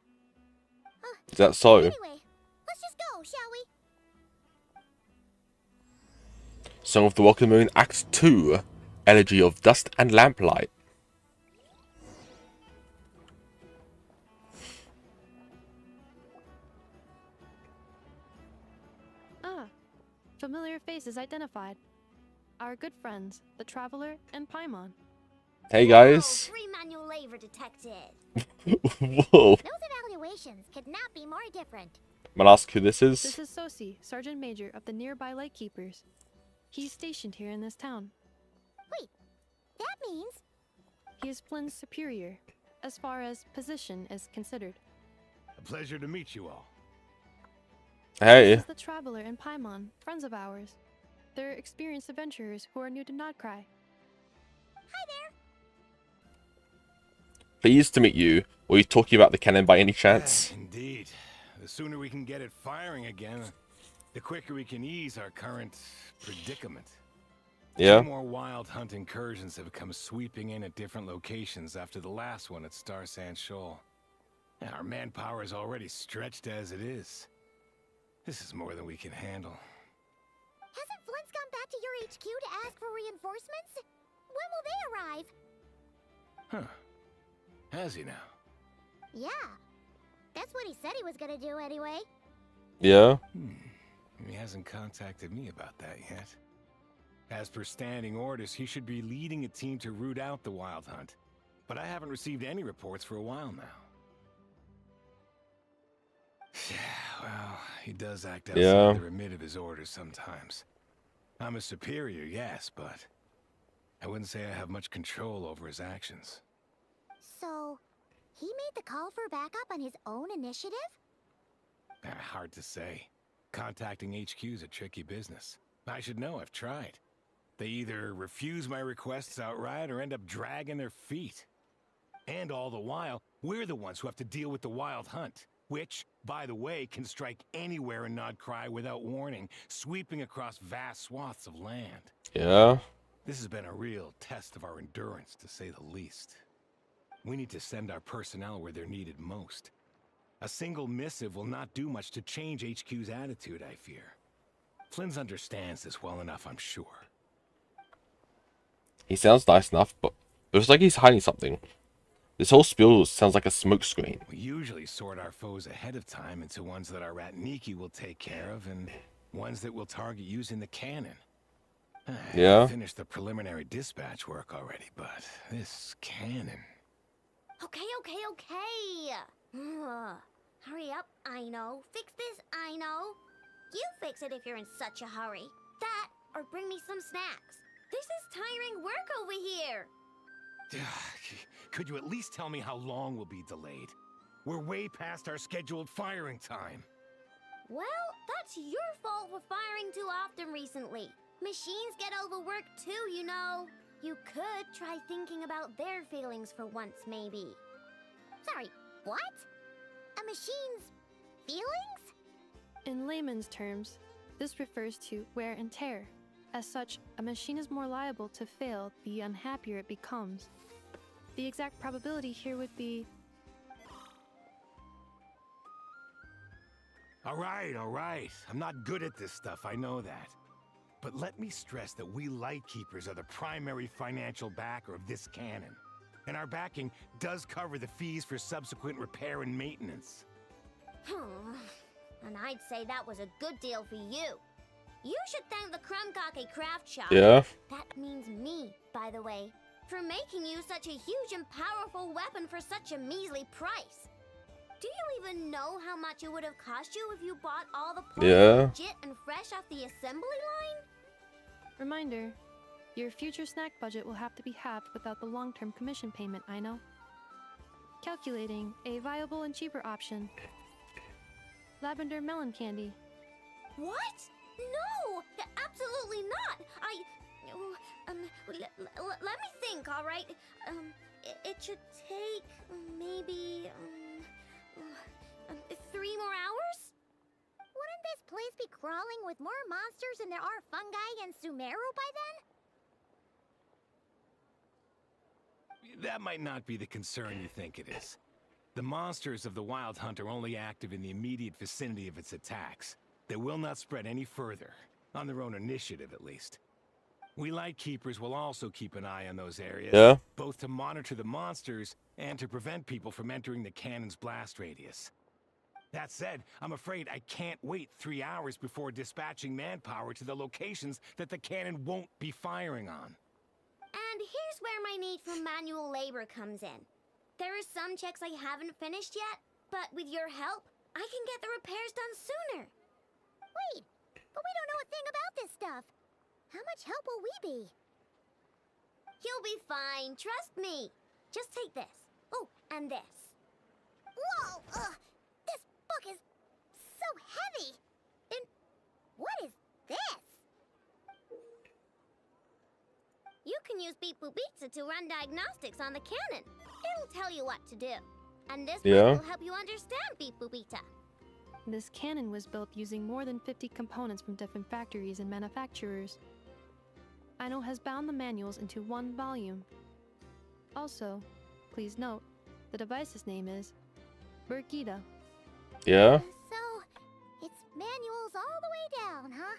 Is that so? Anyway, let's just go, shall we? Song of the Welkin Moon, Act 2. Elegy of Dust and Lamplight. Ah, familiar faces identified. Our good friends, the Traveler and Paimon. Hey guys. Free manual labor detected. Whoa. Those evaluations could not be more different. I'm gonna ask who this is. This is Sosi, Sergeant Major of the nearby Lightkeepers. He's stationed here in this town. Wait, that means... He is Flynn's superior, as far as position is considered. A pleasure to meet you all. Hey. This is the Traveler and Paimon, friends of ours. They're experienced adventurers who are new to Nod-Krai. Hi there. Pleased to meet you. Were you talking about the cannon by any chance? Indeed. The sooner we can get it firing again, the quicker we can ease our current predicament. Yeah. 2 more wild hunt incursions have come sweeping in at different locations after the last one at Star Sand Shoal. Our manpower is already stretched as it is. This is more than we can handle. Hasn't Flint's gone back to your HQ to ask for reinforcements? When will they arrive? Huh. Has he now? Yeah. That's what he said he was gonna do anyway. Yeah. He hasn't contacted me about that yet. As per standing orders, he should be leading a team to root out the wild hunt. But I haven't received any reports for a while now. Well, he does act outside the remit of his orders sometimes. I'm a superior, yes, but I wouldn't say I have much control over his actions. So, he made the call for backup on his own initiative? Hard to say. Contacting HQ is a tricky business. I should know, I've tried. They either refuse my requests outright or end up dragging their feet. And all the while, we're the ones who have to deal with the wild hunt, which, by the way, can strike anywhere in Nod-Krai without warning, sweeping across vast swaths of land. Yeah. This has been a real test of our endurance, to say the least. We need to send our personnel where they're needed most. A single missive will not do much to change HQ's attitude, I fear. Flynn's understands this well enough, I'm sure. He sounds nice enough, but it looks like he's hiding something. This whole spiel sounds like a smokescreen. We usually sort our foes ahead of time into ones that our rat Nikki will take care of and ones that we'll target using the cannon. Yeah. I finished the preliminary dispatch work already, but this cannon... Okay. Hurry up, I know. Fix this, I know. You fix it if you're in such a hurry. That, or bring me some snacks. This is tiring work over here. Could you at least tell me how long we'll be delayed? We're way past our scheduled firing time. Well, that's your fault for firing too often recently. Machines get overworked too, you know. You could try thinking about their feelings for once, maybe. Sorry, what? A machine's feelings? In layman's terms, this refers to wear and tear. As such, a machine is more liable to fail the unhappier it becomes. The exact probability here would be... All right. I'm not good at this stuff, I know that. But let me stress that we Lightkeepers are the primary financial backer of this cannon. And our backing does cover the fees for subsequent repair and maintenance. And I'd say that was a good deal for you. You should thank the Krumkake craft shop. Yeah. That means me, by the way, for making you such a huge and powerful weapon for such a measly price. Do you even know how much it would have cost you if you bought all the parts legit and fresh off the assembly line? Reminder, your future snack budget will have to be halved without the long-term commission payment, I know. Calculating a viable and cheaper option. Lavender melon candy. What? No! Absolutely not! Let me think, all right? It should take maybe 3 more hours? Wouldn't this place be crawling with more monsters than there are fungi and Sumeru by then? That might not be the concern you think it is. The monsters of the Wild Hunt are only active in the immediate vicinity of its attacks. They will not spread any further, on their own initiative at least. We Lightkeepers will also keep an eye on those areas, both to monitor the monsters and to prevent people from entering the cannon's blast radius. That said, I'm afraid I can't wait 3 hours before dispatching manpower to the locations that the cannon won't be firing on. And here's where my need for manual labor comes in. There are some checks I haven't finished yet, but with your help, I can get the repairs done sooner. Wait, but we don't know a thing about this stuff. How much help will we be? You'll be fine, trust me. Just take this. Oh, and this. Whoa! This book is so heavy. And what is this? You can use Beep Boop Pizza to run diagnostics on the cannon. It'll tell you what to do. And this book will help you understand Beep Boop Pizza. This cannon was built using more than 50 components from different factories and manufacturers. Aino has bound the manuals into one volume. Also, please note, the device's name is Burkita. Yeah? So, it's manuals all the way down, huh?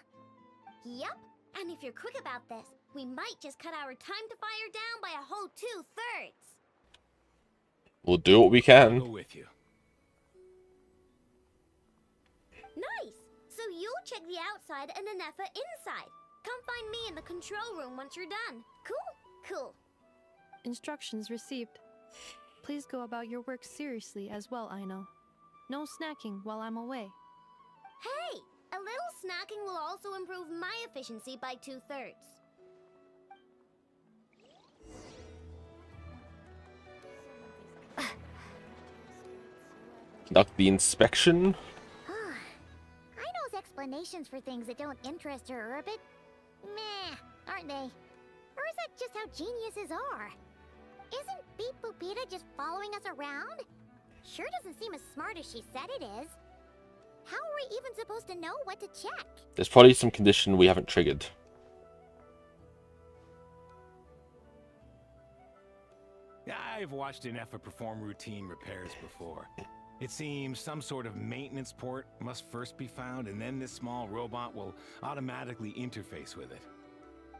Yup. And if you're quick about this, we might just cut our time to fire down by a whole 2/3. We'll do what we can. I'll go with you. Nice! So you'll check the outside and Anefa inside. Come find me in the control room once you're done. Cool? Cool. Instructions received. Please go about your work seriously as well, Aino. No snacking while I'm away. Hey! A little snacking will also improve my efficiency by 2/3. Conduct the inspection. Aino's explanations for things that don't interest her are a bit meh, aren't they? Or is that just how geniuses are? Isn't Beep Boopita just following us around? Sure doesn't seem as smart as she said it is. How are we even supposed to know what to check? There's probably some condition we haven't triggered. I've watched Anefa perform routine repairs before. It seems some sort of maintenance port must first be found, and then this small robot will automatically interface with it.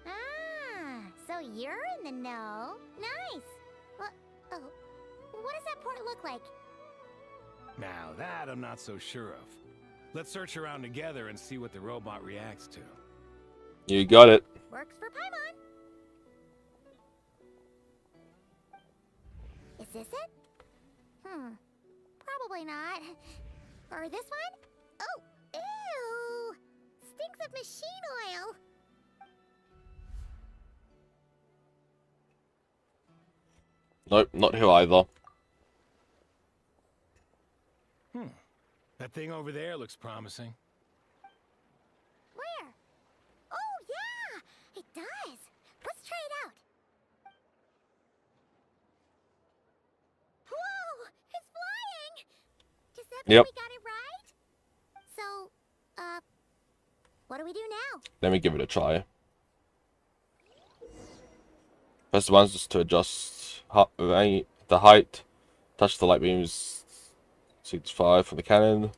Ah, so you're in the know. Nice. What does that port look like? Now that I'm not so sure of. Let's search around together and see what the robot reacts to. You got it. Works for Paimon. Is this it? Probably not. Or this one? Oh, ew! Stinks of machine oil. Nope, not here either. That thing over there looks promising. Where? Oh, yeah! It does. Let's try it out. Whoa! It's flying! Does that mean we got it right? So, what do we do now? Let me give it a try. First one is just to adjust the height. Touch the light beams 6.5 from the cannon.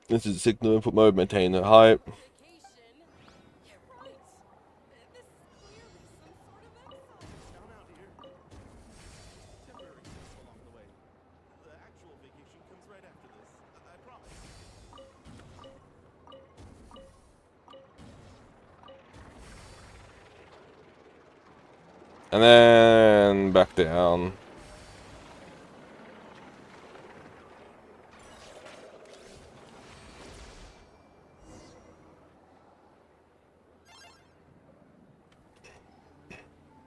This is signal input mode. Maintain the height. And then back down.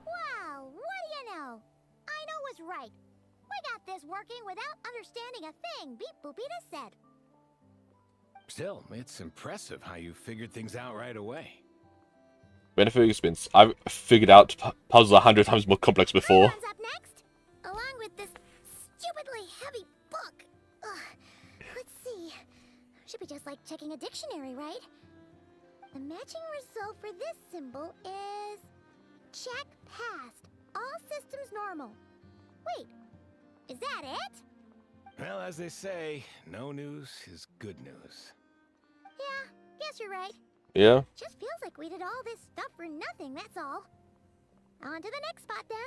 Wow, what do you know? Aino was right. We got this working without understanding a thing, Beep Boopita said. Still, it's impressive how you figured things out right away. Benefit of experience. I've figured out puzzles 100 times more complex before. Up next, along with this stupidly heavy book. Ugh. Let's see. Should be just like checking a dictionary, right? The matching result for this symbol is... check passed. All systems normal. Wait, is that it? Well, as they say, no news is good news. Yeah, guess you're right. Yeah. Just feels like we did all this stuff for nothing, that's all. On to the next spot then.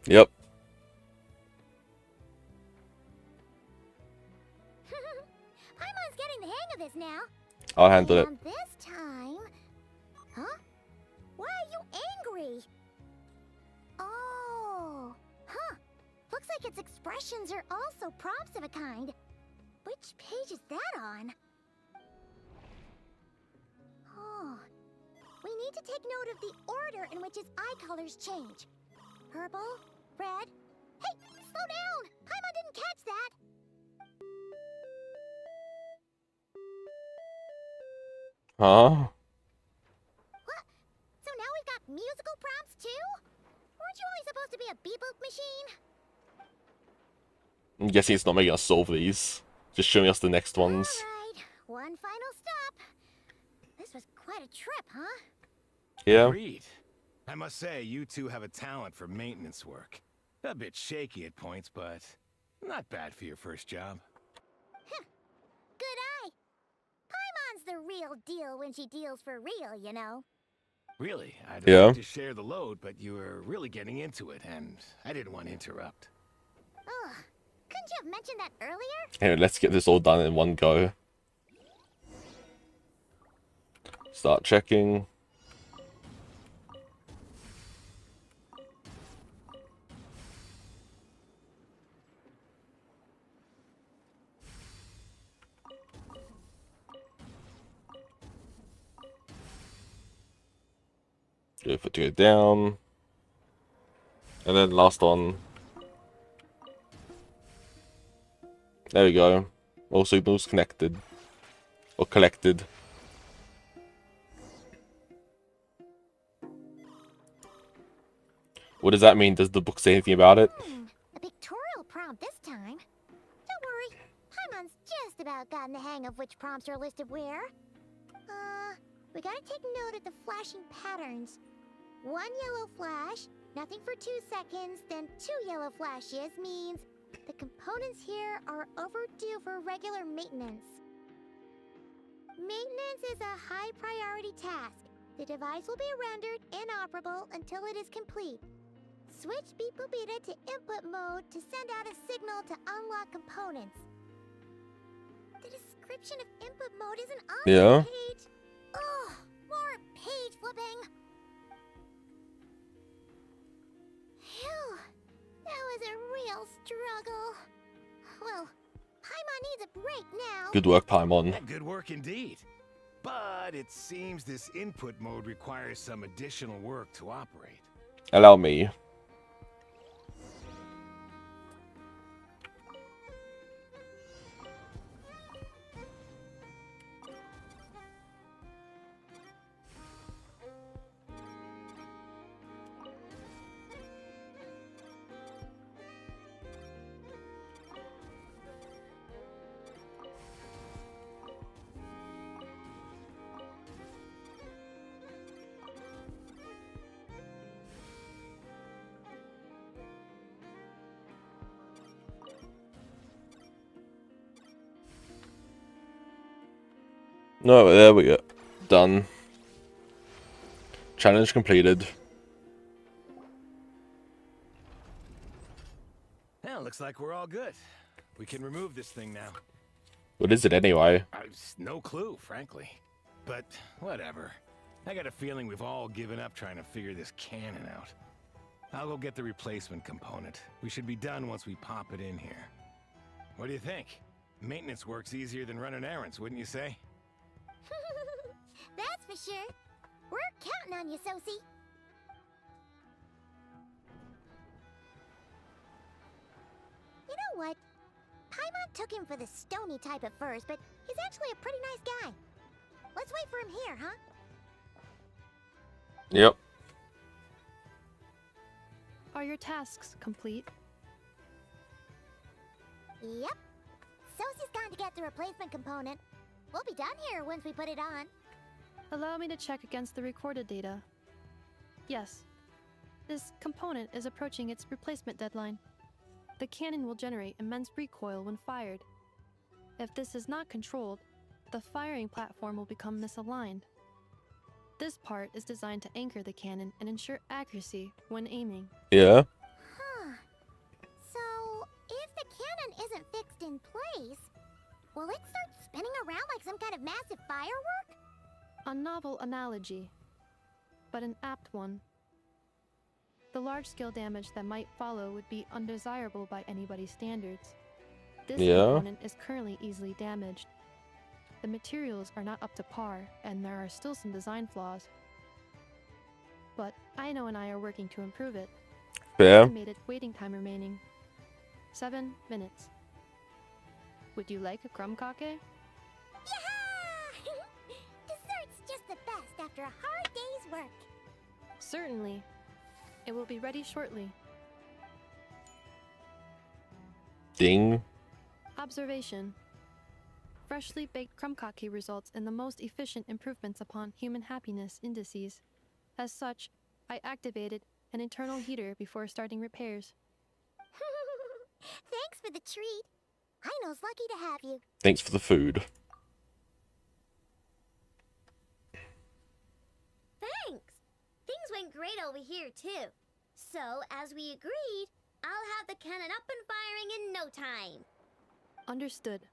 Yep. Paimon's getting the hang of this now. I'll handle it. And this time... Huh? Why are you angry? Oh. Huh. Looks like its expressions are also prompts of a kind. Which page is that on? Oh. We need to take note of the order in which its eye colors change. Purple, red... Hey! Slow down! Paimon didn't catch that! Huh? What? So now we've got musical prompts too? Weren't you only supposed to be a beep-boop machine? I'm guessing it's not making us solve these. Just showing us the next ones. Alright, one final stop. This was quite a trip, huh? Yeah. Agreed. I must say, you two have a talent for maintenance work. A bit shaky at points, but not bad for your first job. Good eye. Paimon's the real deal when she deals for real, you know. Really, I'd Yeah. like to share the load, but you were really getting into it, and I didn't want to interrupt. Ugh. Couldn't you have mentioned that earlier? Anyway, let's get this all done in one go. Start checking. Do it for to go down. And then last one. There we go. All signals connected. Or collected. What does that mean? Does the book say anything about it? A pictorial prompt this time. Don't worry, Paimon's just about gotten the hang of which prompts are listed where. We gotta take note of the flashing patterns. One yellow flash, nothing for 2 seconds, then 2 yellow flashes means the components here are overdue for regular maintenance. Maintenance is a high priority task. The device will be rendered inoperable until it is complete. Switch Beep Boopita to input mode to send out a signal to unlock components. The description of input mode isn't on Yeah. the page. Ugh, more page flipping. Phew, that was a real struggle. Well, Paimon needs a break now. Good work, Paimon. Good work indeed. But it seems this input mode requires some additional work to operate. Allow me. No, there we go. Done. Challenge completed. Well, looks like we're all good. We can remove this thing now. What is it anyway? No clue, frankly. But whatever. I got a feeling we've all given up trying to figure this cannon out. I'll go get the replacement component. We should be done once we pop it in here. What do you think? Maintenance work's easier than running errands, wouldn't you say? That's for sure. We're counting on you, Sosie. You know what? Paimon took him for the stony type at first, but he's actually a pretty nice guy. Let's wait for him here, huh? Yep. Are your tasks complete? Yep. Sosie's gone to get the replacement component. We'll be done here once we put it on. Allow me to check against the recorded data. Yes. This component is approaching its replacement deadline. The cannon will generate immense recoil when fired. If this is not controlled, the firing platform will become misaligned. This part is designed to anchor the cannon and ensure accuracy when aiming. Yeah. Huh. So, if the cannon isn't fixed in place, will it start spinning around like some kind of massive firework? A novel analogy, but an apt one. The large-scale damage that might follow would be undesirable by anybody's standards. This component is currently easily damaged. The materials are not up to par, and there are still some design flaws. But Aino and I are working to improve it. Fair. Estimated waiting time remaining 7 minutes. Would you like a crumb cake? Yeah! Dessert's just the best after a hard day's work. Certainly. It will be ready shortly. Ding. Observation. Freshly baked crumb cake results in the most efficient improvements upon human happiness indices. As such, I activated an internal heater before starting repairs. Thanks for the treat. Aino's lucky to have you. Thanks for the food. Thanks! Things went great over here, too. So, as we agreed, I'll have the cannon up and firing in no time. Understood.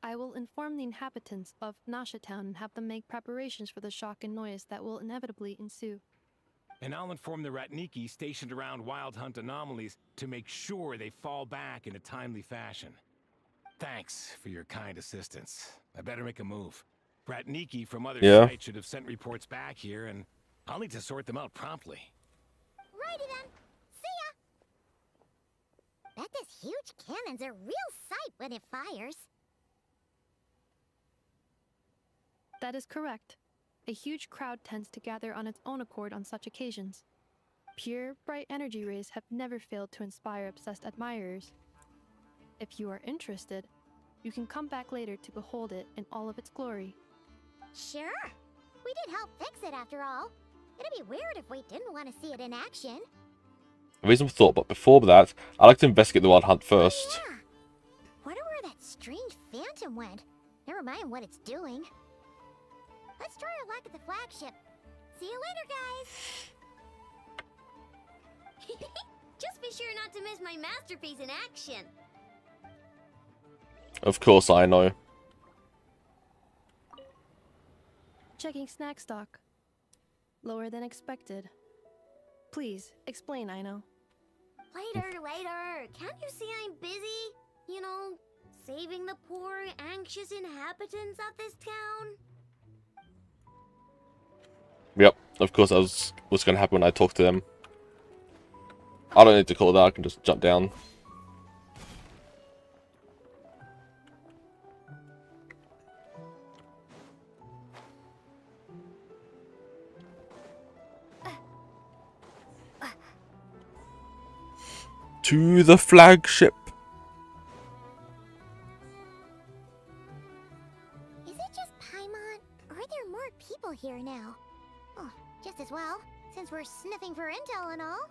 I will inform the inhabitants of Nasha Town and have them make preparations for the shock and noise that will inevitably ensue. And I'll inform the Ratniki stationed around Wild Hunt anomalies to make sure they fall back in a timely fashion. Thanks for your kind assistance. I better make a move. Ratniki from other sites should have sent reports back here, and I'll need to sort them out promptly. Righty then. See ya! Bet this huge cannon's a real sight when it fires. That is correct. A huge crowd tends to gather on its own accord on such occasions. Pure, bright energy rays have never failed to inspire obsessed admirers. If you are interested, you can come back later to behold it in all of its glory. Sure. We did help fix it after all. It'd be weird if we didn't want to see it in action. A reasonable thought, but before that, I'd like to investigate the Wild Hunt first. Yeah. Wonder where that strange phantom went. Never mind what it's doing. Let's try our luck at the flagship. See you later, guys! Just be sure not to miss my masterpiece in action. Of course, I know. Checking snack stock. Lower than expected. Please, explain, Aino. Later. Can't you see I'm busy? You know, saving the poor, anxious inhabitants of this town? Yep, of course that was what's going to happen when I talk to them. I don't need to call that, I can just jump down. To the flagship. Is it just Paimon, or are there more people here now? Oh, just as well, since we're sniffing for intel and all.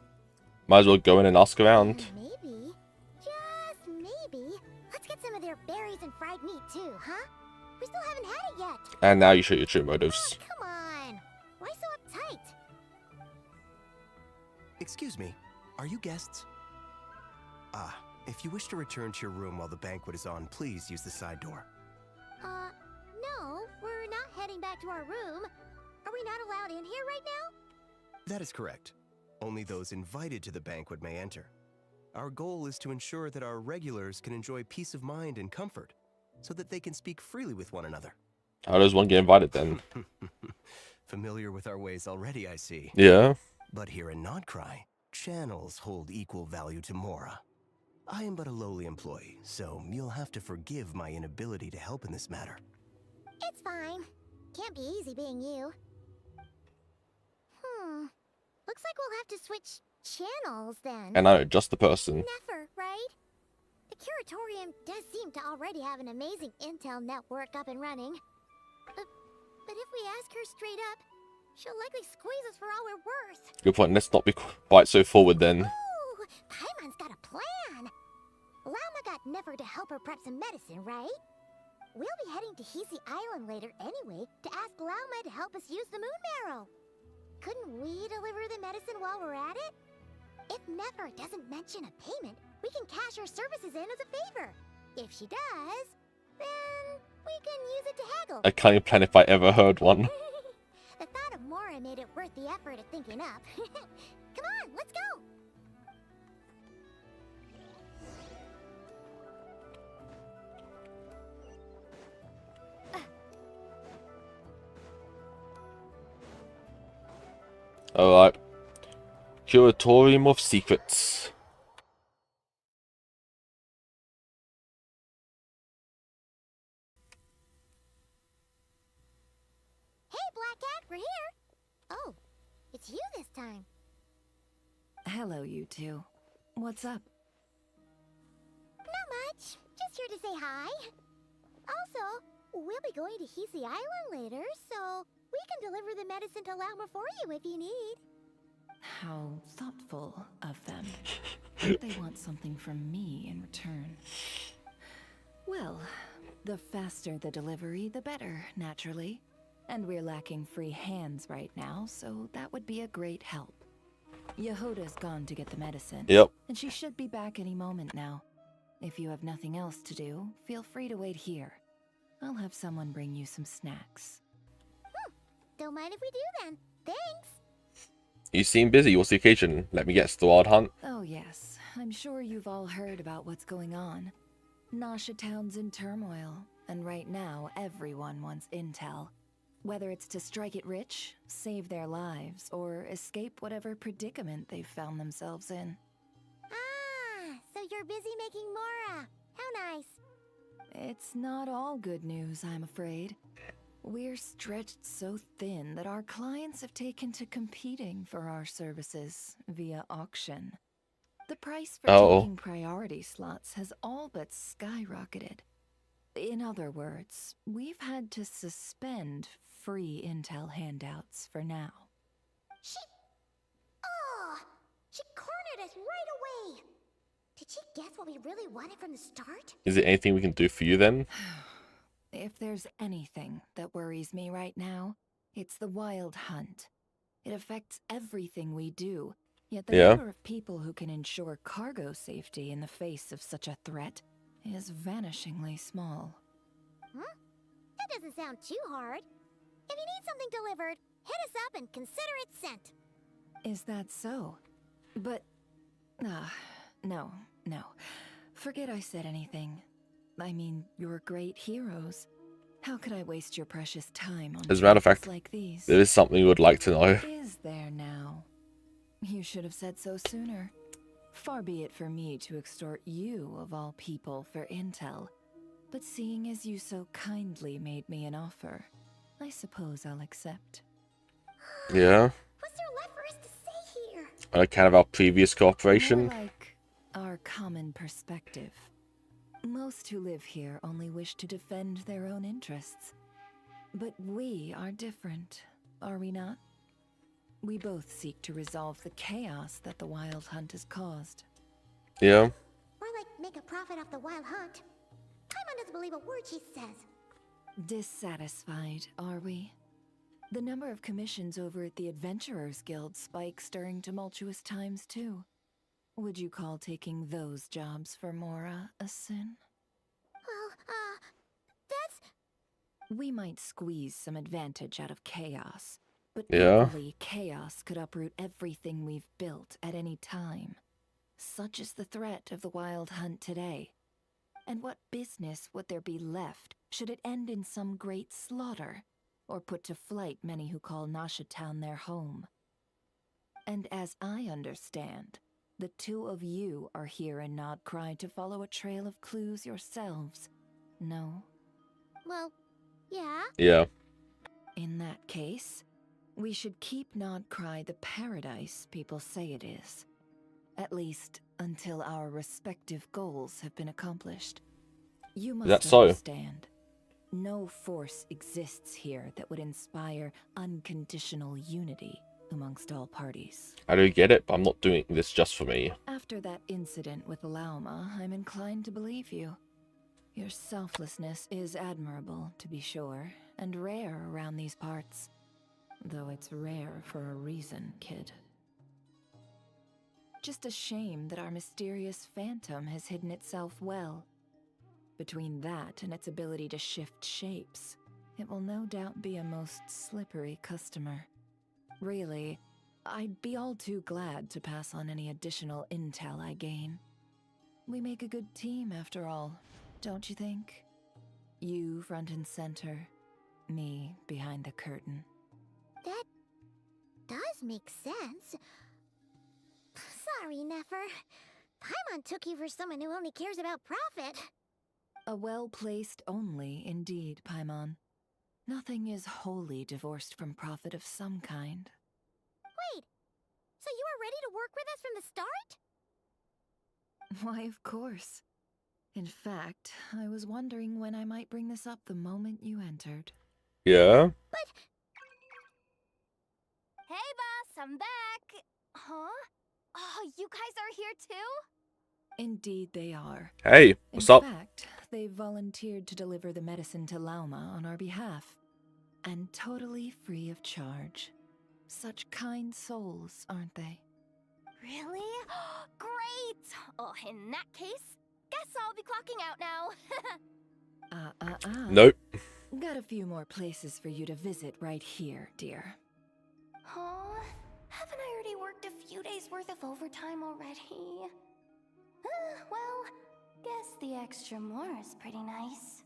Might as well go in and ask around. Maybe, just maybe, let's get some of their berries and fried meat too, huh? We still haven't had it yet. And now you show your true motives. Oh, come on, why so uptight? Excuse me, are you guests? If you wish to return to your room while the banquet is on, please use the side door. No, we're not heading back to our room. Are we not allowed in here right now? That is correct. Only those invited to the banquet may enter. Our goal is to ensure that our regulars can enjoy peace of mind and comfort, so that they can speak freely with one another. How does one get invited then? Familiar with our ways already, I see. Yeah. But here in Nod-Krai, channels hold equal value to Mora. I am but a lowly employee, so you'll have to forgive my inability to help in this matter. It's fine. Can't be easy being you. Looks like we'll have to switch channels then. I know, just the person. Never, right? The Curatorium does seem to already have an amazing intel network up and running. But if we ask her straight up, she'll likely squeeze us for all we're worth. Good point. Let's not be quite so forward then. Ooh, Paimon's got a plan. Lauma got Nefer to help her prep some medicine, right? We'll be heading to Hisi Island later anyway to ask Lauma to help us use the moon marrow. Couldn't we deliver the medicine while we're at it? If Nefer doesn't mention a payment, we can cash our services in as a favor. If she does, then we can use it to haggle. I can't even plan if I ever heard one. The thought of Mora made it worth the effort of thinking up. Come on, let's go! Alright. Curatorium of Secrets. Hey, Black Cat, we're here! Oh, it's you this time. Hello, you two. What's up? Not much. Just here to say hi. Also, we'll be going to Hisi Island later, so we can deliver the medicine to Lauma for you if you need. How thoughtful of them. But they want something from me in return. Well, the faster the delivery, the better, naturally. And we're lacking free hands right now, so that would be a great help. Yehoda's gone to get the medicine. Yep. And she should be back any moment now. If you have nothing else to do, feel free to wait here. I'll have someone bring you some snacks. Don't mind if we do then. Thanks. You seem busy. What's the occasion? Let me guess, the Wild Hunt? Oh yes, I'm sure you've all heard about what's going on. Nasha Town's in turmoil, and right now everyone wants intel. Whether it's to strike it rich, save their lives, or escape whatever predicament they've found themselves in. Ah, so you're busy making Mora. How nice. It's not all good news, I'm afraid. We're stretched so thin that our clients have taken to competing for our services via auction. The price for taking priority slots has all but skyrocketed. In other words, we've had to suspend free intel handouts for now. She cornered us right away. Did she guess what we really wanted from the start? Is there anything we can do for you then? If there's anything that worries me right now, it's the Wild Hunt. It affects everything we do, yet the number of people who can ensure cargo safety in the face of such a threat is vanishingly small. That doesn't sound too hard. If you need something delivered, hit us up and consider it sent. Is that so? But... no. Forget I said anything. I mean, you're great heroes. How could I waste your precious time on As a matter of fact, like these? there is something we would like to know. Is there now? You should have said so sooner. Far be it for me to extort you, of all people, for intel. But seeing as you so kindly made me an offer, I suppose I'll accept. Yeah. What's there left for us to say here? On account of our previous cooperation. More like our common perspective. Most who live here only wish to defend their own interests. But we are different, are we not? We both seek to resolve the chaos that the Wild Hunt has caused. Yeah. More like make a profit off the Wild Hunt. Paimon doesn't believe a word she says. Dissatisfied, are we? The number of commissions over at the Adventurers Guild spikes during tumultuous times, too. Would you call taking those jobs for Mora a sin? Well, that's... We might squeeze some advantage out of chaos, but Yeah. equally, chaos could uproot everything we've built at any time. Such is the threat of the Wild Hunt today. And what business would there be left should it end in some great slaughter, or put to flight many who call Nasha Town their home? And as I understand, The two of you are here in Nod-Krai to follow a trail of clues yourselves. No? Well, yeah. Yeah. In that case, we should keep Nod-Krai the paradise people say it is. At least until our respective goals have been accomplished. You must That's so. understand. No force exists here that would inspire unconditional unity amongst all parties. I do get it, but I'm not doing this just for me. After that incident with Lauma, I'm inclined to believe you. Your selflessness is admirable, to be sure, and rare around these parts. Though it's rare for a reason, kid. Just a shame that our mysterious phantom has hidden itself well. Between that and its ability to shift shapes, it will no doubt be a most slippery customer. Really, I'd be all too glad to pass on any additional intel I gain. We make a good team, after all, don't you think? You front and center, me behind the curtain. That does make sense. Sorry, Nefer. Paimon took you for someone who only cares about profit. A well-placed only, indeed, Paimon. Nothing is wholly divorced from profit of some kind. Wait, so you were ready to work with us from the start? Why, of course. In fact, I was wondering when I might bring this up the moment you entered. Yeah? But... Hey, boss, I'm back! Huh? Oh, you guys are here too? Indeed they are. Hey, what's up? In fact, they volunteered to deliver the medicine to Lauma on our behalf. And totally free of charge. Such kind souls, aren't they? Really? Great! Oh, in that case, guess I'll be clocking out now. Nope. Got a few more places for you to visit right here, dear. Huh? Haven't I already worked a few days worth of overtime already? Well, guess the extra more is pretty nice.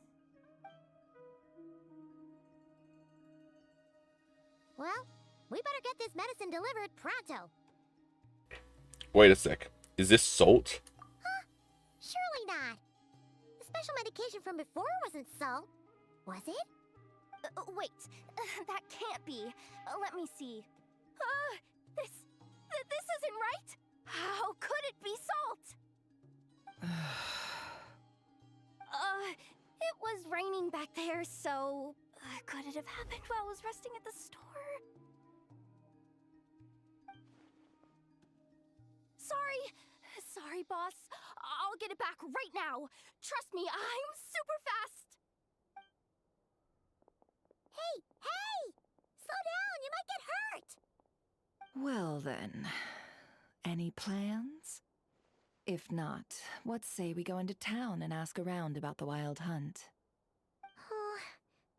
Well, we better get this medicine delivered pronto. Wait a sec. Is this salt? Huh? Surely not. The special medication from before wasn't salt, was it? Wait, that can't be. Let me see. This isn't right. How could it be salt? It was raining back there, so could it have happened while I was resting at the store? Sorry, boss. I'll get it back right now. Trust me, I'm super fast. Hey! Slow down, you might get hurt! Well then, any plans? If not, what say we go into town and ask around about the wild hunt? Oh,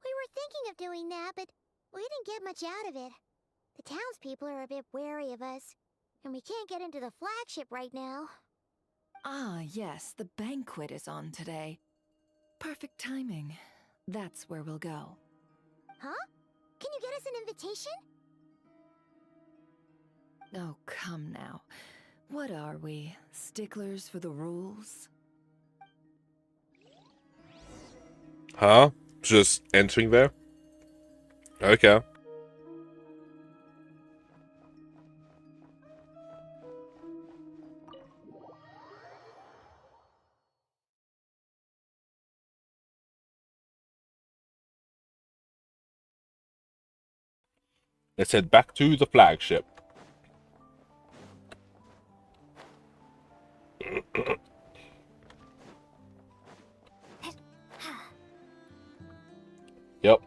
we were thinking of doing that, but we didn't get much out of it. The townspeople are a bit wary of us, and we can't get into the flagship right now. Ah, yes, the banquet is on today. Perfect timing. That's where we'll go. Huh? Can you get us an invitation? Oh, come now. What are we, sticklers for the rules? Huh? Just entering there? Okay. Let's head back to the flagship. Yep.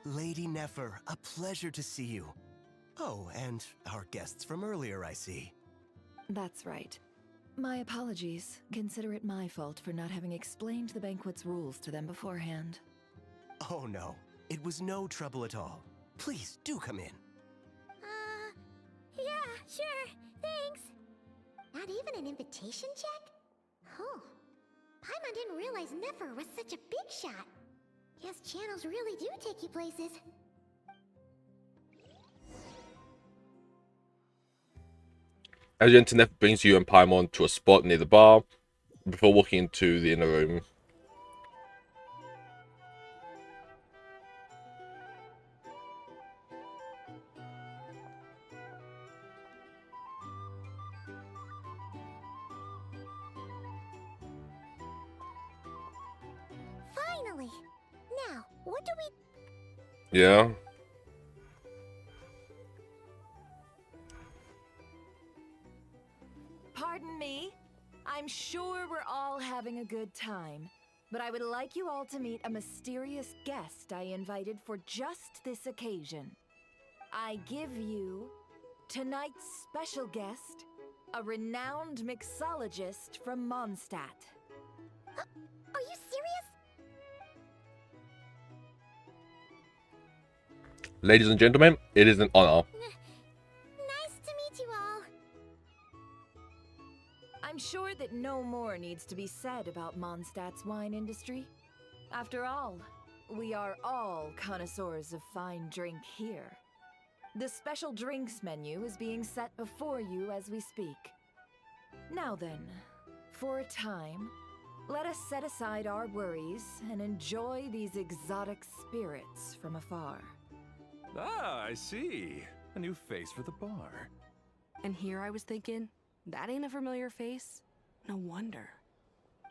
Lady Nefer, a pleasure to see you. Oh, and our guests from earlier, I see. That's right. My apologies. Consider it my fault for not having explained the banquet's rules to them beforehand. Oh no, it was no trouble at all. Please, do come in. Yeah, sure, thanks. Not even an invitation check? Oh, Paimon didn't realize Nefer was such a big shot. Guess channels really do take you places. As your internet brings you and Paimon to a spot near the bar before walking into the inner room. Finally! Now, what do we... Yeah. Pardon me? I'm sure we're all having a good time, but I would like you all to meet a mysterious guest I invited for just this occasion. I give you tonight's special guest, a renowned mixologist from Mondstadt. Are you serious? Ladies and gentlemen, it is an honor. Nice to meet you all. I'm sure that no more needs to be said about Mondstadt's wine industry. After all, we are all connoisseurs of fine drink here. The special drinks menu is being set before you as we speak. Now then, for a time, let us set aside our worries and enjoy these exotic spirits from afar. Ah, I see. A new face for the bar. And here I was thinking, that ain't a familiar face. No wonder.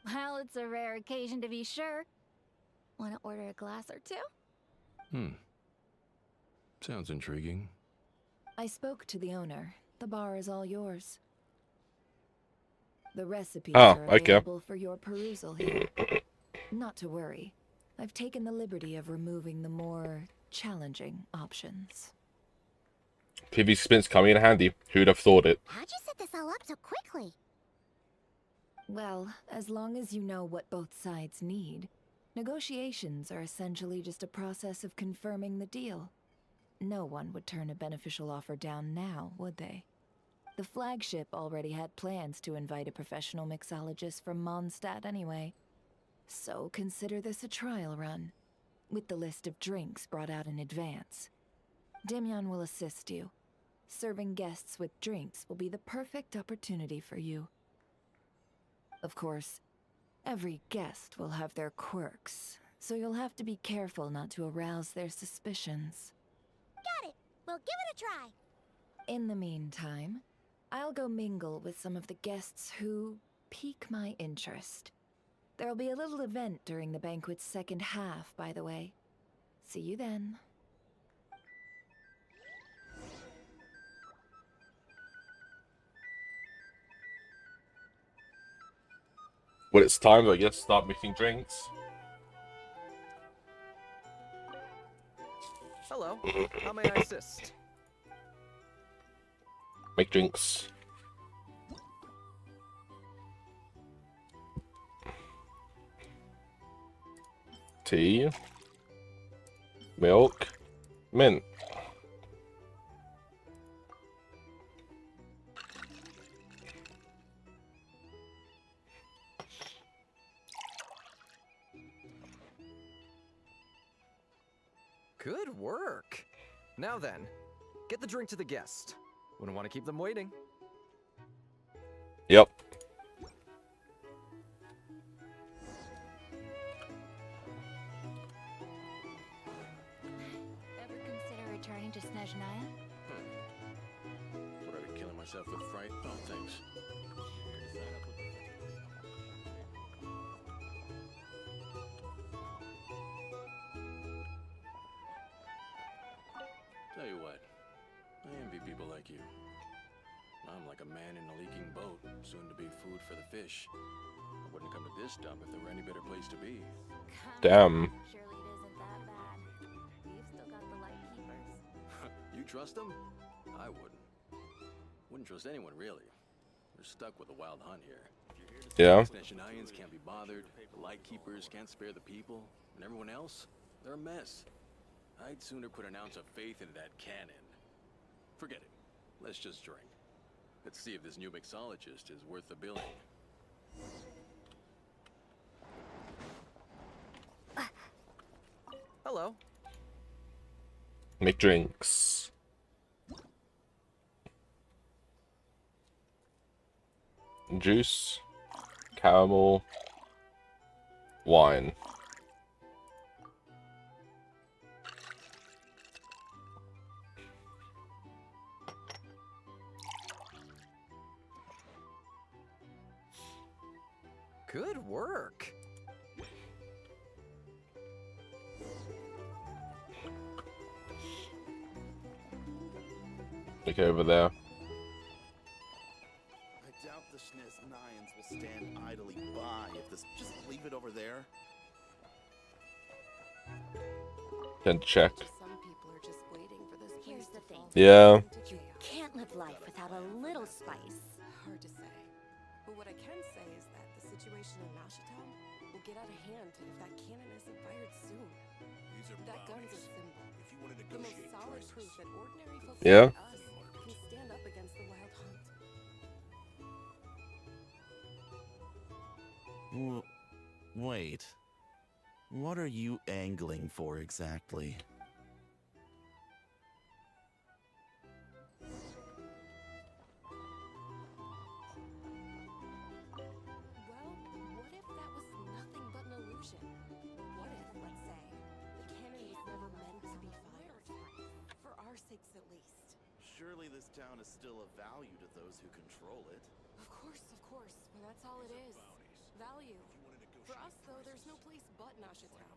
Well, it's a rare occasion to be sure. Want to order a glass or two? Sounds intriguing. I spoke to the owner. The bar is all yours. The recipes are available for your perusal here. Not to worry. I've taken the liberty of removing the more challenging options. PvP spins coming in handy. Who'd have thought it? How'd you set this all up so quickly? Well, as long as you know what both sides need, negotiations are essentially just a process of confirming the deal. No one would turn a beneficial offer down now, would they? The flagship already had plans to invite a professional mixologist from Mondstadt anyway. So consider this a trial run, with the list of drinks brought out in advance. Demyon will assist you. Serving guests with drinks will be the perfect opportunity for you. Of course, every guest will have their quirks, so you'll have to be careful not to arouse their suspicions. Got it! We'll give it a try! In the meantime, I'll go mingle with some of the guests who pique my interest. There'll be a little event during the banquet's second half, by the way. See you then. Well, it's time, I guess, to start mixing drinks. Hello. How may I assist? Make drinks. Tea. Milk. Mint. Good work. Now then, get the drink to the guest. Wouldn't want to keep them waiting. Yep. Ever consider returning to Snezhnaya? Would I be killing myself with fright? Oh, thanks. Tell you what, I envy people like you. I'm like a man in a leaking boat, soon to be food for the fish. I wouldn't come to this dump if there were any better place to be. Damn. Surely it isn't that bad. We've still got the light keepers. You trust them? I wouldn't. Wouldn't trust anyone, really. We're stuck with a wild hunt here. Yeah. The Snezhnayans can't be bothered, the light keepers can't spare the people, and everyone else, they're a mess. I'd sooner put an ounce of faith into that cannon. Forget it. Let's just drink. Let's see if this new mixologist is worth the billing. Hello. Make drinks. juice, caramel, wine. Good work. Look over there. I doubt the Nines will stand idly by if this. Just leave it over there. Can check. Some people are just waiting for this Here's place the to thing. fall Yeah. You can't live life without a little spice. Hard to say. But what I can say is that the situation in Nashitown will get out of hand if that cannon isn't fired soon. That gun's a symbol. The most solid proof that ordinary folks Yeah. like us can stand up against the wild hunt. Wait. What are you angling for exactly? Well, what if that was nothing but an illusion? What if, let's say, the cannon was never meant to be fired? For our sakes at least. Surely this town is still of value to those who control it. Of course, but that's all it is. Value. For us, though, there's no place but Nashitown.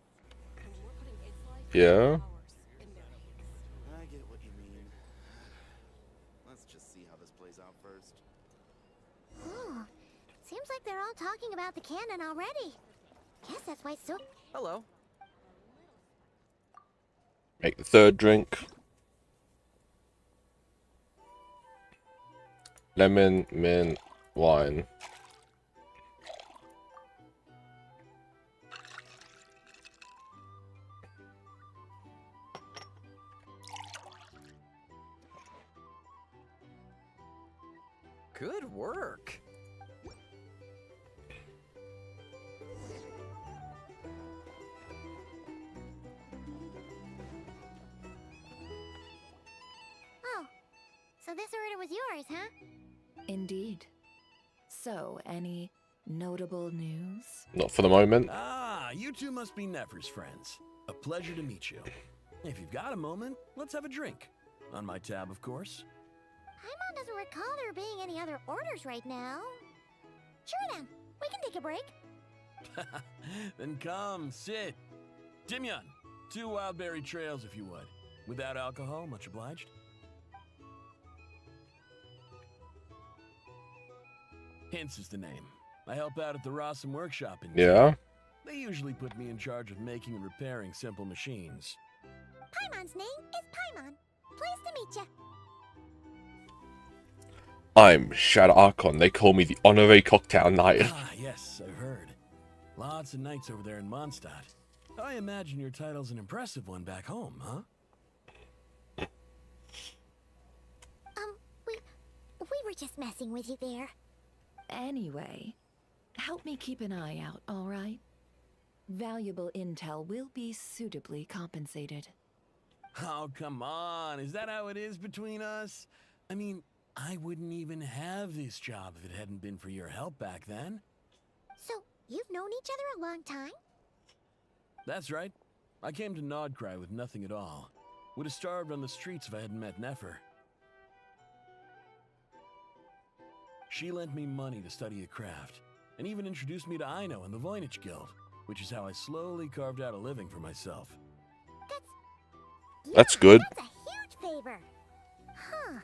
And we're putting its life Yeah. and ours in their hands. I get what you mean. Let's just see how this plays out first. Ooh, seems like they're all talking about the cannon already. Guess that's why so. Hello. Make the third drink. Lemon, mint, wine. Good work. Oh, so this order was yours, huh? Indeed. So, any notable news? Not for the moment. Ah, you two must be Nefer's friends. A pleasure to meet you. If you've got a moment, let's have a drink. On my tab, of course. Paimon doesn't recall there being any other orders right now. Sure then, we can take a break. Then come, sit. Dimyon, 2 wildberry trails if you would. Without alcohol, much obliged. Hints is the name. I help out at the Rossum workshop in Yeah. They usually put me in charge of making and repairing simple machines. Paimon's name is Paimon. Pleased to meet ya. I'm Shadow Archon. They call me the Honorary Cocktail Knight. Ah, yes, I've heard. Lots of nights over there in Mondstadt. I imagine your title's an impressive one back home, huh? We were just messing with you there. Anyway, help me keep an eye out, all right? Valuable intel will be suitably compensated. Oh, come on. Is that how it is between us? I mean, I wouldn't even have this job if it hadn't been for your help back then. So, you've known each other a long time? That's right. I came to Nod-Krai with nothing at all. Would have starved on the streets if I hadn't met Nefer. She lent me money to study a craft, and even introduced me to Aino and the Voynich Guild, which is how I slowly carved out a living for myself. That's good. That's a huge favor. Huh.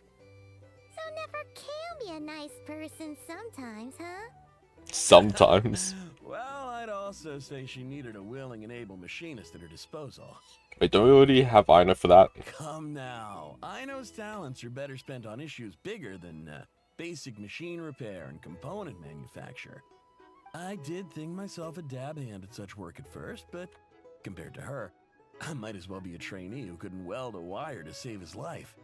So Nefer can be a nice person sometimes, huh? Sometimes. Well, I'd also say she needed a willing and able machinist at her disposal. Wait, don't we already have Aino for that? Come now. Aino's talents are better spent on issues bigger than basic machine repair and component manufacture. I did think myself a dab hand at such work at first, but compared to her, I might as well be a trainee who couldn't weld a wire to save his life.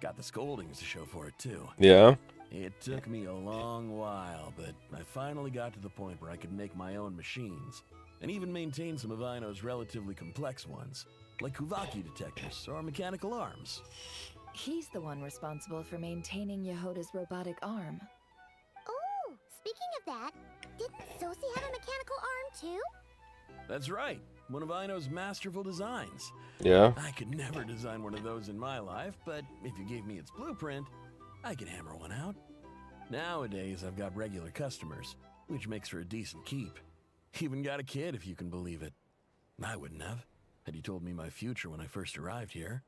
Got the scoldings to show for it, too. Yeah. It took me a long while, but I finally got to the point where I could make my own machines, and even maintain some of Aino's relatively complex ones, like Kuvaki detectors or mechanical arms. He's the one responsible for maintaining Yehoda's robotic arm. Oh, Speaking of that, didn't Sosie have a mechanical arm too? That's right. One of Aino's masterful designs. Yeah. I could never design one of those in my life, but if you gave me its blueprint, I could hammer one out. Nowadays, I've got regular customers, which makes for a decent keep. Even got a kid, if you can believe it. I wouldn't have, had you told me my future when I first arrived here.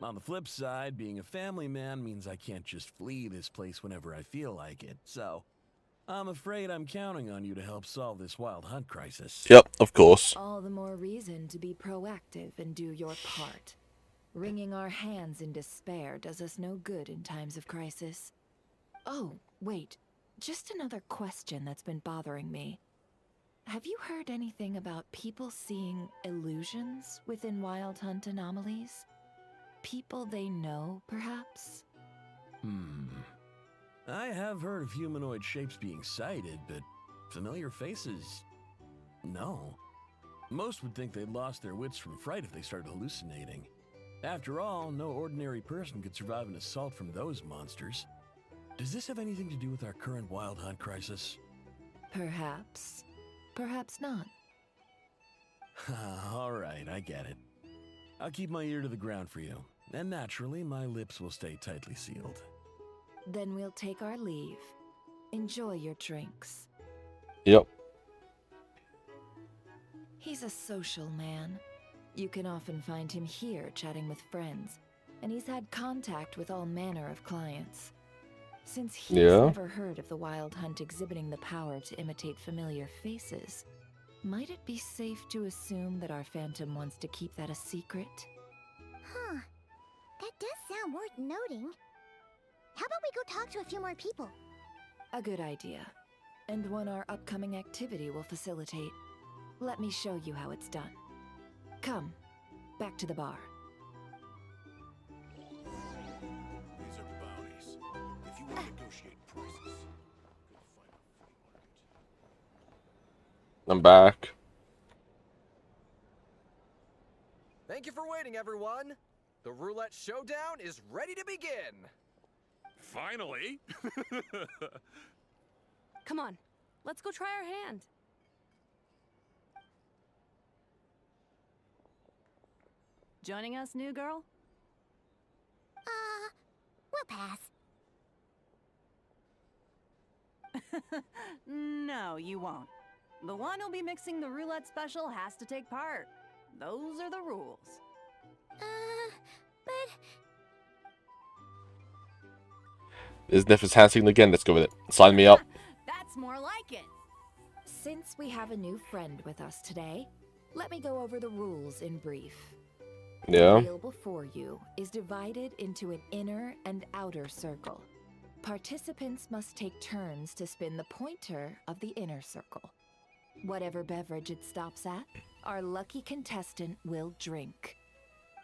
On the flip side, being a family man means I can't just flee this place whenever I feel like it, so I'm afraid I'm counting on you to help solve this wild hunt crisis. Yep, of course. All the more reason to be proactive and do your part. Wringing our hands in despair does us no good in times of crisis. Oh, wait. Just another question that's been bothering me. Have you heard anything about people seeing illusions within Wild Hunt anomalies? People they know, perhaps? I have heard of humanoid shapes being sighted, but familiar faces? No. Most would think they'd lost their wits from fright if they started hallucinating. After all, no ordinary person could survive an assault from those monsters. Does this have anything to do with our current Wild Hunt crisis? Perhaps. Perhaps not. All right, I get it. I'll keep my ear to the ground for you, and naturally, my lips will stay tightly sealed. Then we'll take our leave. Enjoy your drinks. Yep. He's a social man. You can often find him here chatting with friends, and he's had contact with all manner of clients. Since he's never heard of the Wild Hunt exhibiting the power to imitate familiar faces, might it be safe to assume that our Phantom wants to keep that a secret? Huh. That does sound worth noting. How about we go talk to a few more people? A good idea, and one our upcoming activity will facilitate. Let me show you how it's done. Come, back to the bar. These are bounties. If you want to negotiate prices, go find a flea market. I'm back. Thank you for waiting, everyone. The roulette showdown is ready to begin. Finally! Come on, let's go try our hand. Joining us, new girl? We'll pass. No, you won't. The one who'll be mixing the roulette special has to take part. Those are the rules. But... There's Neff's hand signal again. Let's go with it. Sign me up. That's more like it. Since we have a new friend with us today, let me go over the rules in brief. Yeah. The wheel before you is divided into an inner and outer circle. Participants must take turns to spin the pointer of the inner circle. Whatever beverage it stops at, our lucky contestant will drink.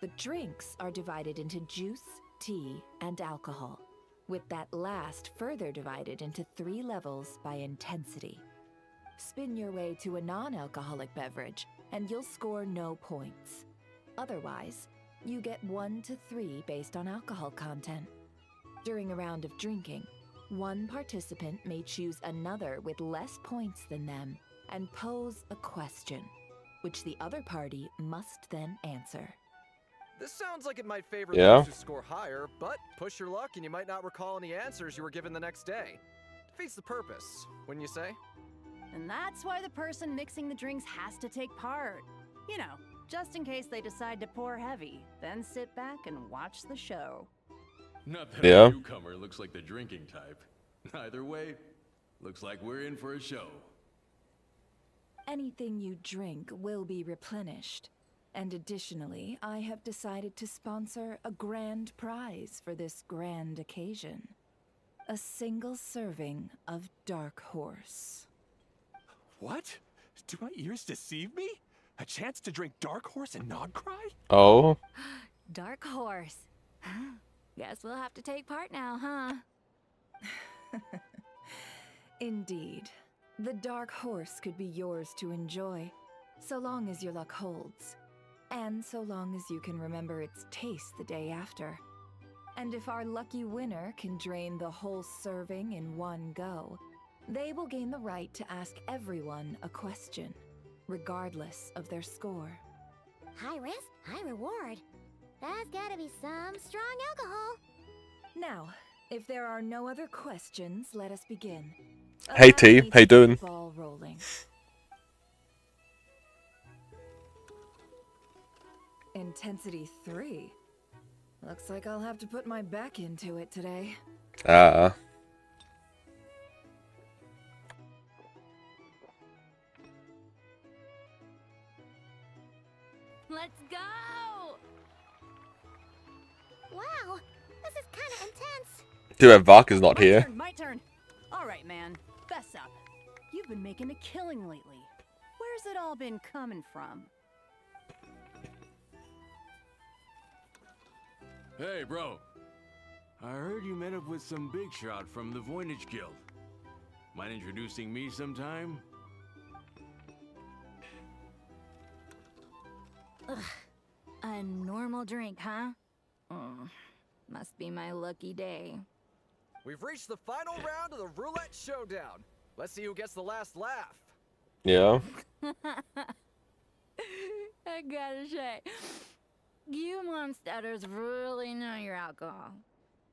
The drinks are divided into juice, tea, and alcohol, with that last further divided into 3 levels by intensity. Spin your way to a non-alcoholic beverage, and you'll score no points. Otherwise, you get 1 to 3 based on alcohol content. During a round of drinking, one participant may choose another with less points than them and pose a question, which the other party must then answer. This sounds like it might favor Yeah. those who score higher, but push your luck and you might not recall any answers you were given the next day. Defeats the purpose, wouldn't you say? And that's why the person mixing the drinks has to take part. You know, just in case they decide to pour heavy, then sit back and watch the show. Not that Yeah. a newcomer looks like the drinking type. Either way, looks like we're in for a show. Anything you drink will be replenished. And additionally, I have decided to sponsor a grand prize for this grand occasion. A single serving of Dark Horse. What? Do my ears deceive me? A chance to drink Dark Horse and Nod-Krai? Oh. Dark Horse. Guess we'll have to take part now, huh? Indeed. The Dark Horse could be yours to enjoy, so long as your luck holds. And so long as you can remember its taste the day after. And if our lucky winner can drain the whole serving in one go, They will gain the right to ask everyone a question, regardless of their score. High risk, high reward. That's gotta be some strong alcohol. Now, if there are no other questions, let us begin. Hey T, how you doing? Ball rolling. Intensity 3. Looks like I'll have to put my back into it today. Ah. Let's go! Wow, this is kind of intense. Too bad Varka's not here. My turn. All right, man. Fess up. You've been making a killing lately. Where's it all been coming from? Hey, bro. I heard you met up with some big shot from the Voynich Guild. Mind introducing me sometime? Ugh. A normal drink, huh? Must be my lucky day. We've reached the final round of the roulette showdown. Let's see who gets the last laugh. Yeah. I gotta say, you monsters really know your alcohol.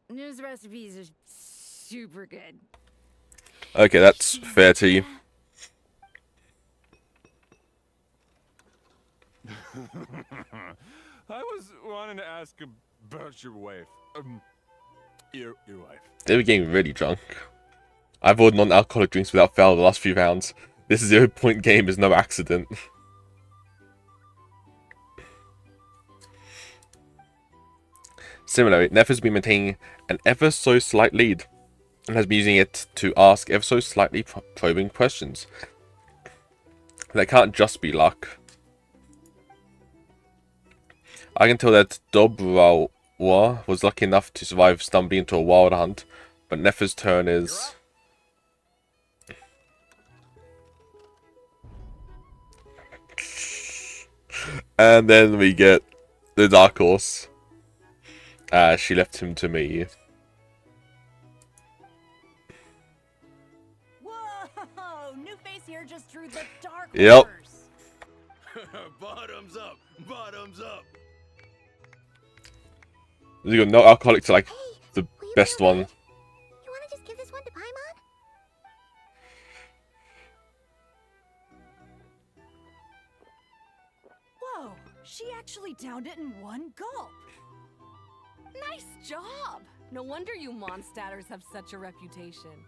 This recipe is super good. Okay, that's fair to you. I was wanting to ask about your wife. Your wife. They were getting really drunk. I've ordered non-alcoholic drinks without fail the last few rounds. This 0-point game is no accident. Similarly, Neff has been maintaining an ever so slight lead and has been using it to ask ever so slightly probing questions. That can't just be luck. I can tell that Dobrawa was lucky enough to survive stumbling into a wild hunt, but Neffa's turn is... And then we get the Dark Horse. She left him to me. Whoa! New face here just drew the Dark Yep. Horse. Bottoms up! Bottoms up! You got no alcoholic to like the best one. You wanna just give this one to Paimon? Whoa! She actually downed it in one gulp. Nice job! No wonder you monsters have such a reputation.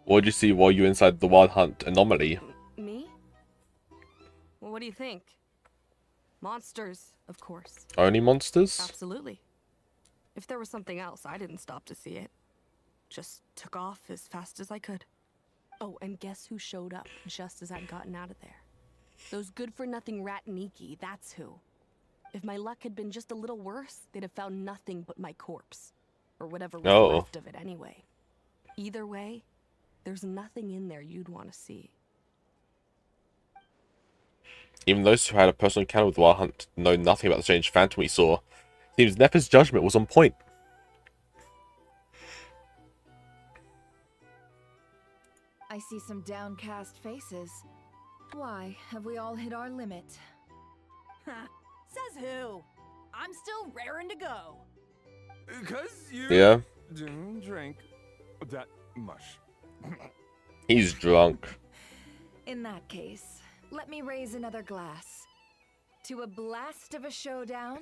What did you see while you were inside the Wild Hunt anomaly? Me? Well, what do you think? Monsters, of course. Only monsters? Absolutely. If there was something else, I didn't stop to see it. Just took off as fast as I could. Oh, and guess who showed up just as I'd gotten out of there? Those good-for-nothing Rat-Niki, that's who. If my luck had been just a little worse, they'd have found nothing but my corpse. Or whatever was left of it anyway. Either way, there's nothing in there you'd want to see. Even those who had a personal encounter with the Wild Hunt know nothing about the strange phantom we saw. Seems Neffa's judgment was on point. I see some downcast faces. Why, have we all hit our limit? Says who? I'm still raring to go. Because you Yeah. didn't drink that much. He's drunk. In that case, let me raise another glass. To a blast of a showdown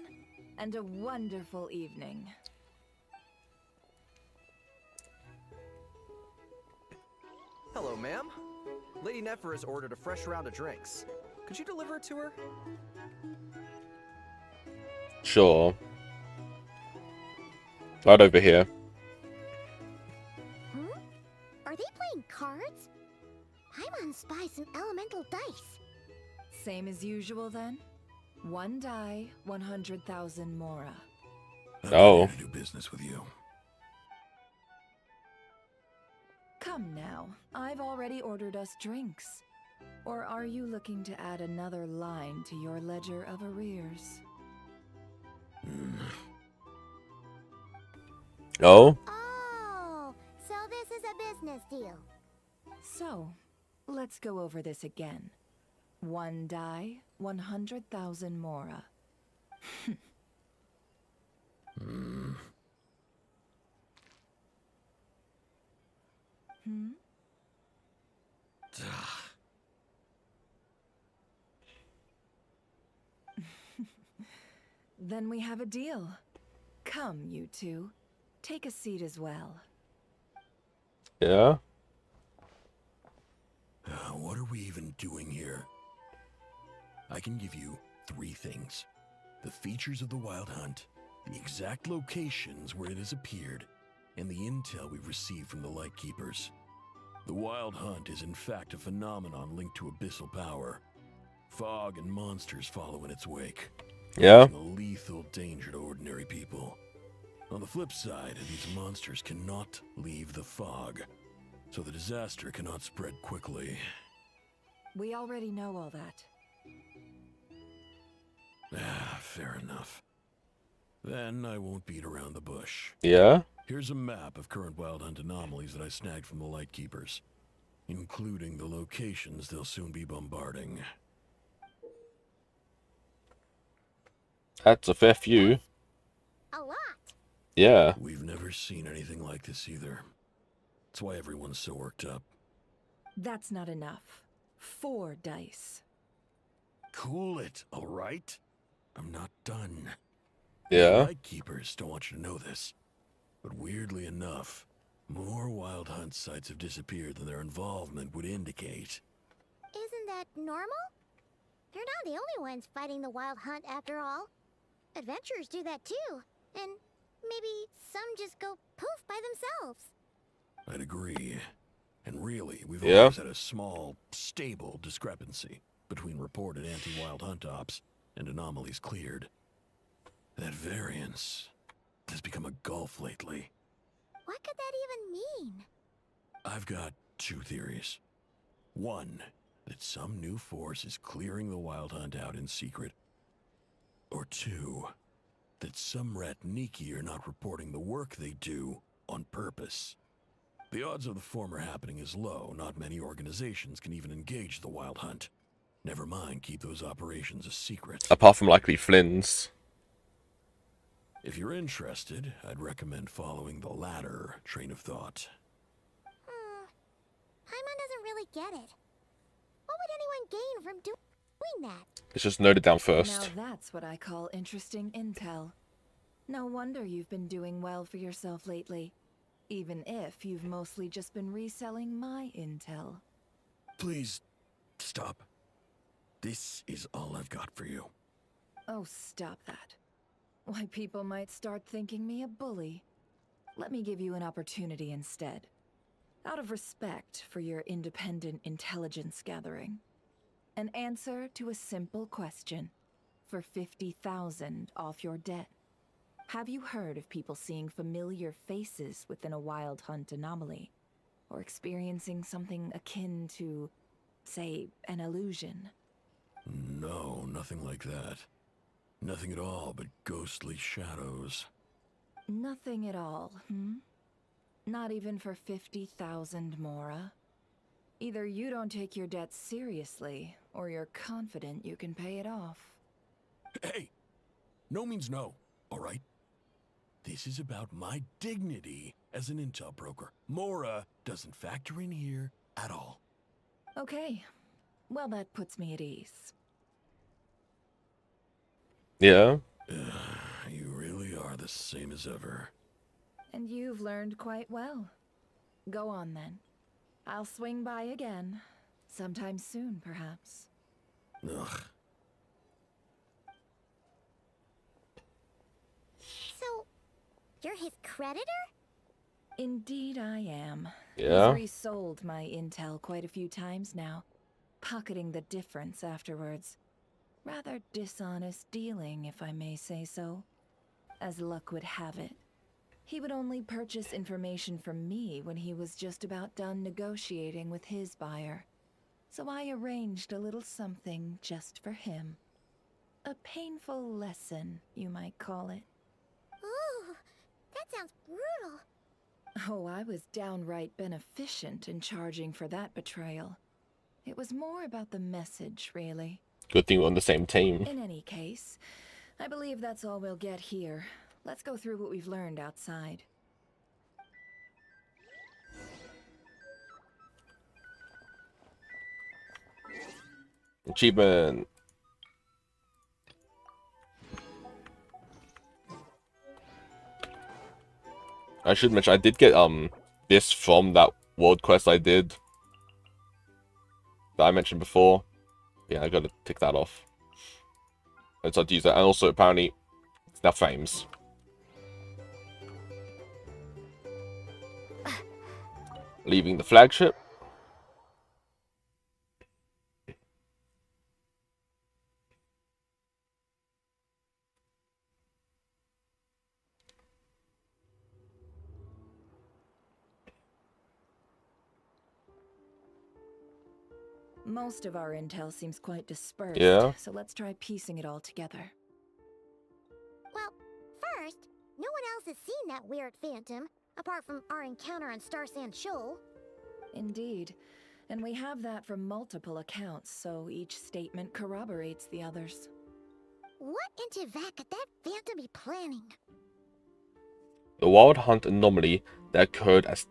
and a wonderful evening. Hello, ma'am. Lady Nefer has ordered a fresh round of drinks. Could you deliver it to her? Sure. Right over here. Hmm? Are they playing cards? Paimon spies some elemental dice. Same as usual then? One die, 100,000 mora. Oh. To do business with you. Come now, I've already ordered us drinks. Or are you looking to add another line to your ledger of arrears? Oh? Oh, so this is a business deal. So, let's go over this again. 1 die, 100,000 mora. Hmm. Hmm? Then we have a deal. Come, you two. Take a seat as well. Yeah? What are we even doing here? I can give you 3 things. The features of the Wild Hunt, the exact locations where it has appeared, and the intel we've received from the Lightkeepers. The Wild Hunt is in fact a phenomenon linked to abyssal power. Fog and monsters follow in its wake. Yeah? posing a lethal danger to ordinary people. On the flip side, these monsters cannot leave the fog, so the disaster cannot spread quickly. We already know all that. Fair enough. Then I won't beat around the bush. Yeah? Here's a map of current Wild Hunt anomalies that I snagged from the Lightkeepers, including the locations they'll soon be bombarding. That's a fair few. A lot. Yeah. We've never seen anything like this either. That's why everyone's so worked up. That's not enough. 4 dice. Cool it, all right? I'm not done. Yeah. The Lightkeepers don't want you to know this, but weirdly enough, more Wild Hunt sites have disappeared than their involvement would indicate. Isn't that normal? They're not the only ones fighting the Wild Hunt after all. Adventurers do that too, and maybe some just go poof by themselves. I'd agree. And really, we've Yeah. always had a small, stable discrepancy between reported anti-Wild Hunt ops and anomalies cleared. That variance has become a gulf lately. What could that even mean? I've got 2 theories. One, that some new force is clearing the Wild Hunt out in secret. Or 2, that some Ratniki are not reporting the work they do on purpose. The odds of the former happening is low. Not many organizations can even engage the Wild Hunt. Never mind keep those operations a secret. Apart from likely Flynn's. If you're interested, I'd recommend following the latter train of thought. Paimon doesn't really get it. What would anyone gain from doing that? Let's just note it down first. Now that's what I call interesting intel. No wonder you've been doing well for yourself lately. Even if you've mostly just been reselling my intel. Please, stop. This is all I've got for you. Oh, stop that. Why, people might start thinking me a bully. Let me give you an opportunity instead. Out of respect for your independent intelligence gathering. An answer to a simple question for 50,000 off your debt. Have you heard of people seeing familiar faces within a Wild Hunt anomaly? Or experiencing something akin to, say, an illusion? No, nothing like that. Nothing at all but ghostly shadows. Nothing at all, hmm? Not even for 50,000 mora? Either you don't take your debt seriously, or you're confident you can pay it off. Hey! No means no, all right? This is about my dignity as an intel broker. Mora doesn't factor in here at all. Okay. Well, that puts me at ease. Yeah. You really are the same as ever. And you've learned quite well. Go on then. I'll swing by again. Sometime soon, perhaps. Ugh. So, you're his creditor? Indeed I am. Yeah? He's resold my intel quite a few times now, pocketing the difference afterwards. Rather dishonest dealing, if I may say so. As luck would have it, he would only purchase information from me when he was just about done negotiating with his buyer. So I arranged a little something just for him. A painful lesson, you might call it. Ooh, that sounds brutal. Oh, I was downright beneficent in charging for that betrayal. It was more about the message, really. Good thing we're on the same team. In any case, I believe that's all we'll get here. Let's go through what we've learned outside. Achievement. I should mention I did get this from that world quest I did that I mentioned before. Yeah, I gotta tick that off. And so I'd use that, and also apparently it's now frames. Leaving the flagship. Most of our intel seems quite dispersed, Yeah. so let's try piecing it all together. Well, first, no one else has seen that weird phantom, apart from our encounter on Star Sand Shoal. Indeed. And we have that from multiple accounts, so each statement corroborates the others. What in Teyvat could that phantom be planning? The wild hunt anomaly that occurred at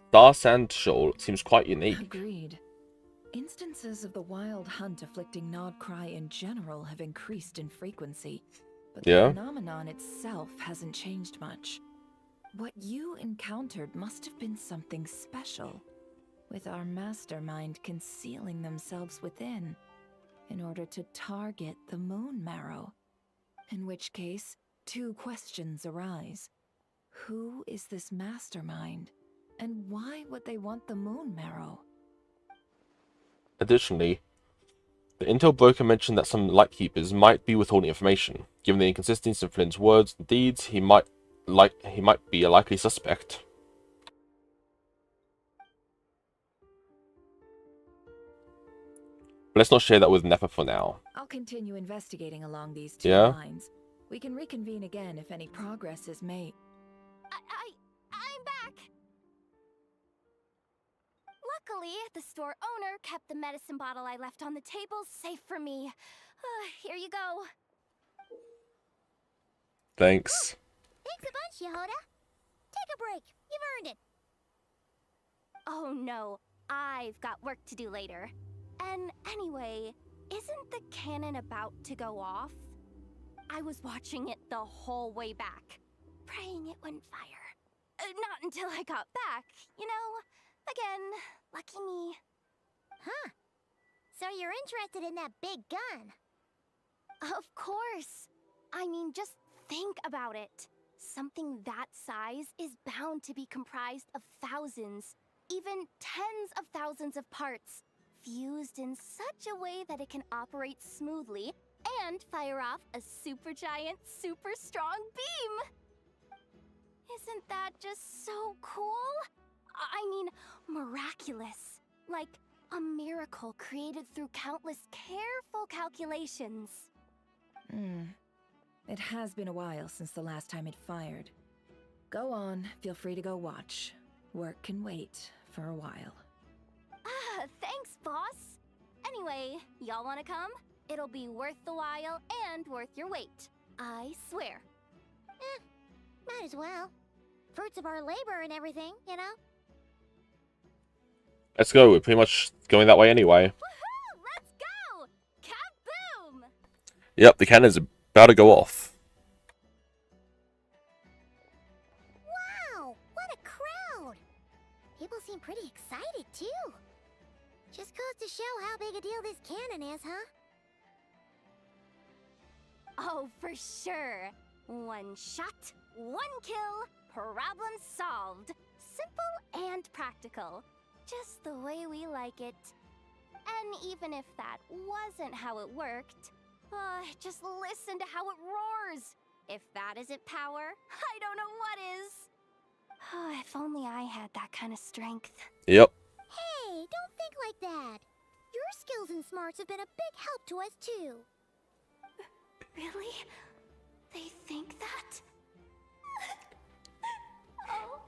Star Sand Shoal seems quite unique. Agreed. Instances of the wild hunt afflicting Nod-Krai in general have increased in frequency, but the phenomenon itself hasn't changed much. What you encountered must have been something special, with our mastermind concealing themselves within, in order to target the moon marrow. In which case, two questions arise. Who is this mastermind, and why would they want the moon marrow? Additionally, the intel broker mentioned that some lightkeepers might be withholding information. Given the inconsistencies in Flynn's words and deeds, he might be a likely suspect. But let's not share that with Nepa for now. I'll continue investigating along these two Yeah? lines. We can reconvene again if any progress is made. I'm back! Luckily, the store owner kept the medicine bottle I left on the table safe for me. Here you go. Thanks. Thanks a bunch, Yehoda. Take a break. You've earned it. Oh no, I've got work to do later. And anyway, isn't the cannon about to go off? I was watching it the whole way back, praying it wouldn't fire. Not until I got back, you know? Again, lucky me. Huh. So you're interested in that big gun? Of course. I mean, just think about it. Something that size is bound to be comprised of thousands, even tens of thousands of parts, fused in such a way that it can operate smoothly and fire off a supergiant, super strong beam! Isn't that just so cool? I mean, miraculous. Like a miracle created through countless careful calculations. It has been a while since the last time it fired. Go on, feel free to go watch. Work can wait for a while. Thanks, boss. Anyway, y'all wanna come? It'll be worth the while and worth your wait. I swear. Might as well. Fruits of our labor and everything, you know? Let's go. We're pretty much going that way anyway. Woohoo! Let's go! Kaboom! Yep, the cannon's about to go off. Wow! What a crowd! People seem pretty excited, too. Just goes to show how big a deal this cannon is, huh? Oh, for sure. One shot, one kill, problem solved. Simple and practical. Just the way we like it. And even if that wasn't how it worked, just listen to how it roars. If that isn't power, I don't know what is. Oh, if only I had that kind of strength. Yep. Hey, don't think like that. Your skills and smarts have been a big help to us, too. Really? They think that? Oh,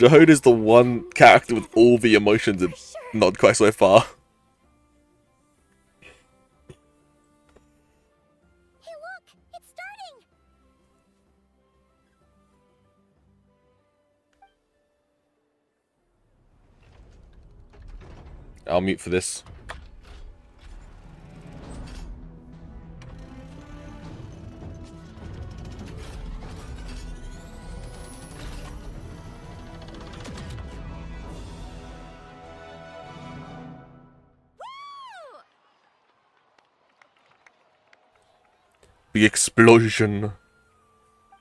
Jahod is the one character with all the emotions in Nod-Krai so far. Hey, look! It's starting! I'll mute for this. The explosion.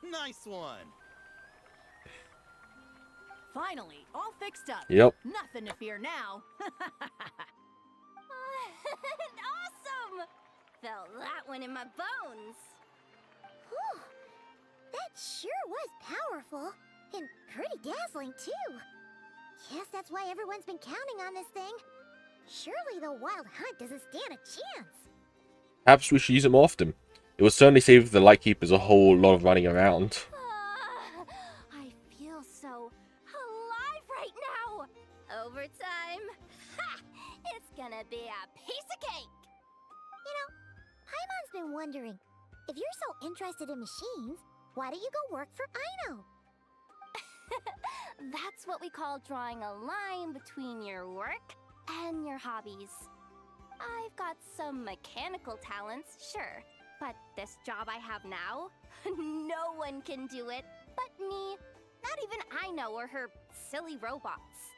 Nice one. Finally, all fixed up. Yep. Nothing to fear now. Awesome! Felt that one in my bones. Whew. That sure was powerful. And pretty dazzling, too. Guess that's why everyone's been counting on this thing. Surely the Wild Hunt doesn't stand a chance. Perhaps we should use it more often. It will certainly save the Lightkeepers a whole lot of running around. I feel so alive right now. Overtime. Ha! It's gonna be a piece of cake. You know, Paimon's been wondering, if you're so interested in machines, why don't you go work for Aino? That's what we call drawing a line between your work and your hobbies. I've got some mechanical talents, sure, but this job I have now, no one can do it but me. Not even Aino or her silly robots.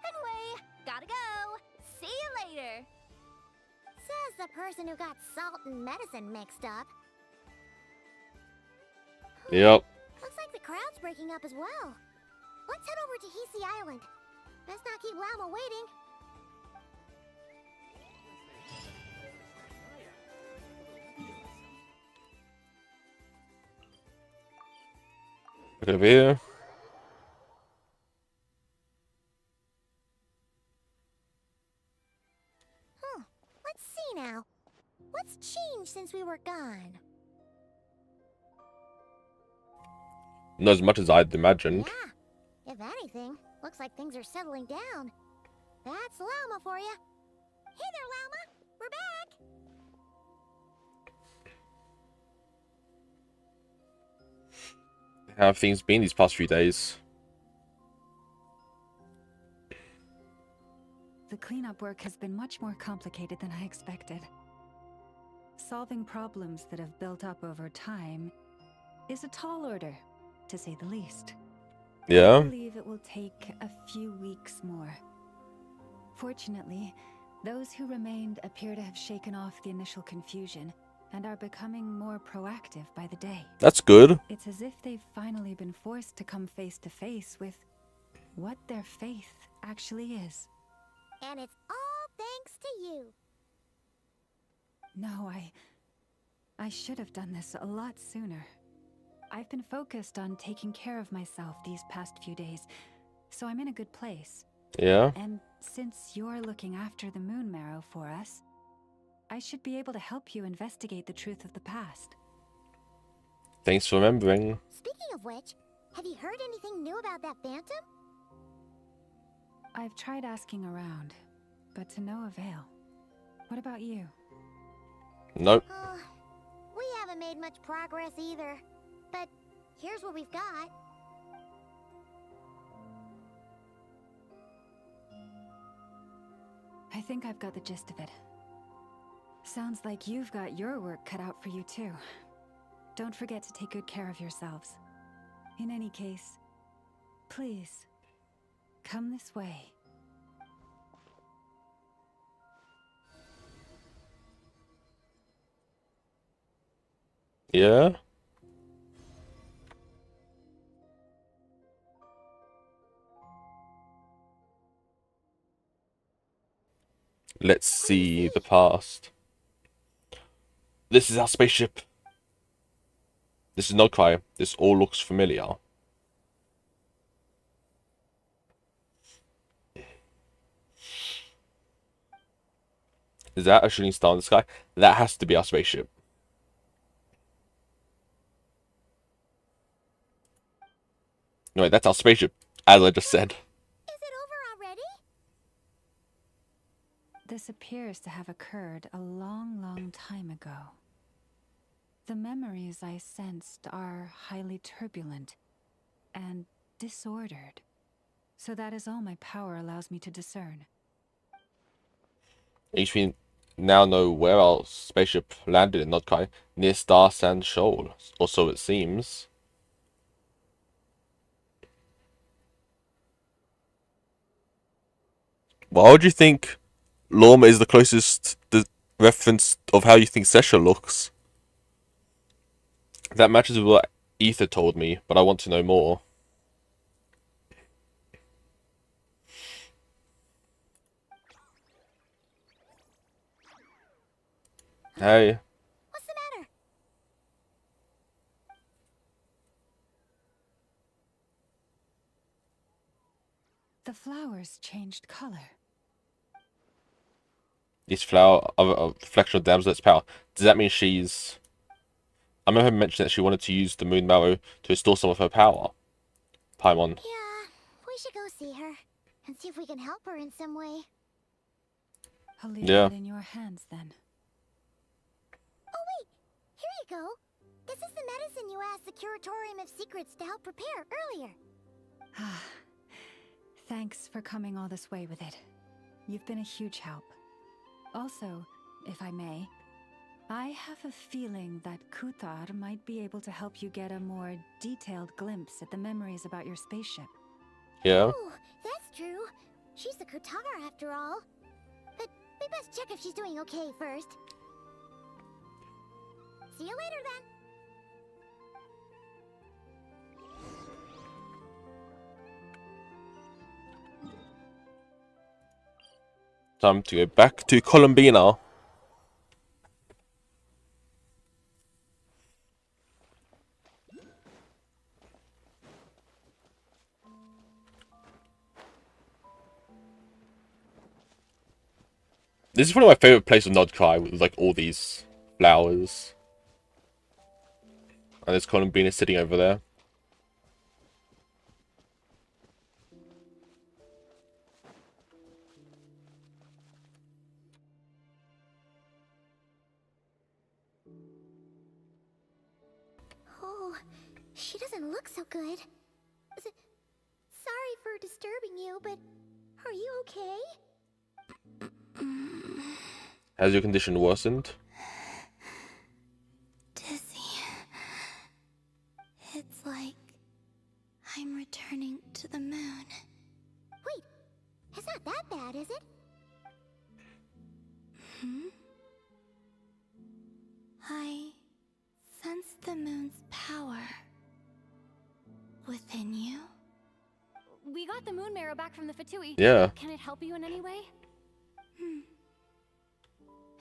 Anyway, gotta go. See you later. Says the person who got salt and medicine mixed up. Yep. Looks like the crowd's breaking up as well. Let's head over to Hisi Island. Best not keep Llama waiting. Look over here. Let's see now. What's changed since we were gone? Not as much as I'd imagined. Yeah. If anything, looks like things are settling down. That's Llama for you. Hey there, Llama. We're back. How have things been these past few days? The cleanup work has been much more complicated than I expected. Solving problems that have built up over time is a tall order, to say the least. Yeah. I believe it will take a few weeks more. Fortunately, those who remained appear to have shaken off the initial confusion and are becoming more proactive by the day. That's good. It's as if they've finally been forced to come face to face with what their faith actually is. And it's all thanks to you. No, I should have done this a lot sooner. I've been focused on taking care of myself these past few days, so I'm in a good place. Yeah. And since you're looking after the Moon Marrow for us, I should be able to help you investigate the truth of the past. Thanks for remembering. Speaking of which, have you heard anything new about that phantom? I've tried asking around, but to no avail. What about you? Nope. We haven't made much progress either. But here's what we've got. I think I've got the gist of it. Sounds like you've got your work cut out for you too. Don't forget to take good care of yourselves. In any case, please, come this way. Yeah. Let's see the past. This is our spaceship. This is Nod-Krai. This all looks familiar. Is that a shooting star in the sky? That has to be our spaceship. Anyway, that's our spaceship, as I just said. This appears to have occurred a long, long time ago. The memories I sensed are highly turbulent and disordered. So that is all my power allows me to discern. Each we now know where our spaceship landed in Nod-Krai, near Star Sand Shoal, or so it seems. Why would you think Lorma is the closest reference of how you think Sesha looks? That matches with what Ether told me, but I want to know more. Hey. What's the matter? The flowers changed color. This flower of a reflection of Damsel's power. Does that mean she's... I remember her mentioning that she wanted to use the Moon Marrow to restore some of her power. Paimon. Yeah, we should go see her and see if we can help her in some way. I'll leave Yeah. it in your hands then. Oh wait, here you go. This is the medicine you asked the Curatorium of Secrets to help prepare earlier. Thanks for coming all this way with it. You've been a huge help. Also, if I may, I have a feeling that Kuthar might be able to help you get a more detailed glimpse at the memories about your spaceship. Yeah. Oh, that's true. She's the Kuthar after all. But we best check if she's doing okay first. See you later then. Time to go back to Columbina. This is probably my favorite place of Nod-Krai, with like all these flowers. And there's Columbina sitting over there. Oh, she doesn't look so good. Sorry for disturbing you, but are you okay? Has your condition worsened? Dizzy. It's like I'm returning to the moon. Wait, it's not that bad, is it? I sense the moon's power within you. We got the moon marrow back from the Fatui. Yeah. Can it help you in any way?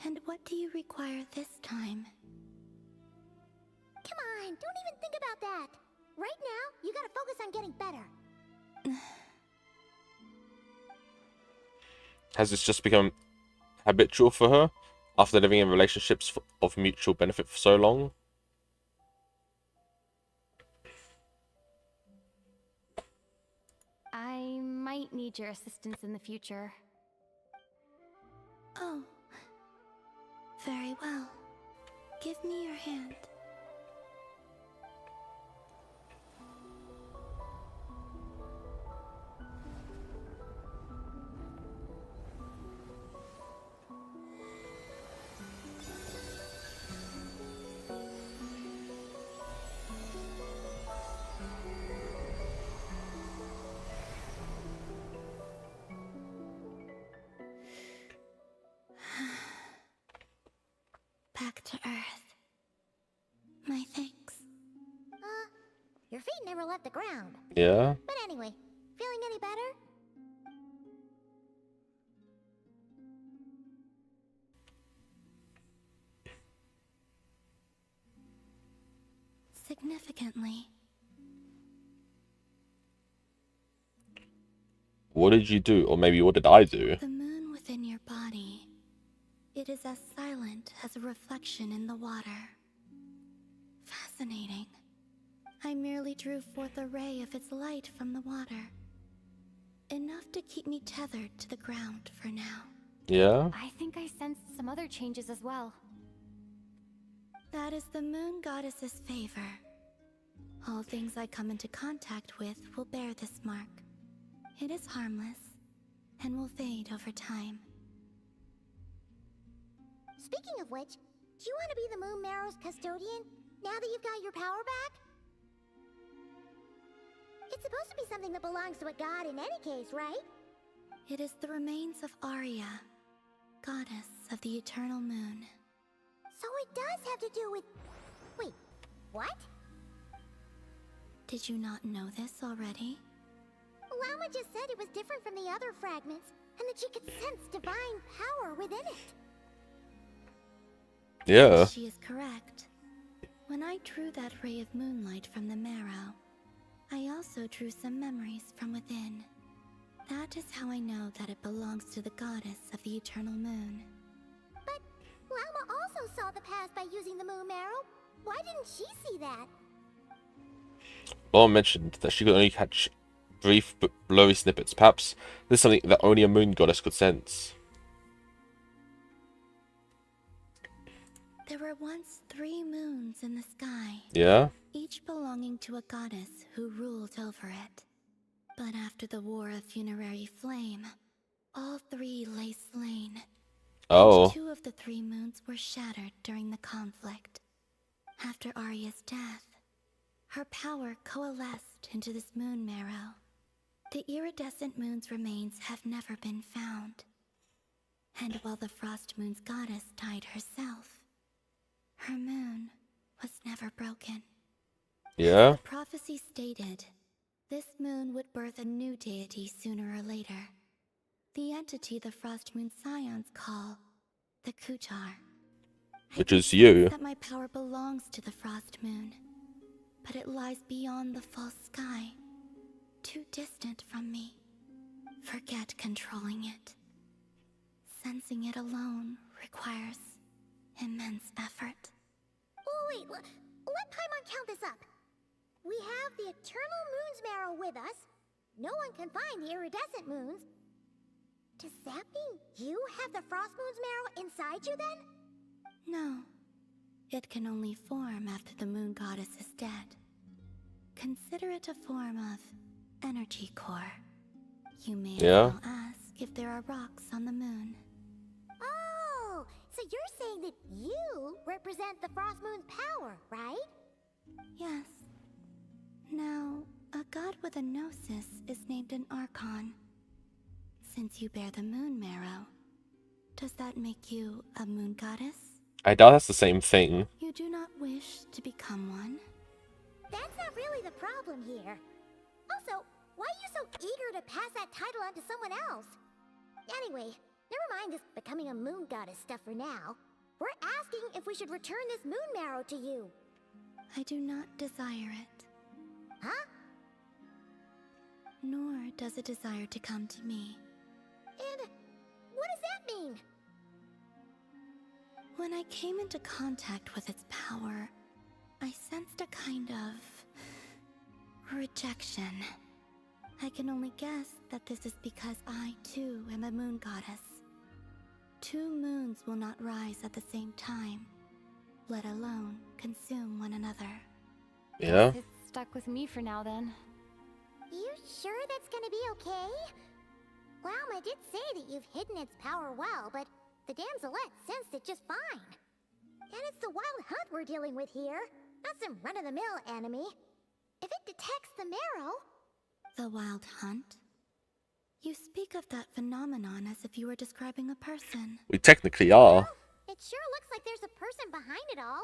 And what do you require this time? Come on, don't even think about that. Right now, you gotta focus on getting better. Has this just become habitual for her after living in relationships of mutual benefit for so long? I might need your assistance in the future. Oh. Very well. Give me your hand. Back to Earth. My thanks. Your feet never left the ground. Yeah. But anyway, feeling any better? Significantly. What did you do? Or maybe what did I do? The moon within your body. It is as silent as a reflection in the water. Fascinating. I merely drew forth a ray of its light from the water. Enough to keep me tethered to the ground for now. Yeah? I think I sensed some other changes as well. That is the moon goddess's favor. All things I come into contact with will bear this mark. It is harmless and will fade over time. Speaking of which, do you want to be the Moon Marrow's custodian now that you've got your power back? It's supposed to be something that belongs to a god in any case, right? It is the remains of Arya, goddess of the eternal moon. So it does have to do with... Wait, what? Did you not know this already? Llama just said it was different from the other fragments, and that she could sense divine power within it. Yeah. She is correct. When I drew that ray of moonlight from the marrow, I also drew some memories from within. That is how I know that it belongs to the goddess of the eternal moon. But Llama also saw the past by using the moon marrow. Why didn't she see that? Laura mentioned that she could only catch brief but blurry snippets. Perhaps this is something that only a moon goddess could sense. There were once 3 moons in the sky. Yeah? Each belonging to a goddess who ruled over it. But after the War of Funerary Flame, all 3 lay slain. Oh. And 2 of the 3 moons were shattered during the conflict. After Arya's death, her power coalesced into this moon marrow. The iridescent moon's remains have never been found. And while the Frost Moon's goddess died herself, her moon was never broken. Yeah? The prophecy stated, this moon would birth a new deity sooner or later. The entity the Frost Moon Scions call the Kutar. Which is you. That my power belongs to the Frost Moon, but it lies beyond the false sky, too distant from me. Forget controlling it. Sensing it alone requires immense effort. Oh wait, let Paimon count this up. We have the eternal moon's marrow with us. No one can find the iridescent moons. Does that mean you have the frost moon's marrow inside you then? No. It can only form after the moon goddess is dead. Consider it a form of energy core. You may as well ask if there are rocks on the moon. Oh, so you're saying that you represent the frost moon's power, right? Yes. Now, a god with a gnosis is named an Archon. Since you bear the moon marrow, does that make you a moon goddess? I doubt that's the same thing. You do not wish to become one? That's not really the problem here. Also, why are you so eager to pass that title on to someone else? Anyway, never mind this becoming a moon goddess stuff for now. We're asking if we should return this moon marrow to you. I do not desire it. Huh? Nor does it desire to come to me. And what does that mean? When I came into contact with its power, I sensed a kind of rejection. I can only guess that this is because I, too, am a moon goddess. 2 moons will not rise at the same time, let alone consume one another. Yeah? It's stuck with me for now, then. You sure that's gonna be okay? Llama did say that you've hidden its power well, but the damselette sensed it just fine. And it's the wild hunt we're dealing with here, not some run-of-the-mill enemy. If it detects the marrow... The wild hunt? You speak of that phenomenon as if you were describing a person. We technically are. It sure looks like there's a person behind it all.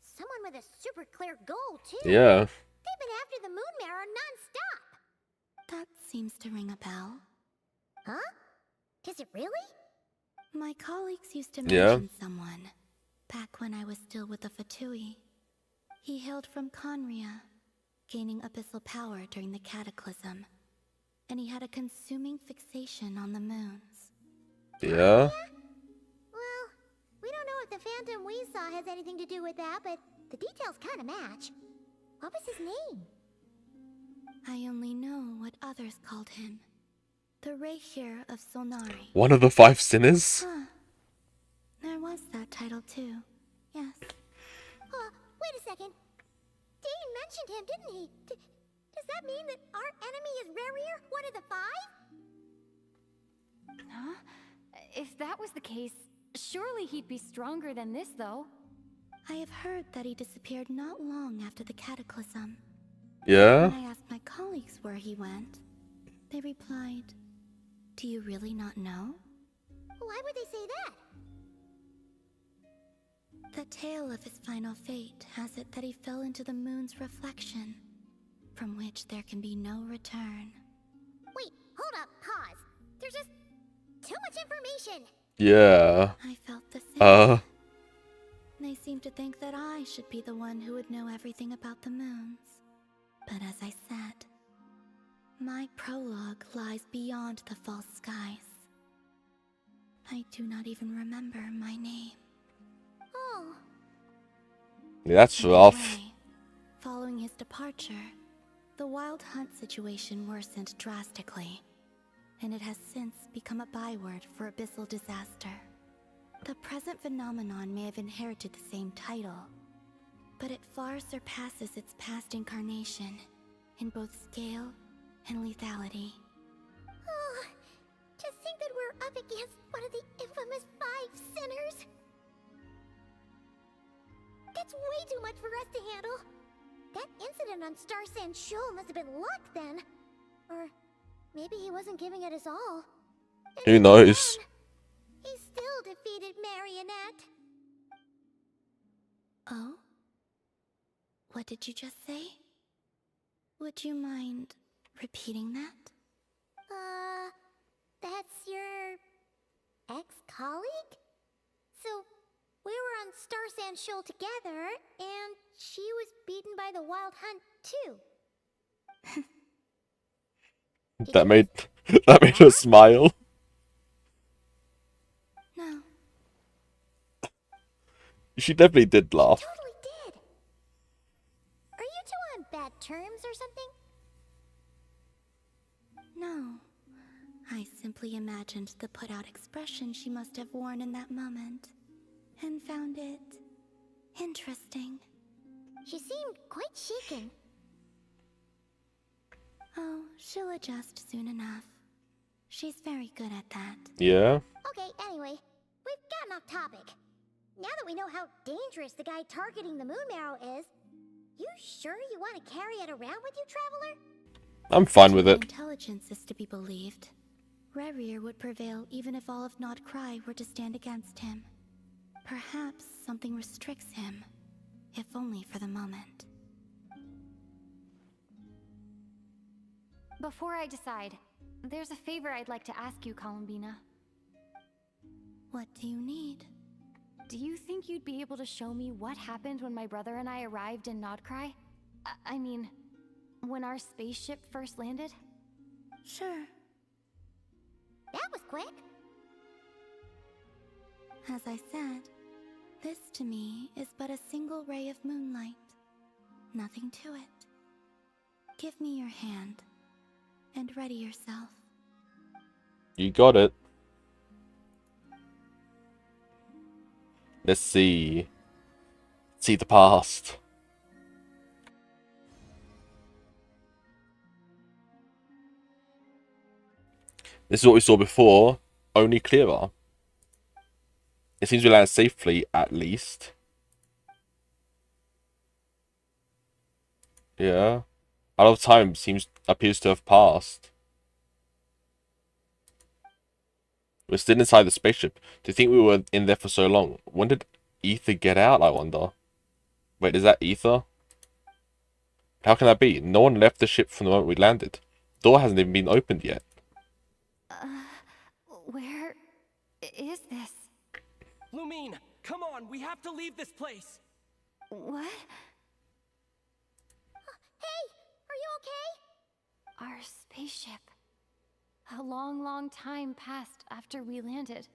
Someone with a super clear goal, too. Yeah. They've been after the moon marrow non-stop. That seems to ring a bell. Huh? Does it really? My colleagues used to mention someone, back when I was still with the Fatui. He hailed from Conria, gaining abyssal power during the Cataclysm, and he had a consuming fixation on the moons. Yeah? Well, we don't know if the phantom we saw has anything to do with that, but the details kind of match. What was his name? I only know what others called him. The Reikir of Solnari. One of the 5 sinners? Huh. There was that title too. Yes. Wait a second. Dane mentioned him, didn't he? Does that mean that our enemy is Rerir, one of the 5? Huh? If that was the case, surely he'd be stronger than this, though. I have heard that he disappeared not long after the cataclysm. Yeah? When I asked my colleagues where he went, they replied, "Do you really not know?" Why would they say that? The tale of his final fate has it that he fell into the moon's reflection, from which there can be no return. Wait, hold up, pause. There's just too much information. Yeah. I felt the same. They seem to think that I should be the one who would know everything about the moons. But as I said, my prologue lies beyond the false skies. I do not even remember my name. Oh. Yeah, that's rough. Following his departure, the wild hunt situation worsened drastically, and it has since become a byword for abyssal disaster. The present phenomenon may have inherited the same title, but it far surpasses its past incarnation in both scale and lethality. Oh, to think that we're up against one of the infamous 5 sinners. That's way too much for us to handle. That incident on Star Sand Shoal must have been luck then. Or maybe he wasn't giving it his all. Who knows? He still defeated Marionette. Oh? What did you just say? Would you mind repeating that? That's your ex-colleague? So, we were on Star Sand Shoal together, and she was beaten by the Wild Hunt too. That made her smile. No. She definitely did laugh. Totally did. Are you two on bad terms or something? No. I simply imagined the put-out expression she must have worn in that moment, and found it interesting. She seemed quite shaken. Oh, she'll adjust soon enough. She's very good at that. Yeah? Okay, anyway, we've gotten off topic. Now that we know how dangerous the guy targeting the moon marrow is, you sure you want to carry it around with you, Traveler? I'm fine with it. Intelligence is to be believed. Rerir would prevail even if all of Nod-Krai were to stand against him. Perhaps something restricts him, if only for the moment. Before I decide, there's a favor I'd like to ask you, Columbina. What do you need? Do you think you'd be able to show me what happened when my brother and I arrived in Nod-Krai? I mean, when our spaceship first landed? Sure. That was quick. As I said, this to me is but a single ray of moonlight. Nothing to it. Give me your hand, and ready yourself. You got it. Let's see. See the past. This is what we saw before, only clearer. It seems we landed safely, at least. Yeah. A lot of time appears to have passed. We're still inside the spaceship. Do you think we were in there for so long? When did Ether get out, I wonder? Wait, is that Ether? How can that be? No one left the ship from the moment we landed. The door hasn't even been opened yet. Where is this? Lumine, come on, we have to leave this place. What? Hey, are you okay? Our spaceship. A long, long time passed after we landed.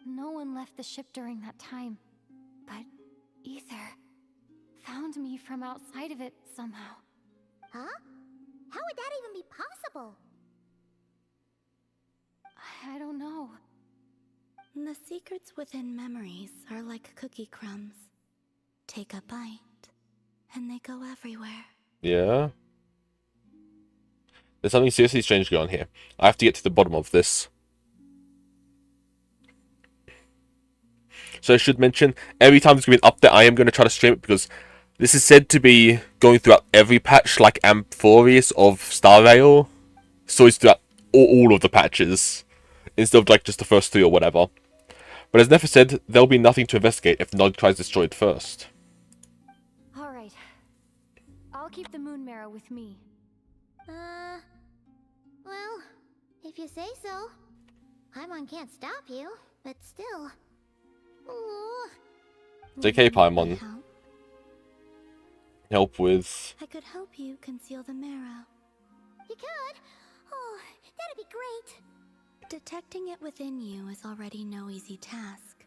No one left the ship during that time. But Ether found me from outside of it somehow. Huh? How would that even be possible? I don't know. The secrets within memories are like cookie crumbs. Take a bite, and they go everywhere. Yeah. There's something seriously strange going on here. I have to get to the bottom of this. So I should mention, every time there's going to be an update, I am going to try to stream it because this is said to be going throughout every patch, like Amphorius of Star Rail. So it's throughout all of the patches, instead of like just the first 3 or whatever. But as Nefer said, there'll be nothing to investigate if Nod-Krai is destroyed first. Alright. I'll keep the moon marrow with me. Well, if you say so. Paimon can't stop you, but still. Ooh. It's okay, Paimon. Help with... I could help you conceal the marrow. You could? Oh, that'd be great. Detecting it within you is already no easy task.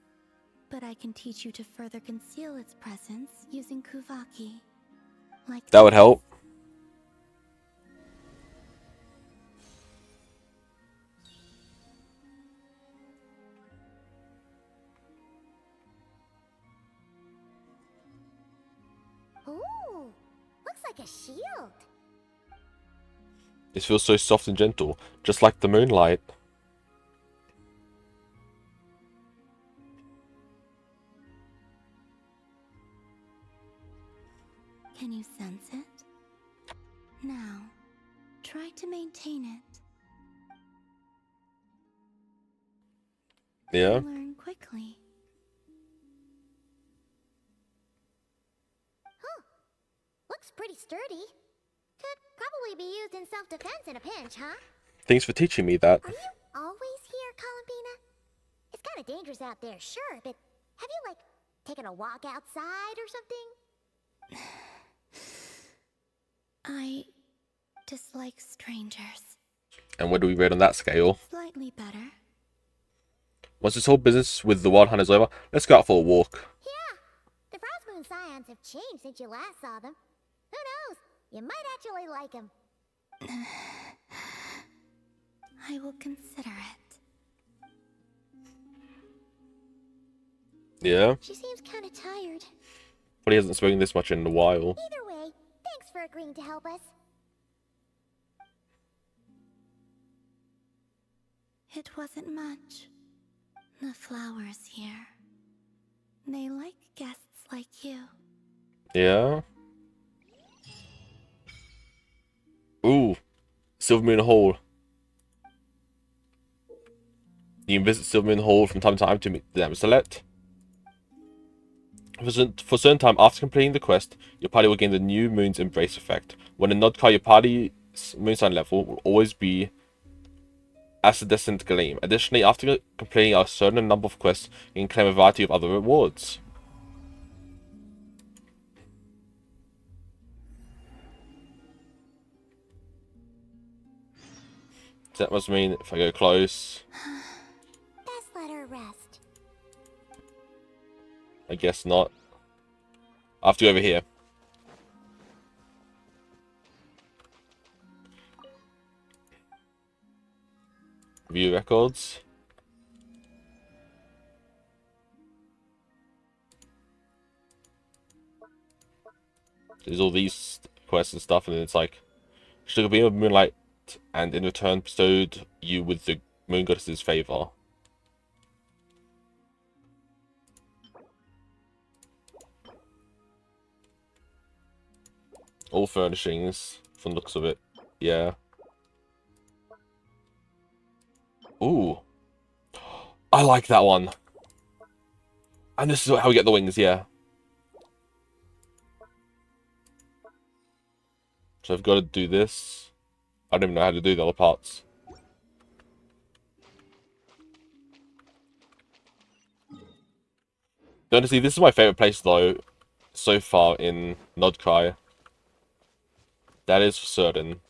But I can teach you to further conceal its presence using Kuvaki. Like That would help. Ooh, looks like a shield. This feels so soft and gentle, just like the moonlight. Can you sense it? Now, try to maintain it. Yeah. Learn quickly. Huh. Looks pretty sturdy. Could probably be used in self-defense in a pinch, huh? Thanks for teaching me that. Are you always here, Columbina? It's kind of dangerous out there, sure, but have you, like, taken a walk outside or something? I dislike strangers. And where do we rate on that scale? Slightly better. Once this whole business with the Wild Hunt is over, let's go out for a walk. Yeah, the Frost Moon Scions have changed since you last saw them. Who knows? You might actually like them. I will consider it. Yeah? She seems kind of tired. But he hasn't spoken this much in a while. Either way, thanks for agreeing to help us. It wasn't much. The flowers here. They like guests like you. Yeah? Ooh. Silver Moon Hall. You can visit Silver Moon Hall from time to time to meet the Dam Select. For a certain time after completing the quest, your party will gain the new Moon's Embrace effect. When a Nod-Krai, your party's moon sign level will always be Ascendant Gleam. Additionally, after completing a certain number of quests, you can claim a variety of other rewards. So that must mean if I go close... Best let her rest. I guess not. I have to go over here. View records. There's all these quests and stuff, and then it's like, should be of moonlight, and in return bestowed you with the moon goddess's favor. All furnishings, from the looks of it. Yeah. Ooh. I like that one. And this is how we get the wings, yeah. So I've got to do this. I don't even know how to do the other parts. Honestly, this is my favorite place, though, so far in Nod-Krai. That is for certain.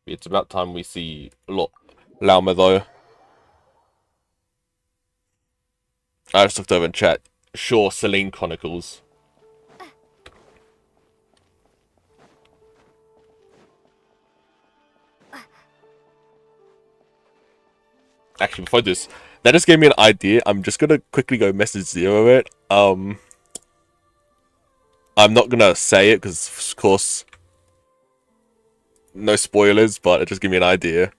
It's about time we see Lauma, though. I just looked over in chat. Sure, Celine Chronicles. Actually, before this, that just gave me an idea. I'm just gonna quickly go message Zero it. I'm not gonna say it because, of course, no spoilers. But it just gave me an idea.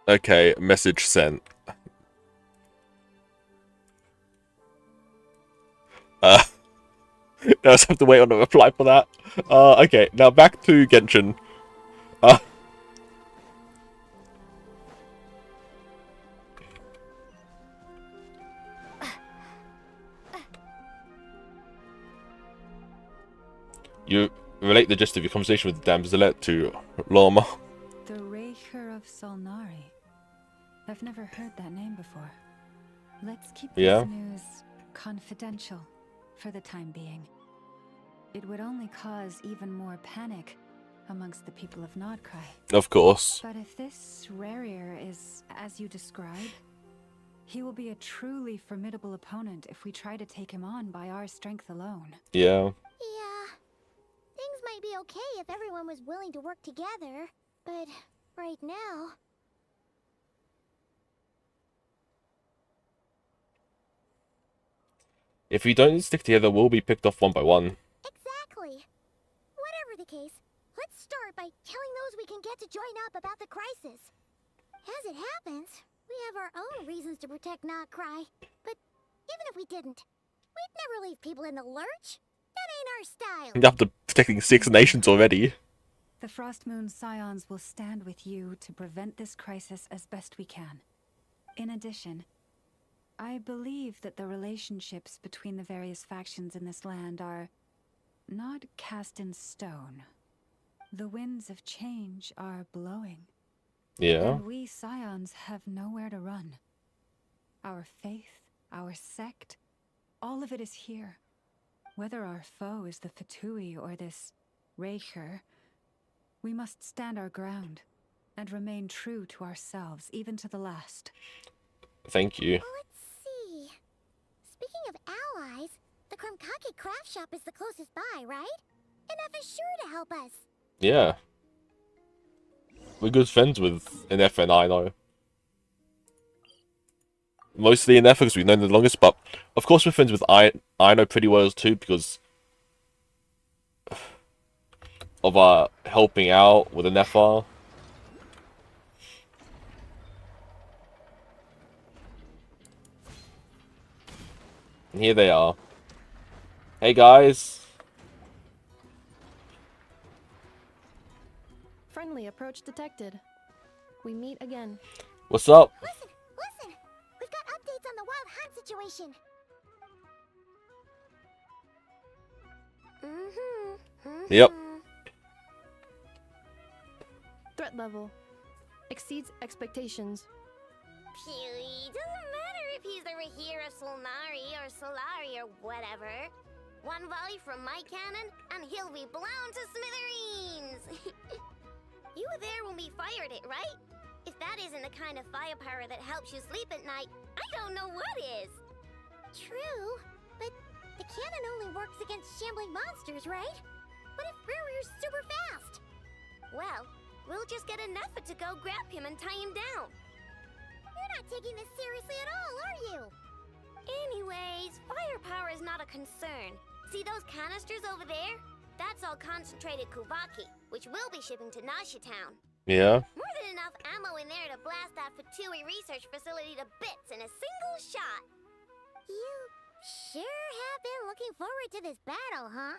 Okay, message sent. I just have to wait on a reply for that. Okay, now back to Genshin. You relate the gist of your conversation with the Damselet to Lorma. The Raker of Solnari. I've never heard that name before. Let's keep this news confidential for the time being. It would only cause even more panic amongst the people of Nod-Krai. Of course. But if this Rarier is as you describe, he will be a truly formidable opponent if we try to take him on by our strength alone. Yeah. Yeah. Things might be okay if everyone was willing to work together, but right now... If we don't stick together, we'll be picked off one by one. Exactly. Whatever the case, let's start by telling those we can get to join up about the crisis. As it happens, we have our own reasons to protect Nod-Krai. But even if we didn't, we'd never leave people in the lurch. That ain't our style. After protecting 6 nations already. The Frost Moon Scions will stand with you to prevent this crisis as best we can. In addition, I believe that the relationships between the various factions in this land are not cast in stone. The winds of change are blowing. Yeah. And we Scions have nowhere to run. Our faith, our sect, all of it is here. Whether our foe is the Fatui or this Raker, we must stand our ground and remain true to ourselves, even to the last. Thank you. Let's see. Speaking of allies, the Krumkake craft shop is the closest by, right? NF is sure to help us. Yeah. We're good friends with NF and Ino. Mostly NF because we've known the longest, but of course we're friends with Ino pretty well too because of helping out with the Nephar. And here they are. Hey guys. Friendly approach detected. We meet again. What's up? Listen! We've got updates on the Wild Hunt situation. Yep. Threat level exceeds expectations. Phew, doesn't matter if he's the Rahira Solnari or Solari or whatever. One volley from my cannon, and he'll be blown to smithereens! You were there when we fired it, right? If that isn't the kind of firepower that helps you sleep at night, I don't know what is! True, but the cannon only works against shambling monsters, right? What if Rarier's super fast? Well, we'll just get an effort to go grab him and tie him down. You're not taking this seriously at all, are you? Anyways, firepower is not a concern. See those canisters over there? That's all concentrated Kubaki, which will be shipping to Nasha Town. Yeah. More than enough ammo in there to blast that Fatui research facility to bits in a single shot. You sure have been looking forward to this battle, huh?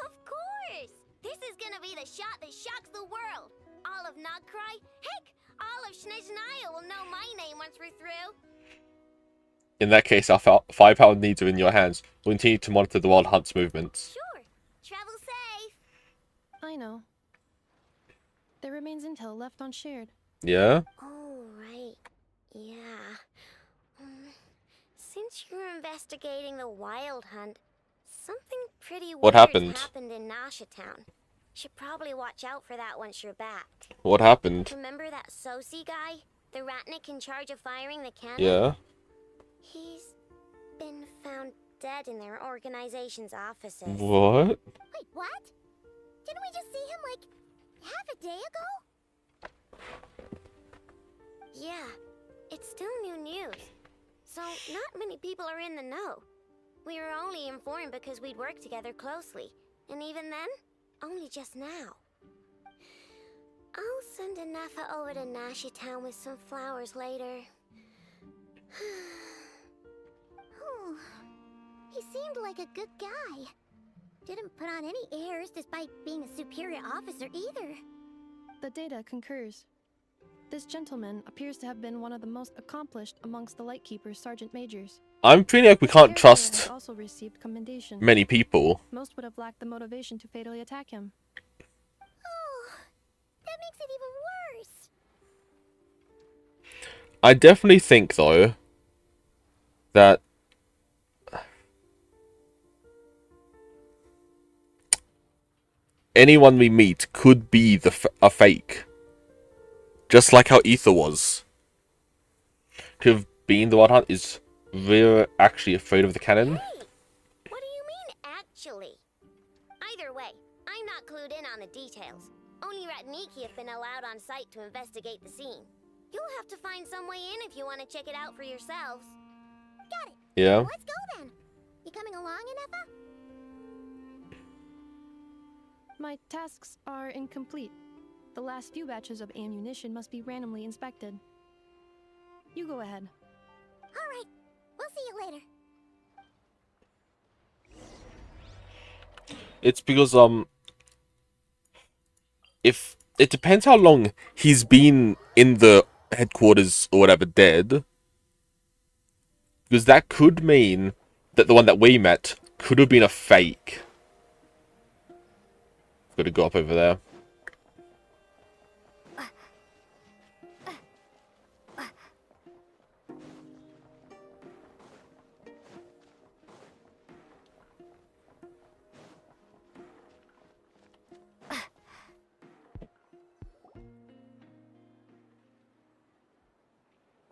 Of course! This is gonna be the shot that shocks the world. All of Nod-Krai, heck, all of Snezhnaya will know my name once we're through. In that case, our firepower needs are in your hands. We'll continue to monitor the Wild Hunt's movements. Sure. Travel safe. I know. There remains intel left unshared. Yeah? Oh, right. Yeah. Since you're investigating the Wild Hunt, something pretty What weird's happened? happened in Nasha Town. Should probably watch out for that once you're back. What happened? Remember that Sosi guy? The Ratnik in charge of firing the cannon? Yeah? He's been found dead in their organization's offices. What? Wait, what? Didn't we just see him, like, half a day ago? Yeah, it's still new news. So, not many people are in the know. We were only informed because we'd worked together closely. And even then, only just now. I'll send a Nefa over to Nasha Town with some flowers later. Oh, he seemed like a good guy. Didn't put on any airs despite being a superior officer either. The data concurs. This gentleman appears to have been one of the most accomplished amongst the Lightkeeper's sergeant majors. I'm feeling like we can't His character trust has also received commendation. many people. Most would have lacked the motivation to fatally attack him. Oh, that makes it even worse. I definitely think, though, that anyone we meet could be a fake. Just like how Ether was. To have been the Wild Hunt is we're actually afraid of the cannon. What do you mean, actually? Either way, I'm not clued in on the details. Only Ratniki have been allowed on site to investigate the scene. You'll have to find some way in if you want to check it out for yourselves. Got it. Yeah. Let's go then. You coming along, Inefa? My tasks are incomplete. The last few batches of ammunition must be randomly inspected. You go ahead. All right. We'll see you later. It's because if it depends how long he's been in the headquarters or whatever dead. Because that could mean that the one that we met could have been a fake. Got to go up over there.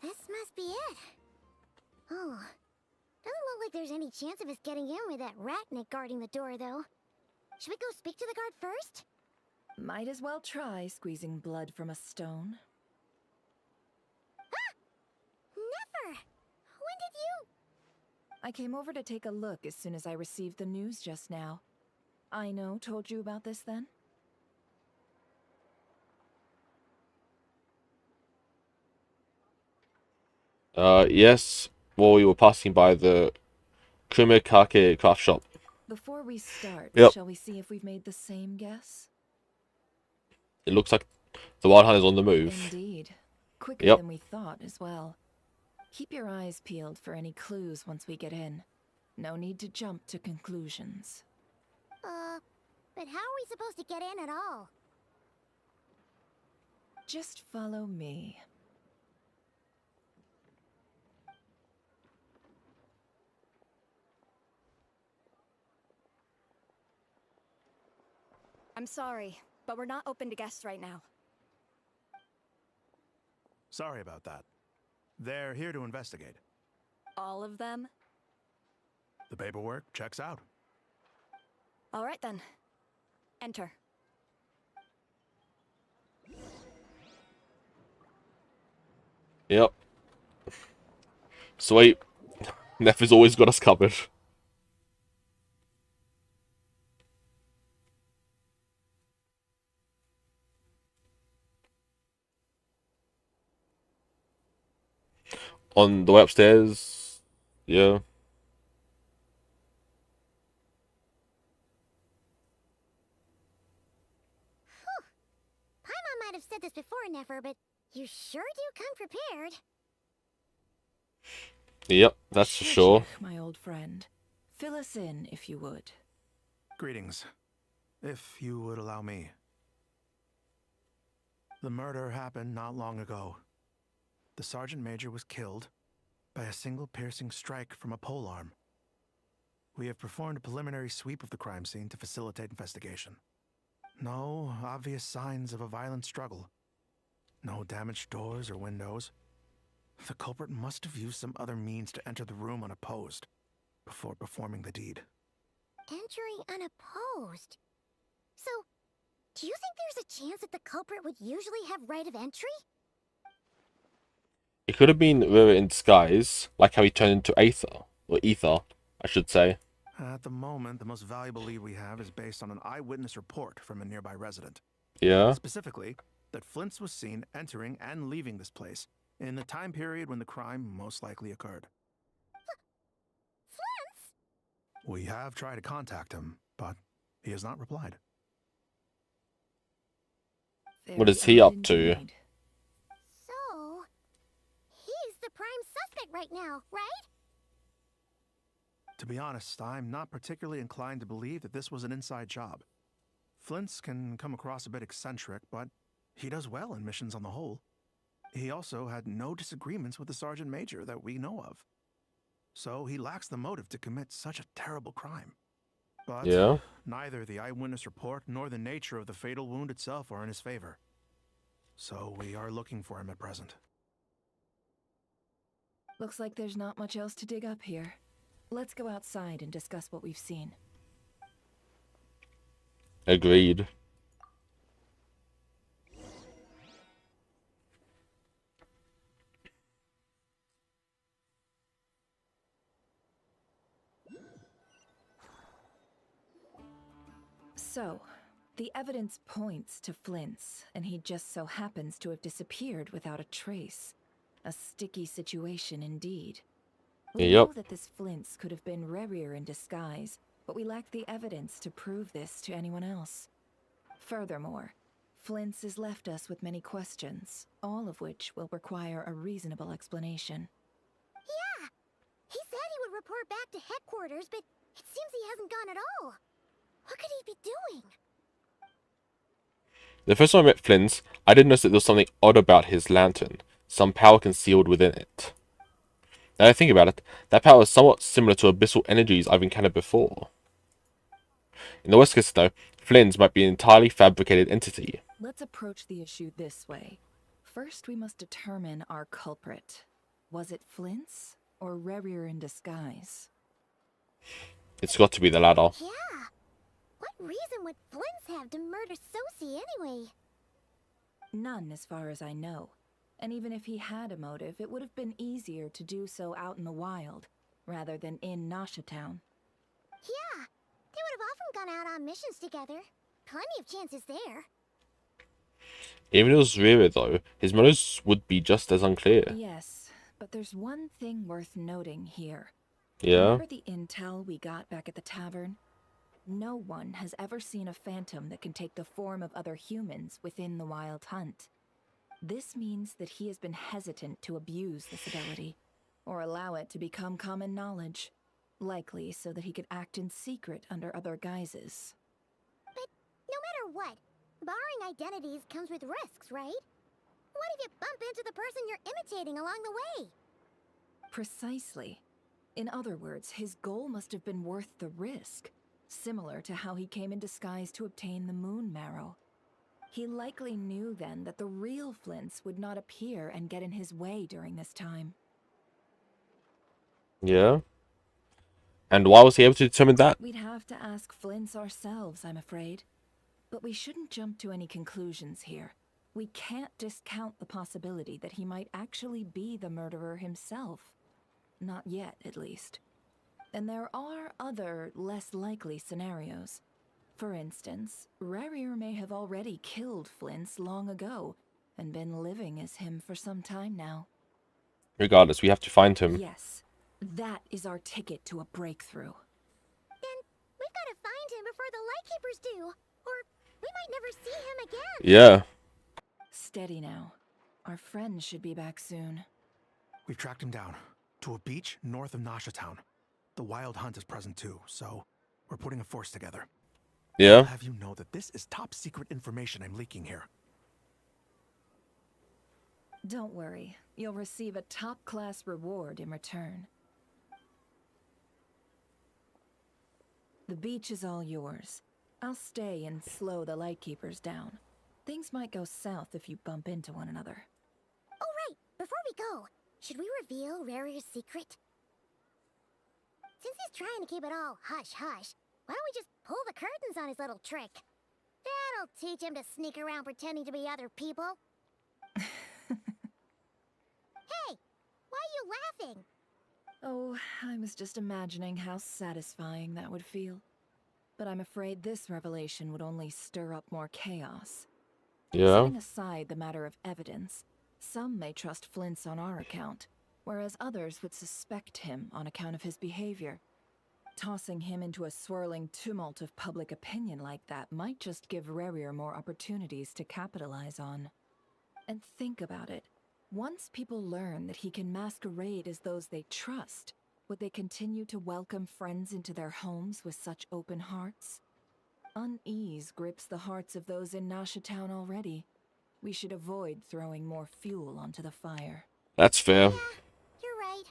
This must be it. Oh, doesn't look like there's any chance of us getting in with that Ratnik guarding the door, though. Should we go speak to the guard first? Might as well try squeezing blood from a stone. Ah! Never! When did you... I came over to take a look as soon as I received the news just now. Aino told you about this then? Yes. While we were passing by the Kumikake craft shop. Before we start, Yep. shall we see if we've made the same guess? It looks like the Wild Hunt is on the move. Indeed. Quicker Yep. than we thought as well. Keep your eyes peeled for any clues once we get in. No need to jump to conclusions. But how are we supposed to get in at all? Just follow me. I'm sorry, but we're not open to guests right now. Sorry about that. They're here to investigate. All of them? The paperwork checks out. All right then. Enter. Yep. Sweet. Neff has always got us covered. On the way upstairs. Yeah. Paimon might have said this before, Nefer, but you sure do come prepared. Yep, that's for sure. My old friend. Fill us in, if you would. Greetings. If you would allow me. The murder happened not long ago. The Sergeant Major was killed by a single piercing strike from a polearm. We have performed a preliminary sweep of the crime scene to facilitate investigation. No obvious signs of a violent struggle. No damaged doors or windows. The culprit must have used some other means to enter the room unopposed before performing the deed. Entering unopposed? So, do you think there's a chance that the culprit would usually have right of entry? It could have been Riri in disguise, like how he turned into Aether. Or Ether, I should say. At the moment, the most valuable lead we have is based on an eyewitness report from a nearby resident. Yeah? Specifically, that Flint's was seen entering and leaving this place in the time period when the crime most likely occurred. Flint's? We have tried to contact him, but he has not replied. What is he up to? So, he's the prime suspect right now, right? To be honest, I'm not particularly inclined to believe that this was an inside job. Flint's can come across a bit eccentric, but he does well in missions on the whole. He also had no disagreements with the Sergeant Major that we know of. So he lacks the motive to commit such a terrible crime. But yeah? Neither the eyewitness report nor the nature of the fatal wound itself are in his favor. So we are looking for him at present. Looks like there's not much else to dig up here. Let's go outside and discuss what we've seen. Agreed. So, the evidence points to Flint's, and he just so happens to have disappeared without a trace. A sticky situation indeed. We know that this Flint's could have been Rerir in disguise, but we lack the evidence to prove this to anyone else. Furthermore, Flint's has left us with many questions, all of which will require a reasonable explanation. Yeah! He said he would report back to headquarters, but it seems he hasn't gone at all. What could he be doing? The first time I met Flint's, I did notice that there was something odd about his lantern. Some power concealed within it. Now that I think about it, that power is somewhat similar to abyssal energies I've encountered before. In the worst case though, Flint's might be an entirely fabricated entity. Let's approach the issue this way. First, we must determine our culprit. Was it Flint's or Rerir in disguise? It's got to be the latter. Yeah! What reason would Flint's have to murder Sosie anyway? None, as far as I know. And even if he had a motive, it would have been easier to do so out in the wild, rather than in Nashatown. Yeah! They would have often gone out on missions together. Plenty of chances there. Even if it was Riri though, his motives would be just as unclear. Yes, but there's one thing worth noting here. Yeah? Remember the intel we got back at the tavern? No one has ever seen a phantom that can take the form of other humans within the Wild Hunt. This means that he has been hesitant to abuse this ability, or allow it to become common knowledge, likely so that he could act in secret under other guises. But no matter what, borrowing identities comes with risks, right? What if you bump into the person you're imitating along the way? Precisely. In other words, his goal must have been worth the risk, similar to how he came in disguise to obtain the moon marrow. He likely knew then that the real Flint's would not appear and get in his way during this time. Yeah? And why was he able to determine that? We'd have to ask Flint's ourselves, I'm afraid. But we shouldn't jump to any conclusions here. We can't discount the possibility that he might actually be the murderer himself. Not yet, at least. And there are other, less likely scenarios. For instance, Rerir may have already killed Flint's long ago, and been living as him for some time now. Regardless, we have to find him. Yes, that is our ticket to a breakthrough. Then we've got to find him before the Lightkeepers do, or we might never see him again. Yeah. Steady now. Our friend should be back soon. We've tracked him down to a beach north of Nasha Town. The Wild Hunt is present too, so we're putting a force together. Yeah. I'll have you know that this is top secret information I'm leaking here. Don't worry, you'll receive a top-class reward in return. The beach is all yours. I'll stay and slow the Lightkeepers down. Things might go south if you bump into one another. Oh, right. Before we go, should we reveal Rarier's secret? Since he's trying to keep it all hush-hush, why don't we just pull the curtains on his little trick? That'll teach him to sneak around pretending to be other people. Hey, why are you laughing? Oh, I was just imagining how satisfying that would feel. But I'm afraid this revelation would only stir up more chaos. Yeah. Setting aside the matter of evidence, some may trust Flint's on our account, whereas others would suspect him on account of his behavior. Tossing him into a swirling tumult of public opinion like that might just give Rarier more opportunities to capitalize on. And think about it. Once people learn that he can masquerade as those they trust, would they continue to welcome friends into their homes with such open hearts? Unease grips the hearts of those in Nasha Town already. We should avoid throwing more fuel onto the fire. That's fair. Yeah, you're right.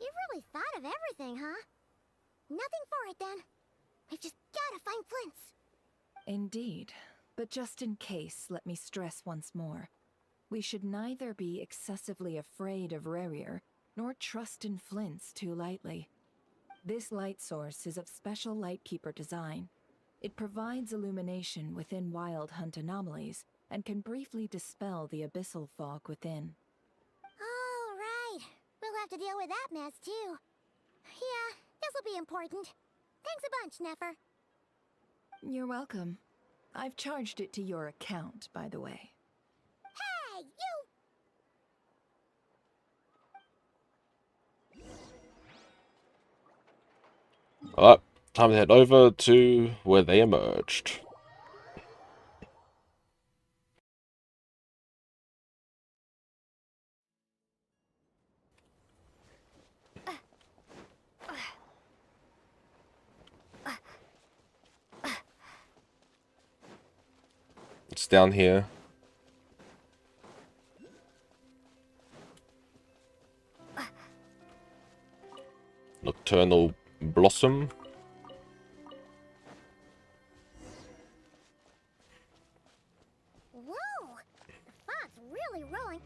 You've really thought of everything, huh? Nothing for it, then. We've just gotta find Flint's. Indeed. But just in case, let me stress once more. We should neither be excessively afraid of Rarier, nor trust in Flint's too lightly. This light source is of special Lightkeeper design. It provides illumination within Wild Hunt anomalies, and can briefly dispel the abyssal fog within. All right. We'll have to deal with that mess, too. Yeah, this'll be important. Thanks a bunch, Nefer. You're welcome. I've charged it to your account, by the way. Hey, you! Alright, time to head over to where they emerged. It's down here. Nocturnal Blossom. Whoa! The fog's really rolling.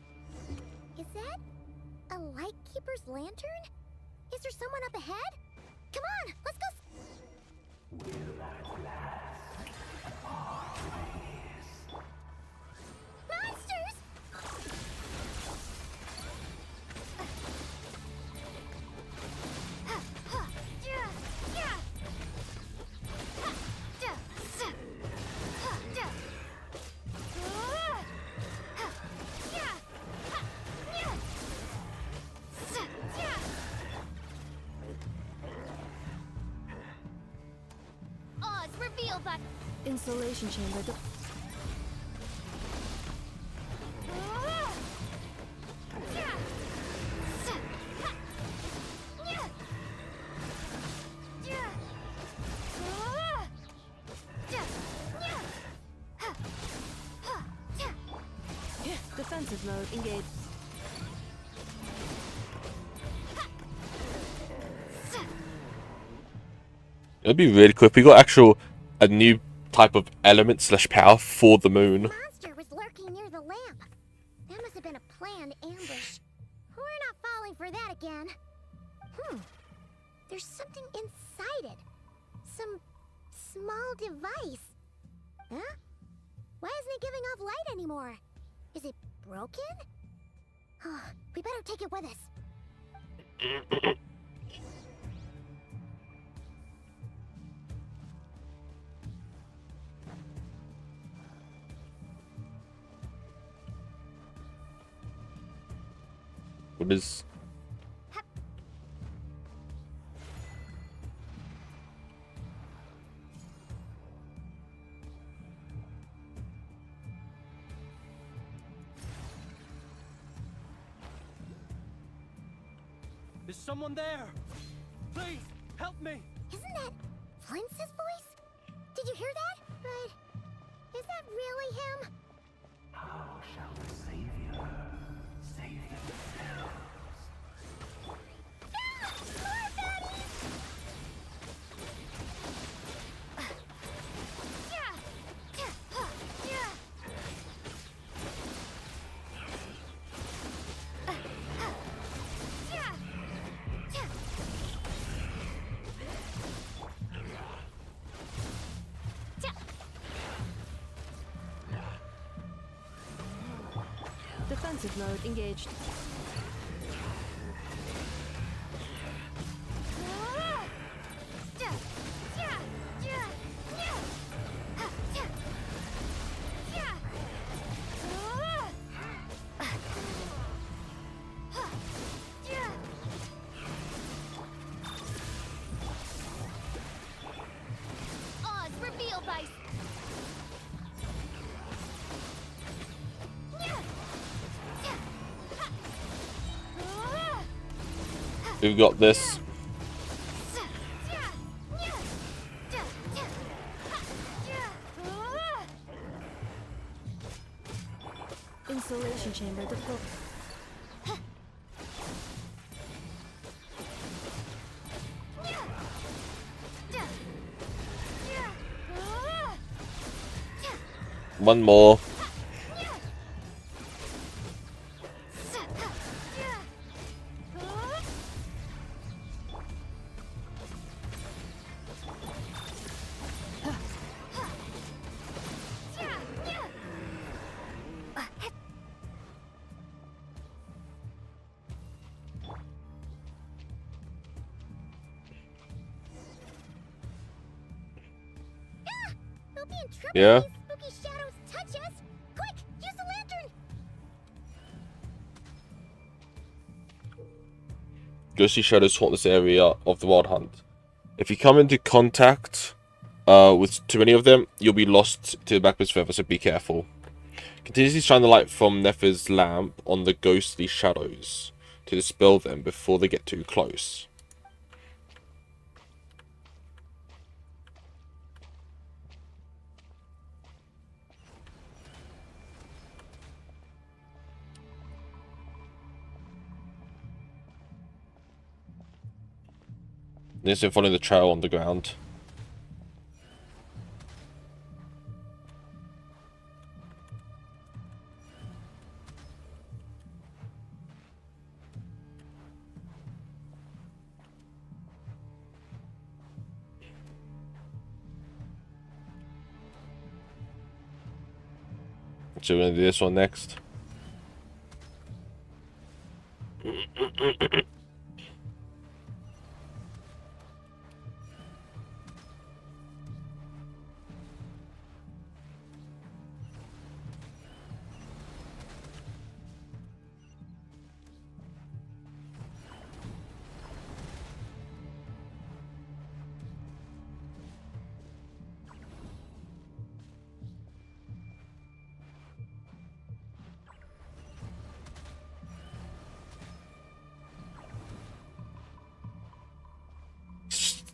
Is that a Lightkeeper's lantern? Is there someone up ahead? Come on, let's go. Monsters! Oz, reveal that. Insulation chamber. Defensive mode engaged. It'd be really cool if we got a new type of element / power for the moon. Monster was lurking near the lamp. That must have been a planned ambush. We're not falling for that again. There's something inside it. Some small device. Huh? Why isn't it giving off light anymore? Is it broken? We better take it with us. with his. Is someone there? Please, help me! Isn't that Flint's voice? Did you hear that? But is that really him? How shall the Savior save themselves? Defensive mode engaged. Oz, reveal vice. We've got this. Installation chamber deployed. One more. We'll be in trouble Yeah. if these spooky shadows touch us. Quick, use the lantern. Ghostly shadows haunt this area of the Wild Hunt. If you come into contact with too many of them, you'll be lost to the backwards forever, so be careful. Continuously shine the light from Nefer's lamp on the ghostly shadows to dispel them before they get too close. Next, following the trail on the ground. So we're gonna do this one next.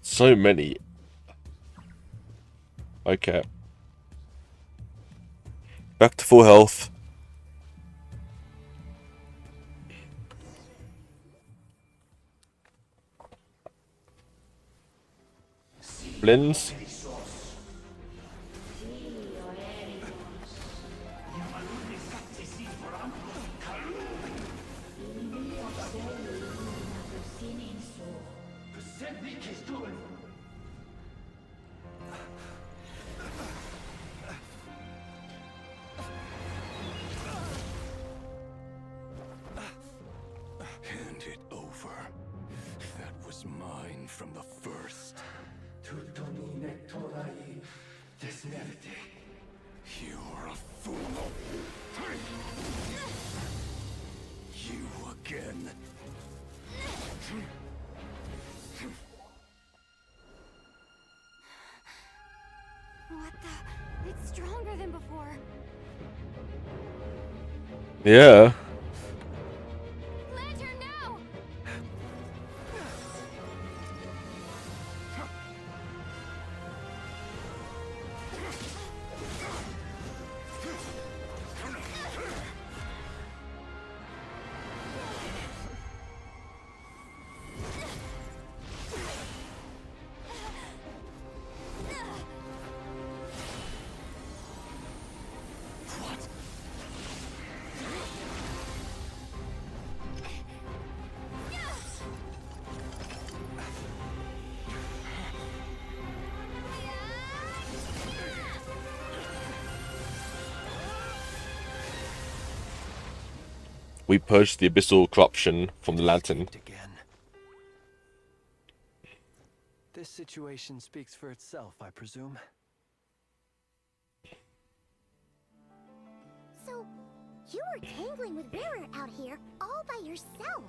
So many. Okay. Back to full health. Blins. Hand it over. That was mine from the first. You're a fool. You again. Yeah. We purged the abyssal corruption from the lantern. This situation speaks for itself, I presume. So, you were tangling with Rarer out here all by yourself.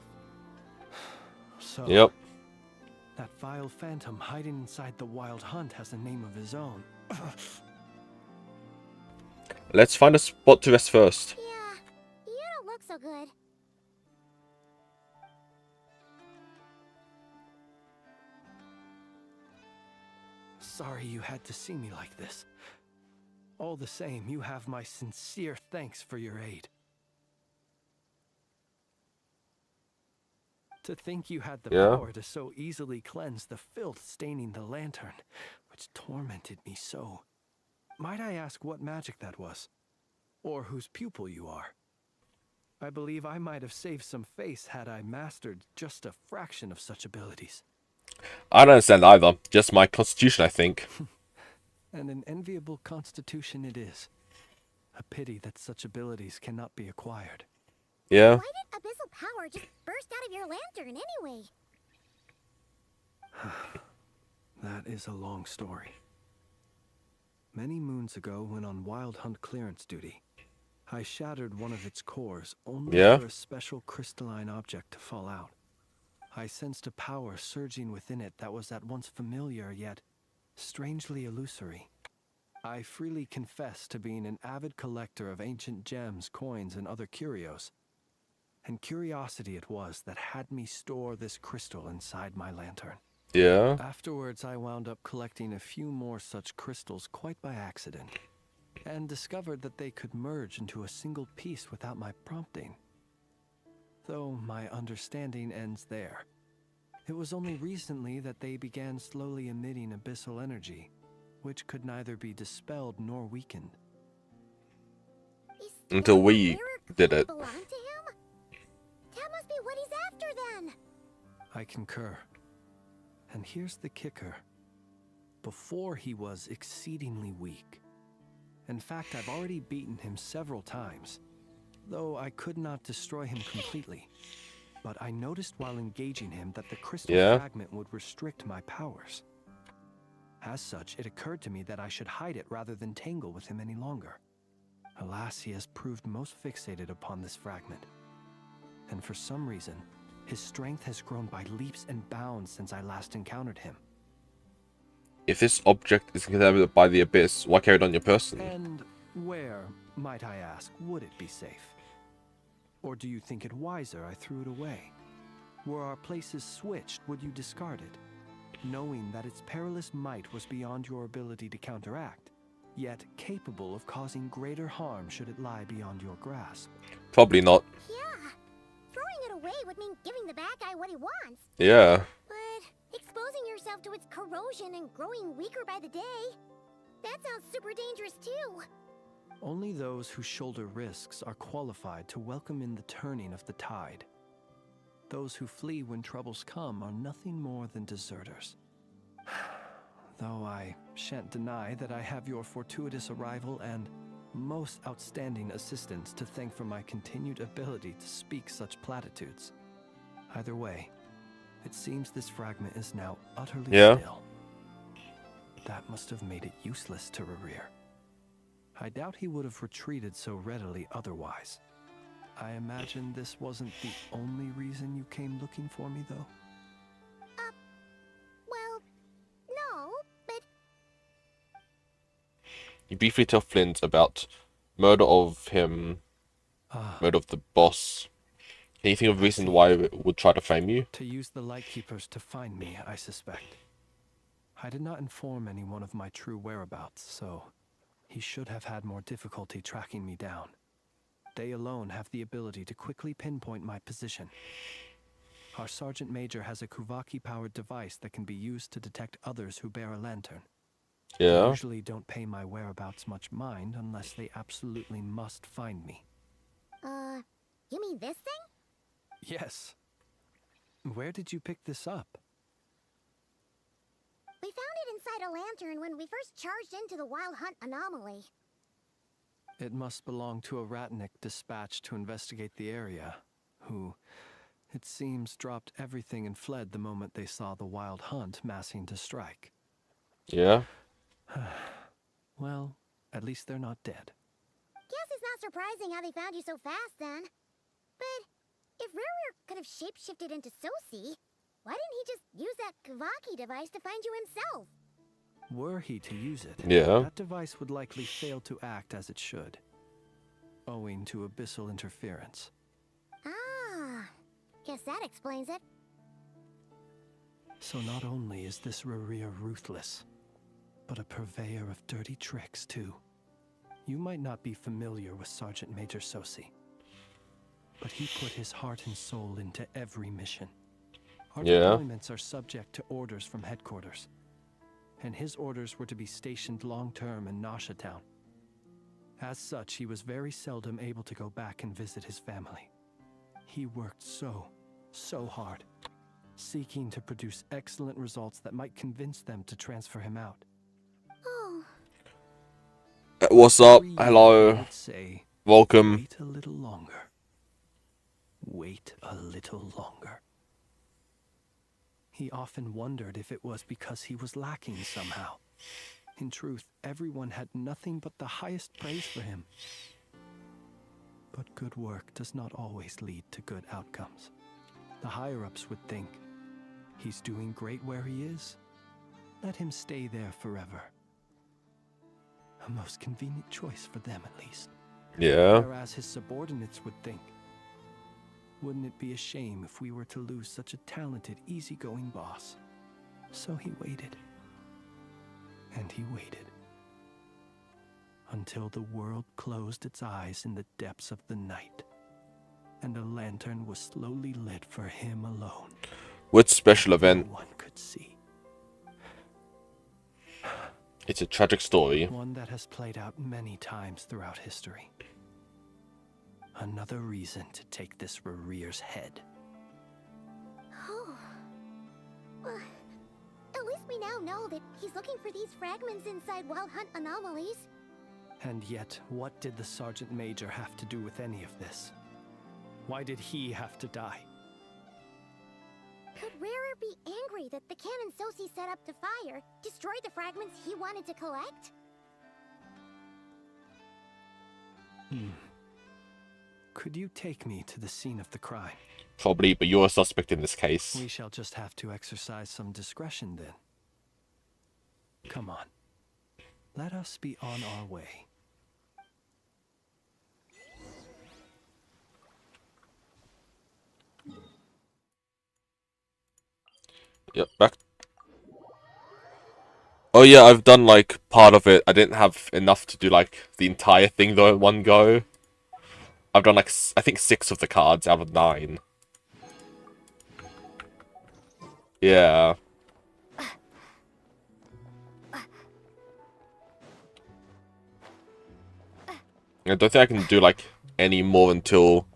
So, Yep. that vile phantom hiding inside the Wild Hunt has a name of his own. Let's find a spot to rest first. Yeah, you don't look so good. Sorry you had to see me like this. All the same, you have my sincere thanks for your aid. To think you had the power to so easily cleanse the filth staining the lantern, which tormented me so. Might I ask what magic that was? Or whose pupil you are? I believe I might have saved some face had I mastered just a fraction of such abilities. I don't understand either. Just my constitution, I think. And an enviable constitution it is. A pity that such abilities cannot be acquired. Yeah. Why did abyssal power just burst out of your lantern anyway? That is a long story. Many moons ago, when on Wild Hunt clearance duty, I shattered one of its cores only for a special crystalline object to fall out. I sensed a power surging within it that was at once familiar yet strangely illusory. I freely confess to being an avid collector of ancient gems, coins, and other curios. And curiosity it was that had me store this crystal inside my lantern. Yeah. Afterwards, I wound up collecting a few more such crystals quite by accident, and discovered that they could merge into a single piece without my prompting. Though my understanding ends there. It was only recently that they began slowly emitting abyssal energy, which could neither be dispelled nor weakened. Until we did it. Belong to him? That must be what he's after then. I concur. And here's the kicker. Before he was exceedingly weak. In fact, I've already beaten him several times, though I could not destroy him completely. But I noticed while engaging him that the crystal fragment would restrict my powers. As such, it occurred to me that I should hide it rather than tangle with him any longer. Alas, he has proved most fixated upon this fragment. And for some reason, his strength has grown by leaps and bounds since I last encountered him. If this object is contaminated by the abyss, why carry it on your person? And where, might I ask, would it be safe? Or do you think it wiser I threw it away? Were our places switched, would you discard it? Knowing that its perilous might was beyond your ability to counteract, yet capable of causing greater harm should it lie beyond your grasp. Probably not. Yeah. Throwing it away would mean giving the bad guy what he wants. Yeah. But exposing yourself to its corrosion and growing weaker by the day, that sounds super dangerous too. Only those who shoulder risks are qualified to welcome in the turning of the tide. Those who flee when troubles come are nothing more than deserters. Though I shan't deny that I have your fortuitous arrival and most outstanding assistance to thank for my continued ability to speak such platitudes. Either way, it seems this fragment is now utterly still. That must have made it useless to Rerear. I doubt he would have retreated so readily otherwise. I imagine this wasn't the only reason you came looking for me, though? Well, no, but... You briefly tell Flint about murder of him mode of the boss. Can you think of a reason why it would try to frame you? To use the Lightkeepers to find me, I suspect. I did not inform anyone of my true whereabouts, so he should have had more difficulty tracking me down. They alone have the ability to quickly pinpoint my position. Our Sergeant Major has a Kuvaki-powered device that can be used to detect others who bear a lantern. Yeah. They usually don't pay my whereabouts much mind unless they absolutely must find me. You mean this thing? Yes. Where did you pick this up? We found it inside a lantern when we first charged into the Wild Hunt anomaly. It must belong to a Ratnik dispatched to investigate the area, who, it seems, dropped everything and fled the moment they saw the Wild Hunt massing to strike. Yeah. Well, at least they're not dead. Guess it's not surprising how they found you so fast then. But if Ruru could have shapeshifted into Sosi, why didn't he just use that Kavaki device to find you himself? Were he to use it, Yeah. that device would likely fail to act as it should, owing to abyssal interference. Ah, guess that explains it. So not only is this Ruria ruthless, but a purveyor of dirty tricks too. You might not be familiar with Sergeant Major Sosi, but he put his heart and soul into every mission. Our deployments are subject to orders from headquarters, and his orders were to be stationed long-term in Nasha Town. As such, he was very seldom able to go back and visit his family. He worked so hard, seeking to produce excellent results that might convince them to transfer him out. Oh. What's up? Hello. Welcome. Wait a little longer. Wait a little longer. He often wondered if it was because he was lacking somehow. In truth, everyone had nothing but the highest praise for him. But good work does not always lead to good outcomes. The higher-ups would think, he's doing great where he is. Let him stay there forever. A most convenient choice for them, at least. Yeah. Whereas his subordinates would think, wouldn't it be a shame if we were to lose such a talented, easygoing boss? So he waited. And he waited. Until the world closed its eyes in the depths of the night, and a lantern was slowly lit for him alone. What special event? No one could see. It's a tragic story. One that has played out many times throughout history. Another reason to take this Rurir's head. Oh. Well, at least we now know that he's looking for these fragments inside Wild Hunt anomalies. And yet, what did the Sergeant Major have to do with any of this? Why did he have to die? Could Rarer be angry that the cannon Sosi set up to fire destroyed the fragments he wanted to collect? Could you take me to the scene of the crime? Probably, but you're a suspect in this case. We shall just have to exercise some discretion then. Come on. Let us be on our way. Yep, back. Oh yeah, I've done like part of it. I didn't have enough to do like the entire thing though in one go. I've done like, I think 6 of the cards out of 9. Yeah. I don't think I can do like any more until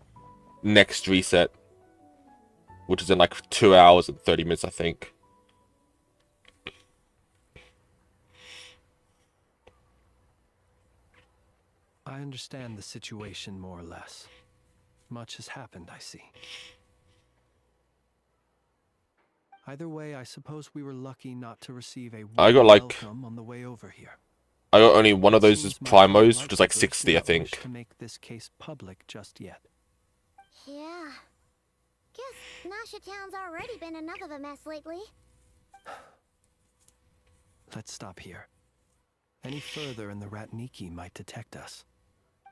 next reset, which is in like 2 hours and 30 minutes, I think. I understand the situation more or less. Much has happened, I see. Either way, I suppose we were lucky not to receive a I got like, welcome on the way over here. I got only one of those as primos, which is like 60, I think. To make this case public just yet. Yeah. Guess Nasha Town's already been enough of a mess lately. Let's stop here. Any further and the Ratniki might detect us.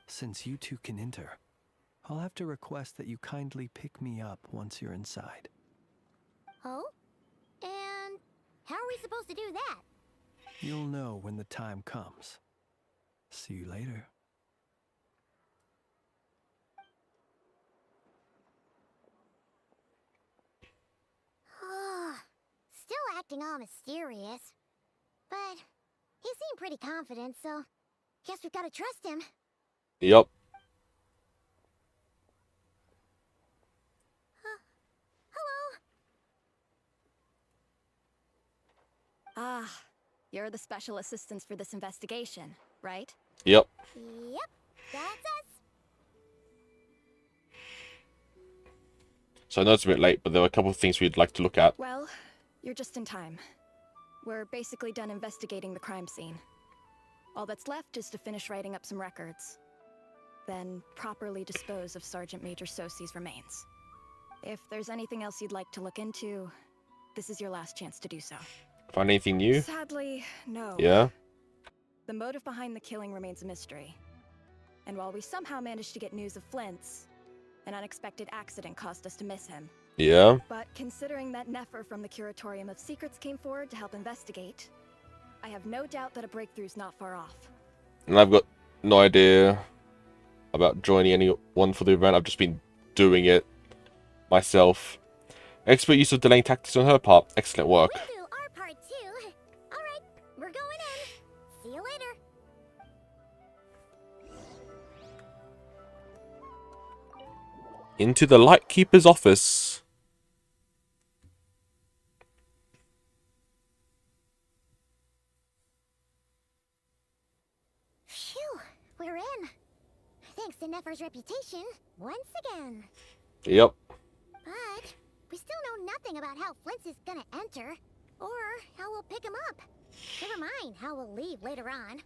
Since you two can enter, I'll have to request that you kindly pick me up once you're inside. Oh? And how are we supposed to do that? You'll know when the time comes. See you later. Still acting all mysterious. But he seemed pretty confident, so guess we've got to trust him. Yep. Hello? Ah, you're the special assistants for this investigation, right? Yep. Yep, that's us. So I know it's a bit late, but there are a couple of things we'd like to look at. Well, you're just in time. We're basically done investigating the crime scene. All that's left is to finish writing up some records. Then properly dispose of Sergeant Major Sosie's remains. If there's anything else you'd like to look into, this is your last chance to do so. Find anything new? Sadly, no. Yeah? The motive behind the killing remains a mystery. And while we somehow managed to get news of Flint's, an unexpected accident caused us to miss him. Yeah? But considering that Nefer from the Curatorium of Secrets came forward to help investigate, I have no doubt that a breakthrough's not far off. And I've got no idea about joining anyone for the event. I've just been doing it myself. Expert use of delaying tactics on her part. Excellent work. We'll do our part too. Alright, we're going in. See you later. Into the Lightkeeper's office. Phew, we're in. Thanks to Nefer's reputation, once again. Yep. But we still know nothing about how Flint's is gonna enter, or how we'll pick him up. Never mind how we'll leave later on.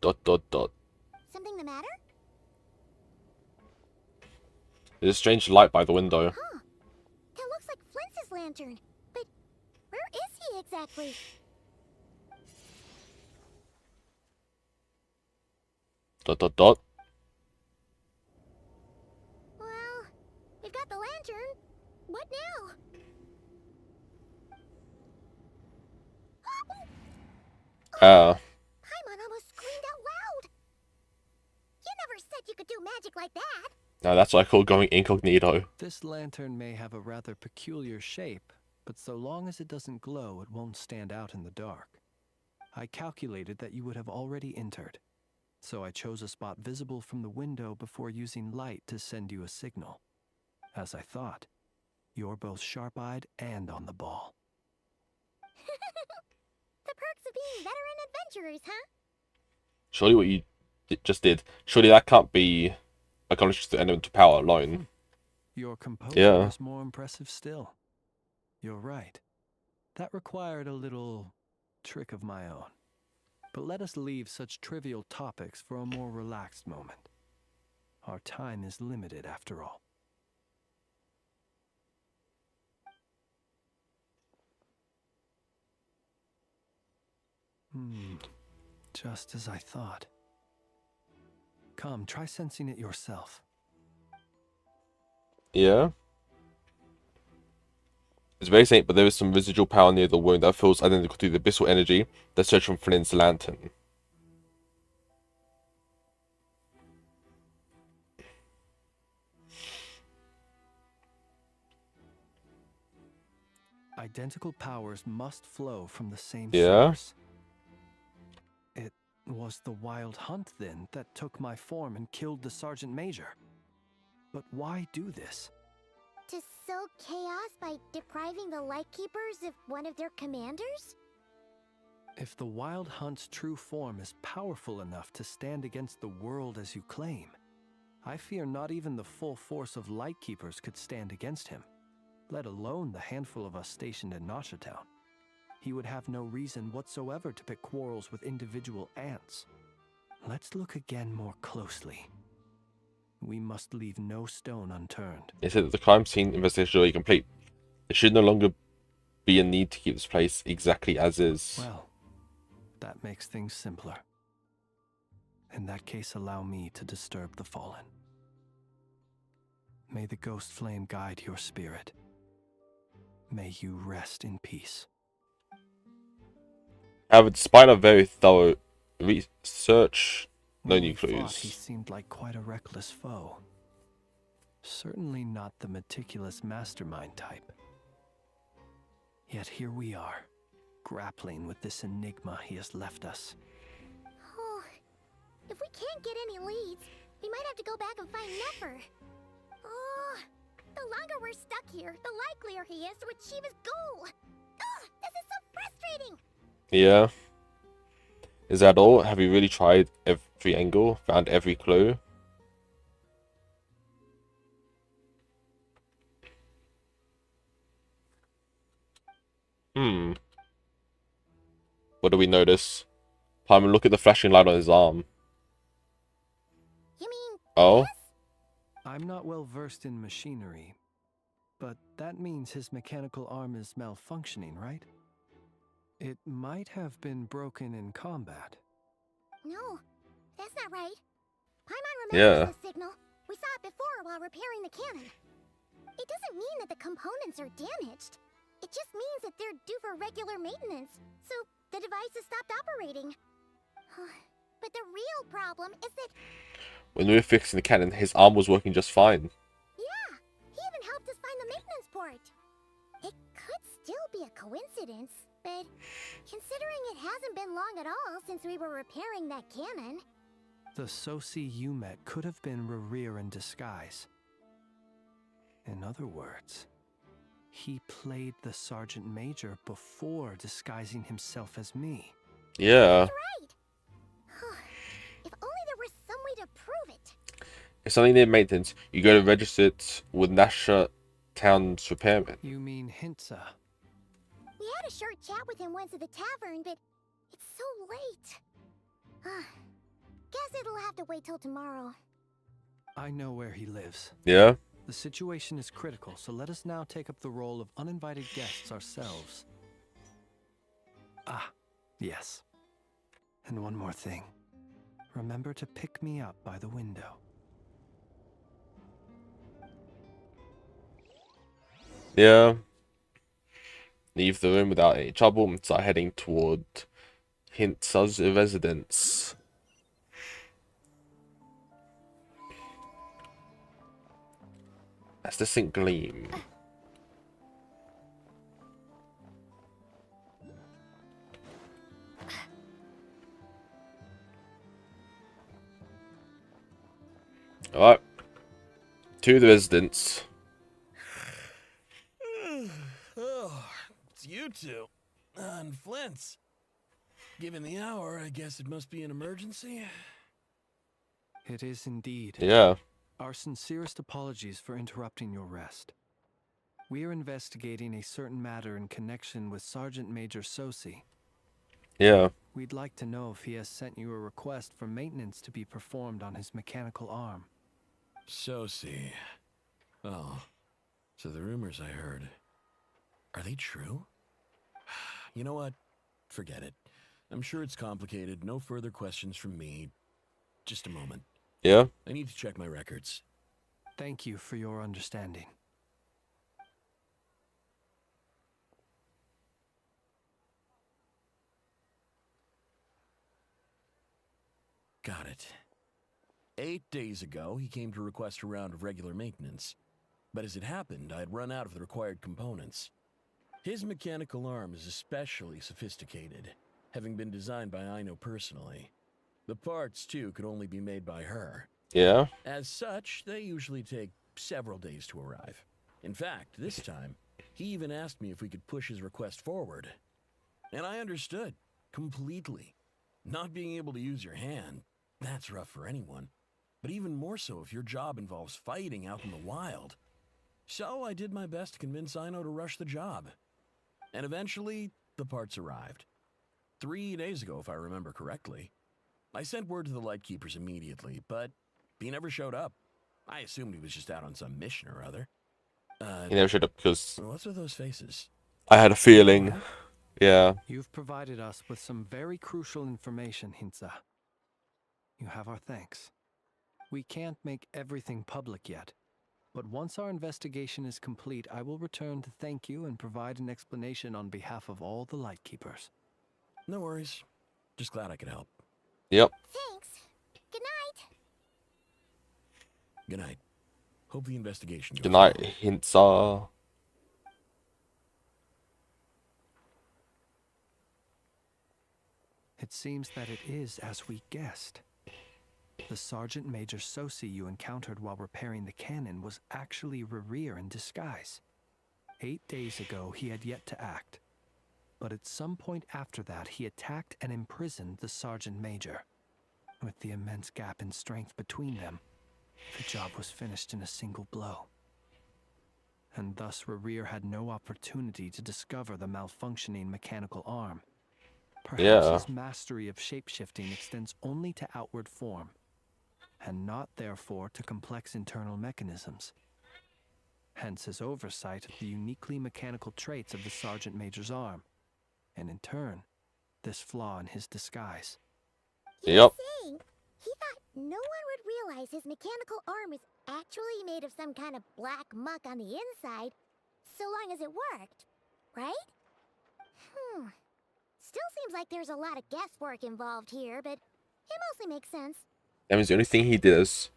Dot dot dot. Something the matter? There's a strange light by the window. Huh. That looks like Flint's lantern. But where is he exactly? Dot dot dot. Well, we've got the lantern. What now? Paimon almost screamed out loud. You never said you could do magic like that. Now that's what I call going incognito. This lantern may have a rather peculiar shape, but so long as it doesn't glow, it won't stand out in the dark. I calculated that you would have already entered, so I chose a spot visible from the window before using light to send you a signal. As I thought, you're both sharp-eyed and on the ball. The perks of being veteran adventurers, huh? Surely what you just did. Surely that can't be accomplished through elemental power alone. Your composure is more impressive still. You're right. That required a little trick of my own. But let us leave such trivial topics for a more relaxed moment. Our time is limited after all. Just as I thought. Come, try sensing it yourself. Yeah. It's very faint, but there is some residual power near the wound that feels identical to the abyssal energy that surged from Flynn's lantern. Identical powers must flow from the same Yeah. source. It was the wild hunt, then, that took my form and killed the Sergeant Major. But why do this? To sow chaos by depriving the Lightkeepers of one of their commanders? If the Wild Hunt's true form is powerful enough to stand against the world as you claim, I fear not even the full force of Lightkeepers could stand against him, let alone the handful of us stationed in Nashatown. He would have no reason whatsoever to pick quarrels with individual ants. Let's look again more closely. We must leave no stone unturned. It said that the crime scene investigation is already complete. There should no longer be a need to keep this place exactly as is. Well, that makes things simpler. In that case, allow me to disturb the fallen. May the ghost flame guide your spirit. May you rest in peace. However, despite a very thorough research, no When new we fought, clues. He seemed like quite a reckless foe. Certainly not the meticulous mastermind type. Yet here we are, grappling with this enigma he has left us. Oh, if we can't get any leads, we might have to go back and find Nefer. Oh, the longer we're stuck here, the likelier he is to achieve his goal. Oh, this is so frustrating. Yeah. Is that all? Have you really tried every angle? Found every clue? What do we notice? Palmer, look at the flashing light on his arm. You mean... Oh? I'm not well versed in machinery, but that means his mechanical arm is malfunctioning, right? It might have been broken in combat. No, that's not right. Paimon Yeah. remembers the signal. We saw it before while repairing the cannon. It doesn't mean that the components are damaged. It just means that they're due for regular maintenance, so the device has stopped operating. But the real problem is that... When we were fixing the cannon, his arm was working just fine. Yeah, he even helped us find the maintenance port. It could still be a coincidence, but considering it hasn't been long at all since we were repairing that cannon... The Sosi you met could have been Rerir in disguise. In other words, he played the Sergeant Major before disguising himself as me. Yeah. That's right. If only there was some way to prove it. If something needs maintenance, you go to register it with Nasha Town's repairman. You mean Hintsa? We had a short chat with him once at the tavern, but it's so late. Guess it'll have to wait till tomorrow. I know where he lives. Yeah? The situation is critical, so let us now take up the role of uninvited guests ourselves. Ah, yes. And one more thing. Remember to pick me up by the window. Yeah. Leave the room without any trouble and start heading toward Hintsa's residence. That's the St. Gleam. Alright. To the residence. Oh, it's you two. And Flint's. Given the hour, I guess it must be an emergency. It is indeed. Yeah. Our sincerest apologies for interrupting your rest. We are investigating a certain matter in connection with Sergeant Major Sosi. Yeah. We'd like to know if he has sent you a request for maintenance to be performed on his mechanical arm. Sosi. Oh, so the rumors I heard, are they true? You know what? Forget it. I'm sure it's complicated. No further questions from me. Just a moment. Yeah? I need to check my records. Thank you for your understanding. Got it. 8 days ago, he came to request a round of regular maintenance. But as it happened, I had run out of the required components. His mechanical arm is especially sophisticated, having been designed by Aino personally. The parts, too, could only be made by her. Yeah? As such, they usually take several days to arrive. In fact, this time, he even asked me if we could push his request forward. And I understood, completely. Not being able to use your hand, that's rough for anyone. But even more so if your job involves fighting out in the wild. So I did my best to convince Aino to rush the job. And eventually, the parts arrived. 3 days ago, if I remember correctly. I sent word to the Lightkeepers immediately, but he never showed up. I assumed he was just out on some mission or other. He never showed up because What's with those faces? I had a feeling. Yeah. You've provided us with some very crucial information, Hintsa. You have our thanks. We can't make everything public yet, but once our investigation is complete, I will return to thank you and provide an explanation on behalf of all the Lightkeepers. No worries. Just glad I could help. Yep. Thanks. Good night. Good night. Hope the investigation goes Good night, well. hints are. It seems that it is as we guessed. The Sergeant Major Sosi you encountered while repairing the cannon was actually Rerir in disguise. 8 days ago, he had yet to act. But at some point after that, he attacked and imprisoned the Sergeant Major. With the immense gap in strength between them, the job was finished in a single blow. And thus Rerir had no opportunity to discover the malfunctioning mechanical arm. Perhaps his mastery of shapeshifting extends only to outward form, and not therefore to complex internal mechanisms. Hence his oversight of the uniquely mechanical traits of the Sergeant Major's arm, and in turn, this flaw in his disguise. Yep. Saying, he thought no one would realize his mechanical arm is actually made of some kind of black muck on the inside, so long as it worked, right? Still seems like there's a lot of guesswork involved here, but it mostly makes sense. That means the only thing he did as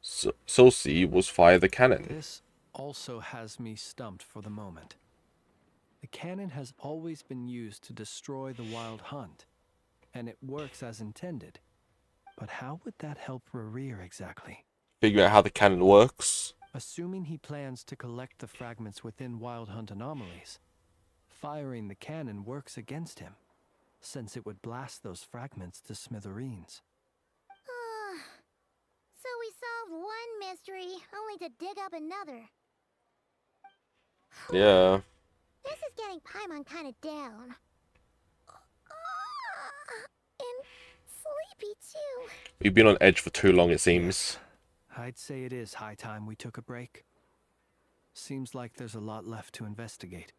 Sosi was fire the cannon. This also has me stumped for the moment. The cannon has always been used to destroy the Wild Hunt, and it works as intended. But how would that help Rerir exactly? Figure out how the cannon works. Assuming he plans to collect the fragments within Wild Hunt anomalies, firing the cannon works against him, since it would blast those fragments to smithereens. So we solved one mystery, only to dig up another. Yeah. This is getting Paimon kind of down. And sleepy too. We've been on edge for too long, it seems. I'd say it is high time we took a break. Seems like there's a lot left to investigate.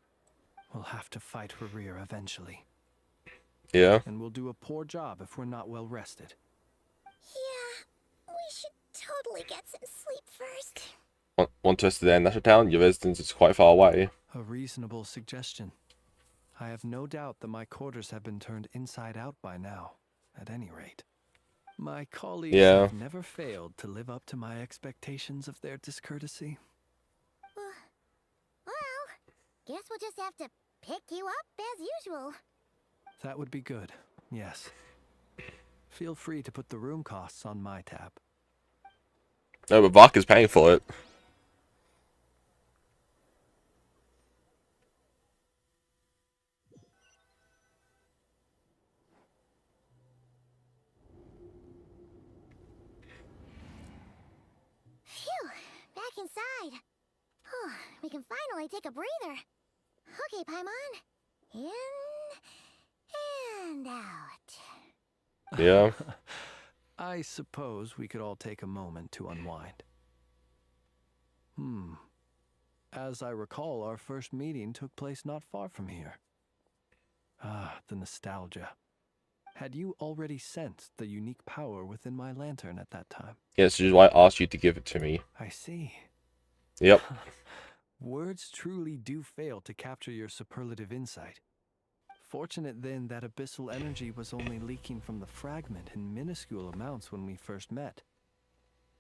We'll have to fight Rerir eventually. Yeah. And we'll do a poor job if we're not well rested. Yeah, we should totally get some sleep first. Want to rest there in National Town? Your residence is quite far away. A reasonable suggestion. I have no doubt that my quarters have been turned inside out by now, at any rate. My colleagues have never failed to live up to my expectations of their discourtesy. Well, guess we'll just have to pick you up as usual. That would be good, yes. Feel free to put the room costs on my tab. No, but Vark is paying for it. Phew, back inside. Oh, we can finally take a breather. Okay, Paimon. In and out. Yeah. I suppose we could all take a moment to unwind. As I recall, our first meeting took place not far from here. Ah, the nostalgia. Had you already sensed the unique power within my lantern at that time? Yes, which is why I asked you to give it to me. I see. Yep. Words truly do fail to capture your superlative insight. Fortunate then that abyssal energy was only leaking from the fragment in minuscule amounts when we first met.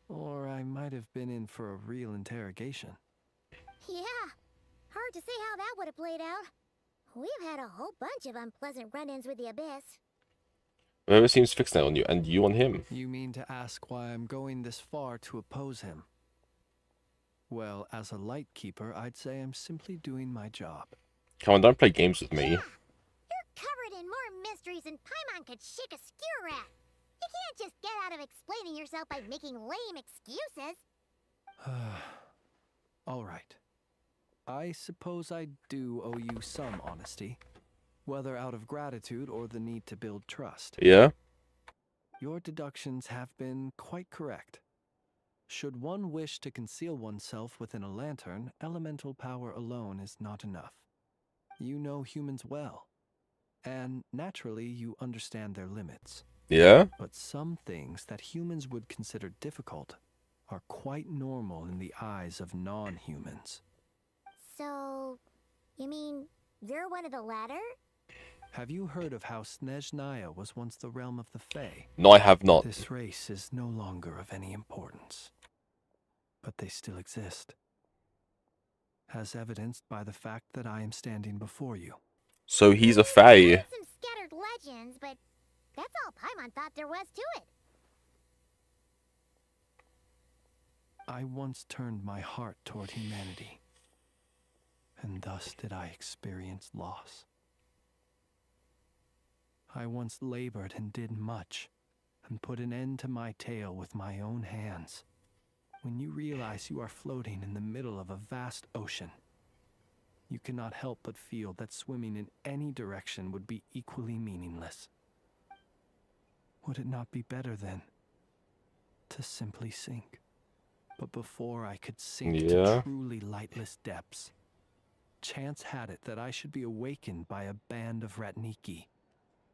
Or I might have been in for a real interrogation. Yeah, hard to say how that would have played out. We've had a whole bunch of unpleasant run-ins with the Abyss. Whoever seems fixed now on you, and you on him. You mean to ask why I'm going this far to oppose him? Well, as a Lightkeeper, I'd say I'm simply doing my job. Come on, don't play games with me. You're covered in more mysteries than Paimon could shake a skewer at. You can't just get out of explaining yourself by making lame excuses. All right. I suppose I do owe you some honesty, whether out of gratitude or the need to build trust. Yeah? Your deductions have been quite correct. Should one wish to conceal oneself within a lantern, elemental power alone is not enough. You know humans well, and naturally you understand their limits. Yeah? But some things that humans would consider difficult are quite normal in the eyes of non-humans. So, you mean you're one of the latter? Have you heard of how Snezhnaya was once the realm of the Fae? No, I have not. This race is no longer of any importance, but they still exist, as evidenced by the fact that I am standing before you. So he's a Fae. Some scattered legends, but that's all Paimon thought there was to it. I once turned my heart toward humanity, and thus did I experience loss. I once labored and did much, and put an end to my tale with my own hands. When you realize you are floating in the middle of a vast ocean, you cannot help but feel that swimming in any direction would be equally meaningless. Would it not be better, then, to simply sink? But before I could sink to truly lightless depths, chance had it that I should be awakened by a band of Ratniki.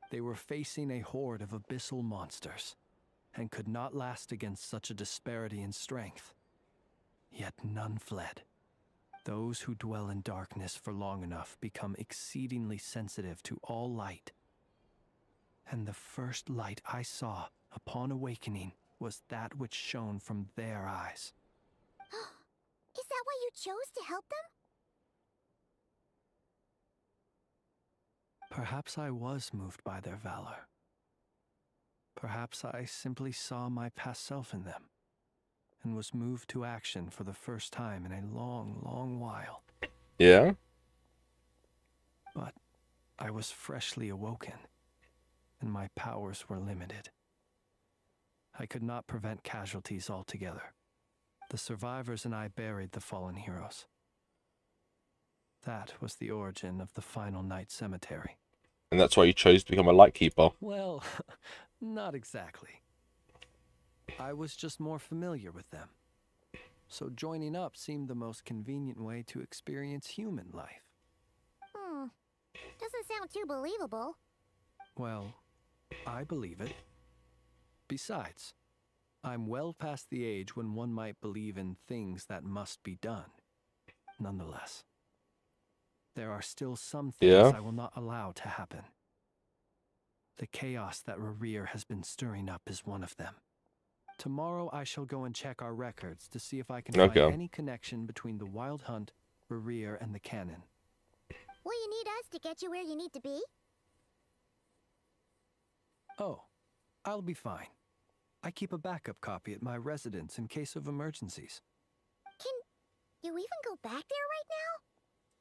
They were facing a horde of abyssal monsters, and could not last against such a disparity in strength. Yet none fled. Those who dwell in darkness for long enough become exceedingly sensitive to all light. And the first light I saw upon awakening was that which shone from their eyes. Is that why you chose to help them? Perhaps I was moved by their valor. Perhaps I simply saw my past self in them, and was moved to action for the first time in a long, long while. Yeah? But I was freshly awoken, and my powers were limited. I could not prevent casualties altogether. The survivors and I buried the fallen heroes. That was the origin of the Final Night Cemetery. And that's why you chose to become a Lightkeeper. Well, not exactly. I was just more familiar with them. So joining up seemed the most convenient way to experience human life. Doesn't sound too believable. Well, I believe it. Besides, I'm well past the age when one might believe in things that must be done. Nonetheless, there are still some things I will not allow to happen. The chaos that Rerir has been stirring up is one of them. Tomorrow I shall go and check our records to see if I can find any connection between the Wild Hunt, Rerir, and the Cannon. Will you need us to get you where you need to be? Oh, I'll be fine. I keep a backup copy at my residence in case of emergencies. Can you even go back there right now?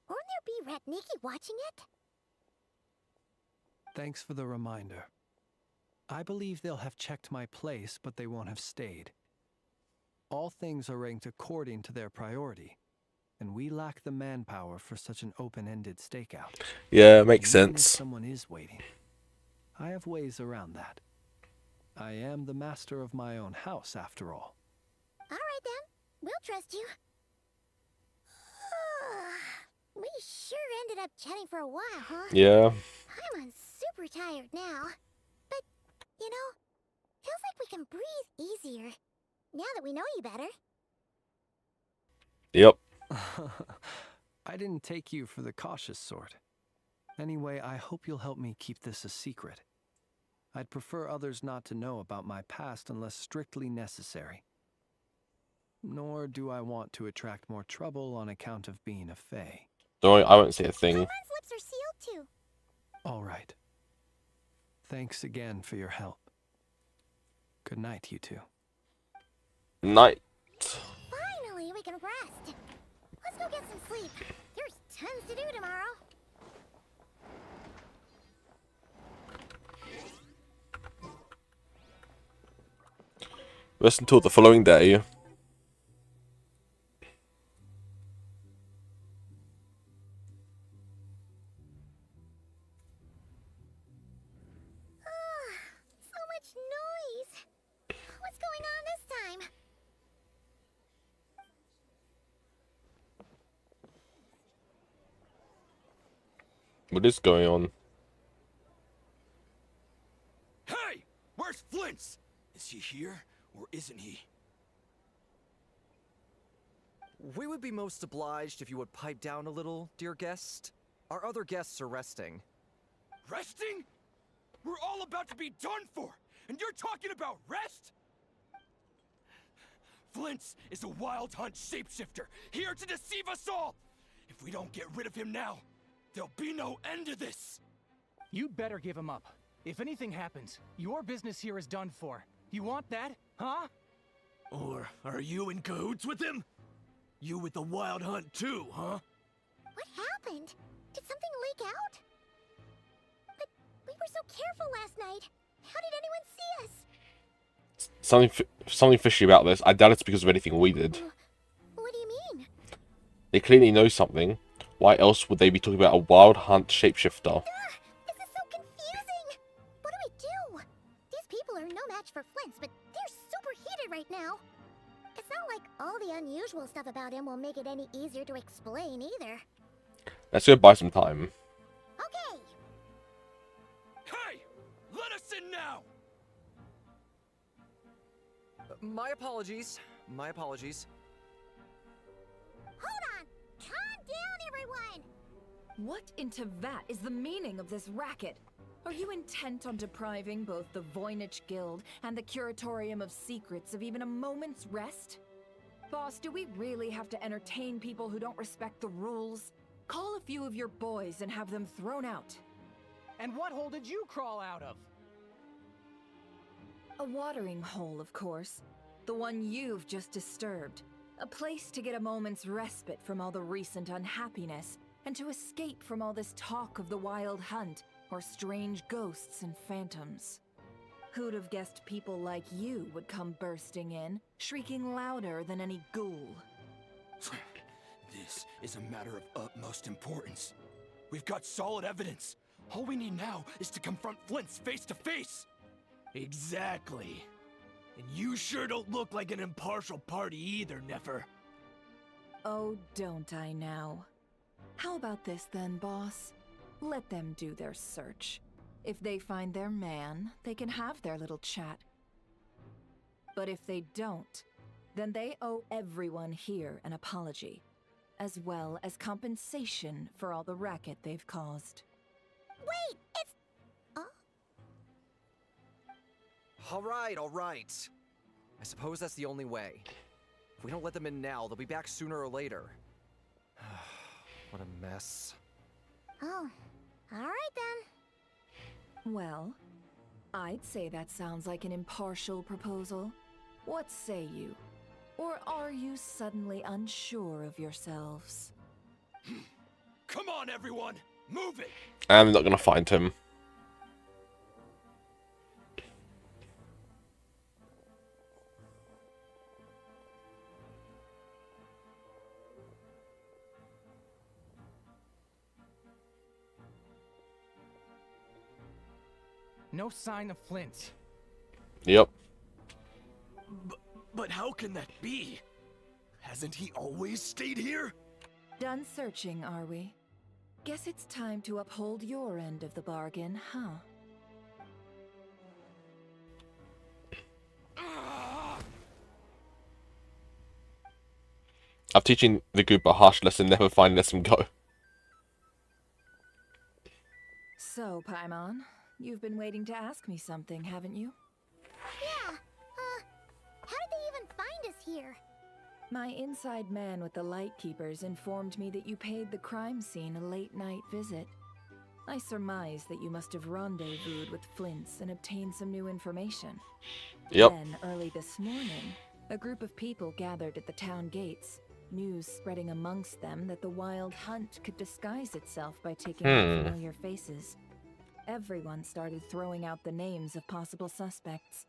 Won't there be Ratniki watching it? Thanks for the reminder. I believe they'll have checked my place, but they won't have stayed. All things are ranked according to their priority, and we lack the manpower for such an open-ended stakeout. Yeah, makes Even sense. if someone is waiting, I have ways around that. I am the master of my own house, after all. All right then, we'll trust you. We sure ended up chatting for a while, huh? Yeah. I'm super tired now. But, you know, feels like we can breathe easier now that we know you better. Yep. I didn't take you for the cautious sort. Anyway, I hope you'll help me keep this a secret. I'd prefer others not to know about my past unless strictly necessary. Nor do I want to attract more trouble on account of being a Fae. Don't worry, I won't say a thing. Paimon's lips are sealed too. All right. Thanks again for your help. Good night, you two. Night. Finally, we can rest. Let's go get some sleep. There's tons to do tomorrow. Rest until the following day. So much noise. What's going on this time? What is going on? Hey! Where'd Where's Flint's? Is he here, or isn't he? We would be most obliged if you would pipe down a little, dear guest. Our other guests are resting. Resting? We're all about to be done for, and you're talking about rest? Flint's is a wild hunt shapeshifter, here to deceive us all! If we don't get rid of him now, there'll be no end to this! You'd better give him up. If anything happens, your business here is done for. You want that, huh? Or are you in cahoots with him? You with the wild hunt too, huh? What happened? Did something leak out? But we were so careful last night. How did anyone see us? Something fishy about this. I doubt it's because of anything we did. What do you mean? They clearly know something. Why else would they be talking about a wild hunt shapeshifter? This is so confusing! What do? These people are no match for Flint's, but they're super heated right now. It's not like all the unusual stuff about him will make it any easier to explain either. Let's go buy some time. Okay! Hey! Let us in now! My apologies. My apologies. Hold on! Calm down, everyone! What in Tevat is the meaning of this racket? Are you intent on depriving both the Voynich Guild and the Curatorium of Secrets of even a moment's rest? Boss, do we really have to entertain people who don't respect the rules? Call a few of your boys and have them thrown out. And what hole did you crawl out of? A watering hole, of course. The one you've just disturbed. A place to get a moment's respite from all the recent unhappiness, and to escape from all this talk of the wild hunt, or strange ghosts and phantoms. Who'd have guessed people like you would come bursting in, shrieking louder than any ghoul? This is a matter of utmost importance. We've got solid evidence. All we need now is to confront Flint's face to face. Exactly. And you sure don't look like an impartial party either, Nefer. Oh, don't I now? How about this then, boss? Let them do their search. If they find their man, they can have their little chat. But if they don't, then they owe everyone here an apology, as well as compensation for all the racket they've caused. Wait, it's... All right. I suppose that's the only way. If we don't let them in now, they'll be back sooner or later. What a mess. Oh, all right then. Well, I'd say that sounds like an impartial proposal. What say you? Or are you suddenly unsure of yourselves? Come on, everyone! Move it! I'm not gonna find him. No sign of Flint. Yep. But how can that be? Hasn't he always stayed here? Done searching, are we? Guess it's time to uphold your end of the bargain, huh? I'm teaching the group a harsh lesson, never find lets him go. So, Paimon, you've been waiting to ask me something, haven't you? Yeah, how did they even find us here? My inside man with the Lightkeepers informed me that you paid the crime scene a late-night visit. I surmise that you must have rendezvoused with Flint's and obtained some new information. Yep. Then, early this morning, a group of people gathered at the town gates, news spreading amongst them that the wild hunt could disguise itself by taking on familiar faces. Everyone started throwing out the names of possible suspects.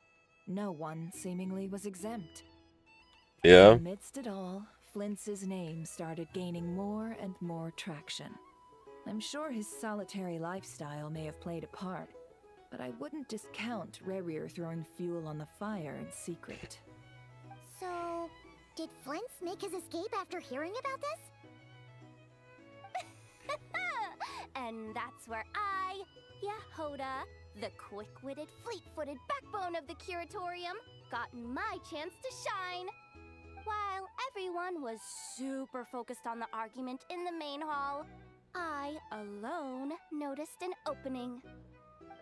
No one, seemingly, was exempt. Yeah. Amidst it all, Flint's name started gaining more and more traction. I'm sure his solitary lifestyle may have played a part, but I wouldn't discount Rerir throwing fuel on the fire in secret. So, did Flint's make his escape after hearing about this? And that's where I, Yehoda, the quick-witted, fleet-footed backbone of the curatorium, got my chance to shine. While everyone was super focused on the argument in the main hall, I alone noticed an opening.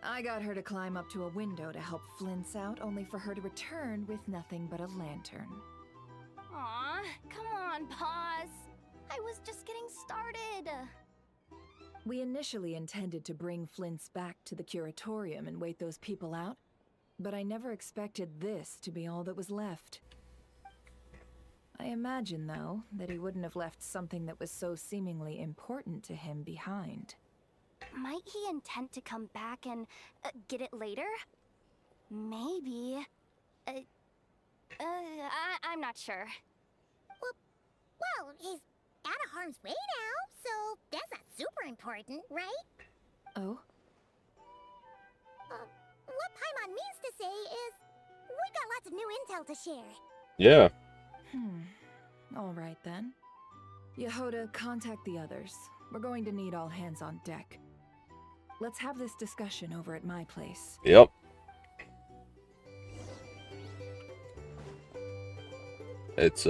I got her to climb up to a window to help Flint's out, only for her to return with nothing but a lantern. Aw, come on, pause. I was just getting started. We initially intended to bring Flint's back to the curatorium and wait those people out, but I never expected this to be all that was left. I imagine, though, that he wouldn't have left something that was so seemingly important to him behind. Might he intend to come back and get it later? Maybe. I'm not sure. Well, he's out of harm's way now, so that's not super important, right? Oh? What Paimon means to say is, we got lots of new intel to share. Yeah. All right then. Yehoda, contact the others. We're going to need all hands on deck. Let's have this discussion over at my place. Yep. It's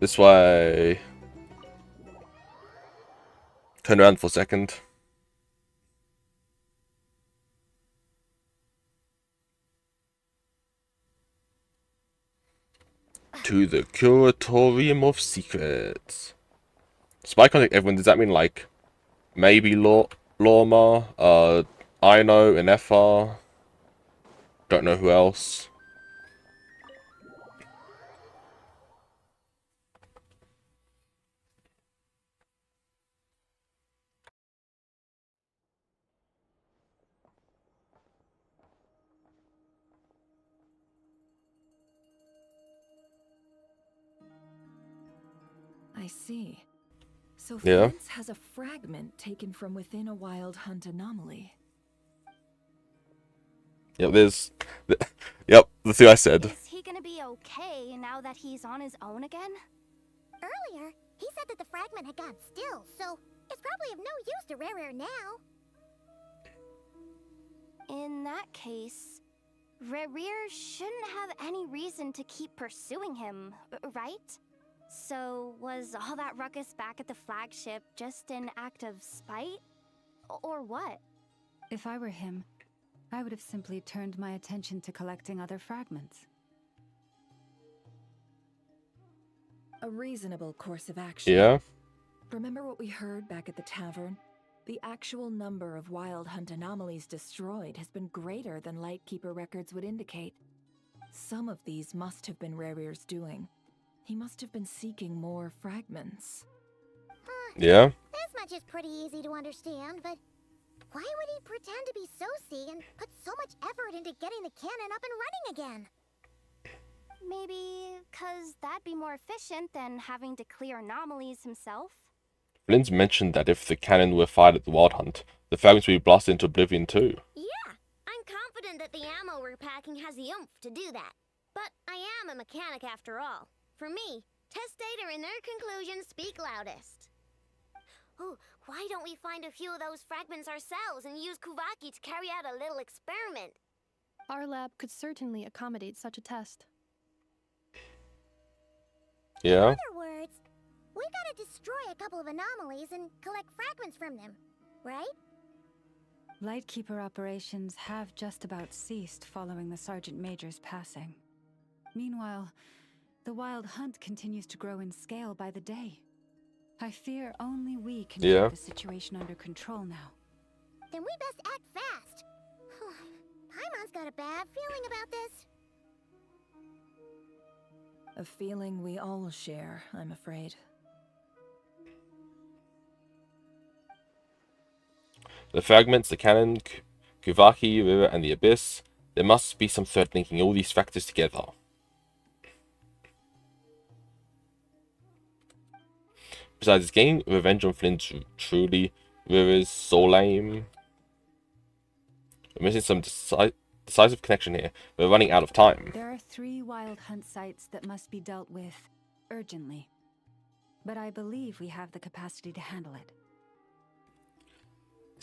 this way. Turn around for a second. To the Curatorium of Secrets. Spy contact everyone, does that mean like maybe Lorma, Ino, and FR? Don't know who else. I see. So Yeah. Flint's has a fragment taken from within a wild hunt anomaly. Yep, yep, the thing I said. Is he gonna be okay now that he's on his own again? Earlier, he said that the fragment had gone still, so it's probably of no use to Rare now. In that case, Rerir shouldn't have any reason to keep pursuing him, right? So was all that ruckus back at the flagship just an act of spite? Or what? If I were him, I would have simply turned my attention to collecting other fragments. A reasonable course of action. Yeah. Remember what we heard back at the tavern? The actual number of wild hunt anomalies destroyed has been greater than Lightkeeper records would indicate. Some of these must have been Rerir's doing. He must have been seeking more fragments. Yeah. This much is pretty easy to understand, but why would he pretend to be Soci and put so much effort into getting the cannon up and running again? Maybe because that'd be more efficient than having to clear anomalies himself? Flynn's mentioned that if the cannon were fired at the Wild Hunt, the fragments would be blasted into oblivion too. Yeah, I'm confident that the ammo we're packing has the oomph to do that. But I am a mechanic after all. For me, test data and their conclusions speak loudest. Ooh, why don't we find a few of those fragments ourselves and use Kuvaki to carry out a little experiment? Our lab could certainly accommodate such a test. Yeah. In other words, we gotta destroy a couple of anomalies and collect fragments from them, right? Lightkeeper operations have just about ceased following the Sergeant Major's passing. Meanwhile, the Wild Hunt continues to grow in scale by the day. I fear only we can keep the situation under control now. Then we best act fast. Paimon's got a bad feeling about this. A feeling we all share, I'm afraid. The fragments, the cannon, Kuvaki, River, and the Abyss. There must be some thread linking all these factors together. Besides getting revenge on Flynn's truly River's sole aim. We're missing some decisive connection here. We're running out of time. There are 3 Wild Hunt sites that must be dealt with urgently. But I believe we have the capacity to handle it.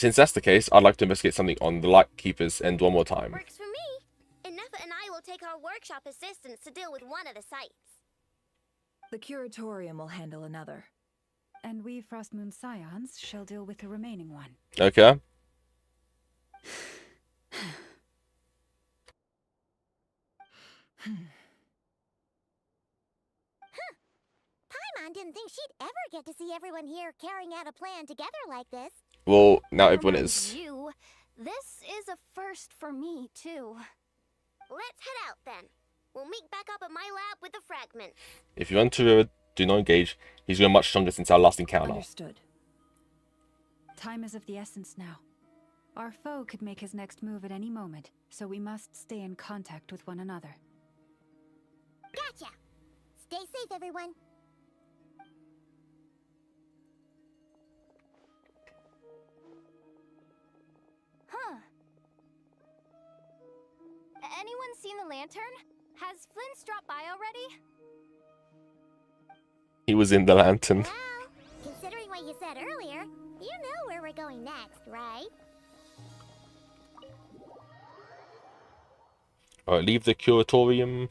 Since that's the case, I'd like to investigate something on the Lightkeeper's end one more time. Works for me. Enough and I will take our workshop assistants to deal with one of the sites. The Curatorium will handle another. And we Frostmoon Scions shall deal with the remaining one. Okay. Paimon didn't think she'd ever get to see everyone here carrying out a plan together like this. Well, now everyone Mind is. you, this is a first for me, too. Let's head out then. We'll meet back up at my lab with the fragment. If you enter River, do not engage. He's grown much stronger since our last encounter. Understood. Time is of the essence now. Our foe could make his next move at any moment, so we must stay in contact with one another. Gotcha! Stay safe, everyone. Huh. Anyone seen the lantern? Has Flynn dropped by already? He was in the lantern. Well, considering what you said earlier, you know where we're going next, right? Alright, leave the Curatorium.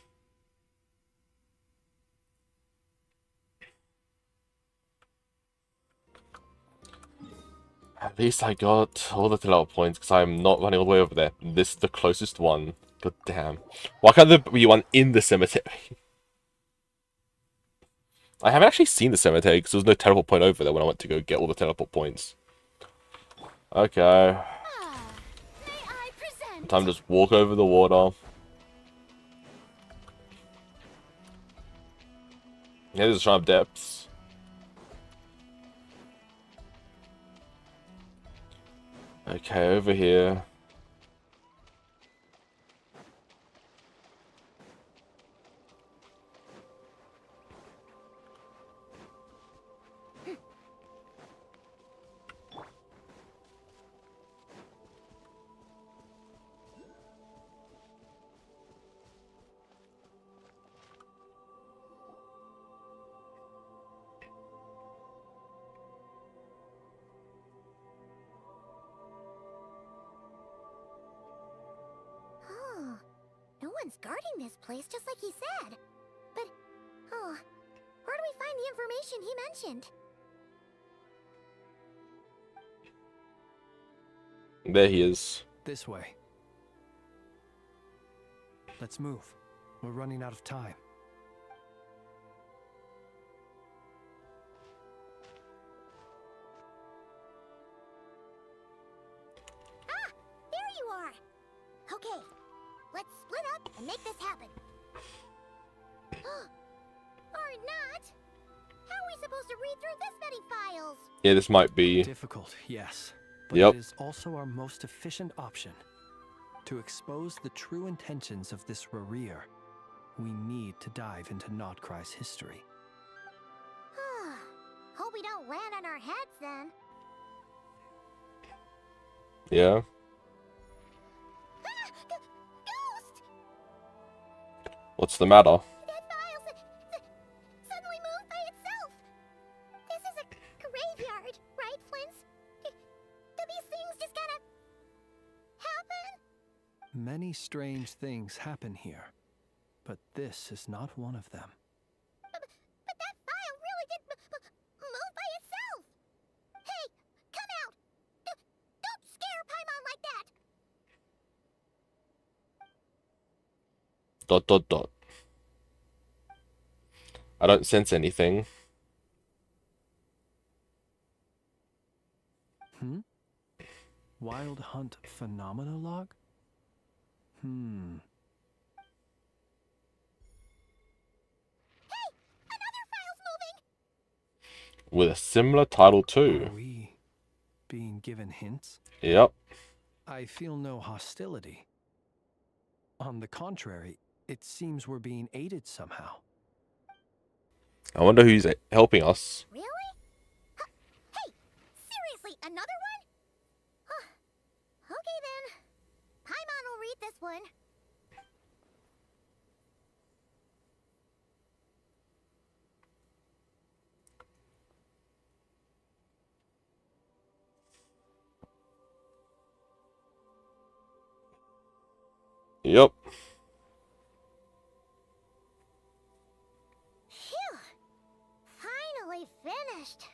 At least I got all the teleport points because I'm not running all the way over there. This is the closest one. God damn. Why can't there be one in the cemetery? I haven't actually seen the cemetery because there was no teleport point over there when I went to go get all the teleport points. Okay. Time to just walk over the water. Yeah, there's a Shrine of Depths. Okay, over here. Oh, no one's guarding this place just like he said. But, oh, where do we find the information he mentioned? There he is. This way. Let's move. We're running out of time. Ah! There you are! Okay, let's split up and make this happen. Or not! How are we supposed to read through this many files? Yeah, this might be Difficult, yes. But Yep. it is also our most efficient option. To expose the true intentions of this Rereer, we need to dive into Nod-Krai's history. Hope we don't land on our heads then. Yeah. Ghost! What's the matter? That file suddenly moved by itself. This is a graveyard, right, Flint? Do these things just kind of happen? Many strange things happen here, but this is not one of them. But that file really did move by itself. Hey, come out! Don't scare Paimon like that. Dot dot dot. I don't sense anything. Wild Hunt Phenomenolog? With a similar title too. Are we being given hints? Yep. I feel no hostility. On the contrary, it seems we're being aided somehow. I wonder who's helping us. Really? Hey, seriously, another one? Okay then. Paimon will read this one. Yep. Phew! Finally finished.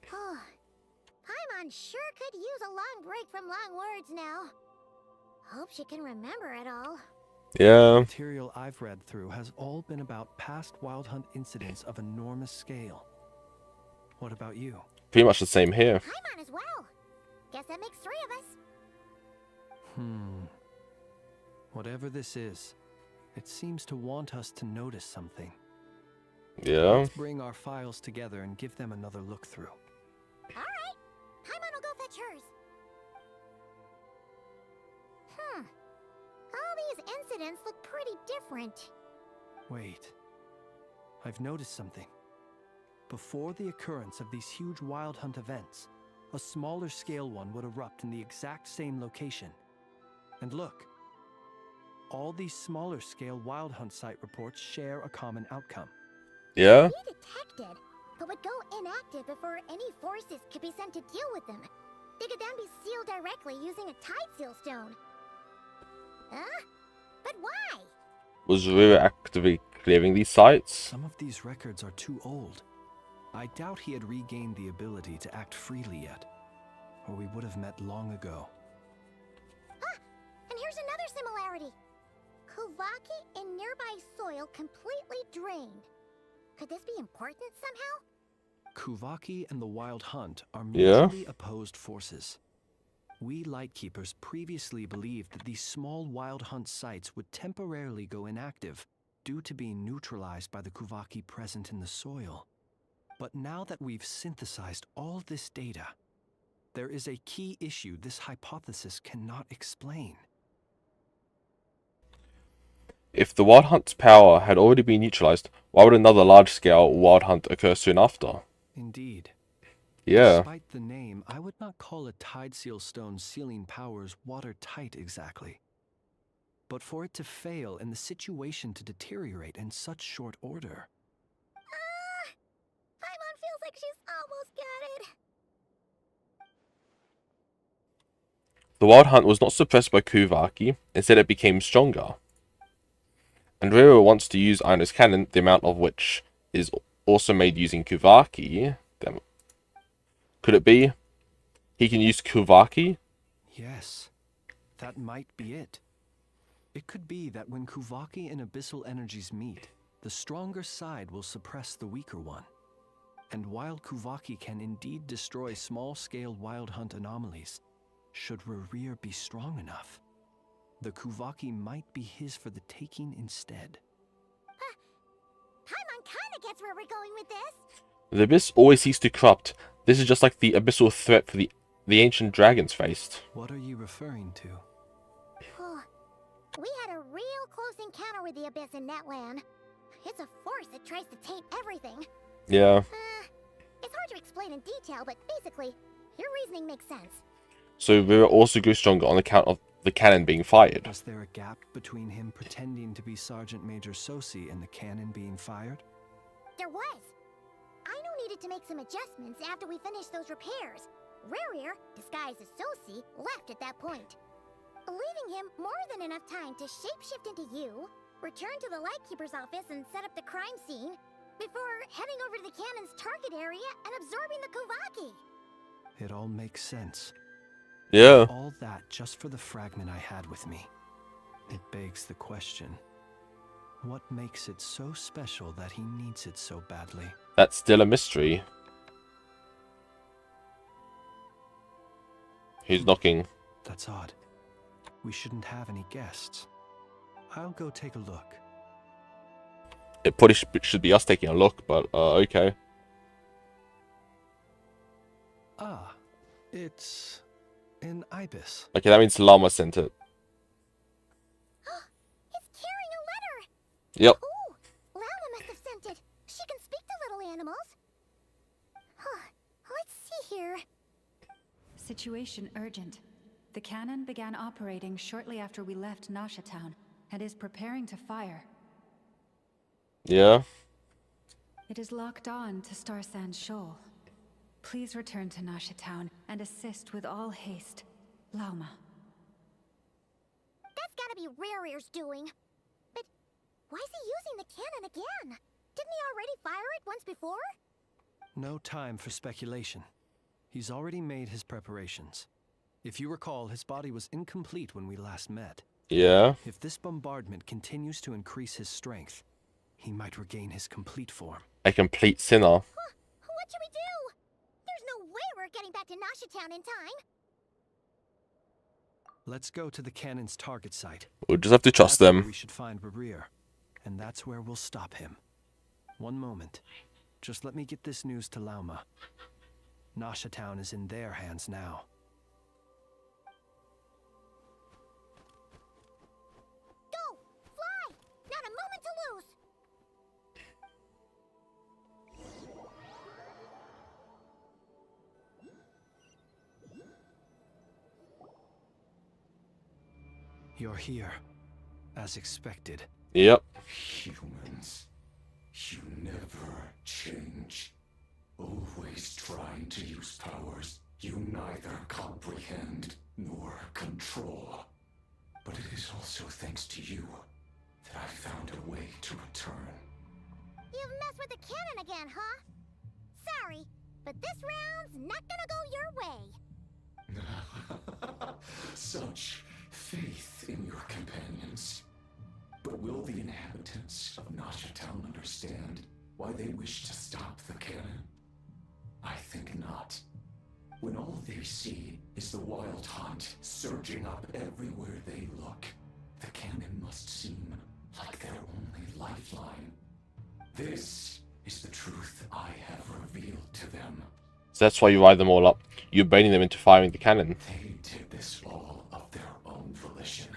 Paimon sure could use a long break from long words now. Hope she can remember it all. Yeah. The material I've read through has all been about past Wild Hunt incidents of enormous scale. What about you? Pretty much the same here. Paimon as well. Guess that makes 3 of us. Whatever this is, it seems to want us to notice something. Yeah. Let's bring our files together and give them another look through. Alright. Paimon will go fetch hers. All these incidents look pretty different. Wait. I've noticed something. Before the occurrence of these huge Wild Hunt events, a smaller scale one would erupt in the exact same location. And look. All these smaller scale Wild Hunt site reports share a common outcome. Yeah. We detected, but would go inactive before any forces could be sent to deal with them. They could then be sealed directly using a tide seal stone. Huh? But why? Was Rira actively clearing these sites? Some of these records are too old. I doubt he had regained the ability to act freely yet, or we would have met long ago. Ah! And here's another similarity. Kuvaki in nearby soil completely drained. Could this be important somehow? Kuvaki and the Wild Hunt are Yeah. mutually opposed forces. We Lightkeepers previously believed that these small Wild Hunt sites would temporarily go inactive due to being neutralized by the Kuvaki present in the soil. But now that we've synthesized all this data, there is a key issue this hypothesis cannot explain. If the Wild Hunt's power had already been neutralized, why would another large-scale Wild Hunt occur soon after? Indeed. Yeah. Despite the name, I would not call a tide seal stone sealing powers watertight exactly. But for it to fail and the situation to deteriorate in such short order. Paimon feels like she's almost got it. The Wild Hunt was not suppressed by Kuvaki, instead it became stronger. And Rira wants to use Aino's cannon, the amount of which is also made using Kuvaki. Could it be he can use Kuvaki? Yes, that might be it. It could be that when Kuvaki and abyssal energies meet, the stronger side will suppress the weaker one. And while Kuvaki can indeed destroy small-scale Wild Hunt anomalies, should Rerir be strong enough, the Kuvaki might be his for the taking instead. Paimon kinda gets where we're going with this. The Abyss always seeks to corrupt. This is just like the abyssal threat for the ancient dragons faced. What are you referring to? We had a real close encounter with the Abyss in Netland. It's a force that tries to taint everything. Yeah. It's hard to explain in detail, but basically, your reasoning makes sense. So Rira also grew stronger on account of the cannon being fired. Was there a gap between him pretending to be Sergeant Major Sosi and the cannon being fired? There was. Aino needed to make some adjustments after we finished those repairs. Rerir, disguised as Sosi, left at that point, leaving him more than enough time to shapeshift into you, return to the Lightkeeper's office and set up the crime scene, before heading over to the cannon's target area and absorbing the Kuvaki. It all makes sense. Yeah. All that just for the fragment I had with me. It begs the question, what makes it so special that he needs it so badly? That's still a mystery. Who's knocking? That's odd. We shouldn't have any guests. I'll go take a look. It probably should be us taking a look, but okay. Ah, it's an ibis. Okay, that means Llama sent it. It's carrying a letter! Yep. Ooh, Llama must have sent it. She can speak to little animals. Let's see here. Situation urgent. The cannon began operating shortly after we left Nasha Town and is preparing to fire. Yeah. It is locked on to Star Sand Shoal. Please return to Nasha Town and assist with all haste. Lauma. That's gotta be be Rare's doing. But why is he using the cannon again? Didn't he already fire it once before? No time for speculation. He's already made his preparations. If you recall, his body was incomplete when we last met. Yeah. If this bombardment continues to increase his strength, he might regain his complete form. A complete sinner. What should we do? There's no way we're getting back to Nashatown in time. Let's go to the cannon's target site. We'll just have to trust That's them. where we should find Rarir, and that's where we'll stop him. One moment. Just let me get this news to Lauma. Nashatown is in their hands now. Go! Fly! Not a moment to lose! You're here, as expected. Yep. Humans, you never change. Always trying to use powers you neither comprehend nor control. But it is also thanks to you that I found a way to return. You've messed with the cannon again, huh? Sorry, but this round's not gonna go your way. Such faith in your companions. But will the inhabitants of Nashatown understand why they wish to stop the cannon? I think not. When all they see is the wild hunt surging up everywhere they look, the cannon must seem like their only lifeline. This is the truth I have revealed to them. So that's why you rile them all up. You're baiting them into firing the cannon. They did this all of their own volition.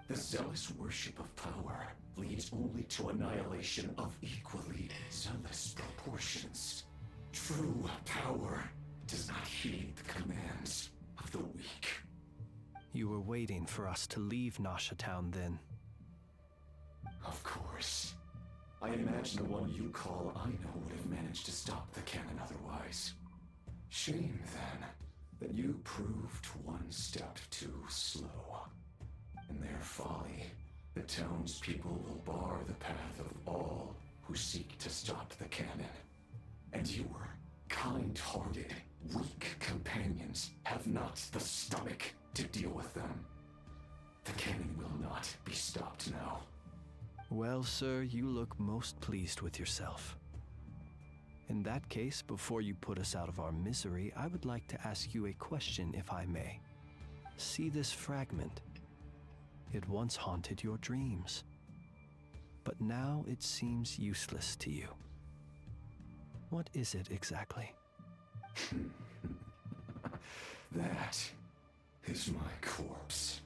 The zealous worship of power leads only to annihilation of equally zealous proportions. True power does not heed the commands of the weak. You were waiting for us to leave Nashatown then. Of course. I imagine the one you call Aino would have managed to stop the cannon otherwise. Shame, then, that you proved one step too slow. In their folly, the townspeople will bar the path of all who seek to stop the cannon. And your kind-hearted, weak companions have not the stomach to deal with them. The cannon will not be stopped now. Well, sir, you look most pleased with yourself. In that case, before you put us out of our misery, I would like to ask you a question, if I may. See this fragment? It once haunted your dreams, but now it seems useless to you. What is it exactly? That is my corpse.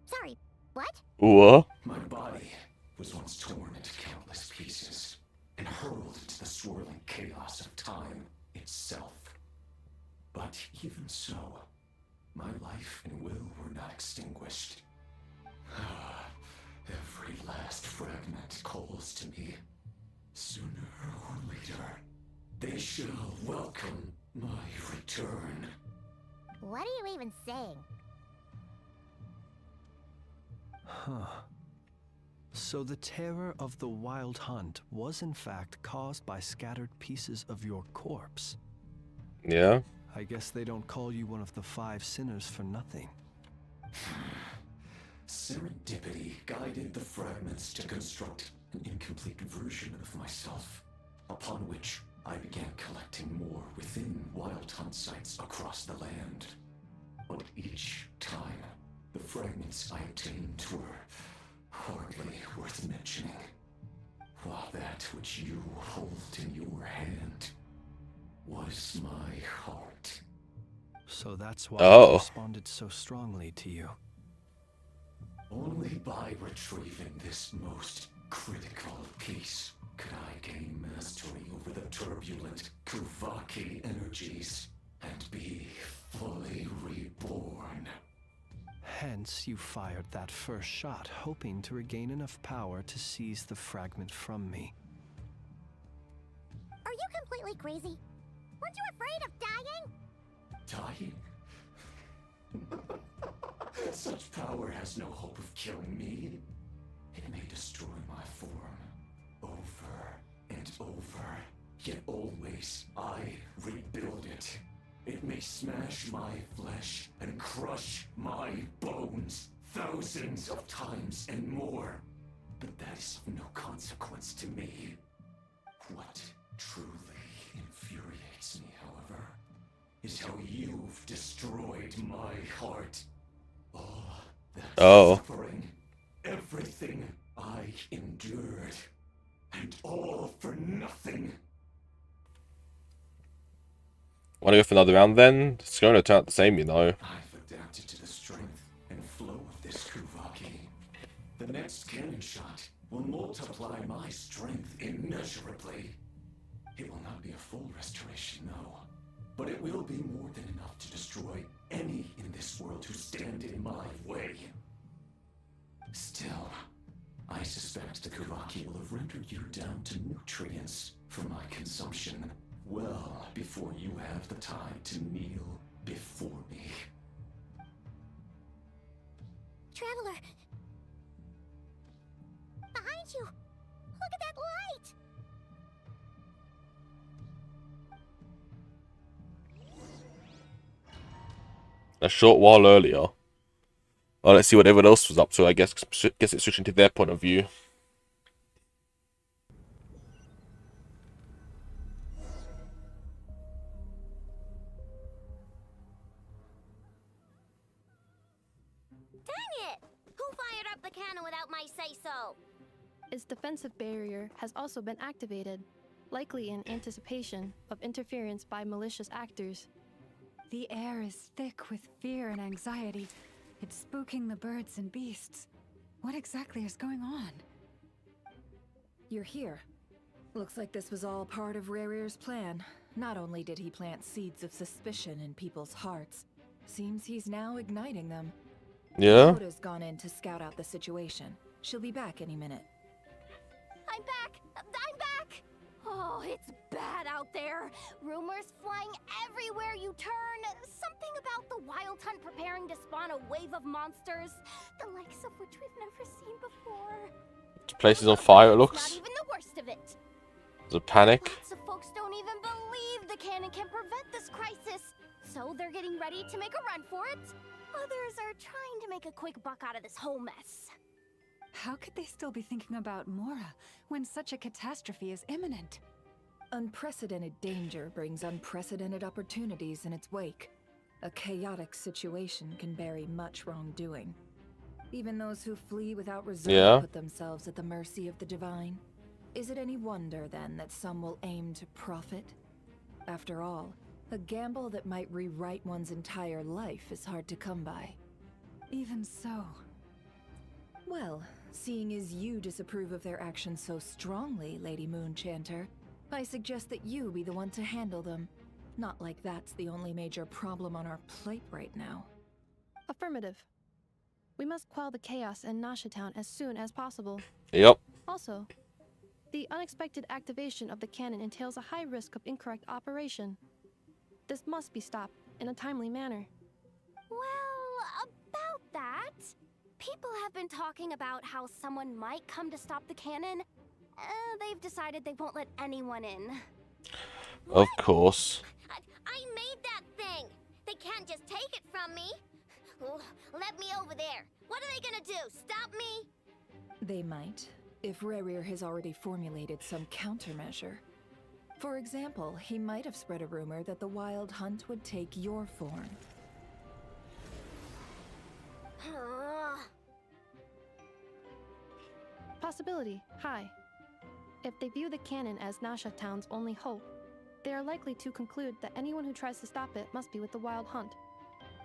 Sorry, what? What? My body was once torn into countless pieces and hurled into the swirling chaos of time itself. But even so, my life and will were not extinguished. Every last fragment calls to me. Sooner or later, they shall welcome my return. What are you even saying? Huh. So the terror of the wild hunt was in fact caused by scattered pieces of your corpse. Yeah. I guess they don't call you one of the 5 sinners for nothing. Serendipity guided the fragments to construct an incomplete version of myself, upon which I began collecting more within wild hunt sites across the land. But each time, the fragments I obtained were hardly worth mentioning, while that which you hold in your hand was my heart. So that's why Oh. I responded so strongly to you. Only by retrieving this most critical piece could I gain mastery over the turbulent Kuvaki energies and be fully reborn. Hence, you fired that first shot, hoping to regain enough power to seize the fragment from me. Are you completely crazy? Weren't you afraid of dying? Dying? Such power has no hope of killing me. It may destroy my form over and over, yet always I rebuild it. It may smash my flesh and crush my bones thousands of times and more, but that is of no consequence to me. What truly infuriates me, however, is how you've destroyed my heart. All that suffering, everything I endured, and all for nothing. Want to go for another round then? It's going to turn out the same, you know. I've adapted to the strength and flow of this Kuvaki. The next cannon shot will multiply my strength immeasurably. It will not be a full restoration, no, but it will be more than enough to destroy any in this world who stand in my way. Still, I suspect the Kuvaki will have rendered you down to nutrients for my consumption well before you have the time to kneel before me. Traveler! Behind you! Look at that light! A short while earlier. Well, let's see what everyone else was up to. I guess it's switching to their point of view. Dang it! Who fired up the cannon without my say-so? Its defensive barrier has also been activated, likely in anticipation of interference by malicious actors. The air is thick with fear and anxiety. It's spooking the birds and beasts. What exactly is going on? You're here. Looks like this was all part of Rarir's plan. Not only did he plant seeds of suspicion in people's hearts, seems he's now igniting them. Yeah? Hoda's gone in to scout out the situation. She'll be back any minute. I'm back! I'm back! Oh, it's bad out there. Rumors flying everywhere you turn. Something about the Wild Hunt preparing to spawn a wave of monsters, the likes of which we've never seen before. The place is on fire, it looks. Not even the worst of it. There's a panic. Lots of folks don't even believe the cannon can prevent this crisis, so they're getting ready to make a run for it. Others are trying to make a quick buck out of this whole mess. How could they still be thinking about Mora when such a catastrophe is imminent? Unprecedented danger brings unprecedented opportunities in its wake. A chaotic situation can bury much wrongdoing. Even those who flee without reserve put themselves at the mercy of the divine. Is it any wonder, then, that some will aim to profit? After all, a gamble that might rewrite one's entire life is hard to come by. Even so. Well, seeing as you disapprove of their actions so strongly, Lady Moonchanter, I suggest that you be the one to handle them. Not like that's the only major problem on our plate right now. Affirmative. We must quell the chaos in Nasha Town as soon as possible. Yep. Also, the unexpected activation of the cannon entails a high risk of incorrect operation. This must be stopped in a timely manner. Well, about that, people have been talking about how someone might come to stop the cannon. They've decided they won't let anyone in. Of course. I made that thing! They can't just take it from me! Let me over there! What are they gonna do? Stop me? They might, if Rarir has already formulated some countermeasure. For example, he might have spread a rumor that the Wild Hunt would take your form. Possibility high. If they view the cannon as Nasha Town's only hope, they are likely to conclude that anyone who tries to stop it must be with the Wild Hunt.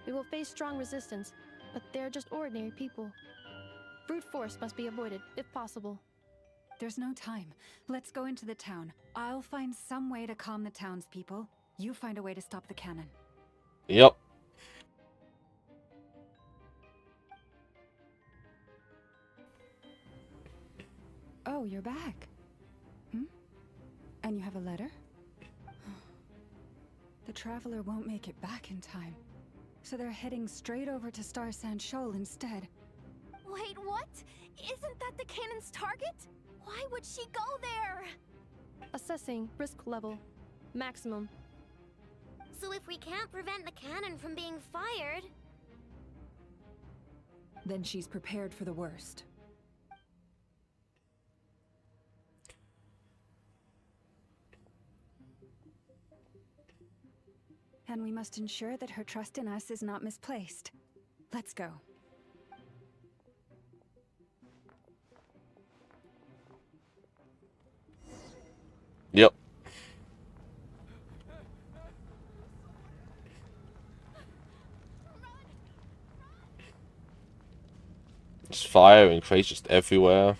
We will face strong resistance, but they're just ordinary people. Brute force must be avoided, if possible. There's no time. Let's go into the town. I'll find some way to calm the townspeople. You find a way to stop the cannon. Yep. Oh, you're back. And you have a letter? The traveler won't make it back in time. so they're heading straight over to Star Sand Shoal instead. Wait, what? Isn't that the cannon's target? Why would she go there? Assessing risk level. Maximum. So if we can't prevent the cannon from being fired... Then she's prepared for the worst. And we must ensure that her trust in us is not misplaced. Let's go. Yep. There's fire and crates just everywhere.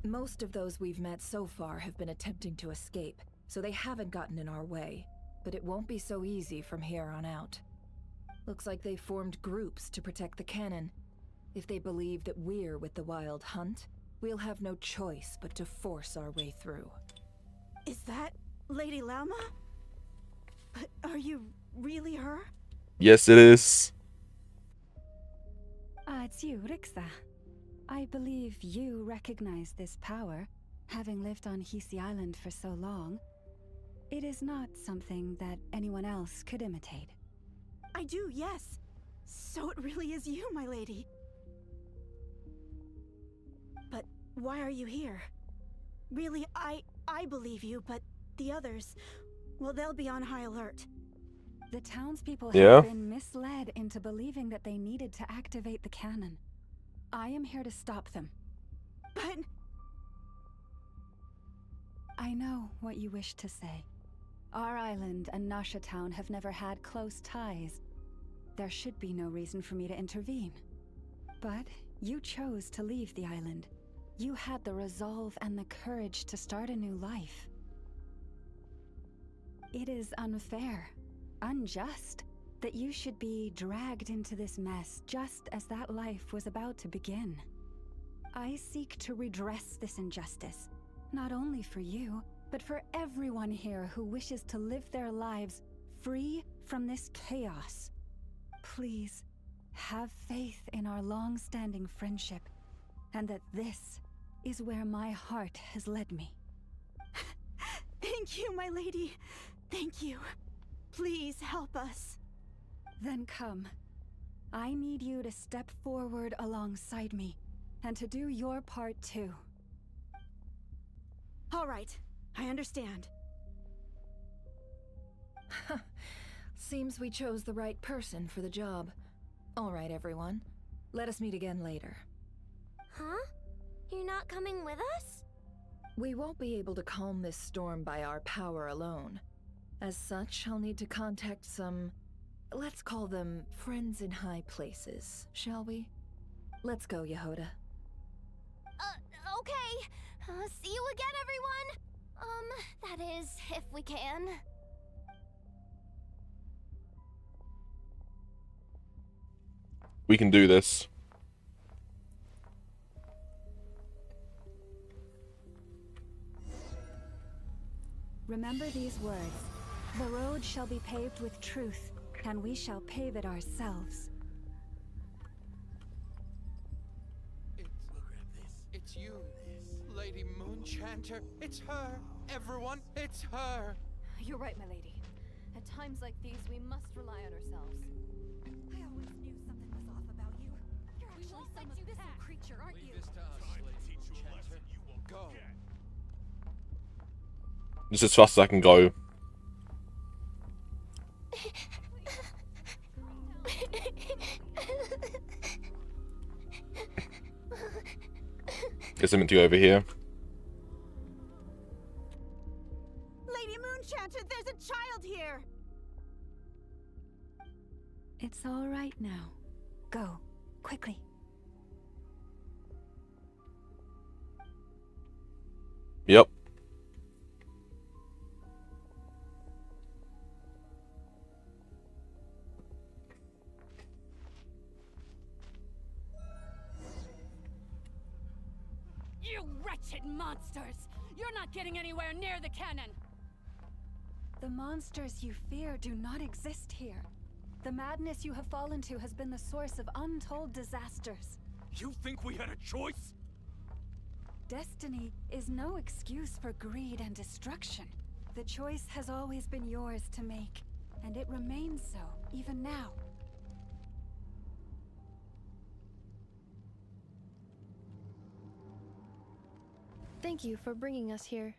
Most of those we've met so far have been attempting to escape, so they haven't gotten in our way. But it won't be so easy from here on out. Looks like they formed groups to protect the cannon. If they believe that we're with the Wild Hunt, we'll have no choice but to force our way through. Is that Lady Lauma? But are you really her? Yes, it is. Ah, it's you, Rixa. I believe you recognize this power, having lived on Hisi Island for so long. It is not something that anyone else could imitate. I do, yes. So it really is you, my lady. But why are you here? Really, I believe you, but the others, well, they'll be on high alert. The townspeople Yeah. have been misled into believing that they needed to activate the cannon. I am here to stop them. But... I know what you wish to say. Our island and Nasha Town have never had close ties. There should be no reason for me to intervene. But you chose to leave the island. You had the resolve and the courage to start a new life. It is unfair, unjust, that you should be dragged into this mess just as that life was about to begin. I seek to redress this injustice, not only for you, but for everyone here who wishes to live their lives free from this chaos. Please, have faith in our long-standing friendship, and that this is where my heart has led me. Thank you, my lady. Thank you. Please help us. Then come. I need you to step forward alongside me, and to do your part too. All right, I understand. Seems we chose the right person for the job. All right, everyone. Let us meet again later. Huh? You're not coming with us? We won't be able to calm this storm by our power alone. As such, I'll need to contact some... let's call them friends in high places, shall we? Let's go, Yehoda. Okay. See you again, everyone. That is, if we can. We can do this. Remember these words. The road shall be paved with truth, and we shall pave it ourselves. It's you, Lady Moonchanter. It's her. Everyone, it's her. You're right, my lady. At times like these, we must rely on ourselves. I always knew something was off about you. You're actually some abyssal creature, aren't you? Leave this to us, Lady Moonchanter. Go. This is as fast as I can go. Guess I'm meant to go over here. Lady Moonchanter, there's a child here! It's all right now. Go, quickly. Yep. You wretched monsters! You're not getting anywhere near the cannon! The monsters you fear do not exist here. The madness you have fallen to has been the source of untold disasters. You think we had a choice? Destiny is no excuse for greed and destruction. The choice has always been yours to make, and it remains so, even now. Thank you for bringing us here.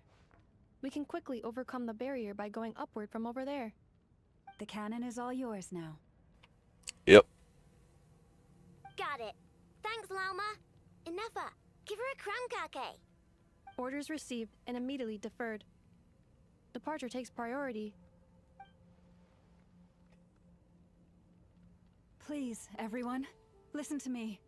We can quickly overcome the barrier by going upward from over there. The cannon is all yours now. Yep. Got it. Thanks, Lauma. Inefa, give her a crumb. Orders received and immediately deferred. Departure takes priority. Please, everyone, listen to me.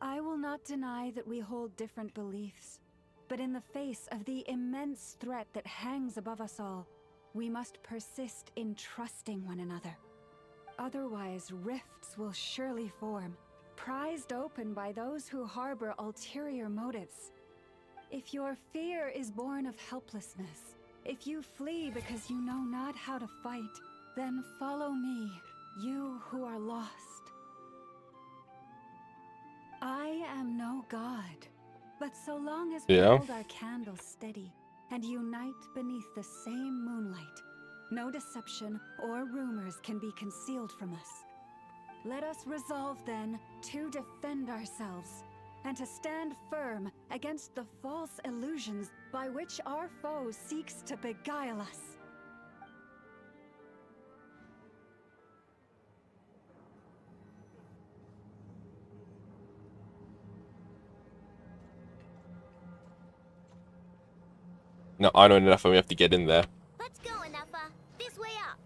I will not deny that we hold different beliefs, but in the face of the immense threat that hangs above us all, we must persist in trusting one another. Otherwise, rifts will surely form, prized open by those who harbor ulterior motives. If your fear is born of helplessness, if you flee because you know not how to fight, then follow me, you who are lost. I am no god, but so long as we hold our candles steady and unite beneath the same moonlight, no deception or rumors can be concealed from us. Let us resolve then to defend ourselves and to stand firm against the false illusions by which our foe seeks to beguile us. No, I know enough and we have to get in there. Let's go, Inefa. This way up.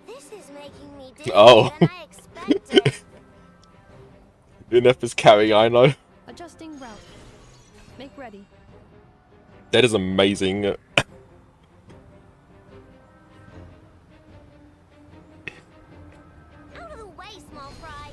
This is making me dizzier than I expected. Enough is carrying, I know. Adjusting route. Make ready. That is amazing. Out of the way, small fry.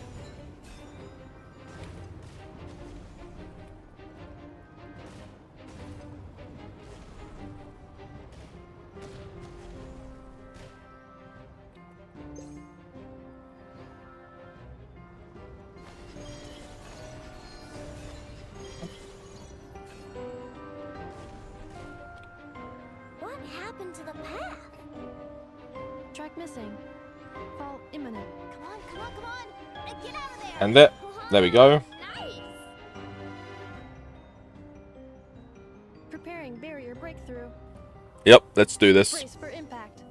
What happened to the path? Track missing. Fall imminent. Come on, come on, come on! Get out of there! And there we go. Nice! Preparing barrier breakthrough. Yep, let's do this. Brace for impact.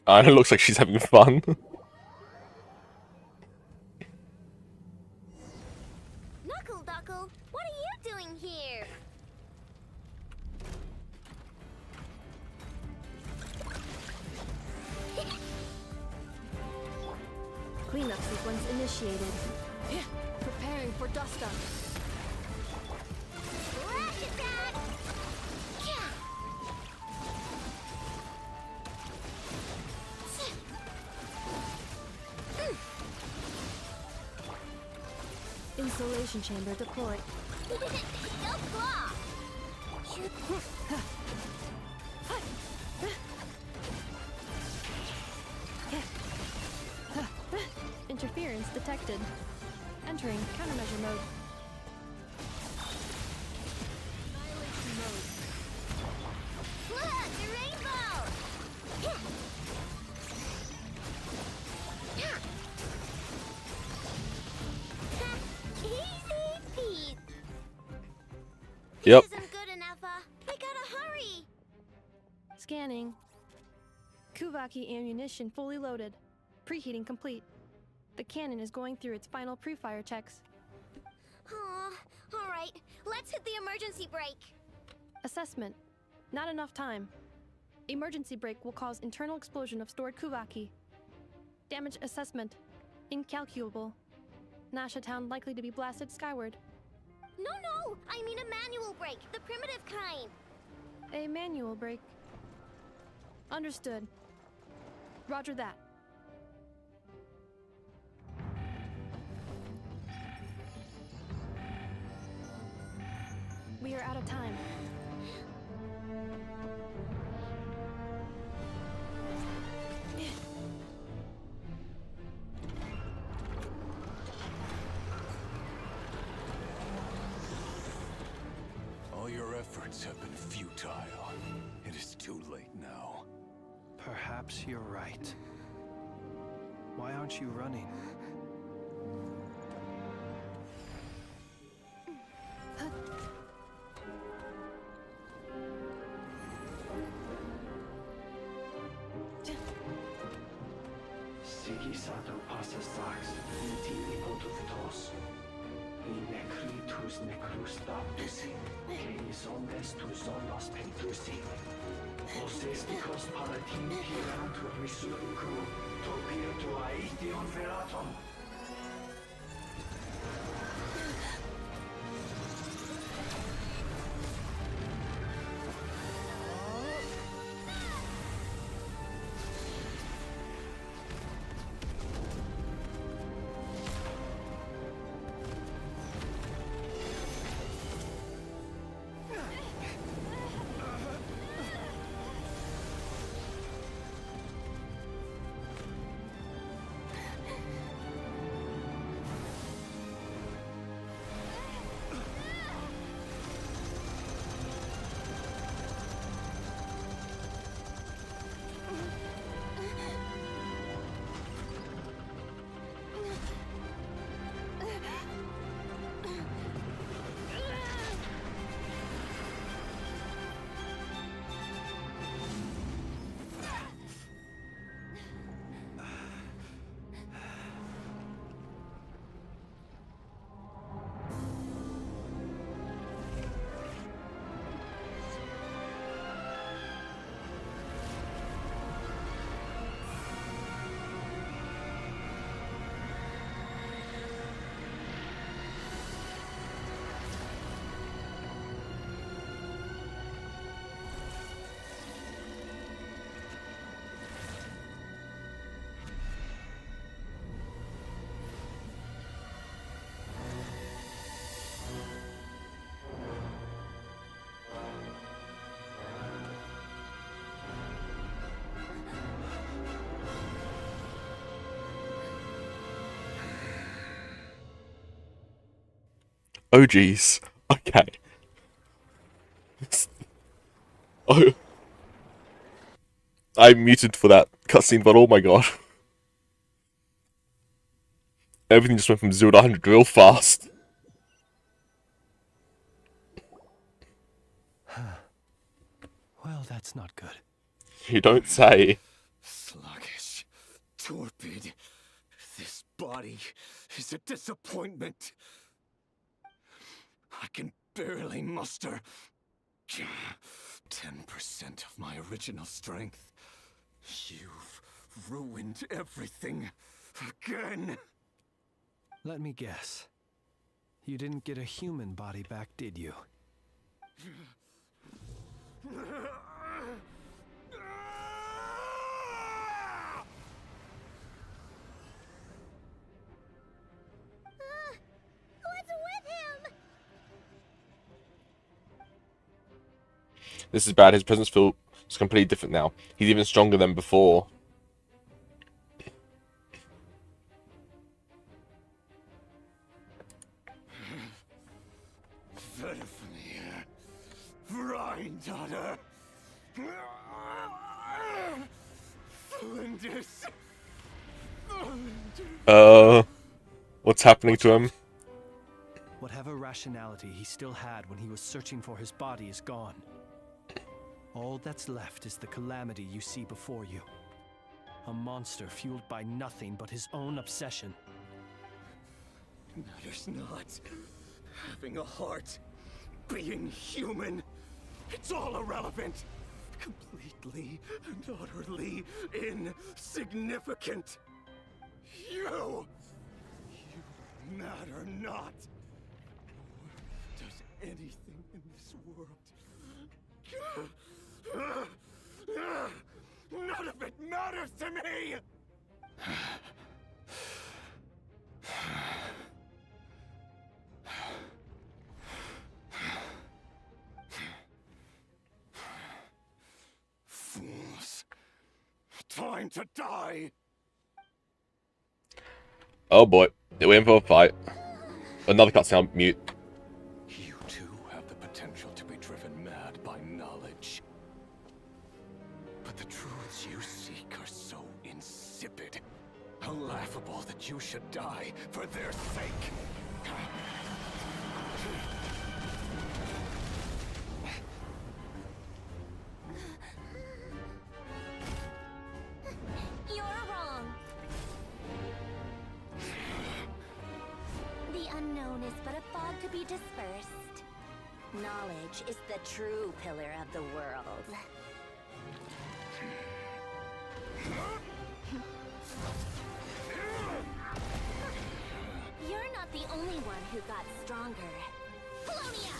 And it looks like she's having fun. Knuckle Duckle, what are you doing here? Cleanup sequence initiated. Preparing for dust up. Flash attack! Insulation chamber deployed. Go claw! Interference detected. Entering countermeasure mode. Look, the rainbow! Easy peasy. Yep. This isn't good enough. We gotta hurry. Scanning. Kuvaki ammunition fully loaded. Preheating complete. The cannon is going through its final pre-fire checks. Aw, alright. Let's hit the emergency brake. Assessment. Not enough time. Emergency brake will cause internal explosion of stored Kuvaki. Damage assessment. Incalculable. Nasha Town likely to be blasted skyward. No! I mean a manual brake, the primitive kind. A manual brake. Understood. Roger that. We are out of time. All your efforts have been futile. It is too late now. Perhaps you're right. Why aren't you running? Sigisato passa sax, intimi potus, in necritus necrus baptusi, que omnes tu zonos pentusi. Os esticos palatini piratur resurricu, topir tu aetion feratum. Oh jeez. Okay. Oh. I muted for that cutscene, but oh my god. Everything just went from 0 to 100 real fast. Well, that's not good. You don't say. Sluggish, torpid. This body is a disappointment. I can barely muster 10% of my original strength. You've ruined everything again. Let me guess. You didn't get a human body back, did you? What's with him? This is bad. His presence feels completely different now. He's even stronger than before. Daughter. Flinders. What's happening to him? Whatever rationality he still had when he was searching for his body is gone. All that's left is the calamity you see before you. A monster fueled by nothing but his own obsession. Matters not. Having a heart, being human, it's all irrelevant. Completely and utterly insignificant. You matter not. Nor does anything in this world. None of it matters to me! Fools. Time to die! Oh boy, they're waiting for a fight. Another cutscene on mute. You too have the potential to be driven mad by knowledge. But the truths you seek are so insipid. How laughable that you should die for their sake. You're wrong. The unknown is but a fog to be dispersed. Knowledge is the true pillar of the world. You're not the only one who got stronger. Polonia!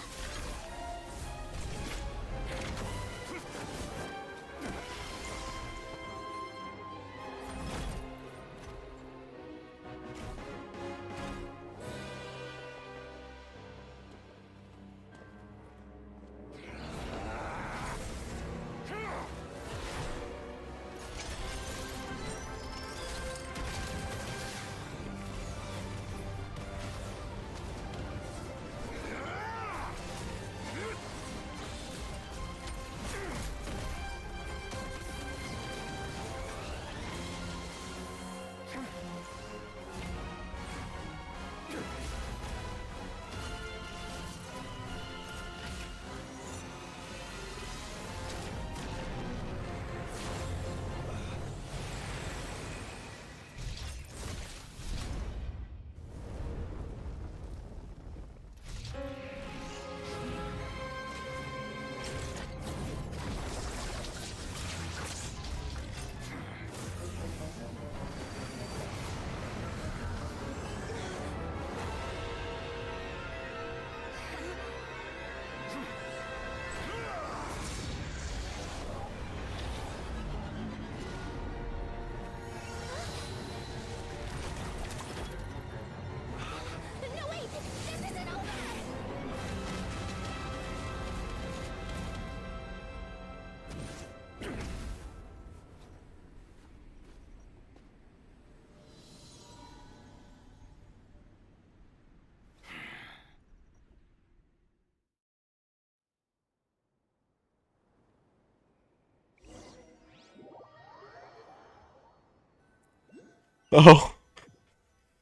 Oh.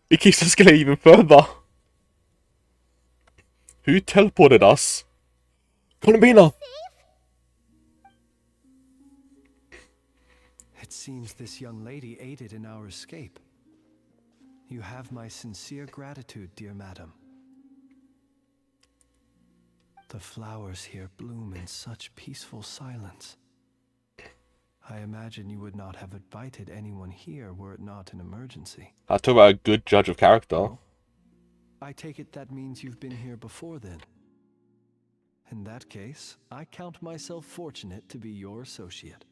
It keeps escalating even further. Who teleported us? Columbina! It seems this young lady aided in our escape. You have my sincere gratitude, dear madam. The flowers here bloom in such peaceful silence. I imagine you would not have invited anyone here were it not an emergency. I talk about a good judge of character. I take it that means you've been here before then. In that case, I count myself fortunate to be your associate.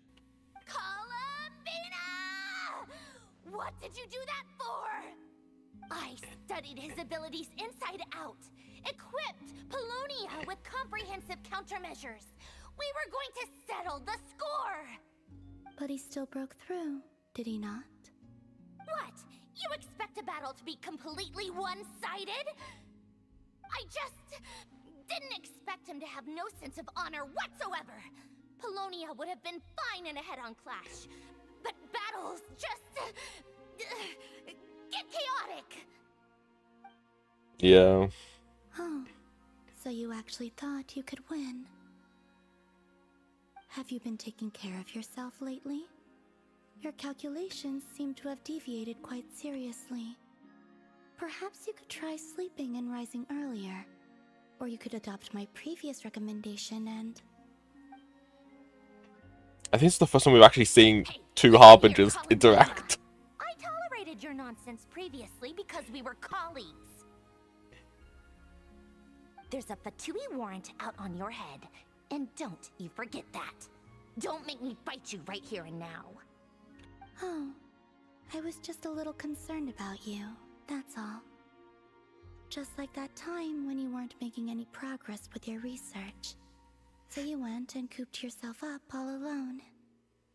What did you do that for? I studied his abilities inside out, equipped Polonia with comprehensive countermeasures. We were going to settle the score! But he still broke through, did he not? What? You expect a battle to be completely one-sided? I just didn't expect him to have no sense of honor whatsoever. Polonia would have been fine in a head-on clash, but battles just get chaotic. Yeah. Oh, so you actually thought you could win. Have you been taking care of yourself lately? Your calculations seem to have deviated quite seriously. Perhaps you could try sleeping and rising earlier. Or you could adopt my previous recommendation and... I think it's the first time we've actually seen two harbingers interact. I tolerated your nonsense previously because we were colleagues. There's a Fatui warrant out on your head, and don't you forget that. Don't make me fight you right here and now. Oh, I was just a little concerned about you, that's all. Just like that time when you weren't making any progress with your research. So you went and cooped yourself up all alone.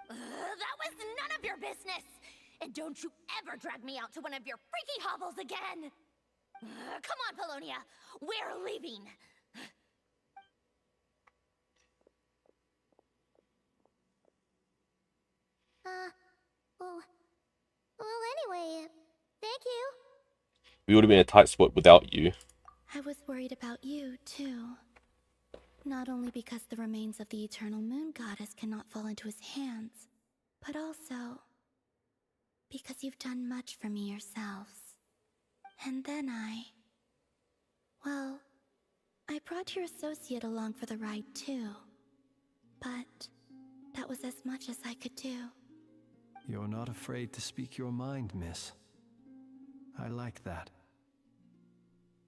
That was none of your business! And don't you ever drag me out to one of your freaky hovels again! Come on, Polonia! We're leaving! Well, anyway, thank you. We would have been in a tight spot without you. I was worried about you, too. Not only because the remains of the eternal moon goddess cannot fall into his hands, but also because you've done much for me yourselves. And then well, I brought your associate along for the ride, too. But that was as much as I could do. You're not afraid to speak your mind, miss. I like that.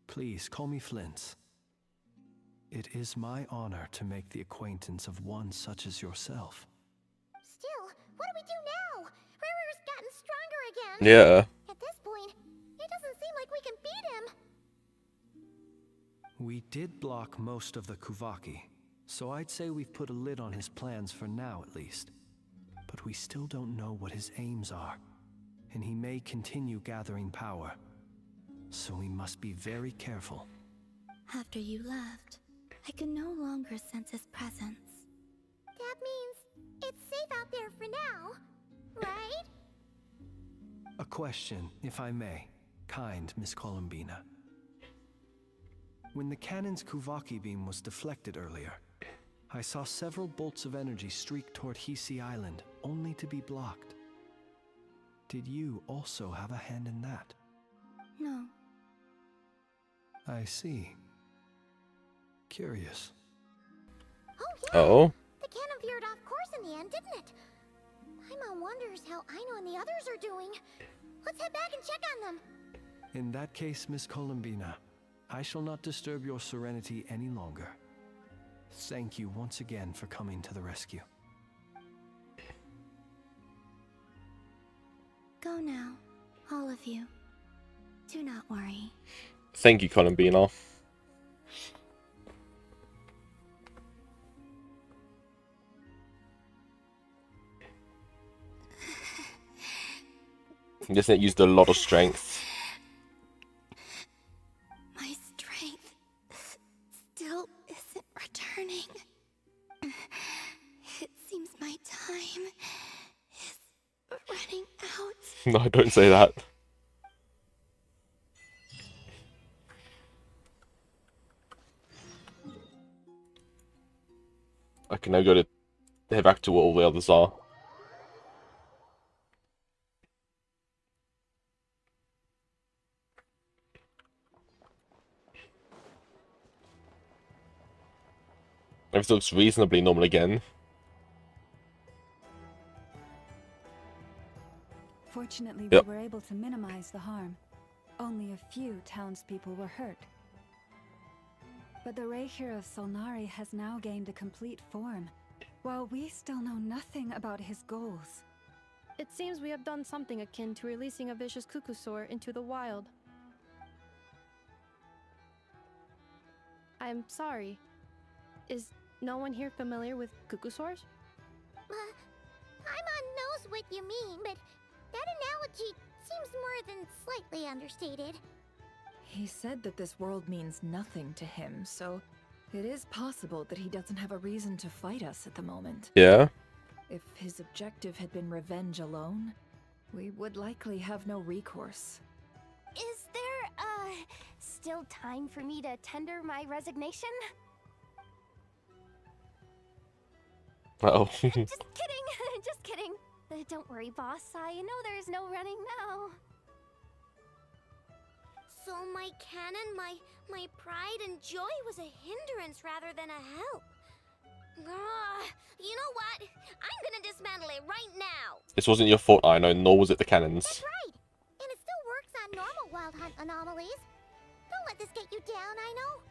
Please, call me Flint. It is my honor to make the acquaintance of one such as yourself. Still, what do we do now? Riri's gotten stronger again. Yeah. At this point, it doesn't seem like we can beat him. We did block most of the Kuvaki, so I'd say we've put a lid on his plans for now at least. But we still don't know what his aims are, and he may continue gathering power. So we must be very careful. After you left, I could no longer sense his presence. That means it's safe out there for now, right? A question, if I may, kind Miss Columbina. When the cannon's Kuvaki beam was deflected earlier, I saw several bolts of energy streak toward Hisi Island, only to be blocked. Did you also have a hand in that? No. I see. Curious. Oh, yeah. Oh. The cannon veered off course in the end, didn't it? Paimon wonders how Aino and the others are doing. Let's head back and check on them. In that case, Miss Columbina, I shall not disturb your serenity any longer. Thank you once again for coming to the rescue. Go now, all of you. Do not worry. Thank you, Columbina. I'm guessing it used a lot of strength. My strength still isn't returning. It seems my time is running out. No, don't say that. I can now go to head back to where all the others are. Everything looks reasonably normal again. Fortunately, Yep. we were able to minimize the harm. Only a few townspeople were hurt. But the Reihir of Solnari has now gained a complete form, while we still know nothing about his goals. It seems we have done something akin to releasing a vicious Kukusaur into the wild. I'm sorry. Is no one here familiar with Kukusaurs? Paimon knows what you mean, but that analogy seems more than slightly understated. He said that this world means nothing to him, so it is possible that he doesn't have a reason to fight us at the moment. Yeah. If his objective had been revenge alone, we would likely have no recourse. Is there, still time for me to tender my resignation? Uh-oh. Just kidding, just kidding. Don't worry, boss. I know there's no running now. So my cannon, my pride and joy was a hindrance rather than a help. You know what? I'm gonna dismantle it right now. This wasn't your fault, I know, nor was it the cannons. That's right. And it still works on normal wild hunt anomalies. Don't let this get you down, I know.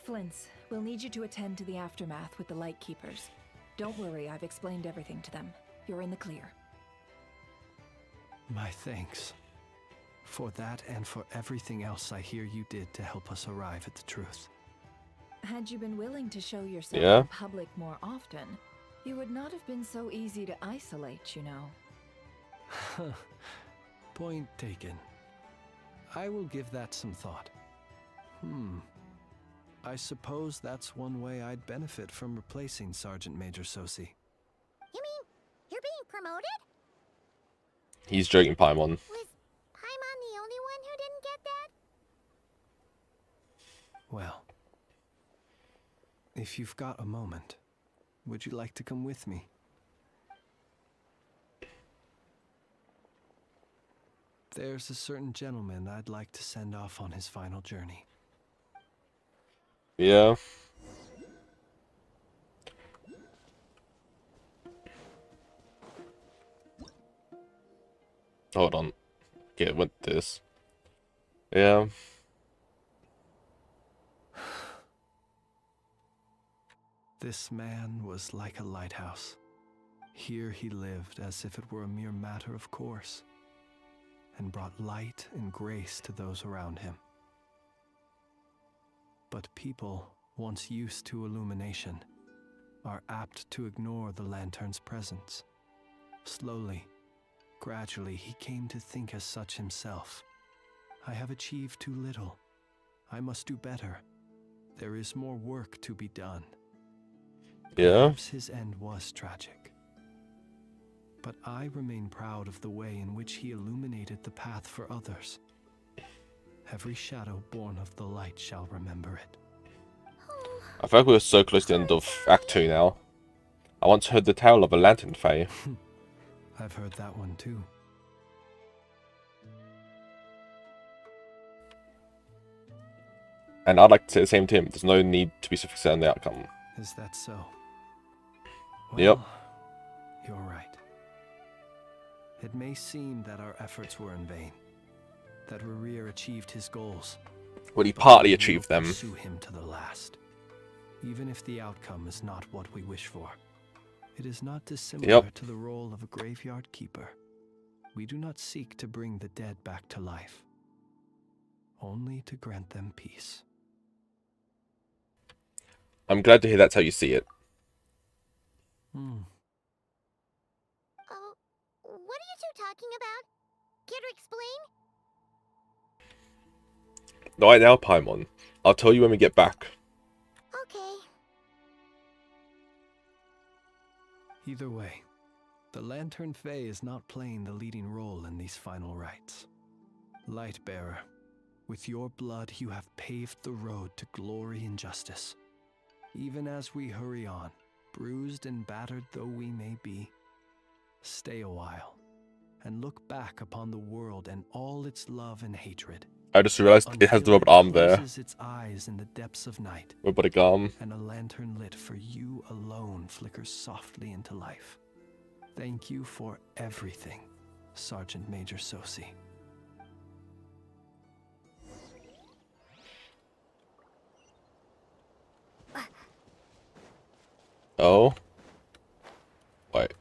Flints, we'll need you to attend to the aftermath with the Lightkeepers. Don't worry, I've explained everything to them. You're in the clear. My thanks. For that and for everything else I hear you did to help us arrive at the truth. Had you been willing to show yourself Yeah. in public more often, you would not have been so easy to isolate, you know. Point taken. I will give that some thought. I suppose that's one way I'd benefit from replacing Sergeant Major Sosi. You mean you're being promoted? He's joking, Paimon. Was Paimon the only one who didn't get that? Well, if you've got a moment, would you like to come with me? There's a certain gentleman I'd like to send off on his final journey. Yeah. Hold on. Get with this. Yeah. This man was like a lighthouse. Here he lived as if it were a mere matter of course, and brought light and grace to those around him. But people, once used to illumination, are apt to ignore the lantern's presence. Slowly, gradually, he came to think as such himself. I have achieved too little. I must do better. There is more work to be done. Yeah. Perhaps his end was tragic. But I remain proud of the way in which he illuminated the path for others. Every shadow born of the light shall remember it. I feel like we're so close to the end of Act 2 now. I once heard the tale of a lantern fae. I've heard that one too. And I'd like to say the same to him. There's no need to be so fixated on the outcome. Is that so? Yep. Well, you're right. It may seem that our efforts were in vain, that Rerir achieved his goals. Well, he but partly we will achieved them. Pursue him to the last, even if the outcome is not what we wish for. It is not dissimilar to the role of a graveyard keeper. We do not seek to bring the dead back to life, only to grant them peace. I'm glad to hear that's how you see it. What are you two talking about? Care to explain? Right now, Paimon. I'll tell you when we get back. Okay. Either way, the Lantern Fae is not playing the leading role in these final rites. Lightbearer, with your blood you have paved the road to glory and justice. Even as we hurry on, bruised and battered though we may be, stay a while and look back upon the world and all its love and hatred. I just realized it has the robot arm there. Closes its eyes in the depths of night, Robotic arm. and a lantern lit for you alone flickers softly into life. Thank you for everything, Sergeant Major Sosi. Oh. Wait.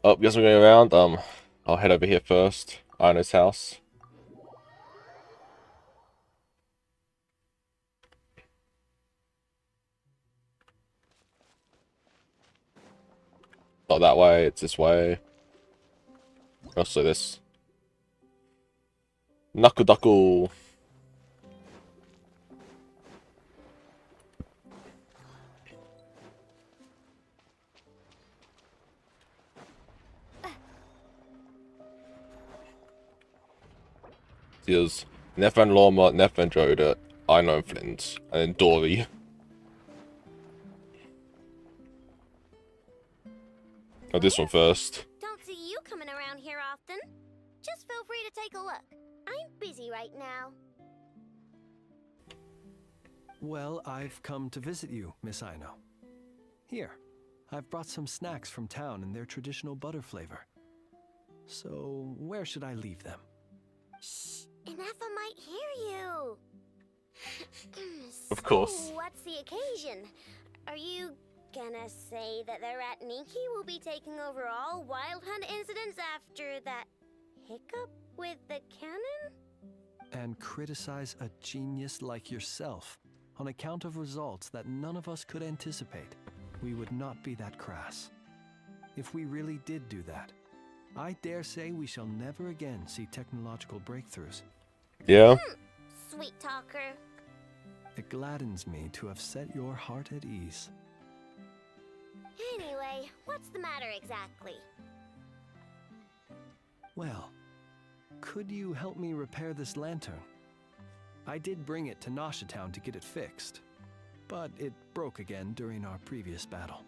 Oh, guess I'm going around. I'll head over here first. Ino's house. Not that way, it's this way. Also this. Knuckle. There's Nefan Lorma, Nefan Droda, Aino and Flint, and then Dory. Oh, this one first. Don't see you coming around here often. Just feel free to take a look. I'm busy right now. Well, I've come to visit you, Miss Aino. Here, I've brought some snacks from town in their traditional butter flavor. So, where should I leave them? Shh, Ineffa might hear you. Of course. So, what's the occasion? Are you gonna say that the rat Nikki will be taking over all Wild Hunt incidents after that hiccup with the cannon? And criticize a genius like yourself on account of results that none of us could anticipate. We would not be that crass. If we really did do that, I dare say we shall never again see technological breakthroughs. Yeah. Sweet talker. It gladdens me to have set your heart at ease. Anyway, what's the matter exactly? Well, could you help me repair this lantern? I did bring it to Nasha Town to get it fixed, but it broke again during our previous battle.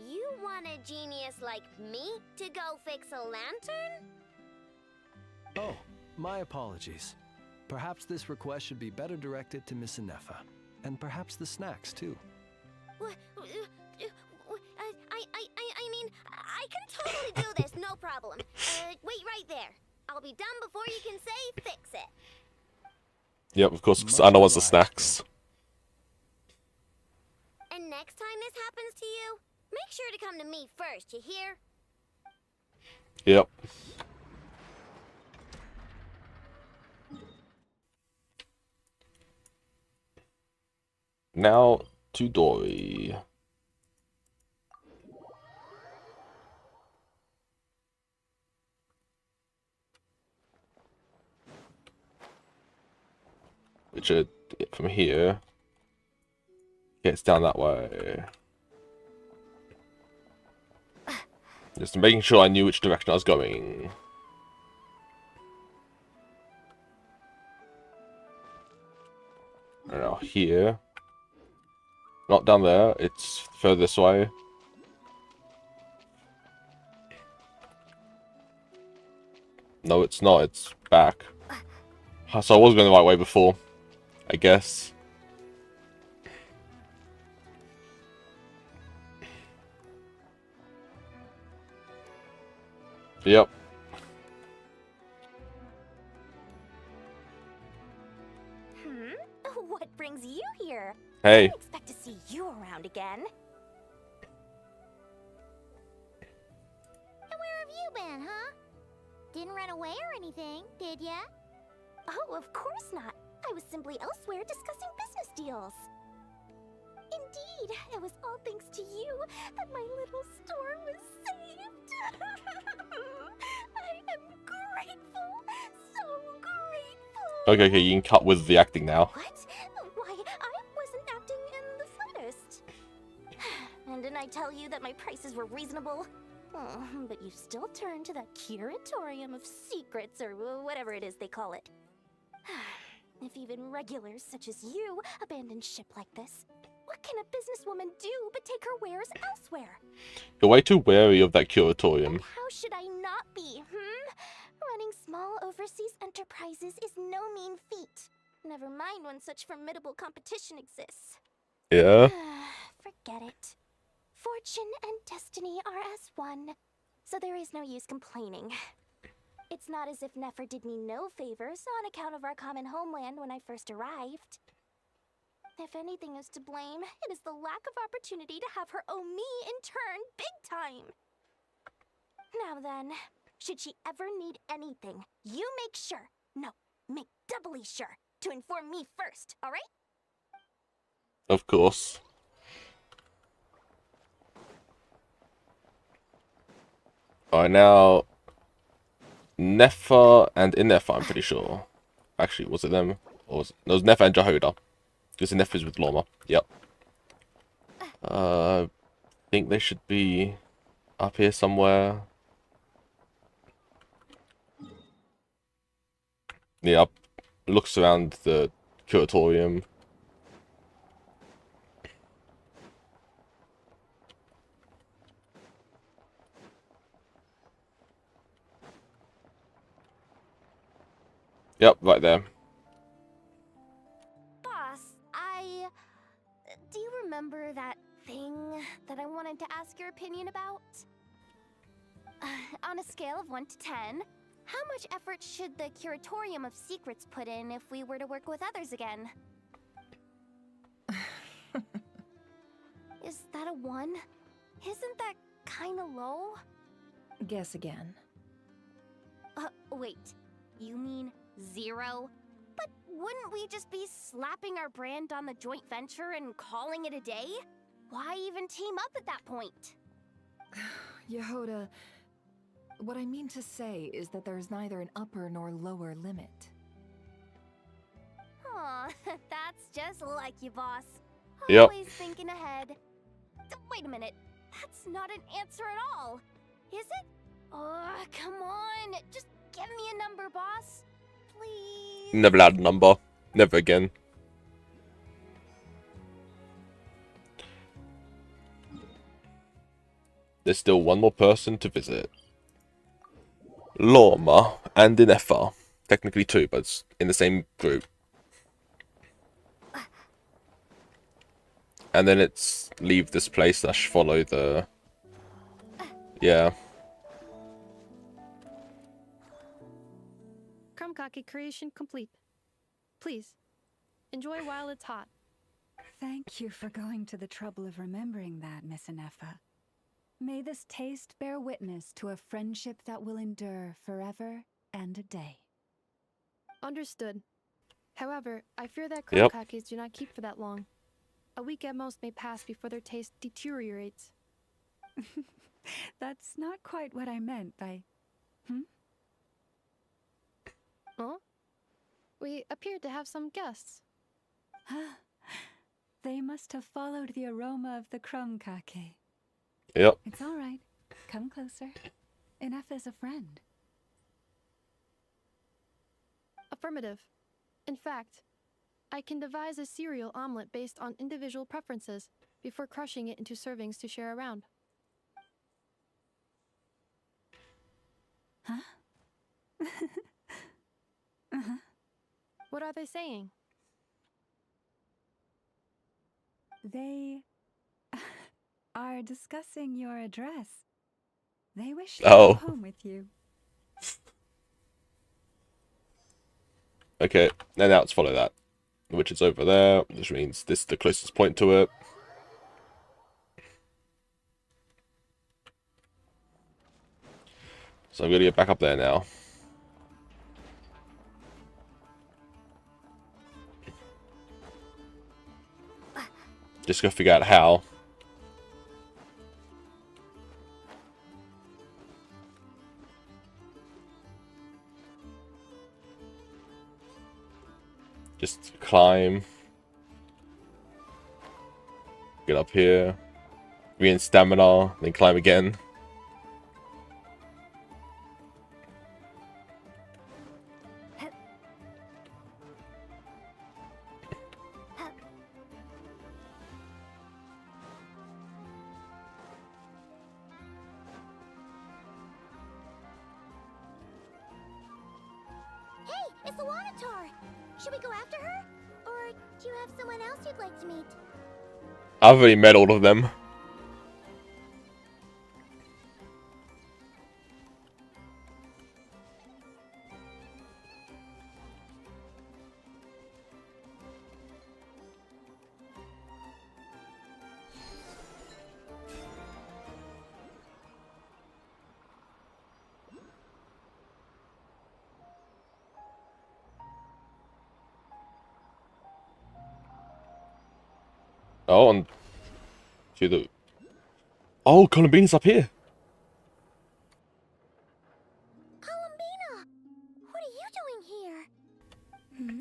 You want a genius like me to go fix a lantern? Oh, my apologies. Perhaps this request should be better directed to Miss Ineffa, and perhaps the snacks too. I mean, I can totally do this, no problem. Wait right there. I'll be done before you can say fix it. Yep, of course, because Aino wants the snacks. And next time this happens to you, make sure to come to me first, you hear? Yep. Now to Dory. Which from here gets down that way. Just making sure I knew which direction I was going. And now here. Not down there, it's further this way. No, it's not, it's back. So I was going the right way before, I guess. Yep. What brings you here? Hey. I didn't expect to see you around again. And where have you been, huh? Didn't run away or anything, did ya? Oh, of course not. I was simply elsewhere discussing business deals. Indeed, it was all thanks to you that my little store was saved. I am grateful, so grateful. Okay, you can cut with the acting now. What? Why, I wasn't acting in the slightest. And didn't I tell you that my prices were reasonable? Oh, but you still turn to that curatorium of secrets, or whatever it is they call it. If even regulars such as you abandon ship like this, what can a businesswoman do but take her wares elsewhere? You're way too wary of that curatorium. How should I not be, Running small overseas enterprises is no mean feat. Never mind when such formidable competition exists. Yeah. Forget it. Fortune and destiny are as one, so there is no use complaining. It's not as if Nefer did me no favors on account of our common homeland when I first arrived. If anything is to blame, it is the lack of opportunity to have her owe me in turn big time. Now then, should she ever need anything, you make sure, make doubly sure, to inform me first, alright? Of course. Alright, now Nefer and Ineffa, I'm pretty sure. Actually, was it them? Or was it... No, it was Nefer and Jehoda. Because Ineffa is with Lorma. Yep. I think they should be up here somewhere. Yeah, looks around the curatorium. Yep, right there. Boss, do you remember that thing that I wanted to ask your opinion about? On a scale of 1 to 10, how much effort should the Curatorium of Secrets put in if we were to work with others again? Is that a 1? Isn't that kinda low? Guess again. Wait. You mean 0? But wouldn't we just be slapping our brand on the joint venture and calling it a day? Why even team up at that point? Yehoda, what I mean to say is that there's neither an upper nor lower limit. Aw, that's just like you, boss. Yep. Always thinking ahead. Wait a minute. That's not an answer at all. Is it? Oh, come on. Just give me a number, boss. Please. Never had a number. Never again. There's still one more person to visit. Lorma and Inefa. Technically 2, but it's in the same group. And then it's leave this place / follow the... Yeah. Krumkake creation complete. Please, enjoy while it's hot. Thank you for going to the trouble of remembering that, Miss Inefa. May this taste bear witness to a friendship that will endure forever and a day. Understood. However, I fear that Yep. krumkakes do not keep for that long. A week at most may pass before their taste deteriorates. That's not quite what I meant by... Huh? We appeared to have some guests. They must have followed the aroma of the krumkake. Yep. It's all right. Come closer. Inefa's a friend. Affirmative. In fact, I can devise a cereal omelet based on individual preferences before crushing it into servings to share around. Huh? What are they saying? They are discussing your address. They wish to Oh. go home with you. Okay, and now let's follow that. Which is over there, which means this is the closest point to it. So I'm gonna get back up there now. Just gotta figure out how. Just climb. Get up here. Regain stamina, then climb again. Hey, it's the Wanatar! Should we go after her? Or do you have someone else you'd like to meet? I've already met all of them. Oh, and to the... Oh, Columbina's up here. Columbina! What are you doing here?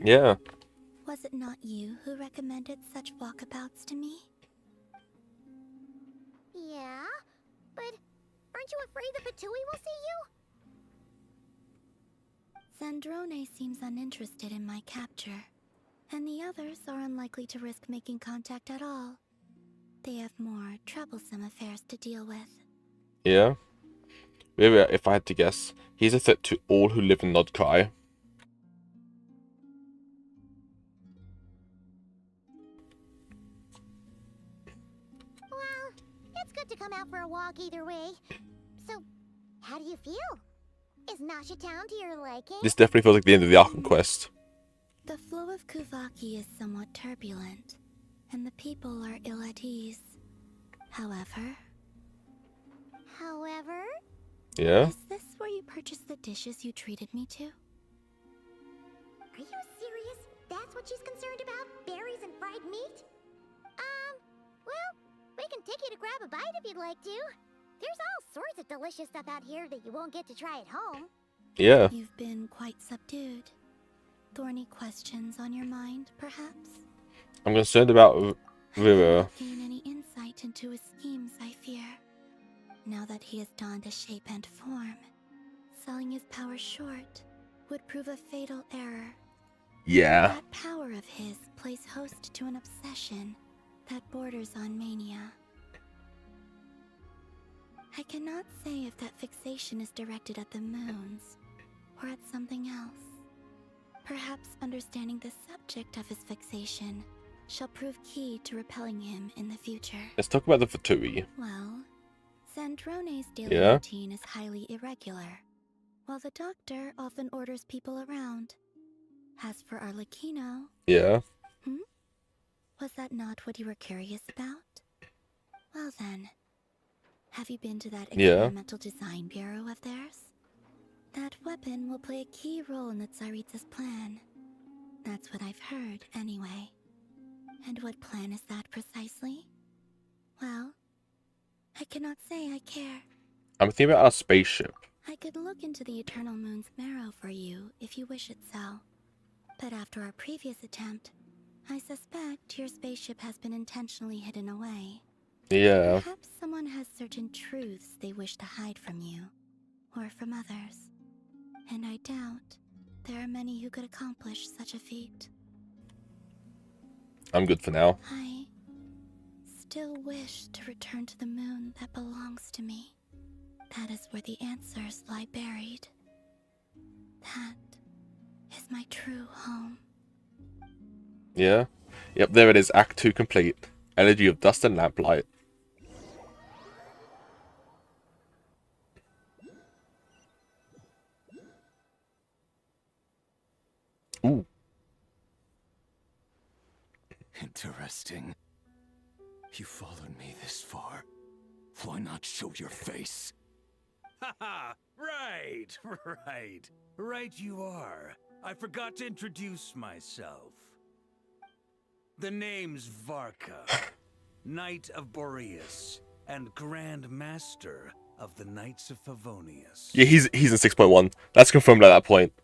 Yeah. Was it not you who recommended such walkabouts to me? Yeah? But aren't you afraid the Fatui will see you? Sandrone seems uninterested in my capture. and the others are unlikely to risk making contact at all. They have more troublesome affairs to deal with. Yeah. Maybe if I had to guess, he's a threat to all who live in Nod-Krai. Well, it's good to come out for a walk either way. So, how do you feel? Is Nasha Town to your liking? This definitely feels like the end of the Arkham quest. The flow of Kuvaki is somewhat turbulent, and the people are ill at ease. However... Yeah? Is this where you purchased the dishes you treated me to? Are you serious? That's what she's concerned about? Berries and fried meat? Well, we can take you to grab a bite if you'd like to. There's all sorts of delicious stuff out here that you won't get to try at home. Yeah. You've been quite subdued. Thorny questions on your mind, perhaps? I'm concerned about Rira. Gain any insight into his schemes, I fear. Now that he has donned a shape and form, selling his power short would prove a fatal error. Yeah. That power of his plays host to an obsession that borders on mania. I cannot say if that fixation is directed at the moons or at something else. Perhaps understanding the subject of his fixation shall prove key to repelling him in the future. Let's talk about the Fatui. Well, Zandrone's daily Yeah? routine is highly irregular, while the doctor often orders people around. As for Arlecchino... Yeah? Was that not what you were curious about? Well then, have you been to that Yeah. experimental design bureau of theirs? That weapon will play a key role in the Tsaritsa's plan. That's what I've heard, anyway. And what plan is that precisely? Well, I cannot say I care. I'm thinking about our spaceship. I could look into the Eternal Moon's marrow for you if you wish it so. But after our previous attempt, I suspect your spaceship has been intentionally hidden away. Yeah. Perhaps someone has certain truths they wish to hide from you, or from others. And I doubt there are many who could accomplish such a feat. I'm good for now. I still wish to return to the moon that belongs to me. That is where the answers lie buried. That is my true home. Yeah? Yep, there it is. Act 2 complete. Elegy of Dust and Lamplight. Ooh. Interesting. You followed me this far. Why not show your face? Haha! Right, right. Right you are. I forgot to introduce myself. The name's Varka, Knight of Boreas, and Grand Master of the Knights of Favonius. Yeah, he's in 6.1. That's confirmed at that point.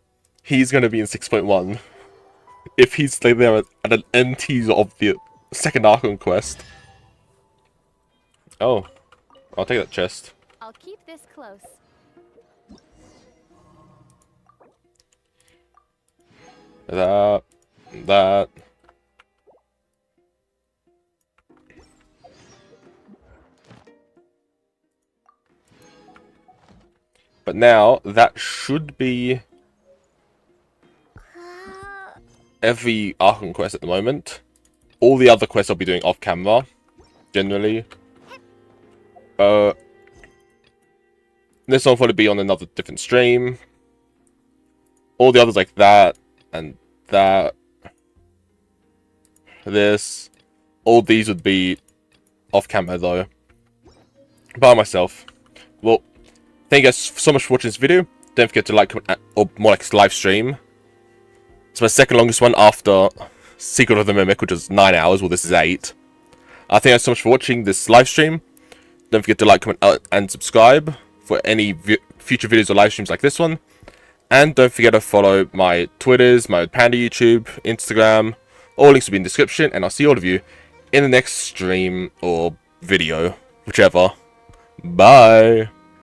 He's going to be in 6.1. If he's stayed there at an end teaser of the second Arkham quest. Oh. I'll take that chest. I'll keep this close. That. But now, that should be every Arkham quest at the moment. All the other quests I'll be doing off camera, generally. This one will probably be on another different stream. All the others like that, and that. This. All these would be off camera though. By myself. Well, thank you guys so much for watching this video. Don't forget to like, comment, or more like live stream. It's my second longest one after Secret of the Mimic, which is 9 hours. Well, this is 8. Thank you guys so much for watching this live stream. Don't forget to like, comment, and subscribe for any future videos or live streams like this one. And don't forget to follow my Twitters, my Panda YouTube, Instagram. All links will be in the description. And I'll see all of you in the next stream or video, whichever. Bye.